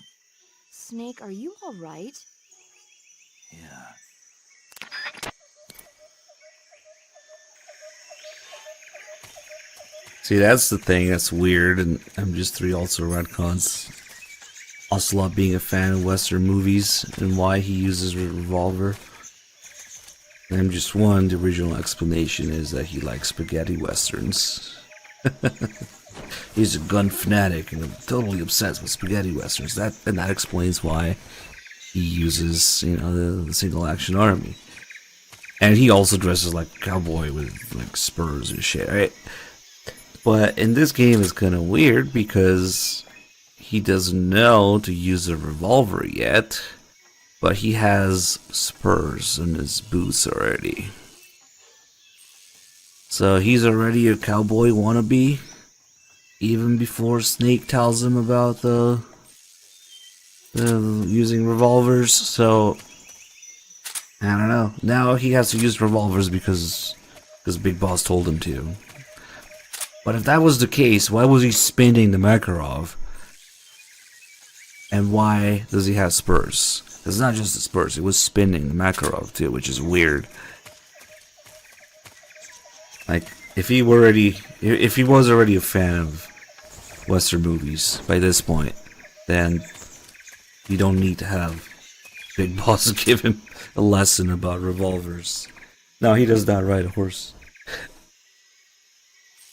[SPEAKER 8] Snake, are you all right?
[SPEAKER 7] Yeah.
[SPEAKER 1] See, that's the thing that's weird, and MGS3 also retcons Ocelot being a fan of Western movies and why he uses a revolver. And MGS1, the original explanation is that he likes spaghetti westerns. He's a gun fanatic and totally obsessed with spaghetti westerns. That explains why he uses, the single action army. And he also dresses like a cowboy with like spurs and shit, right? But in this game it's kind of weird because he doesn't know to use a revolver yet, but he has spurs in his boots already. So he's already a cowboy wannabe, even before Snake tells him about the using revolvers. So I don't know. Now he has to use revolvers because Big Boss told him to. But if that was the case, why was he spinning the Makarov? And why does he have spurs? It's not just the spurs, it was spinning the Makarov too, which is weird. Like, if he was already a fan of Western movies by this point, then you don't need to have Big Boss give him a lesson about revolvers. No, he does not ride a horse.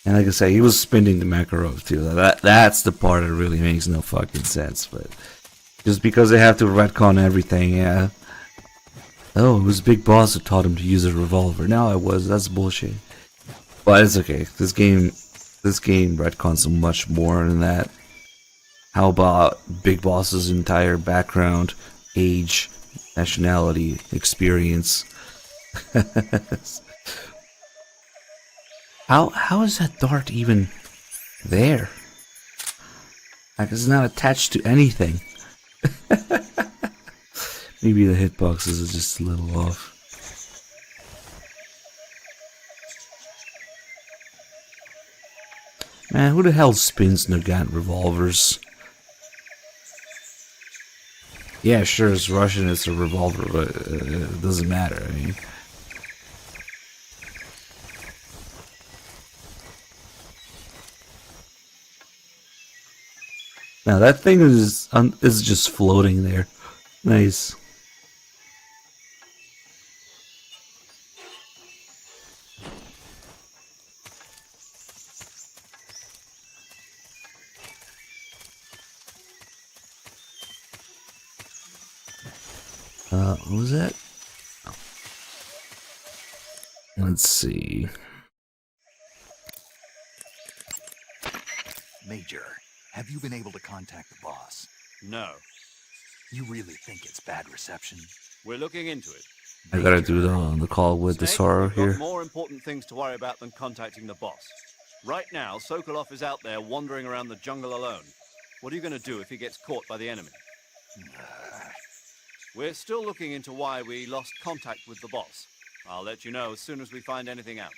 [SPEAKER 1] And like I say, he was spinning the Makarov too. That's the part that really makes no fucking sense. But just because they have to retcon everything, yeah. Oh, it was Big Boss that taught him to use a revolver. No, it was. That's bullshit. But it's okay. This game retcons much more than that. How about Big Boss's entire background, age, nationality, experience? How is that dart even there? Like, it's not attached to anything. Maybe the hitboxes are just a little off. Man, who the hell spins Nagant revolvers? Yeah, sure, it's Russian, it's a revolver, but it doesn't matter, I mean. Now that thing is just floating there. Nice. What was that? Let's see.
[SPEAKER 7] Major, have you been able to contact the boss?
[SPEAKER 5] No.
[SPEAKER 7] You really think it's bad reception?
[SPEAKER 5] We're looking into it.
[SPEAKER 1] I gotta do the call with the
[SPEAKER 5] Snake,
[SPEAKER 1] Sorrow
[SPEAKER 5] we've got
[SPEAKER 1] here.
[SPEAKER 5] more important things to worry about than contacting the boss. Right now, Sokolov is out there wandering around the jungle alone. What are you going to do if he gets caught by the enemy? We're still looking into why we lost contact with the boss. I'll let you know as soon as we find anything out.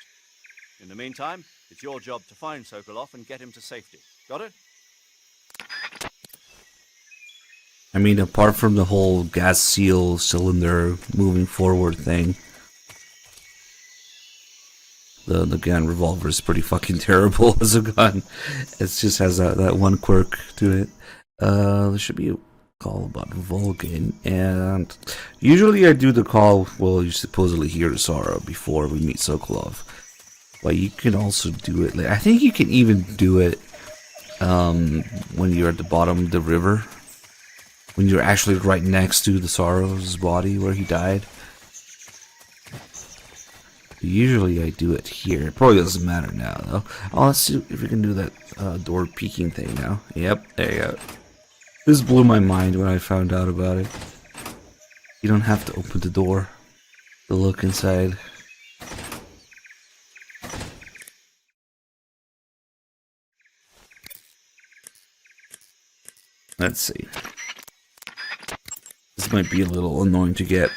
[SPEAKER 5] In the meantime, it's your job to find Sokolov and get him to safety. Got it?
[SPEAKER 1] I mean, apart from the whole gas seal cylinder moving forward thing, the gun revolver is pretty fucking terrible as a gun. It just has that one quirk to it. There should be a call about Vulcan, and usually I do the call, well, you supposedly hear the Sorrow before we meet Sokolov. But you can also do it, I think you can even do it when you're at the bottom of the river. When you're actually right next to the Sorrow's body where he died. Usually I do it here. It probably doesn't matter now though. Oh, let's see if we can do that door peeking thing now. Yep, there you go. This blew my mind when I found out about it. You don't have to open the door to look inside. Let's see. This might be a little annoying to get.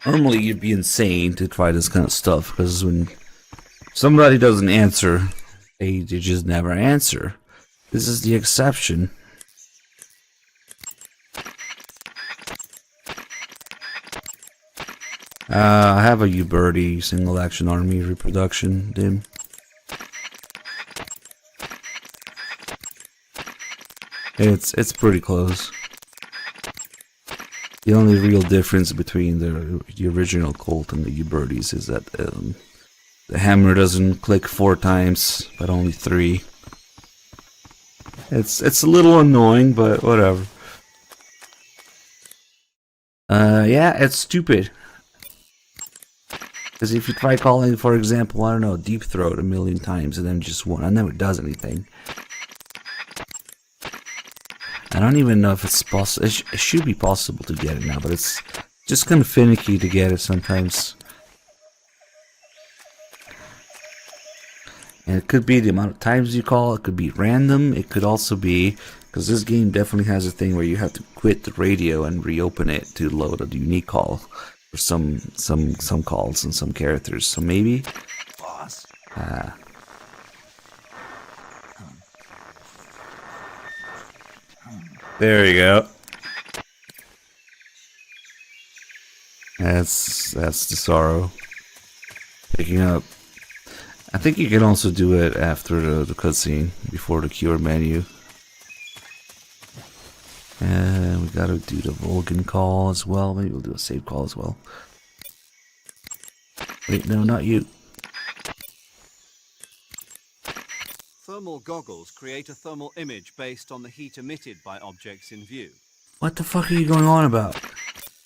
[SPEAKER 1] Normally you'd be insane to try this kind of stuff, because when somebody doesn't answer, they just never answer. This is the exception. I have a Uberti single action army reproduction, Dim. It's pretty close. The only real difference between the original Colt and the Ubertis is that the hammer doesn't click 4 times, but only 3. It's a little annoying, but whatever. Yeah, it's stupid. Because if you try calling, for example, I don't know, Deep Throat 1,000,000 times and then just one, I never does anything. I don't even know if it's possible. It should be possible to get it now, but it's just kind of finicky to get it sometimes. And it could be the amount of times you call, it could be random, it could also be, because this game definitely has a thing where you have to quit the radio and reopen it to load a unique call for some calls and some characters. So maybe...
[SPEAKER 7] Boss?
[SPEAKER 1] There you go. That's the sorrow picking up. I think you can also do it after the cutscene, before the cure menu. And we gotta do the Volgin call as well. Maybe we'll do a save call as well. Wait, no, not you.
[SPEAKER 5] Thermal goggles create a thermal image based on the heat emitted by objects in view.
[SPEAKER 1] What the fuck are you going on about?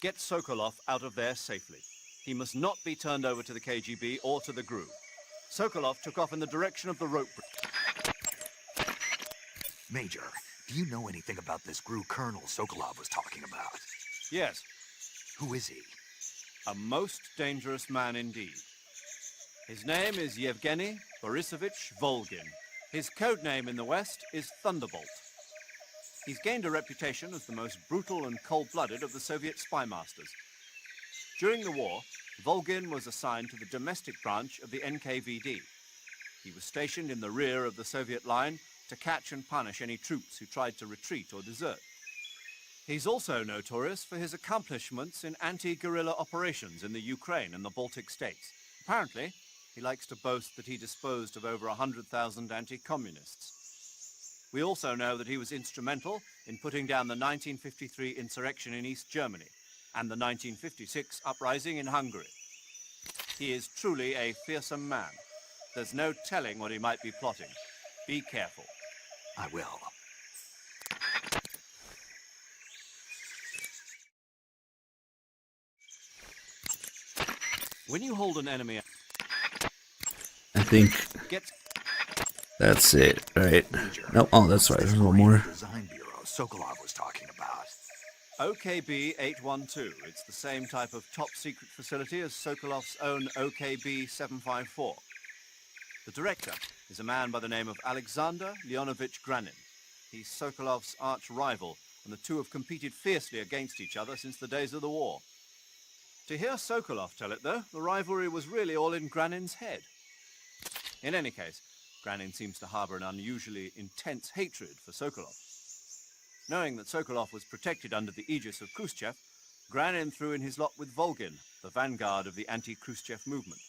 [SPEAKER 5] Get Sokolov out of there safely. He must not be turned over to the KGB or to the GRU. Sokolov took off in the direction of the rope bridge.
[SPEAKER 7] Major, do you know anything about this GRU Colonel Sokolov was talking about?
[SPEAKER 5] Yes,
[SPEAKER 7] Who is he?
[SPEAKER 5] a most dangerous man indeed. His name is Yevgeny Borisovich Volgin. His code name in the West is Thunderbolt. He's gained a reputation as the most brutal and cold-blooded of the Soviet spy masters. During the war, Volgin was assigned to the domestic branch of the NKVD. He was stationed in the rear of the Soviet line to catch and punish any troops who tried to retreat or desert. He's also notorious for his accomplishments in anti-guerrilla operations in the Ukraine and the Baltic states. Apparently, he likes to boast that he disposed of over 100,000 anti-communists. We also know that he was instrumental in putting down the 1953 insurrection in East Germany and the 1956 uprising in Hungary. He is truly a fearsome man. There's no telling what he might be plotting. Be careful.
[SPEAKER 7] I will.
[SPEAKER 5] When you hold an enemy...
[SPEAKER 1] I think
[SPEAKER 5] Get...
[SPEAKER 1] that's it, right?
[SPEAKER 7] Major,
[SPEAKER 1] No, oh, that's right.
[SPEAKER 7] this
[SPEAKER 1] There's one
[SPEAKER 7] great
[SPEAKER 1] more.
[SPEAKER 7] Design bureau Sokolov was talking about.
[SPEAKER 5] OKB-812. It's the same type of top-secret facility as Sokolov's own OKB-754. The director is a man by the name of Alexander Leonovich Granin. He's Sokolov's arch-rival, and the two have competed fiercely against each other since the days of the war. To hear Sokolov tell it, though, the rivalry was really all in Granin's head. In any case, Granin seems to harbor an unusually intense hatred for Sokolov. Knowing that Sokolov was protected under the aegis of Khrushchev, Granin threw in his lot with Volgin, the vanguard of the anti-Khrushchev movement.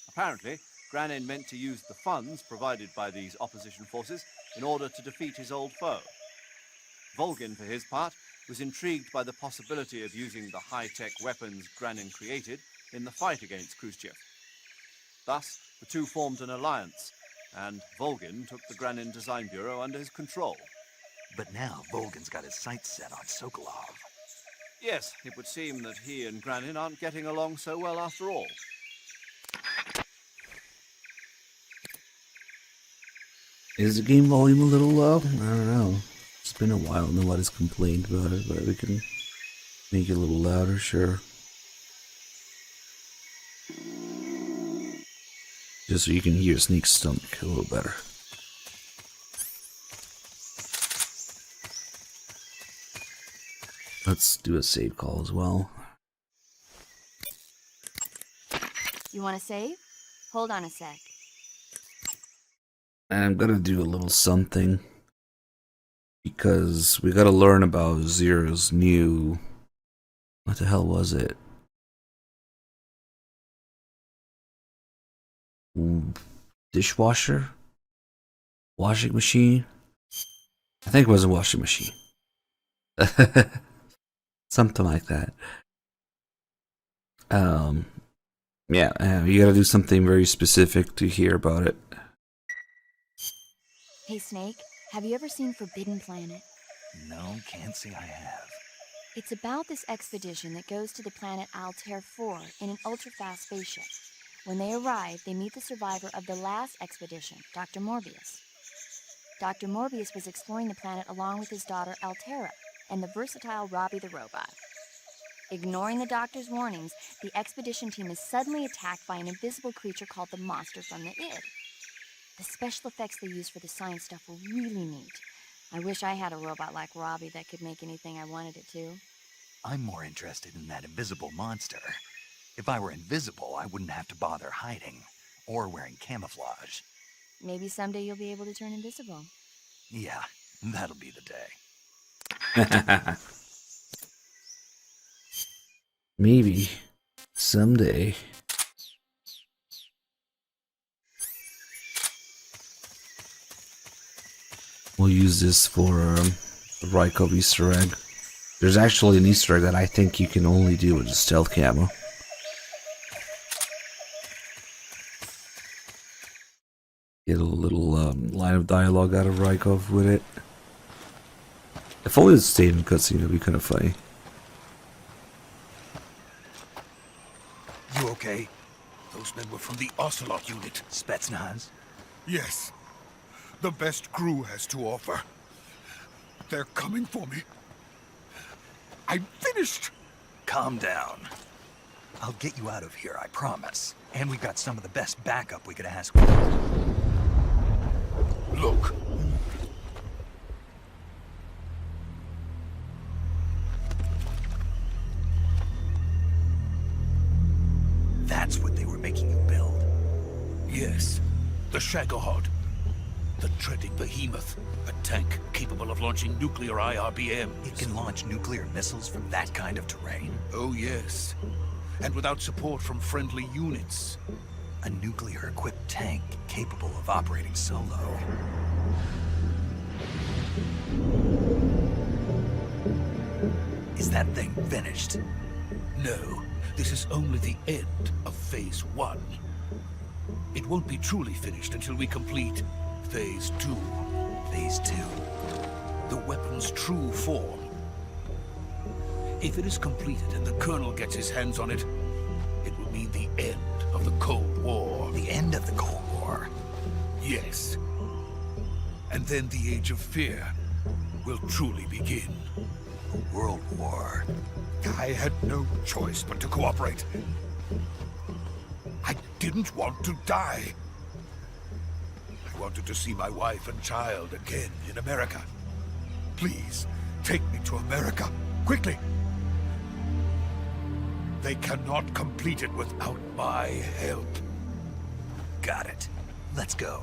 [SPEAKER 5] Apparently, Granin meant to use the funds provided by these opposition forces in order to defeat his old foe. Volgin, for his part, was intrigued by the possibility of using the high-tech weapons Granin created in the fight against Khrushchev. Thus, the two formed an alliance, and Volgin took the Granin Design Bureau under his control.
[SPEAKER 7] But now Volgin's got his sights set on Sokolov.
[SPEAKER 5] Yes, it would seem that he and Granin aren't getting along so well after all.
[SPEAKER 1] Is the game volume a little low? I don't know. It's been a while, nobody's complained about it, but we can make it a little louder, sure. Just so you can hear Sneak's stomach a little better. Let's do a save call as well.
[SPEAKER 8] You want to save? Hold on a sec.
[SPEAKER 1] And I'm gonna do a little something. Because we gotta learn about Zero's new... What the hell was it? Dishwasher? Washing machine? I think it was a washing machine. Something like that. Yeah, you gotta do something very specific to hear about it.
[SPEAKER 8] Hey, Snake, have you ever seen Forbidden Planet?
[SPEAKER 7] No, can't say I have.
[SPEAKER 8] It's about this expedition that goes to the planet Altair 4 in an ultra-fast spaceship. When they arrive, they meet the survivor of the last expedition, Dr. Morbius. Dr. Morbius was exploring the planet along with his daughter Altera and the versatile Robbie the robot. Ignoring the doctor's warnings, the expedition team is suddenly attacked by an invisible creature called the Monster from the Id. The special effects they used for the science stuff were really neat. I wish I had a robot like Robbie that could make anything I wanted it to.
[SPEAKER 7] I'm more interested in that invisible monster. If I were invisible, I wouldn't have to bother hiding or wearing camouflage.
[SPEAKER 8] Maybe someday you'll be able to turn invisible.
[SPEAKER 7] Yeah, that'll be the day.
[SPEAKER 1] Maybe. Someday. We'll use this for the Rykov Easter egg. There's actually an Easter egg that I think you can only do with a stealth camo. Get a little line of dialogue out of Rykov with it. If only it stayed in cutscene, it'd be kind of funny.
[SPEAKER 10] You okay? Those men were from the Ocelot unit.
[SPEAKER 7] Spetsnaz?
[SPEAKER 10] Yes. The best crew has to offer. They're coming for me. I'm finished!
[SPEAKER 7] Calm down. I'll get you out of here, I promise. And we've got some of the best backup we could ask for.
[SPEAKER 10] Look.
[SPEAKER 7] That's what they were making you build.
[SPEAKER 10] Yes. The Shagohod. The treading behemoth. A tank capable of launching nuclear IRBMs.
[SPEAKER 7] It can launch nuclear missiles from that kind of terrain?
[SPEAKER 10] Oh, yes. And without support from friendly units.
[SPEAKER 7] A nuclear-equipped tank capable of operating solo. Is that thing finished?
[SPEAKER 10] No. This is only the end of Phase 1. It won't be truly finished until we complete Phase 2.
[SPEAKER 7] Phase 2?
[SPEAKER 10] The weapon's true form. If it is completed and the Colonel gets his hands on it, it will mean the end of the Cold War.
[SPEAKER 7] The end of the Cold War?
[SPEAKER 10] Yes. And then the Age of Fear will truly begin.
[SPEAKER 7] A world war.
[SPEAKER 10] I had no choice but to cooperate. I didn't want to die. I wanted to see my wife and child again in America. Please, take me to America, quickly. They cannot complete it without my help.
[SPEAKER 7] Got it. Let's go.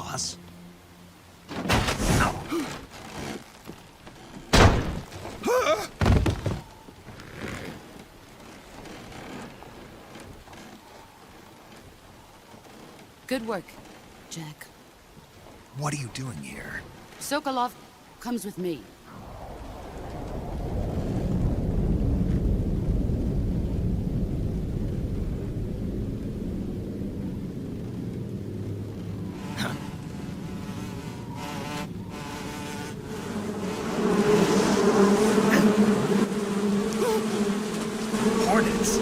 [SPEAKER 3] boss.
[SPEAKER 9] Good work, Jack.
[SPEAKER 3] What are you doing here?
[SPEAKER 9] Sokolov comes with me.
[SPEAKER 3] Hornets.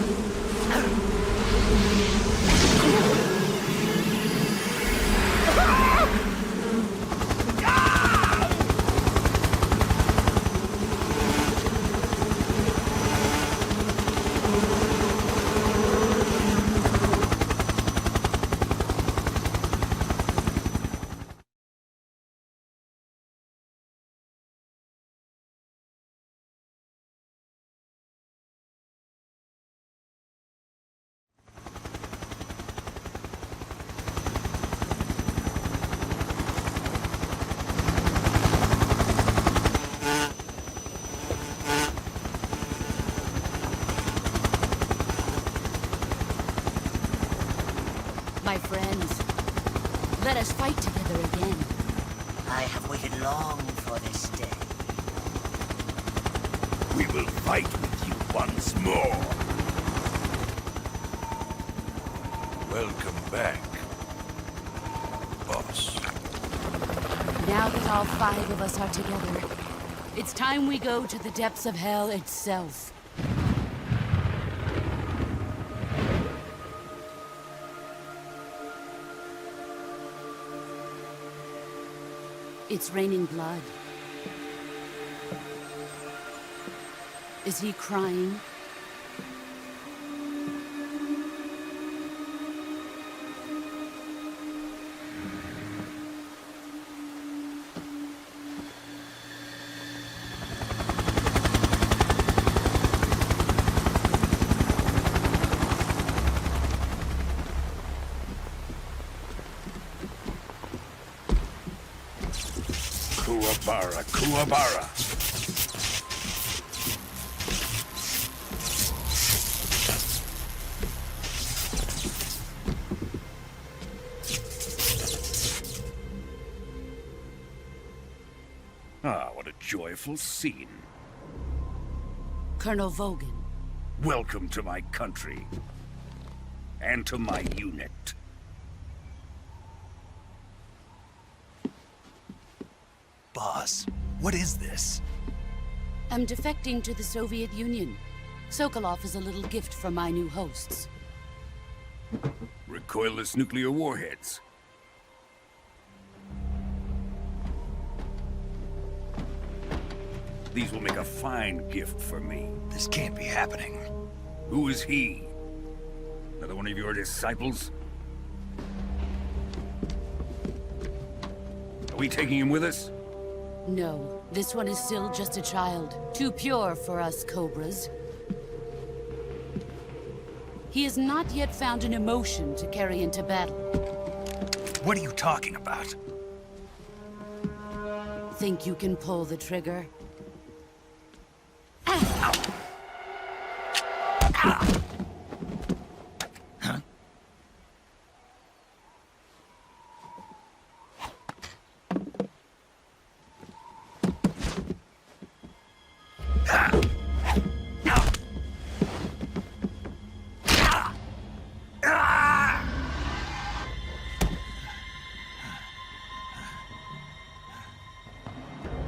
[SPEAKER 9] My friends, let us fight together again.
[SPEAKER 13] I have waited long for this day.
[SPEAKER 12] We will fight with you once more.
[SPEAKER 10] Welcome back, boss.
[SPEAKER 9] Now that all 5 of us are together, it's time we go to the depths of hell itself. It's raining blood. Is he crying?
[SPEAKER 12] Kuwabara, Kuwabara. Ah, what a joyful scene.
[SPEAKER 9] Colonel Vogan.
[SPEAKER 12] Welcome to my country. And to my unit.
[SPEAKER 3] Boss, what is this?
[SPEAKER 9] I'm defecting to the Soviet Union. Sokolov is a little gift from my new hosts.
[SPEAKER 12] Recoilless nuclear warheads. These will make a fine gift for me.
[SPEAKER 3] This can't be happening.
[SPEAKER 12] Who is he? Another one of your disciples? Are we taking him with us?
[SPEAKER 9] No, this one is still just a child. Too pure for us Cobras. He has not yet found an emotion to carry into battle.
[SPEAKER 3] What are you talking about?
[SPEAKER 9] Think you can pull the trigger?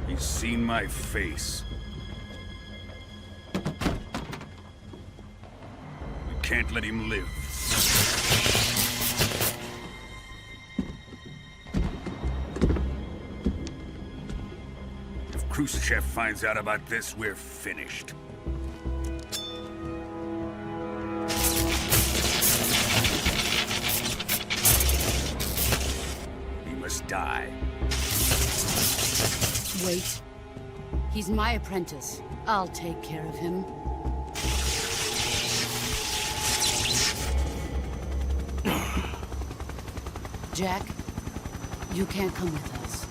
[SPEAKER 12] He's seen my face. We can't let him live. If Khrushchev finds out about this, we're finished. He must die.
[SPEAKER 9] Wait. He's my apprentice. I'll take care of him. Jack, You can't come with us.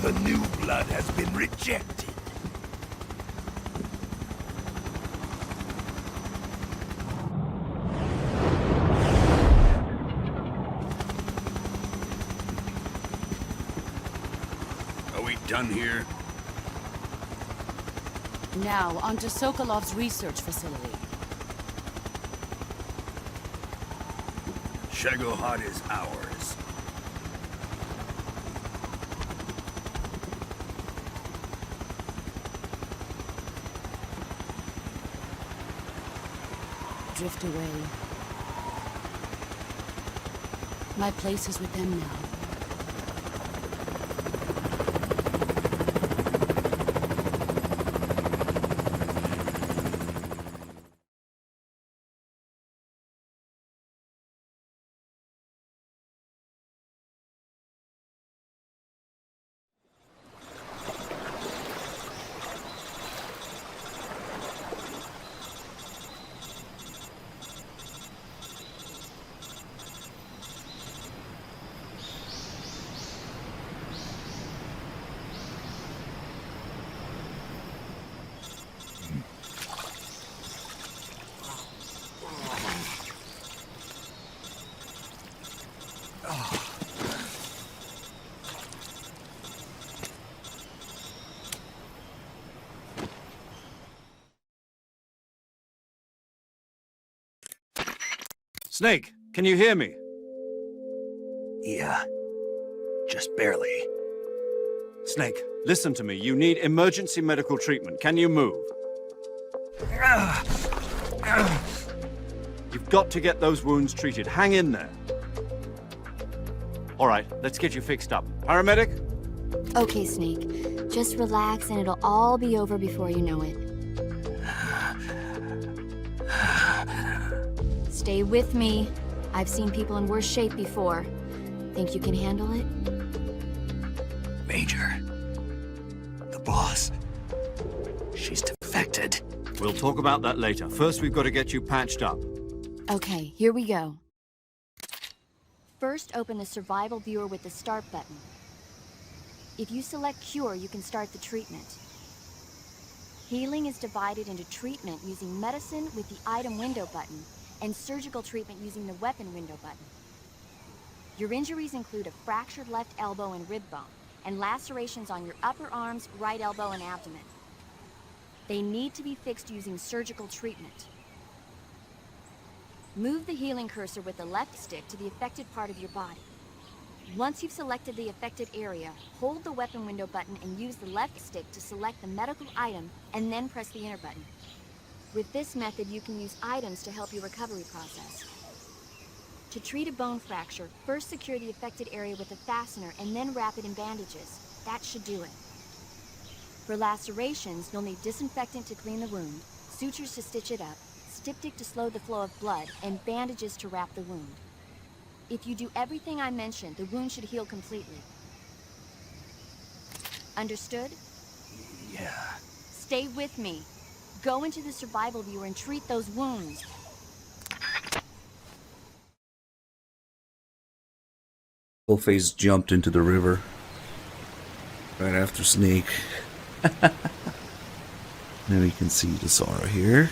[SPEAKER 12] The new blood has been rejected.
[SPEAKER 10] Are we done here?
[SPEAKER 9] Now, onto Sokolov's research facility.
[SPEAKER 10] Shagohod is ours.
[SPEAKER 9] Drift away. My place is with them now.
[SPEAKER 5] Snake, can you hear me?
[SPEAKER 7] Yeah. Just barely.
[SPEAKER 5] Snake, listen to me. You need emergency medical treatment. Can you move? You've got to get those wounds treated. Hang in there. All right, let's get you fixed up. Paramedic?
[SPEAKER 8] Okay, Snake. Just relax and it'll all be over before you know it. Stay with me. I've seen people in worse shape before. Think you can handle it?
[SPEAKER 7] Major. The boss. She's defected.
[SPEAKER 5] We'll talk about that later. First, we've got to get you patched up.
[SPEAKER 8] Okay, here we go. First, open the survival viewer with the start button. If you select cure, you can start the treatment. Healing is divided into treatment using medicine with the item window button and surgical treatment using the weapon window button. Your injuries include a fractured left elbow and rib bone, and lacerations on your upper arms, right elbow, and abdomen. They need to be fixed using surgical treatment. Move the healing cursor with the left stick to the affected part of your body. Once you've selected the affected area, hold the weapon window button and use the left stick to select the medical item, and then press the enter button. With this method, you can use items to help your recovery process. To treat a bone fracture, first secure the affected area with a fastener and then wrap it in bandages. That should do it. For lacerations, you'll need disinfectant to clean the wound, sutures to stitch it up, styptic to slow the flow of blood, and bandages to wrap the wound. If you do everything I mentioned, the wound should heal completely. Understood?
[SPEAKER 7] Yeah.
[SPEAKER 8] Stay with me. Go into the survival viewer and treat those wounds.
[SPEAKER 1] Full-Face jumped into the river right after Snake. Now you can see the Zara here.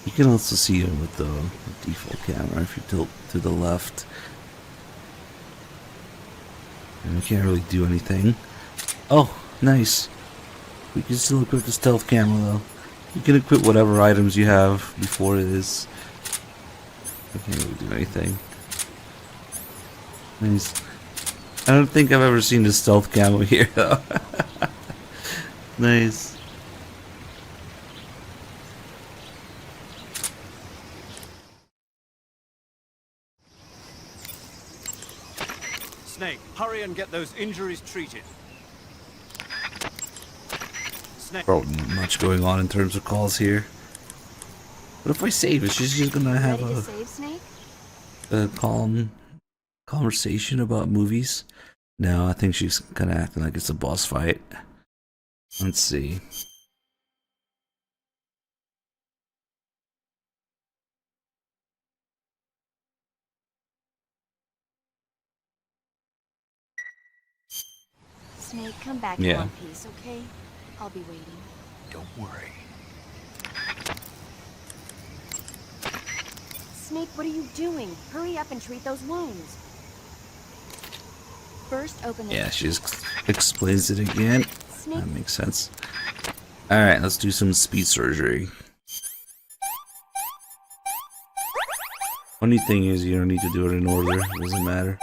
[SPEAKER 1] You can also see him with the default camera if you tilt to the left. And we can't really do anything. Oh, nice. We can still equip the stealth camera though. You can equip whatever items you have before it is. We can't really do anything. Nice. I don't think I've ever seen the stealth camo here though. Nice.
[SPEAKER 5] Snake, hurry and get those injuries treated. Snake.
[SPEAKER 1] Probably not much going on in terms of calls here. What if I save? Is she just gonna have
[SPEAKER 8] Ready to save, Snake?
[SPEAKER 1] a calm conversation about movies? No, I think she's kind of acting like it's a boss fight. Let's see.
[SPEAKER 8] Snake, come back
[SPEAKER 1] Yeah.
[SPEAKER 8] in one piece, okay? I'll be waiting.
[SPEAKER 7] Don't worry.
[SPEAKER 8] Snake, what are you doing? Hurry up and treat those wounds. First, open the...
[SPEAKER 1] Yeah, she just explains it again.
[SPEAKER 8] Snake.
[SPEAKER 1] That makes sense. Alright, let's do some speed surgery. Funny thing is, you don't need to do it in order. It doesn't matter.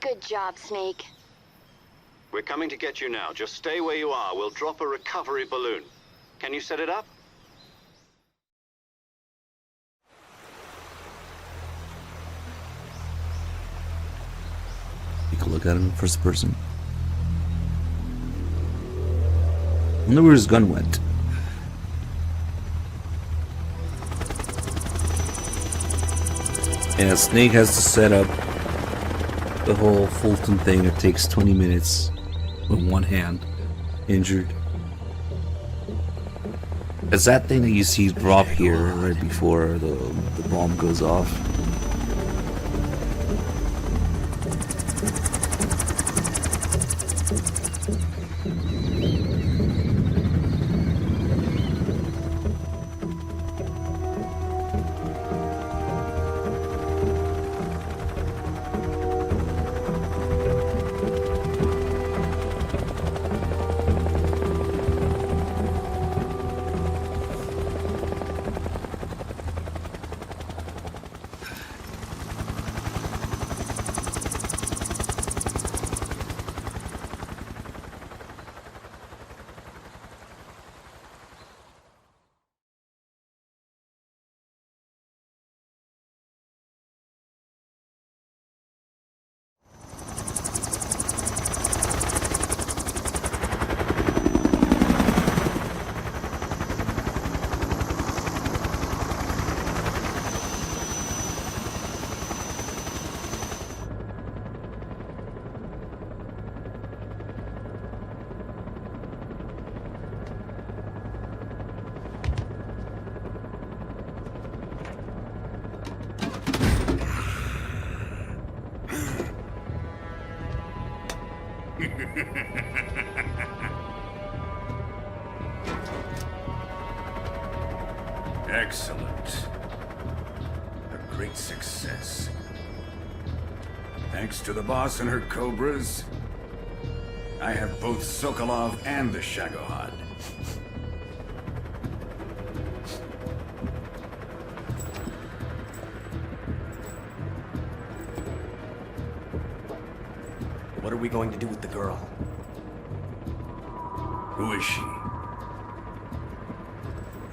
[SPEAKER 8] Good job, Snake.
[SPEAKER 4] We're coming to get you now. Just stay where you are. We'll drop a recovery balloon. Can you set it up?
[SPEAKER 1] Take a look at him in first person. I wonder where his gun went. Yeah, Snake has to set up the whole Fulton thing. It takes 20 minutes with one hand, injured. It's that thing that you see drop here right before the bomb goes off.
[SPEAKER 10] Excellent. A great success. Thanks to the boss and her cobras, I have both Sokolov and the Shagohod.
[SPEAKER 11] What are we going to do with the girl?
[SPEAKER 12] Who is she?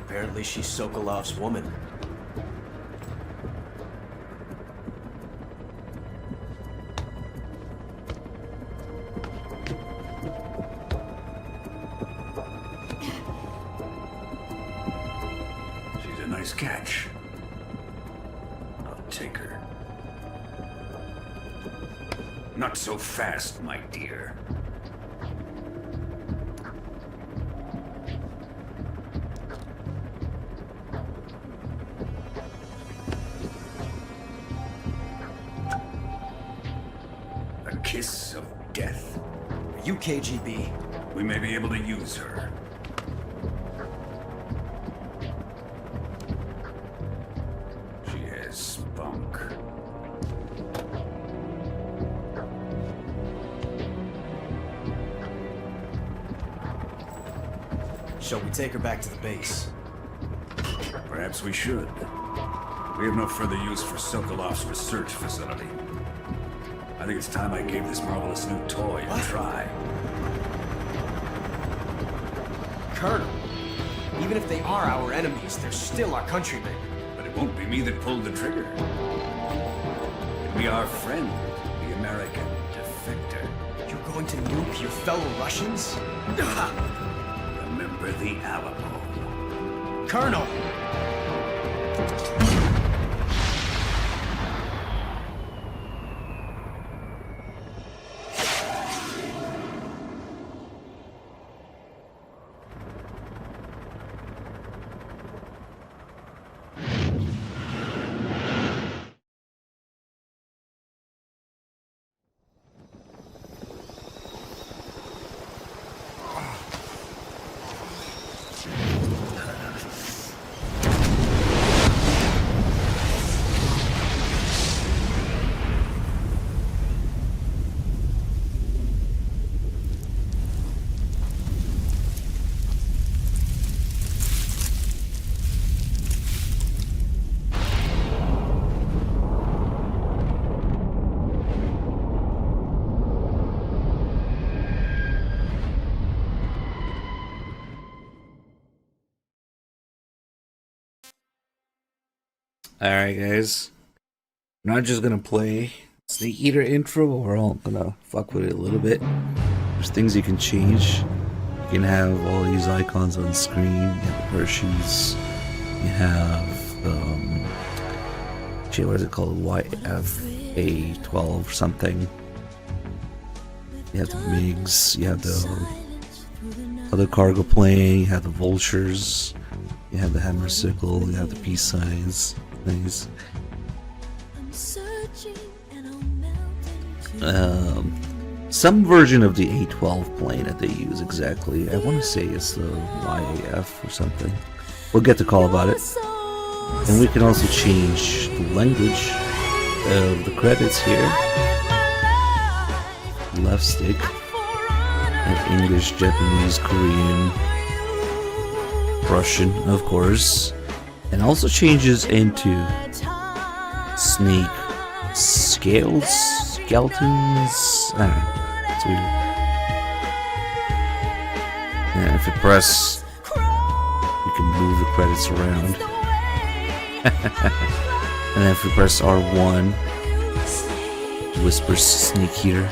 [SPEAKER 11] Apparently she's Sokolov's woman.
[SPEAKER 12] She's a nice catch. I'll take her. Not so fast, my dear. A kiss of death.
[SPEAKER 11] Are you KGB?
[SPEAKER 12] We may be able to use her. She has spunk.
[SPEAKER 11] Shall we take her back to the base?
[SPEAKER 12] Perhaps we should. We have no further use for Sokolov's research facility. I think it's time I gave this marvelous new toy a try.
[SPEAKER 11] Colonel, even if they are our enemies, they're still our countrymen.
[SPEAKER 12] But it won't be me that pulled the trigger. It'll be our friend, the American defector.
[SPEAKER 11] You're going to nuke your fellow Russians?
[SPEAKER 12] Remember the Alamo.
[SPEAKER 11] Colonel!
[SPEAKER 1] Alright, guys. I'm not just gonna play Snake Eater intro, but we're all gonna fuck with it a little bit. There's things you can change. You can have all these icons on screen. You have the Hershey's. You have, shit, what is it called? YFA12 or something. You have the MiGs. You have the other cargo plane. You have the Vultures. You have the Hammer Sickle. You have the peace signs. Things. Some version of the A12 plane that they use exactly. I want to say it's the YAF or something. We'll get to call about it. And we can also change the language of the credits here. Left stick. And English, Japanese, Korean, Russian, of course. And also changes into snake scales, skeletons. I don't know. It's weird. And if you press, you can move the credits around. And then if you press R1, it whispers Snake Eater.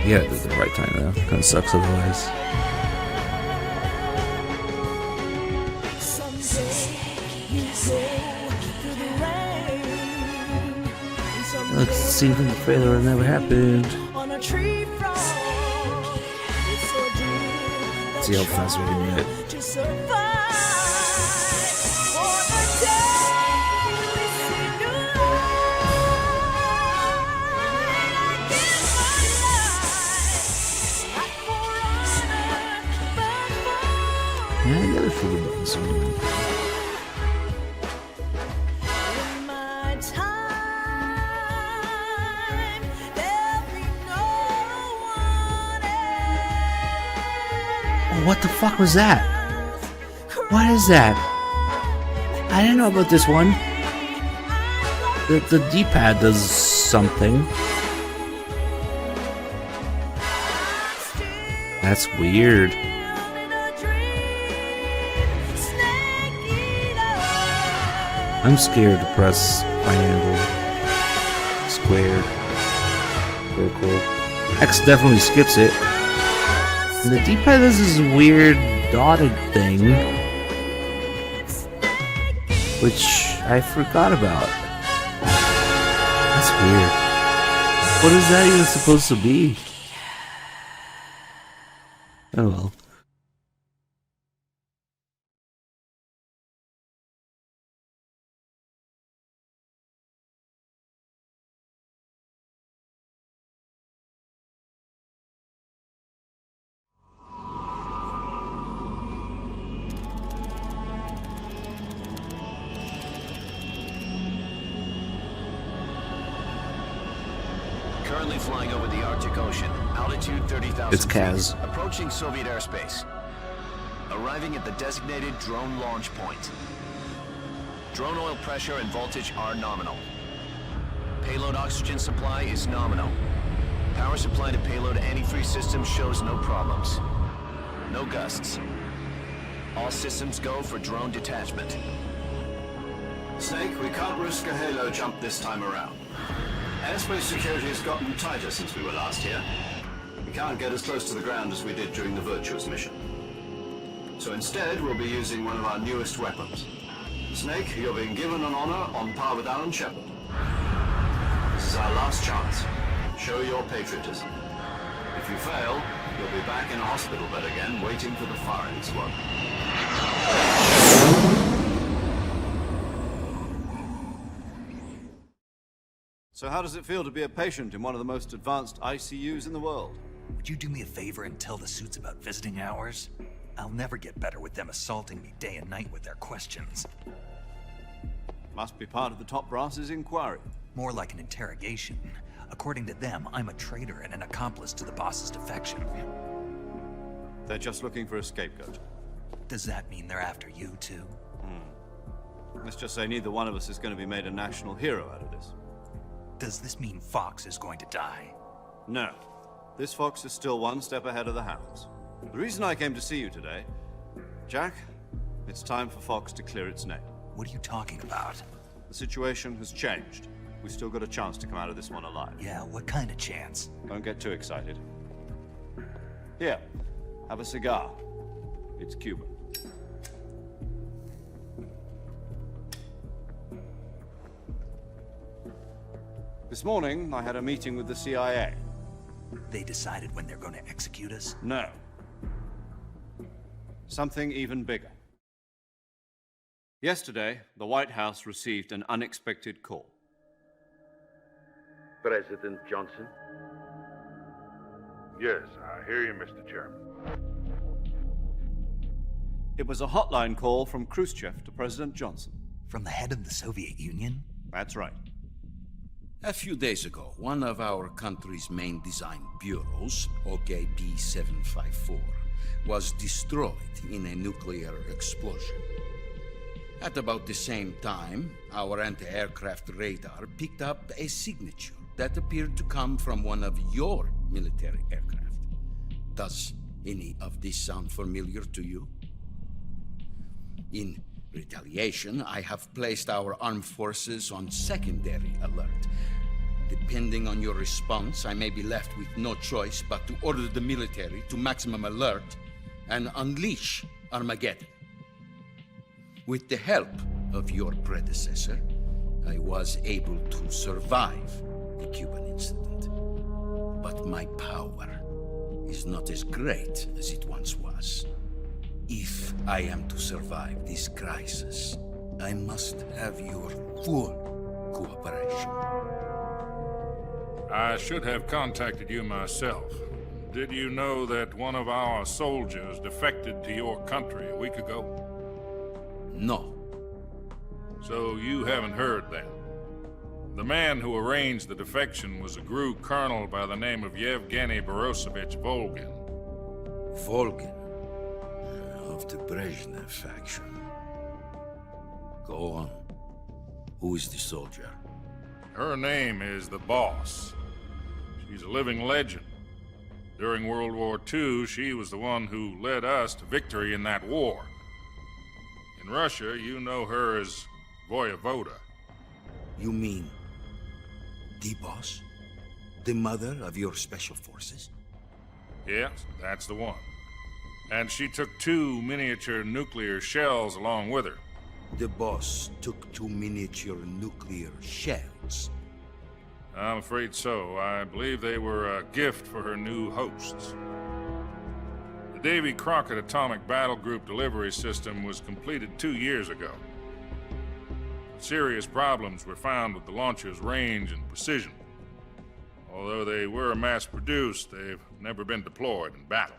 [SPEAKER 1] Yeah, at the right time though. Kinda sucks otherwise. Let's see from the trailer it never happened. Let's see how fast we can do it. Yeah, I got a few buttons on it. What the fuck was that? What is that? I didn't know about this one. The D-pad does something. That's weird. I'm scared to press triangle, square, circle. X definitely skips it. And the D-pad does this weird dotted thing, which I forgot about. That's weird. What is that even supposed to be? Oh well.
[SPEAKER 14] Currently flying over the Arctic Ocean, altitude 30,000
[SPEAKER 1] It's Kaz.
[SPEAKER 14] feet, approaching Soviet airspace. Arriving at the designated drone launch point. Drone oil pressure and voltage are nominal. Payload oxygen supply is nominal. Power supply to payload antifreeze system shows no problems. No gusts. All systems go for drone detachment.
[SPEAKER 5] Snake, we can't risk a halo jump this time around. Airspace security has gotten tighter since we were last here. We can't get as close to the ground as we did during the Virtuous mission. So instead, we'll be using one of our newest weapons. Snake, you're being given an honor on par with Alan Shepard. This is our last chance. Show your patriotism. If you fail, you'll be back in a hospital bed again, waiting for the firing squad. So how does it feel to be a patient in one of the most advanced ICUs in the world?
[SPEAKER 7] Would you do me a favor and tell the suits about visiting hours? I'll never get better with them assaulting me day and night with their questions.
[SPEAKER 5] Must be part of the top brass's inquiry.
[SPEAKER 7] More like an interrogation. According to them, I'm a traitor and an accomplice to the boss's defection.
[SPEAKER 5] They're just looking for a scapegoat.
[SPEAKER 7] Does that mean they're after you, too?
[SPEAKER 5] Let's just say neither one of us is going to be made a national hero out of this.
[SPEAKER 7] Does this mean Fox is going to die?
[SPEAKER 5] No. This fox is still one step ahead of the hounds. The reason I came to see you today, Jack, it's time for Fox to clear its name.
[SPEAKER 7] What are you talking about?
[SPEAKER 5] The situation has changed. We've still got a chance to come out of this one alive.
[SPEAKER 7] Yeah, what kind of chance?
[SPEAKER 5] Don't get too excited. Here, have a cigar. It's Cuban. This morning, I had a meeting with the CIA.
[SPEAKER 7] They decided when they're going to execute us?
[SPEAKER 5] No. Something even bigger. Yesterday, the White House received an unexpected call.
[SPEAKER 15] President Johnson?
[SPEAKER 16] Yes, I hear you, Mr. Chairman.
[SPEAKER 5] It was a hotline call from Khrushchev to President Johnson.
[SPEAKER 7] From the head of the Soviet Union?
[SPEAKER 5] That's right.
[SPEAKER 17] A few days ago, one of our country's main design bureaus, OKB 754, was destroyed in a nuclear explosion. At about the same time, our anti-aircraft radar picked up a signature that appeared to come from one of your military aircraft. Does any of this sound familiar to you? In retaliation, I have placed our armed forces on secondary alert. Depending on your response, I may be left with no choice but to order the military to maximum alert and unleash Armageddon. With the help of your predecessor, I was able to survive the Cuban incident. But my power is not as great as it once was. If I am to survive this crisis, I must have your full cooperation.
[SPEAKER 16] I should have contacted you myself. Did you know that one of our soldiers defected to your country a week ago?
[SPEAKER 17] No.
[SPEAKER 16] So you haven't heard then? The man who arranged the defection was a GRU colonel by the name of Yevgeny Borosovich Volgin.
[SPEAKER 17] Volgin? Of the Brezhnev faction. Go on. Who is the soldier?
[SPEAKER 16] Her name is the Boss. She's a living legend. During World War II, she was the one who led us to victory in that war. In Russia, you know her as Voyevoda.
[SPEAKER 17] You mean the Boss? The mother of your special forces?
[SPEAKER 16] Yes, that's the one. And she took 2 miniature nuclear shells along with her.
[SPEAKER 17] The Boss took 2 miniature nuclear shells.
[SPEAKER 16] I'm afraid so. I believe they were a gift for her new hosts. The Davy Crockett Atomic Battle Group delivery system was completed 2 years ago. Serious problems were found with the launcher's range and precision. Although they were mass-produced, they've never been deployed in battle.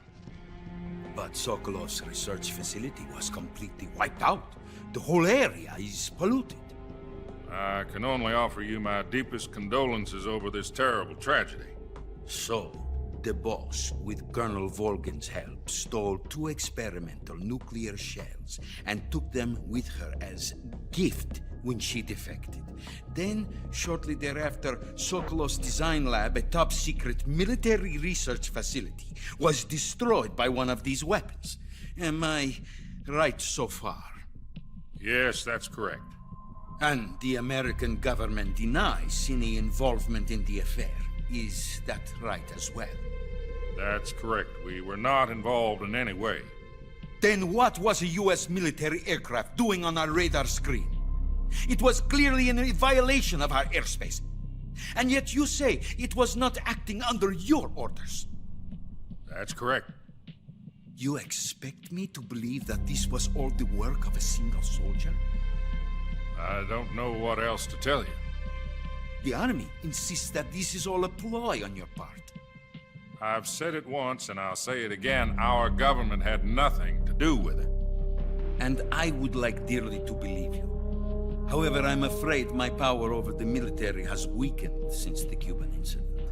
[SPEAKER 17] But Sokolov's research facility was completely wiped out. The whole area is polluted.
[SPEAKER 16] I can only offer you my deepest condolences over this terrible tragedy.
[SPEAKER 17] So, the Boss, with Colonel Volgin's help, stole 2 experimental nuclear shells and took them with her as gift when she defected. Then, shortly thereafter, Sokolov's design lab, a top-secret military research facility, was destroyed by one of these weapons. Am I right so far?
[SPEAKER 16] Yes, that's correct.
[SPEAKER 17] And the American government denies any involvement in the affair. Is that right as well?
[SPEAKER 16] That's correct. We were not involved in any way.
[SPEAKER 17] Then what was a U.S. military aircraft doing on our radar screen? It was clearly in a violation of our airspace. And yet you say it was not acting under your orders.
[SPEAKER 16] That's correct.
[SPEAKER 17] You expect me to believe that this was all the work of a single soldier?
[SPEAKER 16] I don't know what else to tell you.
[SPEAKER 17] The Army insists that this is all a ploy on your part.
[SPEAKER 16] I've said it once and I'll say it again. Our government had nothing to do with it.
[SPEAKER 17] And I would like dearly to believe you. However, I'm afraid my power over the military has weakened since the Cuban incident.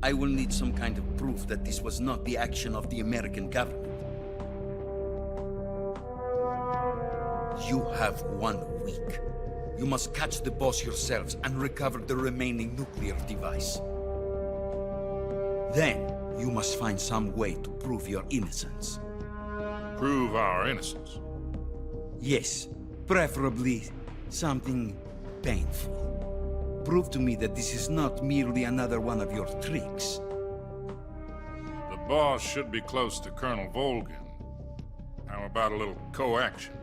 [SPEAKER 17] I will need some kind of proof that this was not the action of the American government. You have 1 week. You must catch the Boss yourselves and recover the remaining nuclear device. Then, you must find some way to prove your innocence.
[SPEAKER 16] Prove our innocence?
[SPEAKER 17] Yes, preferably something painful. Prove to me that this is not merely another one of your tricks.
[SPEAKER 16] The Boss should be close to Colonel Volgin. How about a little co-action?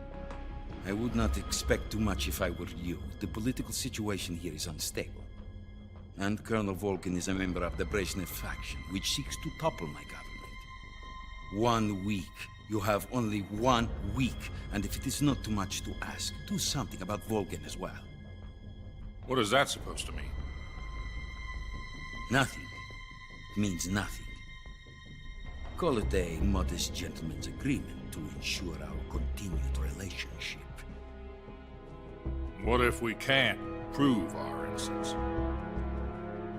[SPEAKER 17] I would not expect too much if I were you. The political situation here is unstable. And Colonel Volgin is a member of the Brezhnev faction, which seeks to topple my government. 1 week. You have only 1 week, and if it is not too much to ask, do something about Volgin as well.
[SPEAKER 16] What is that supposed to mean?
[SPEAKER 17] Nothing. It means nothing. Call it a modest gentleman's agreement to ensure our continued relationship.
[SPEAKER 16] What if we can't prove our innocence?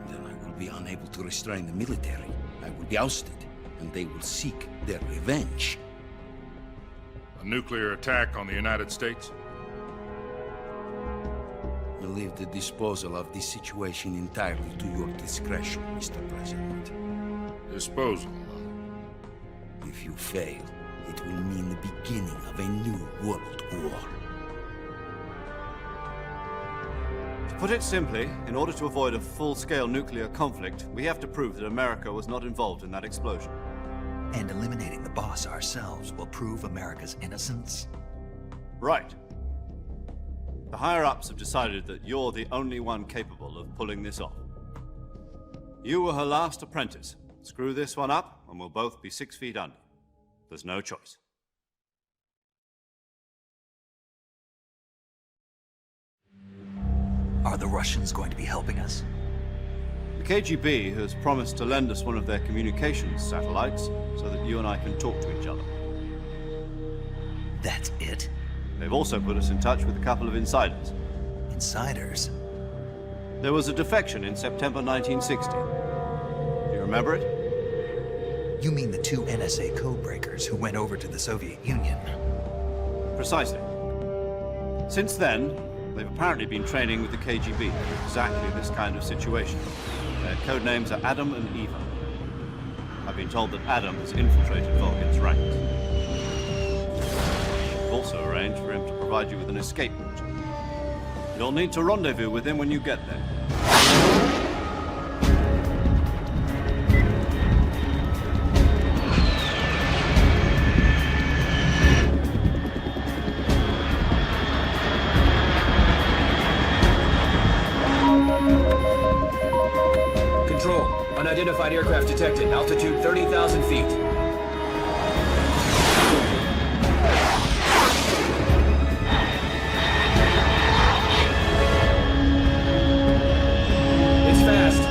[SPEAKER 17] Then I will be unable to restrain the military. I will be ousted, and they will seek their revenge.
[SPEAKER 16] A nuclear attack on the United States?
[SPEAKER 17] I leave the disposal of this situation entirely to your discretion, Mr. President.
[SPEAKER 16] Disposal?
[SPEAKER 17] If you fail, it will mean the beginning of a new world war.
[SPEAKER 5] To put it simply, in order to avoid a full-scale nuclear conflict, we have to prove that America was not involved in that explosion.
[SPEAKER 7] And eliminating the Boss ourselves will prove America's innocence?
[SPEAKER 5] Right. The higher-ups have decided that you're the only one capable of pulling this off. You were her last apprentice. Screw this one up, and we'll both be 6 feet under. There's no choice.
[SPEAKER 7] Are the Russians going to be helping us?
[SPEAKER 5] The KGB has promised to lend us one of their communications satellites so that you and I can talk to each other.
[SPEAKER 7] That's it?
[SPEAKER 5] They've also put us in touch with a couple of insiders.
[SPEAKER 7] Insiders?
[SPEAKER 5] There was a defection in September 1960. Do you remember it?
[SPEAKER 7] You mean the 2 NSA codebreakers who went over to the Soviet Union?
[SPEAKER 5] Precisely. Since then, They've apparently been training with the KGB for exactly this kind of situation. Their code names are Adam and Eva. I've been told that Adam has infiltrated Vulcan's ranks. I've also arranged for him to provide you with an escape route. You'll need to rendezvous with him when you get there.
[SPEAKER 11] Control. Unidentified aircraft detected. Altitude 30,000 feet. It's fast.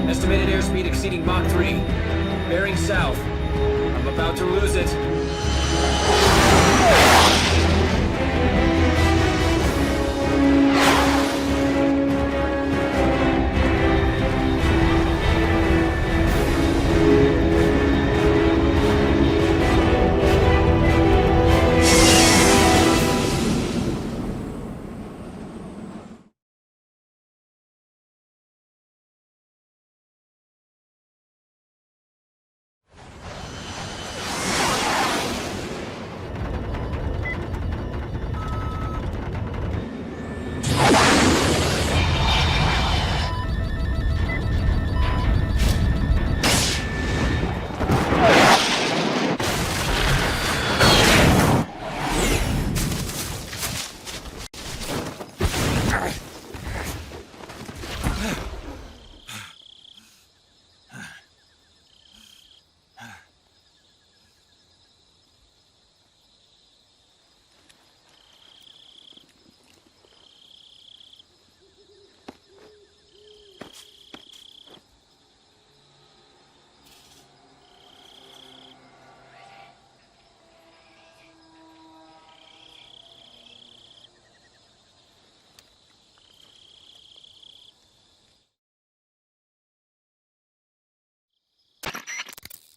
[SPEAKER 11] Estimated airspeed exceeding Mach 3. Bearing south. I'm about to lose it.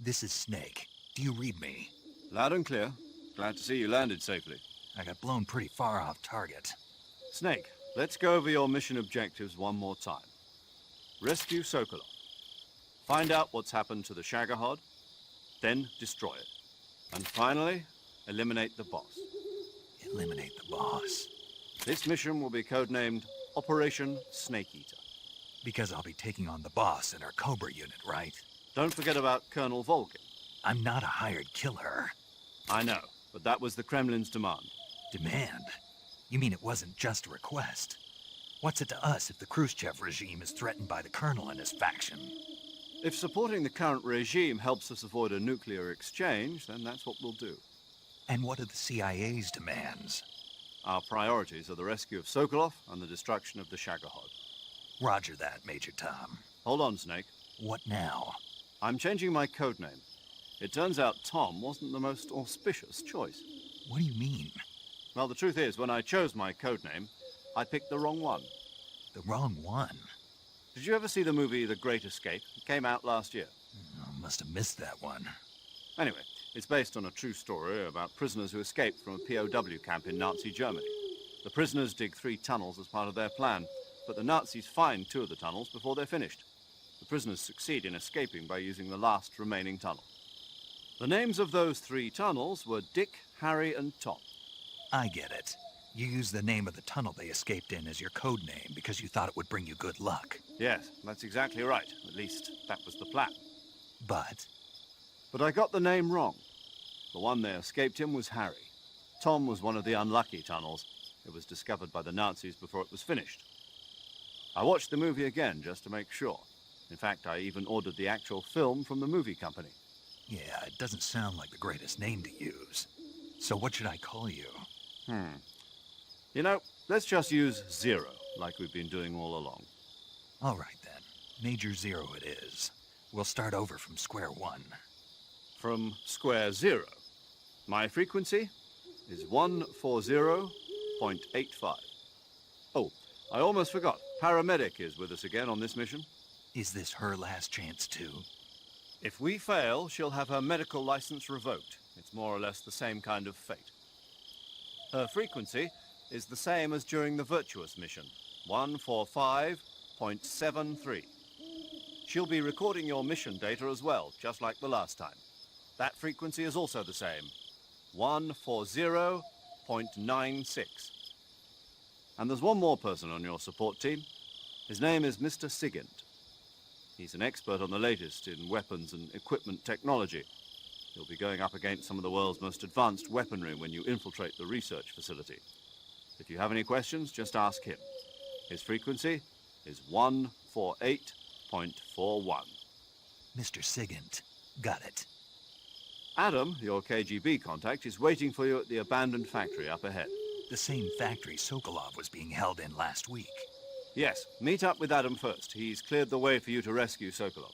[SPEAKER 3] This is Snake. Do you read me?
[SPEAKER 5] Loud and clear. Glad to see you landed safely.
[SPEAKER 3] I got blown pretty far off target.
[SPEAKER 5] Snake, let's go over your mission objectives one more time. Rescue Sokolov. Find out what's happened to the Shagohod, then destroy it. And finally, eliminate the boss.
[SPEAKER 3] Eliminate the boss.
[SPEAKER 5] This mission will be codenamed Operation Snake Eater.
[SPEAKER 3] Because I'll be taking on the boss in our Cobra unit, right?
[SPEAKER 5] Don't forget about Colonel Volgin.
[SPEAKER 3] I'm not a hired killer.
[SPEAKER 5] I know, but that was the Kremlin's demand.
[SPEAKER 3] Demand? You mean it wasn't just a request? What's it to us if the Khrushchev regime is threatened by the Colonel and his faction?
[SPEAKER 5] If supporting the current regime helps us avoid a nuclear exchange, then that's what we'll do.
[SPEAKER 3] And what are the CIA's demands?
[SPEAKER 5] Our priorities are the rescue of Sokolov and the destruction of the Shagohod.
[SPEAKER 3] Roger that, Major Tom.
[SPEAKER 5] Hold on, Snake.
[SPEAKER 3] What now?
[SPEAKER 5] I'm changing my codename. It turns out Tom wasn't the most auspicious choice.
[SPEAKER 3] What do you mean?
[SPEAKER 5] Well, the truth is, when I chose my codename, I picked the wrong one.
[SPEAKER 3] The wrong one?
[SPEAKER 5] Did you ever see the movie The Great Escape? It came out last year.
[SPEAKER 3] I must have missed that one.
[SPEAKER 5] Anyway, it's based on a true story about prisoners who escaped from a POW camp in Nazi Germany. The prisoners dig 3 tunnels as part of their plan, but the Nazis find 2 of the tunnels before they're finished. The prisoners succeed in escaping by using the last remaining tunnel. The names of those 3 tunnels were Dick, Harry, and Tom.
[SPEAKER 3] I get it. You used the name of the tunnel they escaped in as your code name because you thought it would bring you good luck.
[SPEAKER 5] Yes, that's exactly right. At least, that was the plan.
[SPEAKER 3] But
[SPEAKER 5] I got the name wrong. The one they escaped in was Harry. Tom was one of the unlucky tunnels. It was discovered by the Nazis before it was finished. I watched the movie again just to make sure. In fact, I even ordered the actual film from the movie company.
[SPEAKER 3] yeah, it doesn't sound like the greatest name to use. So what should I call you?
[SPEAKER 5] You know, let's just use Zero, like we've been doing all along.
[SPEAKER 3] All right, then. Major Zero it is. We'll start over from square one.
[SPEAKER 5] From square 0. My frequency is 140.85. Oh, I almost forgot. Paramedic is with us again on this mission.
[SPEAKER 3] Is this her last chance, too?
[SPEAKER 5] If we fail, she'll have her medical license revoked. It's more or less the same kind of fate. Her frequency is the same as during the Virtuous mission, 145.73. She'll be recording your mission data as well, just like the last time. That frequency is also the same, 140.96. And there's one more person on your support team. His name is Mr. Sigint. He's an expert on the latest in weapons and equipment technology. He'll be going up against some of the world's most advanced weaponry when you infiltrate the research facility. If you have any questions, just ask him. His frequency is 148.41.
[SPEAKER 3] Mr. Sigint. Got it.
[SPEAKER 5] Adam, your KGB contact, is waiting for you at the abandoned factory up ahead.
[SPEAKER 3] The same factory Sokolov was being held in last week.
[SPEAKER 5] Yes, meet up with Adam first. He's cleared the way for you to rescue Sokolov.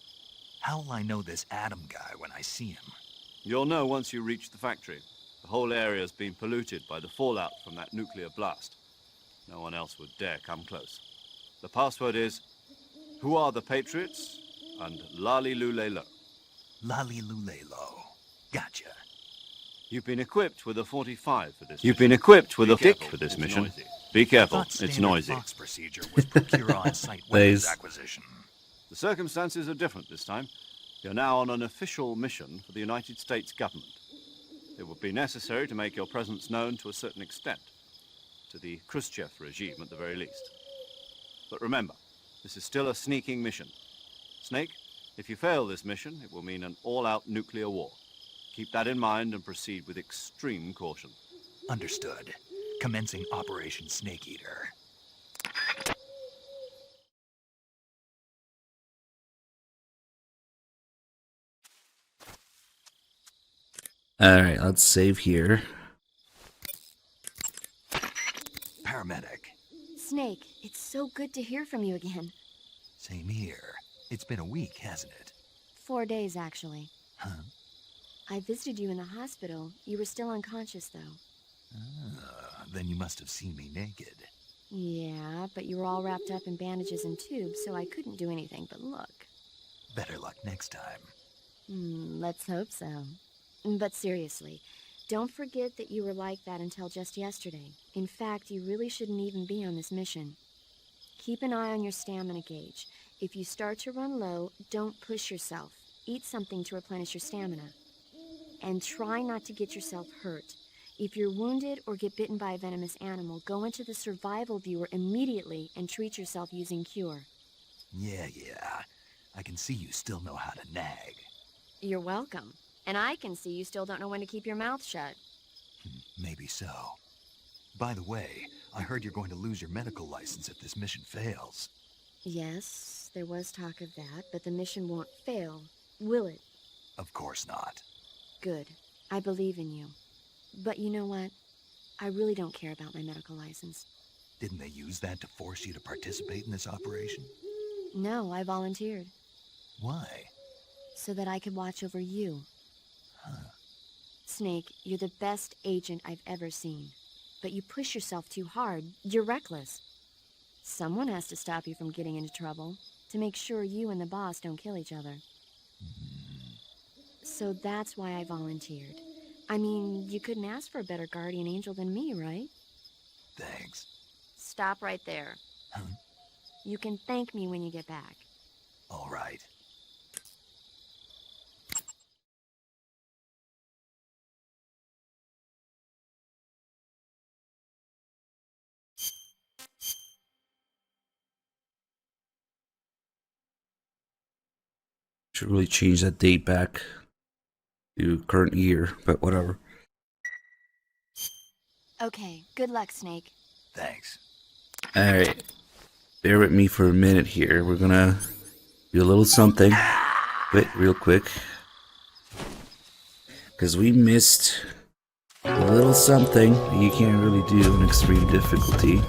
[SPEAKER 3] How will I know this Adam guy when I see him?
[SPEAKER 5] You'll know once you reach the factory. The whole area's been polluted by the fallout from that nuclear blast. No one else would dare come close. The password is, "Who are the Patriots?" and Lali Lulelo.
[SPEAKER 3] Lali Lulelo. Gotcha.
[SPEAKER 5] You've been equipped with a 45 for this.
[SPEAKER 3] You've
[SPEAKER 5] mission.
[SPEAKER 3] been equipped with
[SPEAKER 5] Be
[SPEAKER 3] a
[SPEAKER 5] careful,
[SPEAKER 3] for this
[SPEAKER 5] it's
[SPEAKER 3] mission.
[SPEAKER 5] noisy. Be careful,
[SPEAKER 3] I thought
[SPEAKER 5] it's
[SPEAKER 3] standard
[SPEAKER 5] noisy.
[SPEAKER 3] Fox procedure was procure on-site weapons acquisition.
[SPEAKER 5] The circumstances are different this time. You're now on an official mission for the United States government. It would be necessary to make your presence known to a certain extent, to the Khrushchev regime at the very least. But remember, this is still a sneaking mission. Snake, if you fail this mission, it will mean an all-out nuclear war. Keep that in mind and proceed with extreme caution.
[SPEAKER 3] Understood. Commencing Operation Snake Eater.
[SPEAKER 1] Alright, let's save here.
[SPEAKER 3] Paramedic.
[SPEAKER 8] Snake, it's so good to hear from you again.
[SPEAKER 3] Same here. It's been a week, hasn't it?
[SPEAKER 8] 4 days, actually.
[SPEAKER 3] Huh?
[SPEAKER 8] I visited you in the hospital. You were still unconscious, though.
[SPEAKER 3] Then you must have seen me naked.
[SPEAKER 8] Yeah, but you were all wrapped up in bandages and tubes, so I couldn't do anything but look.
[SPEAKER 3] Better luck next time.
[SPEAKER 8] Let's hope so. But seriously, don't forget that you were like that until just yesterday. In fact, you really shouldn't even be on this mission. Keep an eye on your stamina gauge. If you start to run low, don't push yourself. Eat something to replenish your stamina. And try not to get yourself hurt. If you're wounded or get bitten by a venomous animal, go into the survival viewer immediately and treat yourself using Cure.
[SPEAKER 3] Yeah. I can see you still know how to nag.
[SPEAKER 8] You're welcome. And I can see you still don't know when to keep your mouth shut.
[SPEAKER 3] Maybe so. By the way, I heard you're going to lose your medical license if this mission fails.
[SPEAKER 8] Yes, there was talk of that, but the mission won't fail, will it?
[SPEAKER 3] Of course not.
[SPEAKER 8] Good. I believe in you. But you know what? I really don't care about my medical license.
[SPEAKER 3] Didn't they use that to force you to participate in this operation?
[SPEAKER 8] No, I volunteered.
[SPEAKER 3] Why?
[SPEAKER 8] So that I could watch over you.
[SPEAKER 3] Huh.
[SPEAKER 8] Snake, you're the best agent I've ever seen. But you push yourself too hard. You're reckless. Someone has to stop you from getting into trouble, to make sure you and the boss don't kill each other. So that's why I volunteered. I mean, you couldn't ask for a better guardian angel than me, right?
[SPEAKER 3] Thanks.
[SPEAKER 8] Stop right there.
[SPEAKER 3] Huh?
[SPEAKER 8] You can thank me when you get back.
[SPEAKER 3] All right.
[SPEAKER 1] Should really change that date back to current year, but whatever.
[SPEAKER 8] Okay, good luck, Snake.
[SPEAKER 3] Thanks.
[SPEAKER 1] Alright, bear with me for a minute here. We're gonna do a little something. Wait, real quick. Because we missed a little something you can't really do in extreme difficulty.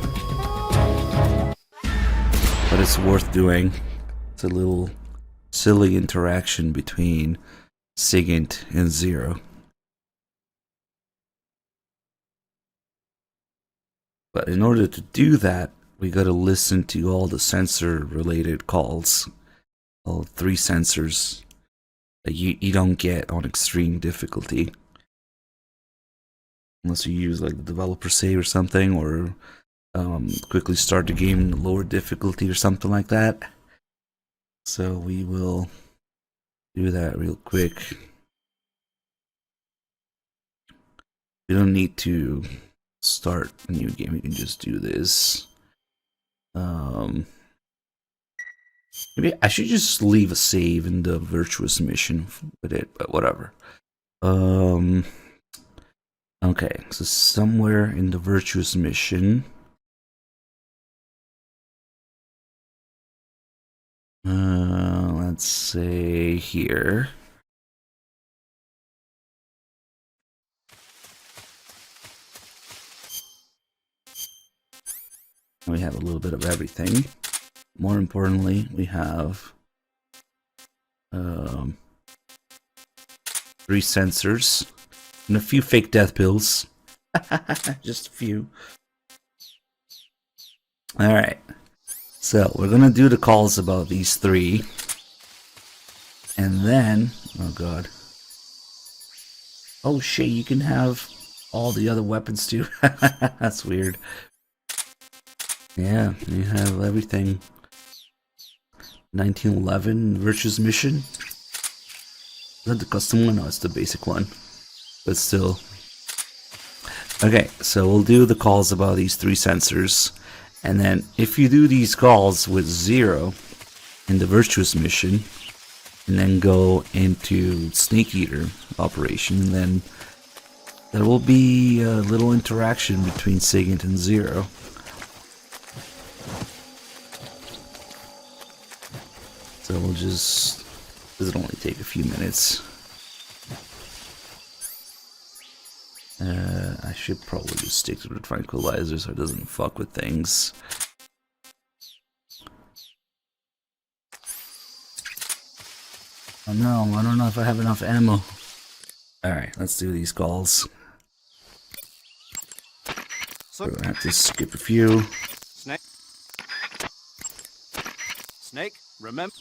[SPEAKER 1] But it's worth doing. It's a little silly interaction between Sigint and Zero. But in order to do that, we gotta listen to all the sensor-related calls. All 3 sensors that you don't get on extreme difficulty. unless you use like the developer save or something, or quickly start the game in lower difficulty or something like that. So we will do that real quick. You don't need to start a new game, you can just do this. Maybe I should just leave a save in the virtuous mission with it, but whatever. Okay, so somewhere in the virtuous mission, let's say here. We have a little bit of everything. More importantly, we have 3 sensors and a few fake death pills. Just a few. Alright. So, we're gonna do the calls about these 3. And then... oh god. Oh shit, you can have all the other weapons too. That's weird. Yeah, you have everything. 1911 Virtuous Mission. Is that the custom one? No, it's the basic one. But still. Okay, so we'll do the calls about these 3 sensors. And then if you do these calls with 0 in the Virtuous Mission, and then go into Snake Eater operation, then there will be a little interaction between Sigint and 0. So we'll just, this will only take a few minutes. I should probably just stick to the tranquilizer so it doesn't fuck with things. Oh no, I don't know if I have enough ammo. Alright, let's do these calls. We're gonna have to skip a few.
[SPEAKER 5] Snake. Snake, remember.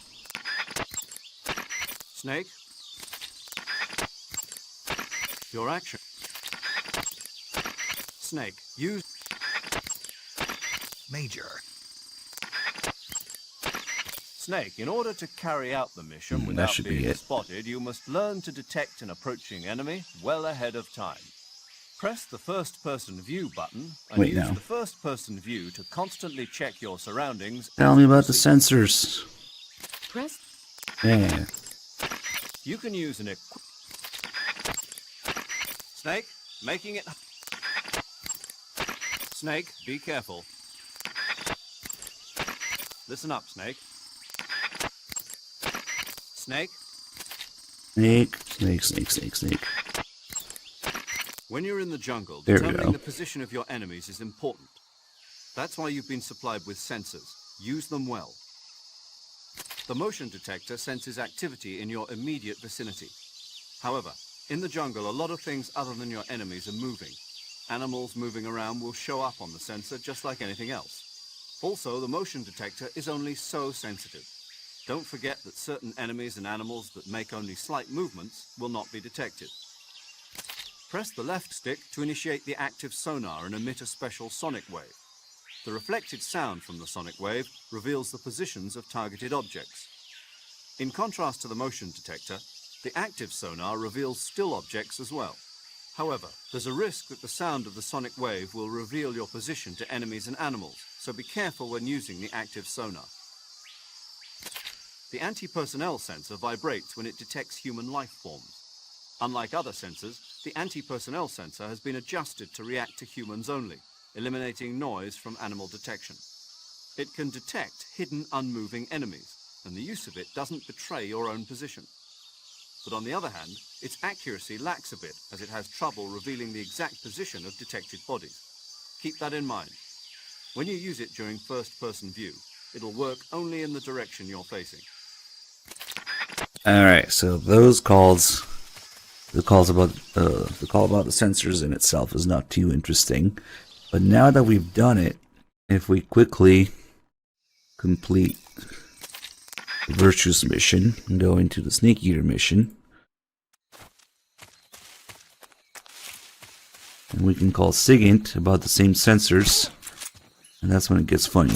[SPEAKER 5] Snake. Your action. Snake, use.
[SPEAKER 3] Major.
[SPEAKER 5] Snake, in order to carry out the mission without being spotted, you must learn to detect an approaching enemy well ahead of time. Press the first-person view button and use the first-person view to constantly check your surroundings.
[SPEAKER 1] Tell me about the sensors.
[SPEAKER 9] Press.
[SPEAKER 1] Yeah.
[SPEAKER 5] You can use an Snake, making it. Snake, be careful. Listen up, Snake. Snake.
[SPEAKER 1] Snake.
[SPEAKER 5] When you're in the jungle,
[SPEAKER 1] There we
[SPEAKER 5] determining
[SPEAKER 1] go.
[SPEAKER 5] the position of your enemies is important. That's why you've been supplied with sensors. Use them well. The motion detector senses activity in your immediate vicinity. However, in the jungle, a lot of things other than your enemies are moving. Animals moving around will show up on the sensor just like anything else. Also, the motion detector is only so sensitive. Don't forget that certain enemies and animals that make only slight movements will not be detected. Press the left stick to initiate the active sonar and emit a special sonic wave. The reflected sound from the sonic wave reveals the positions of targeted objects. In contrast to the motion detector, the active sonar reveals still objects as well. However, there's a risk that the sound of the sonic wave will reveal your position to enemies and animals, so be careful when using the active sonar. The anti-personnel sensor vibrates when it detects human life forms. Unlike other sensors, the anti-personnel sensor has been adjusted to react to humans only, eliminating noise from animal detection. It can detect hidden, unmoving enemies, and the use of it doesn't betray your own position. But on the other hand, its accuracy lacks a bit, as it has trouble revealing the exact position of detected bodies. Keep that in mind. When you use it during first-person view, it'll work only in the direction you're facing.
[SPEAKER 1] Alright, so those calls, the call about the sensors in itself is not too interesting. But now that we've done it, if we quickly complete the Virtuous mission and go into the Snake Eater mission, And we can call SIGINT about the same sensors. And that's when it gets funny.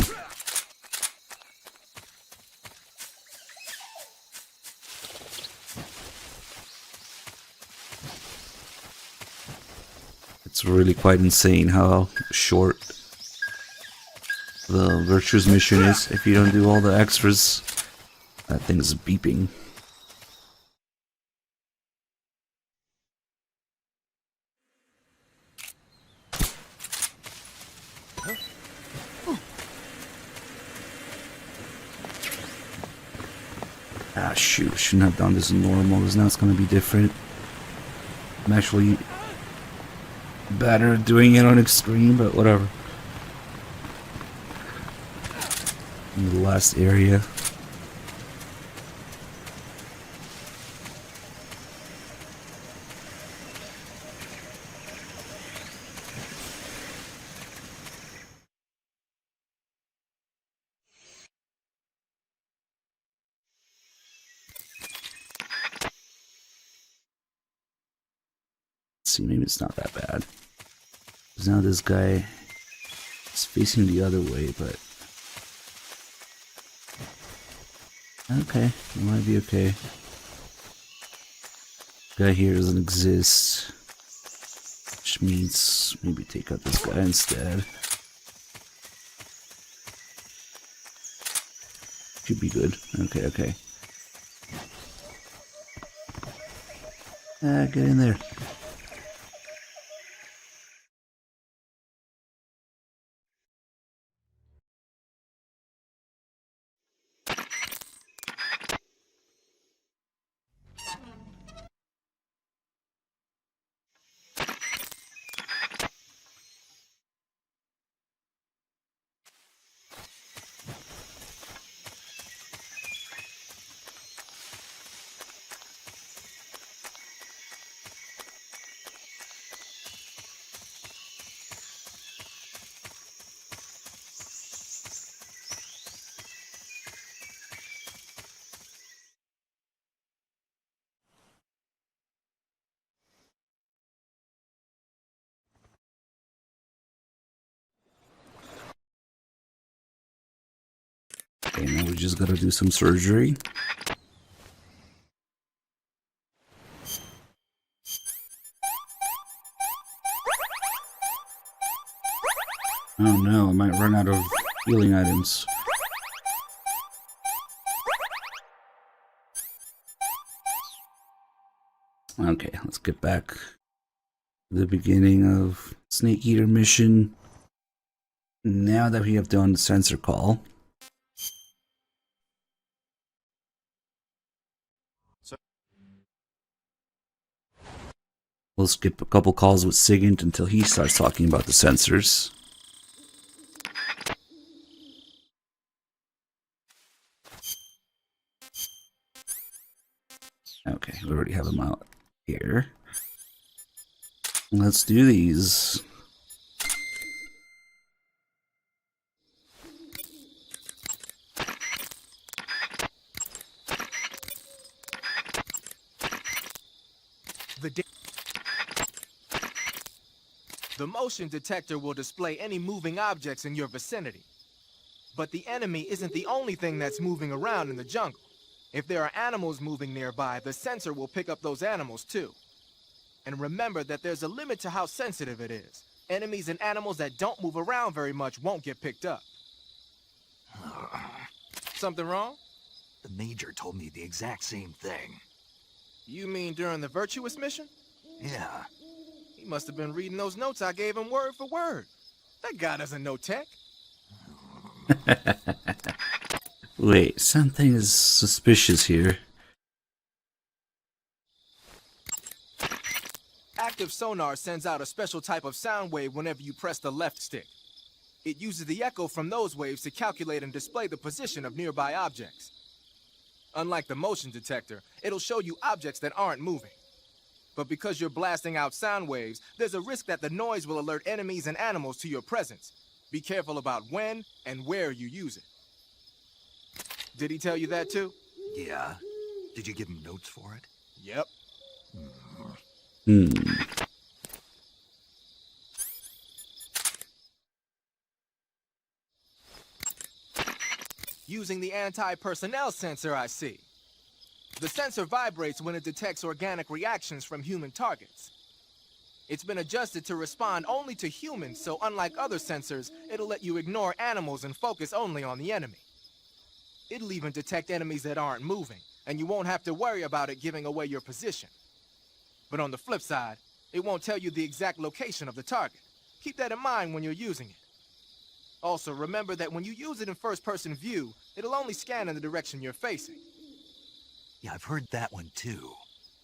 [SPEAKER 1] It's really quite insane how short the Virtuous mission is if you don't do all the extras. That thing's beeping. Ah shoot, shouldn't have done this in normal, because now it's gonna be different. I'm actually better doing it on extreme, but whatever. In the last area. See, maybe it's not that bad. Because now this guy is facing the other way, but okay, it might be okay. Guy here doesn't exist, which means maybe take out this guy instead. Should be good. Okay, okay. Get in there. Okay, now we just gotta do some surgery. Oh no, I might run out of healing items. Okay, let's get back to the beginning of Snake Eater mission. Now that we have done the sensor call. We'll skip a couple calls with SIGINT until he starts talking about the sensors. Okay, we already have them out here. Let's do these.
[SPEAKER 15] The motion detector will display any moving objects in your vicinity. But the enemy isn't the only thing that's moving around in the jungle. If there are animals moving nearby, the sensor will pick up those animals too. And remember that there's a limit to how sensitive it is. Enemies and animals that don't move around very much won't get picked up. Something wrong?
[SPEAKER 7] The Major told me the exact same thing.
[SPEAKER 15] You mean during the Virtuous mission?
[SPEAKER 7] Yeah.
[SPEAKER 15] He must have been reading those notes I gave him word for word. That guy doesn't know tech.
[SPEAKER 1] Wait, something is suspicious here.
[SPEAKER 15] Active sonar sends out a special type of sound wave whenever you press the left stick. It uses the echo from those waves to calculate and display the position of nearby objects. Unlike the motion detector, it'll show you objects that aren't moving. But because you're blasting out sound waves, there's a risk that the noise will alert enemies and animals to your presence. Be careful about when and where you use it. Did he tell you that too?
[SPEAKER 7] Yeah. Did you give him notes for it?
[SPEAKER 15] Yep. using the anti-personnel sensor I see. The sensor vibrates when it detects organic reactions from human targets. It's been adjusted to respond only to humans, so unlike other sensors, it'll let you ignore animals and focus only on the enemy. It'll even detect enemies that aren't moving, and you won't have to worry about it giving away your position. But on the flip side, it won't tell you the exact location of the target. Keep that in mind when you're using it. Also, remember that when you use it in first-person view, it'll only scan in the direction you're facing.
[SPEAKER 7] Yeah, I've heard that one too.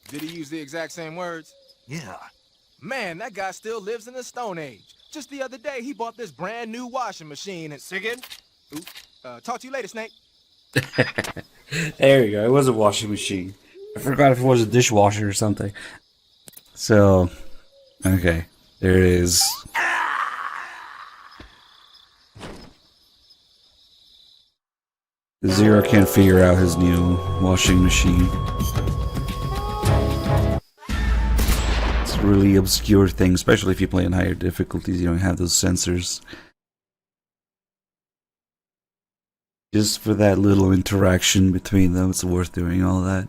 [SPEAKER 15] Did he use the exact same words?
[SPEAKER 7] Yeah.
[SPEAKER 15] Man, that guy still lives in the Stone Age. Just the other day, he bought this brand new washing machine and...
[SPEAKER 6] Sigurd?
[SPEAKER 15] Talk to you later, Snake.
[SPEAKER 1] There you go. It was a washing machine. I forgot if it was a dishwasher or something. So, okay. There it is. Zero can't figure out his new washing machine. It's a really obscure thing, especially if you play in higher difficulties. You don't have those sensors. Just for that little interaction between them, it's worth doing all that.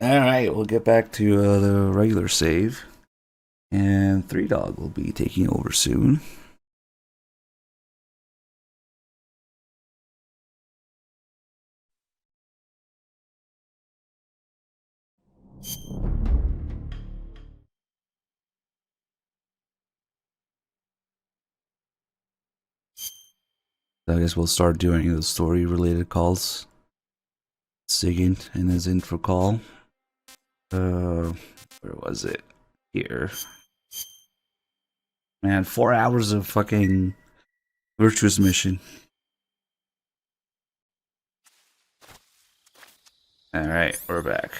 [SPEAKER 1] Alright, we'll get back to the regular save. And 3Dog will be taking over soon. I guess we'll start doing the story-related calls. Sigint in his intro call. Where was it? Here. Man, 4 hours of fucking virtuous mission. Alright, we're back.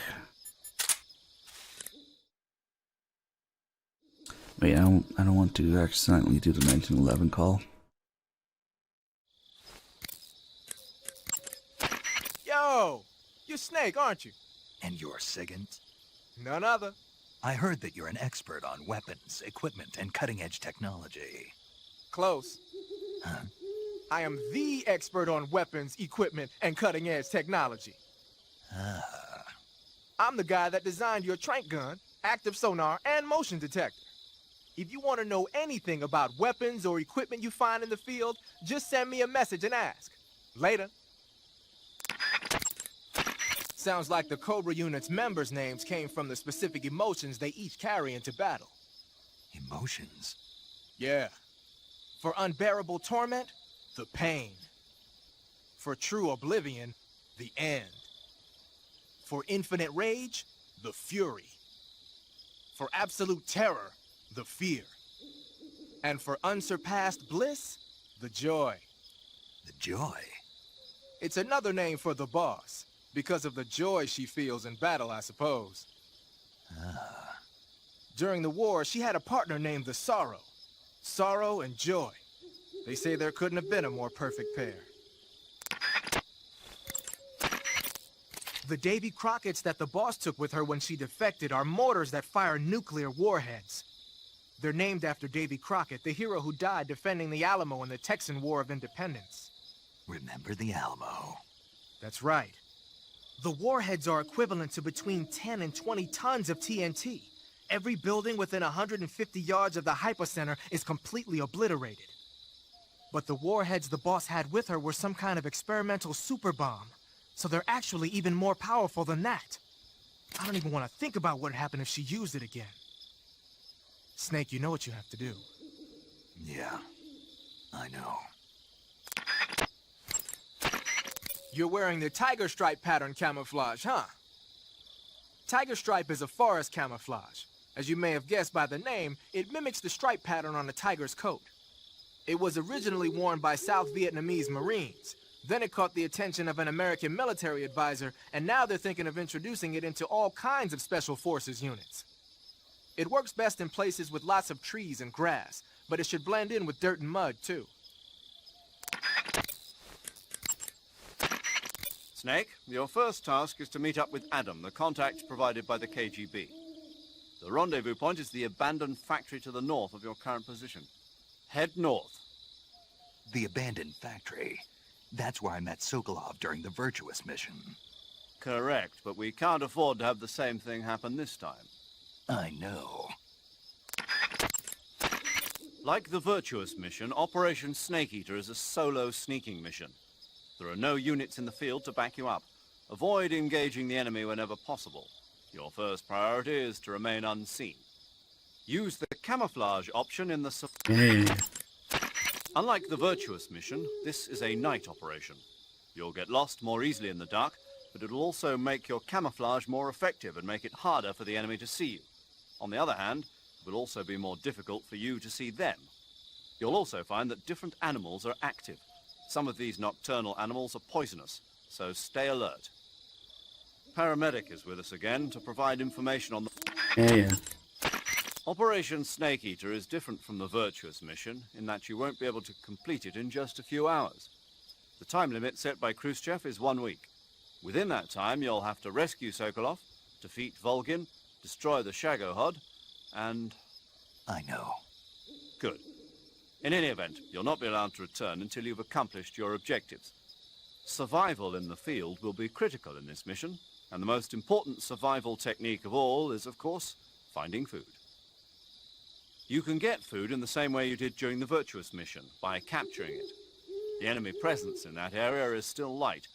[SPEAKER 1] Wait, I don't want to accidentally do the 1911 call.
[SPEAKER 15] Yo! You're Snake, aren't you?
[SPEAKER 7] And you're Sigint?
[SPEAKER 15] None other.
[SPEAKER 7] I heard that you're an expert on weapons, equipment, and cutting-edge technology.
[SPEAKER 15] Close.
[SPEAKER 7] Huh?
[SPEAKER 15] I am the expert on weapons, equipment, and cutting-edge technology.
[SPEAKER 7] Ah.
[SPEAKER 15] I'm the guy that designed your trank gun, active sonar, and motion detector. If you want to know anything about weapons or equipment you find in the field, just send me a message and ask. Later. Sounds like the Cobra unit's members' names came from the specific emotions they each carry into battle.
[SPEAKER 7] Emotions?
[SPEAKER 15] Yeah. For unbearable torment, the pain. For true oblivion, the end. For infinite rage, the fury. For absolute terror, the fear. And for unsurpassed bliss, the joy.
[SPEAKER 7] The joy?
[SPEAKER 15] It's another name for the boss, because of the joy she feels in battle, I suppose.
[SPEAKER 7] Ah.
[SPEAKER 15] During the war, she had a partner named the Sorrow. Sorrow and joy. They say there couldn't have been a more perfect pair. The Davy Crockett's that the boss took with her when she defected are mortars that fire nuclear warheads. They're named after Davy Crockett, the hero who died defending the Alamo in the Texan War of Independence.
[SPEAKER 7] Remember the Alamo?
[SPEAKER 15] That's right. The warheads are equivalent to between 10 and 20 tons of TNT. Every building within 150 yards of the hypocenter is completely obliterated. But the warheads the boss had with her were some kind of experimental super bomb. So they're actually even more powerful than that. I don't even want to think about what would happen if she used it again. Snake, you know what you have to do.
[SPEAKER 7] Yeah, I know.
[SPEAKER 15] You're wearing the Tiger Stripe pattern camouflage, huh? Tiger Stripe is a forest camouflage. As you may have guessed by the name, it mimics the stripe pattern on a tiger's coat. It was originally worn by South Vietnamese Marines. Then it caught the attention of an American military advisor, and now they're thinking of introducing it into all kinds of Special Forces units. It works best in places with lots of trees and grass, but it should blend in with dirt and mud, too.
[SPEAKER 5] Snake, your first task is to meet up with Adam, the contact provided by the KGB. The rendezvous point is the abandoned factory to the north of your current position. Head north.
[SPEAKER 7] The abandoned factory? That's where I met Sokolov during the Virtuous mission.
[SPEAKER 5] Correct, but we can't afford to have the same thing happen this time.
[SPEAKER 7] I know.
[SPEAKER 5] Like the Virtuous mission, Operation Snake Eater is a solo sneaking mission. There are no units in the field to back you up. Avoid engaging the enemy whenever possible. Your first priority is to remain unseen. Use the camouflage option in the... Unlike the Virtuous mission, this is a night operation. You'll get lost more easily in the dark, but it'll also make your camouflage more effective and make it harder for the enemy to see you. On the other hand, it will also be more difficult for you to see them. You'll also find that different animals are active. Some of these nocturnal animals are poisonous, so stay alert. Paramedic is with us again to provide information on the...
[SPEAKER 1] Yeah.
[SPEAKER 5] Operation Snake Eater is different from the Virtuous mission in that you won't be able to complete it in just a few hours. The time limit set by Khrushchev is 1 week. Within that time, you'll have to rescue Sokolov, defeat Volgin, destroy the Shagohod, and...
[SPEAKER 7] I know.
[SPEAKER 5] Good. In any event, you'll not be allowed to return until you've accomplished your objectives. Survival in the field will be critical in this mission, and the most important survival technique of all is, of course, finding food. You can get food in the same way you did during the Virtuous mission, by capturing it. The enemy presence in that area is still light.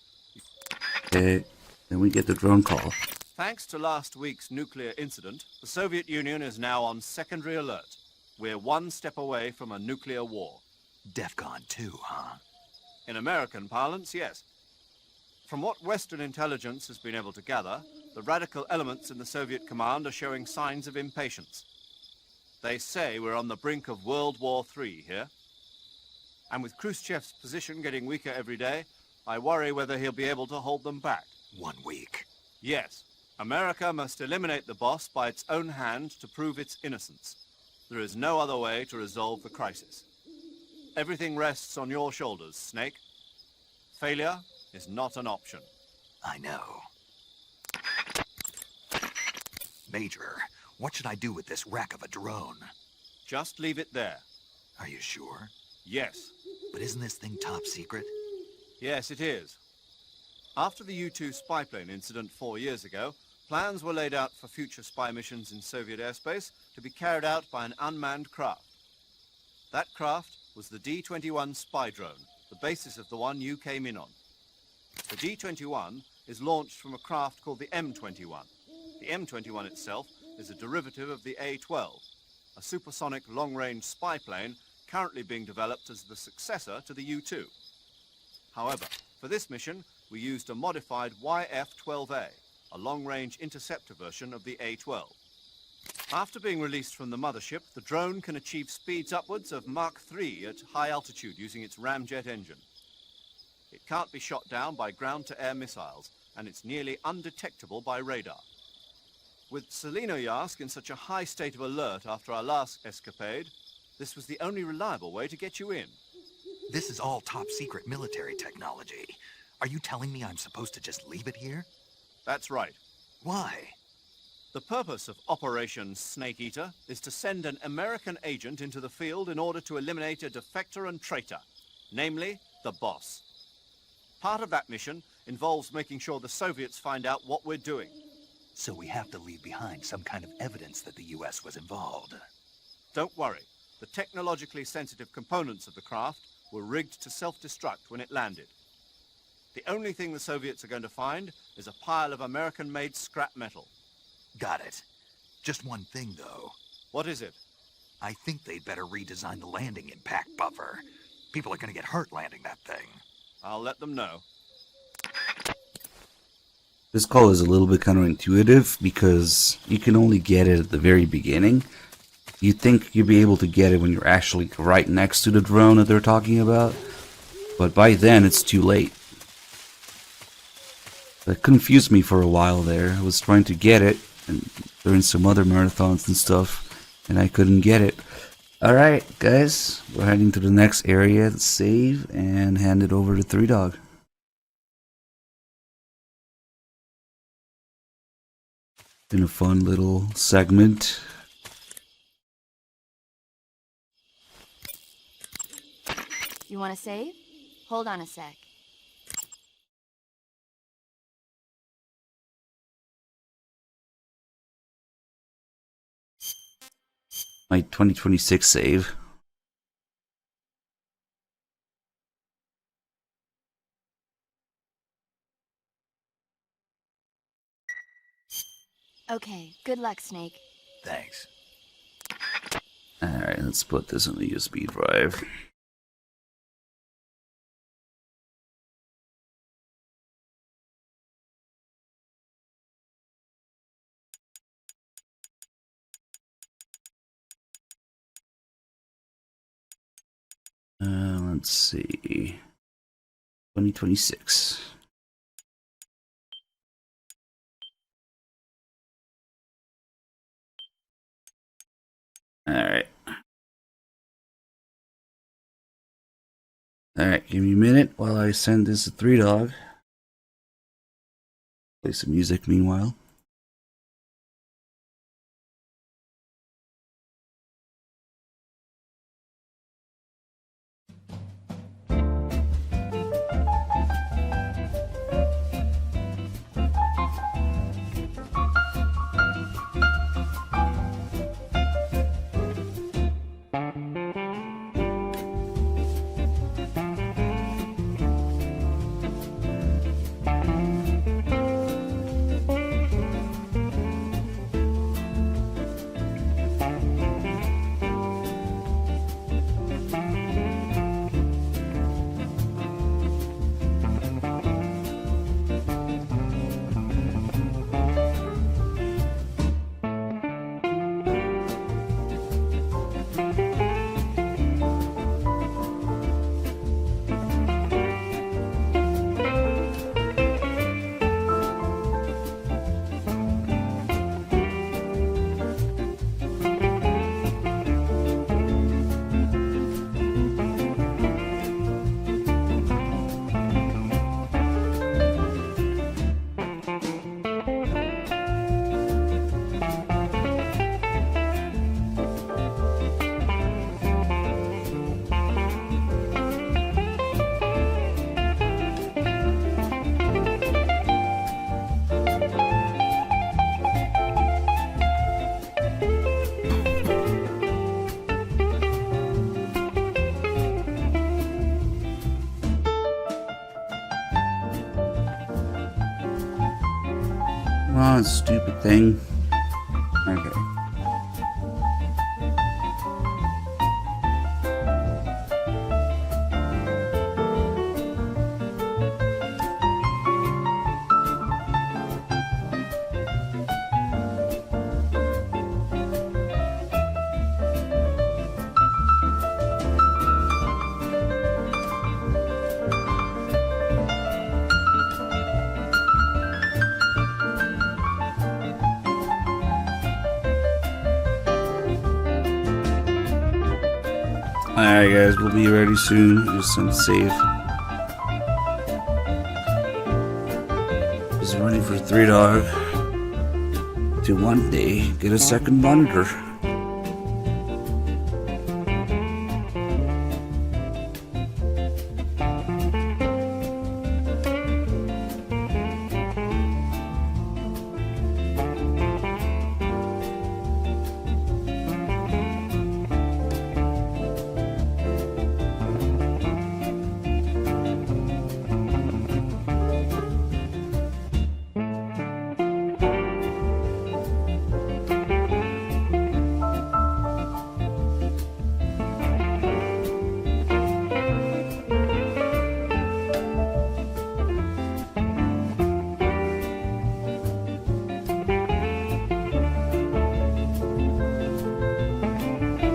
[SPEAKER 1] Okay, then we get the drone call.
[SPEAKER 5] Thanks to last week's nuclear incident, the Soviet Union is now on secondary alert. We're one step away from a nuclear war.
[SPEAKER 7] DEFCON 2, huh?
[SPEAKER 5] In American parlance, yes. From what Western intelligence has been able to gather, the radical elements in the Soviet command are showing signs of impatience. They say we're on the brink of World War III here. And with Khrushchev's position getting weaker every day, I worry whether he'll be able to hold them back.
[SPEAKER 7] 1 week.
[SPEAKER 5] Yes. America must eliminate the boss by its own hand to prove its innocence. There is no other way to resolve the crisis. Everything rests on your shoulders, Snake. Failure is not an option.
[SPEAKER 7] I know. Major, what should I do with this wreck of a drone?
[SPEAKER 5] Just leave it there.
[SPEAKER 7] Are you sure?
[SPEAKER 5] Yes.
[SPEAKER 7] But isn't this thing top secret?
[SPEAKER 5] Yes, it is. After the U-2 spy plane incident 4 years ago, plans were laid out for future spy missions in Soviet airspace to be carried out by an unmanned craft. That craft was the D-21 spy drone, the basis of the one you came in on. The D-21 is launched from a craft called the M-21. The M-21 itself is a derivative of the A-12, a supersonic long-range spy plane currently being developed as the successor to the U-2. However, for this mission, we used a modified YF-12A, a long-range interceptor version of the A-12. After being released from the mothership, the drone can achieve speeds upwards of Mach 3 at high altitude using its ramjet engine. It can't be shot down by ground-to-air missiles, and it's nearly undetectable by radar. With Selinoyarsk in such a high state of alert after our last escapade, this was the only reliable way to get you in.
[SPEAKER 7] This is all top-secret military technology. Are you telling me I'm supposed to just leave it here?
[SPEAKER 5] That's right.
[SPEAKER 7] Why?
[SPEAKER 5] The purpose of Operation Snake Eater is to send an American agent into the field in order to eliminate a defector and traitor, namely the boss. Part of that mission involves making sure the Soviets find out what we're doing.
[SPEAKER 7] So we have to leave behind some kind of evidence that the U.S. was involved.
[SPEAKER 5] Don't worry. The technologically sensitive components of the craft were rigged to self-destruct when it landed. The only thing the Soviets are going to find is a pile of American-made scrap metal.
[SPEAKER 7] Got it. Just one thing, though.
[SPEAKER 5] What is it?
[SPEAKER 7] I think they'd better redesign the landing impact buffer. People are going to get hurt landing that thing.
[SPEAKER 5] I'll let them know.
[SPEAKER 1] This call is a little bit counterintuitive because you can only get it at the very beginning. You'd think you'd be able to get it when you're actually right next to the drone that they're talking about, but by then it's too late. That confused me for a while there. I was trying to get it and during some other marathons and stuff, and I couldn't get it. Alright guys, we're heading to the next area to save and hand it over to 3Dog. Been a fun little segment.
[SPEAKER 8] You want to save? Hold on a sec.
[SPEAKER 1] my 2026 save.
[SPEAKER 8] Okay, good luck, Snake.
[SPEAKER 7] Thanks.
[SPEAKER 1] Alright, let's put this on the USB drive. Let's see. 2026. Alright. Alright, give me a minute while I send this to 3Dog. Play some music meanwhile. Oh, stupid thing. Okay. Alright guys, we'll be ready soon. Just some save. Just running for 3Dog to one day get a second monitor.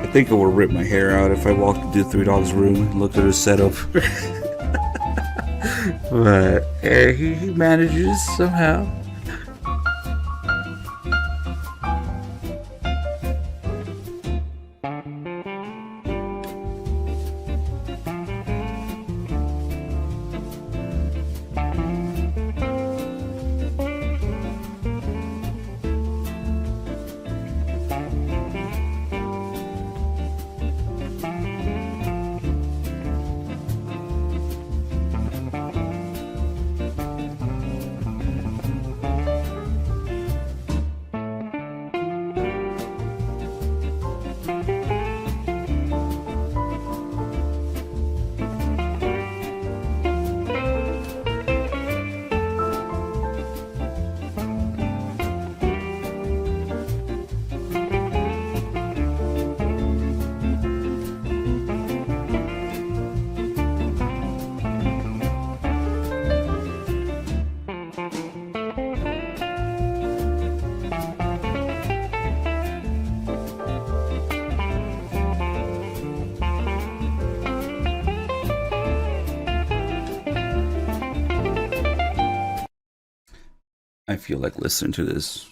[SPEAKER 1] I think I would rip my hair out if I walked into 3Dog's room and looked at his setup. But he manages somehow. I feel like listening to this.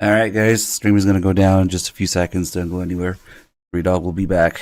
[SPEAKER 1] Alright guys, stream is going to go down in just a few seconds. Don't go anywhere. Redog will be back.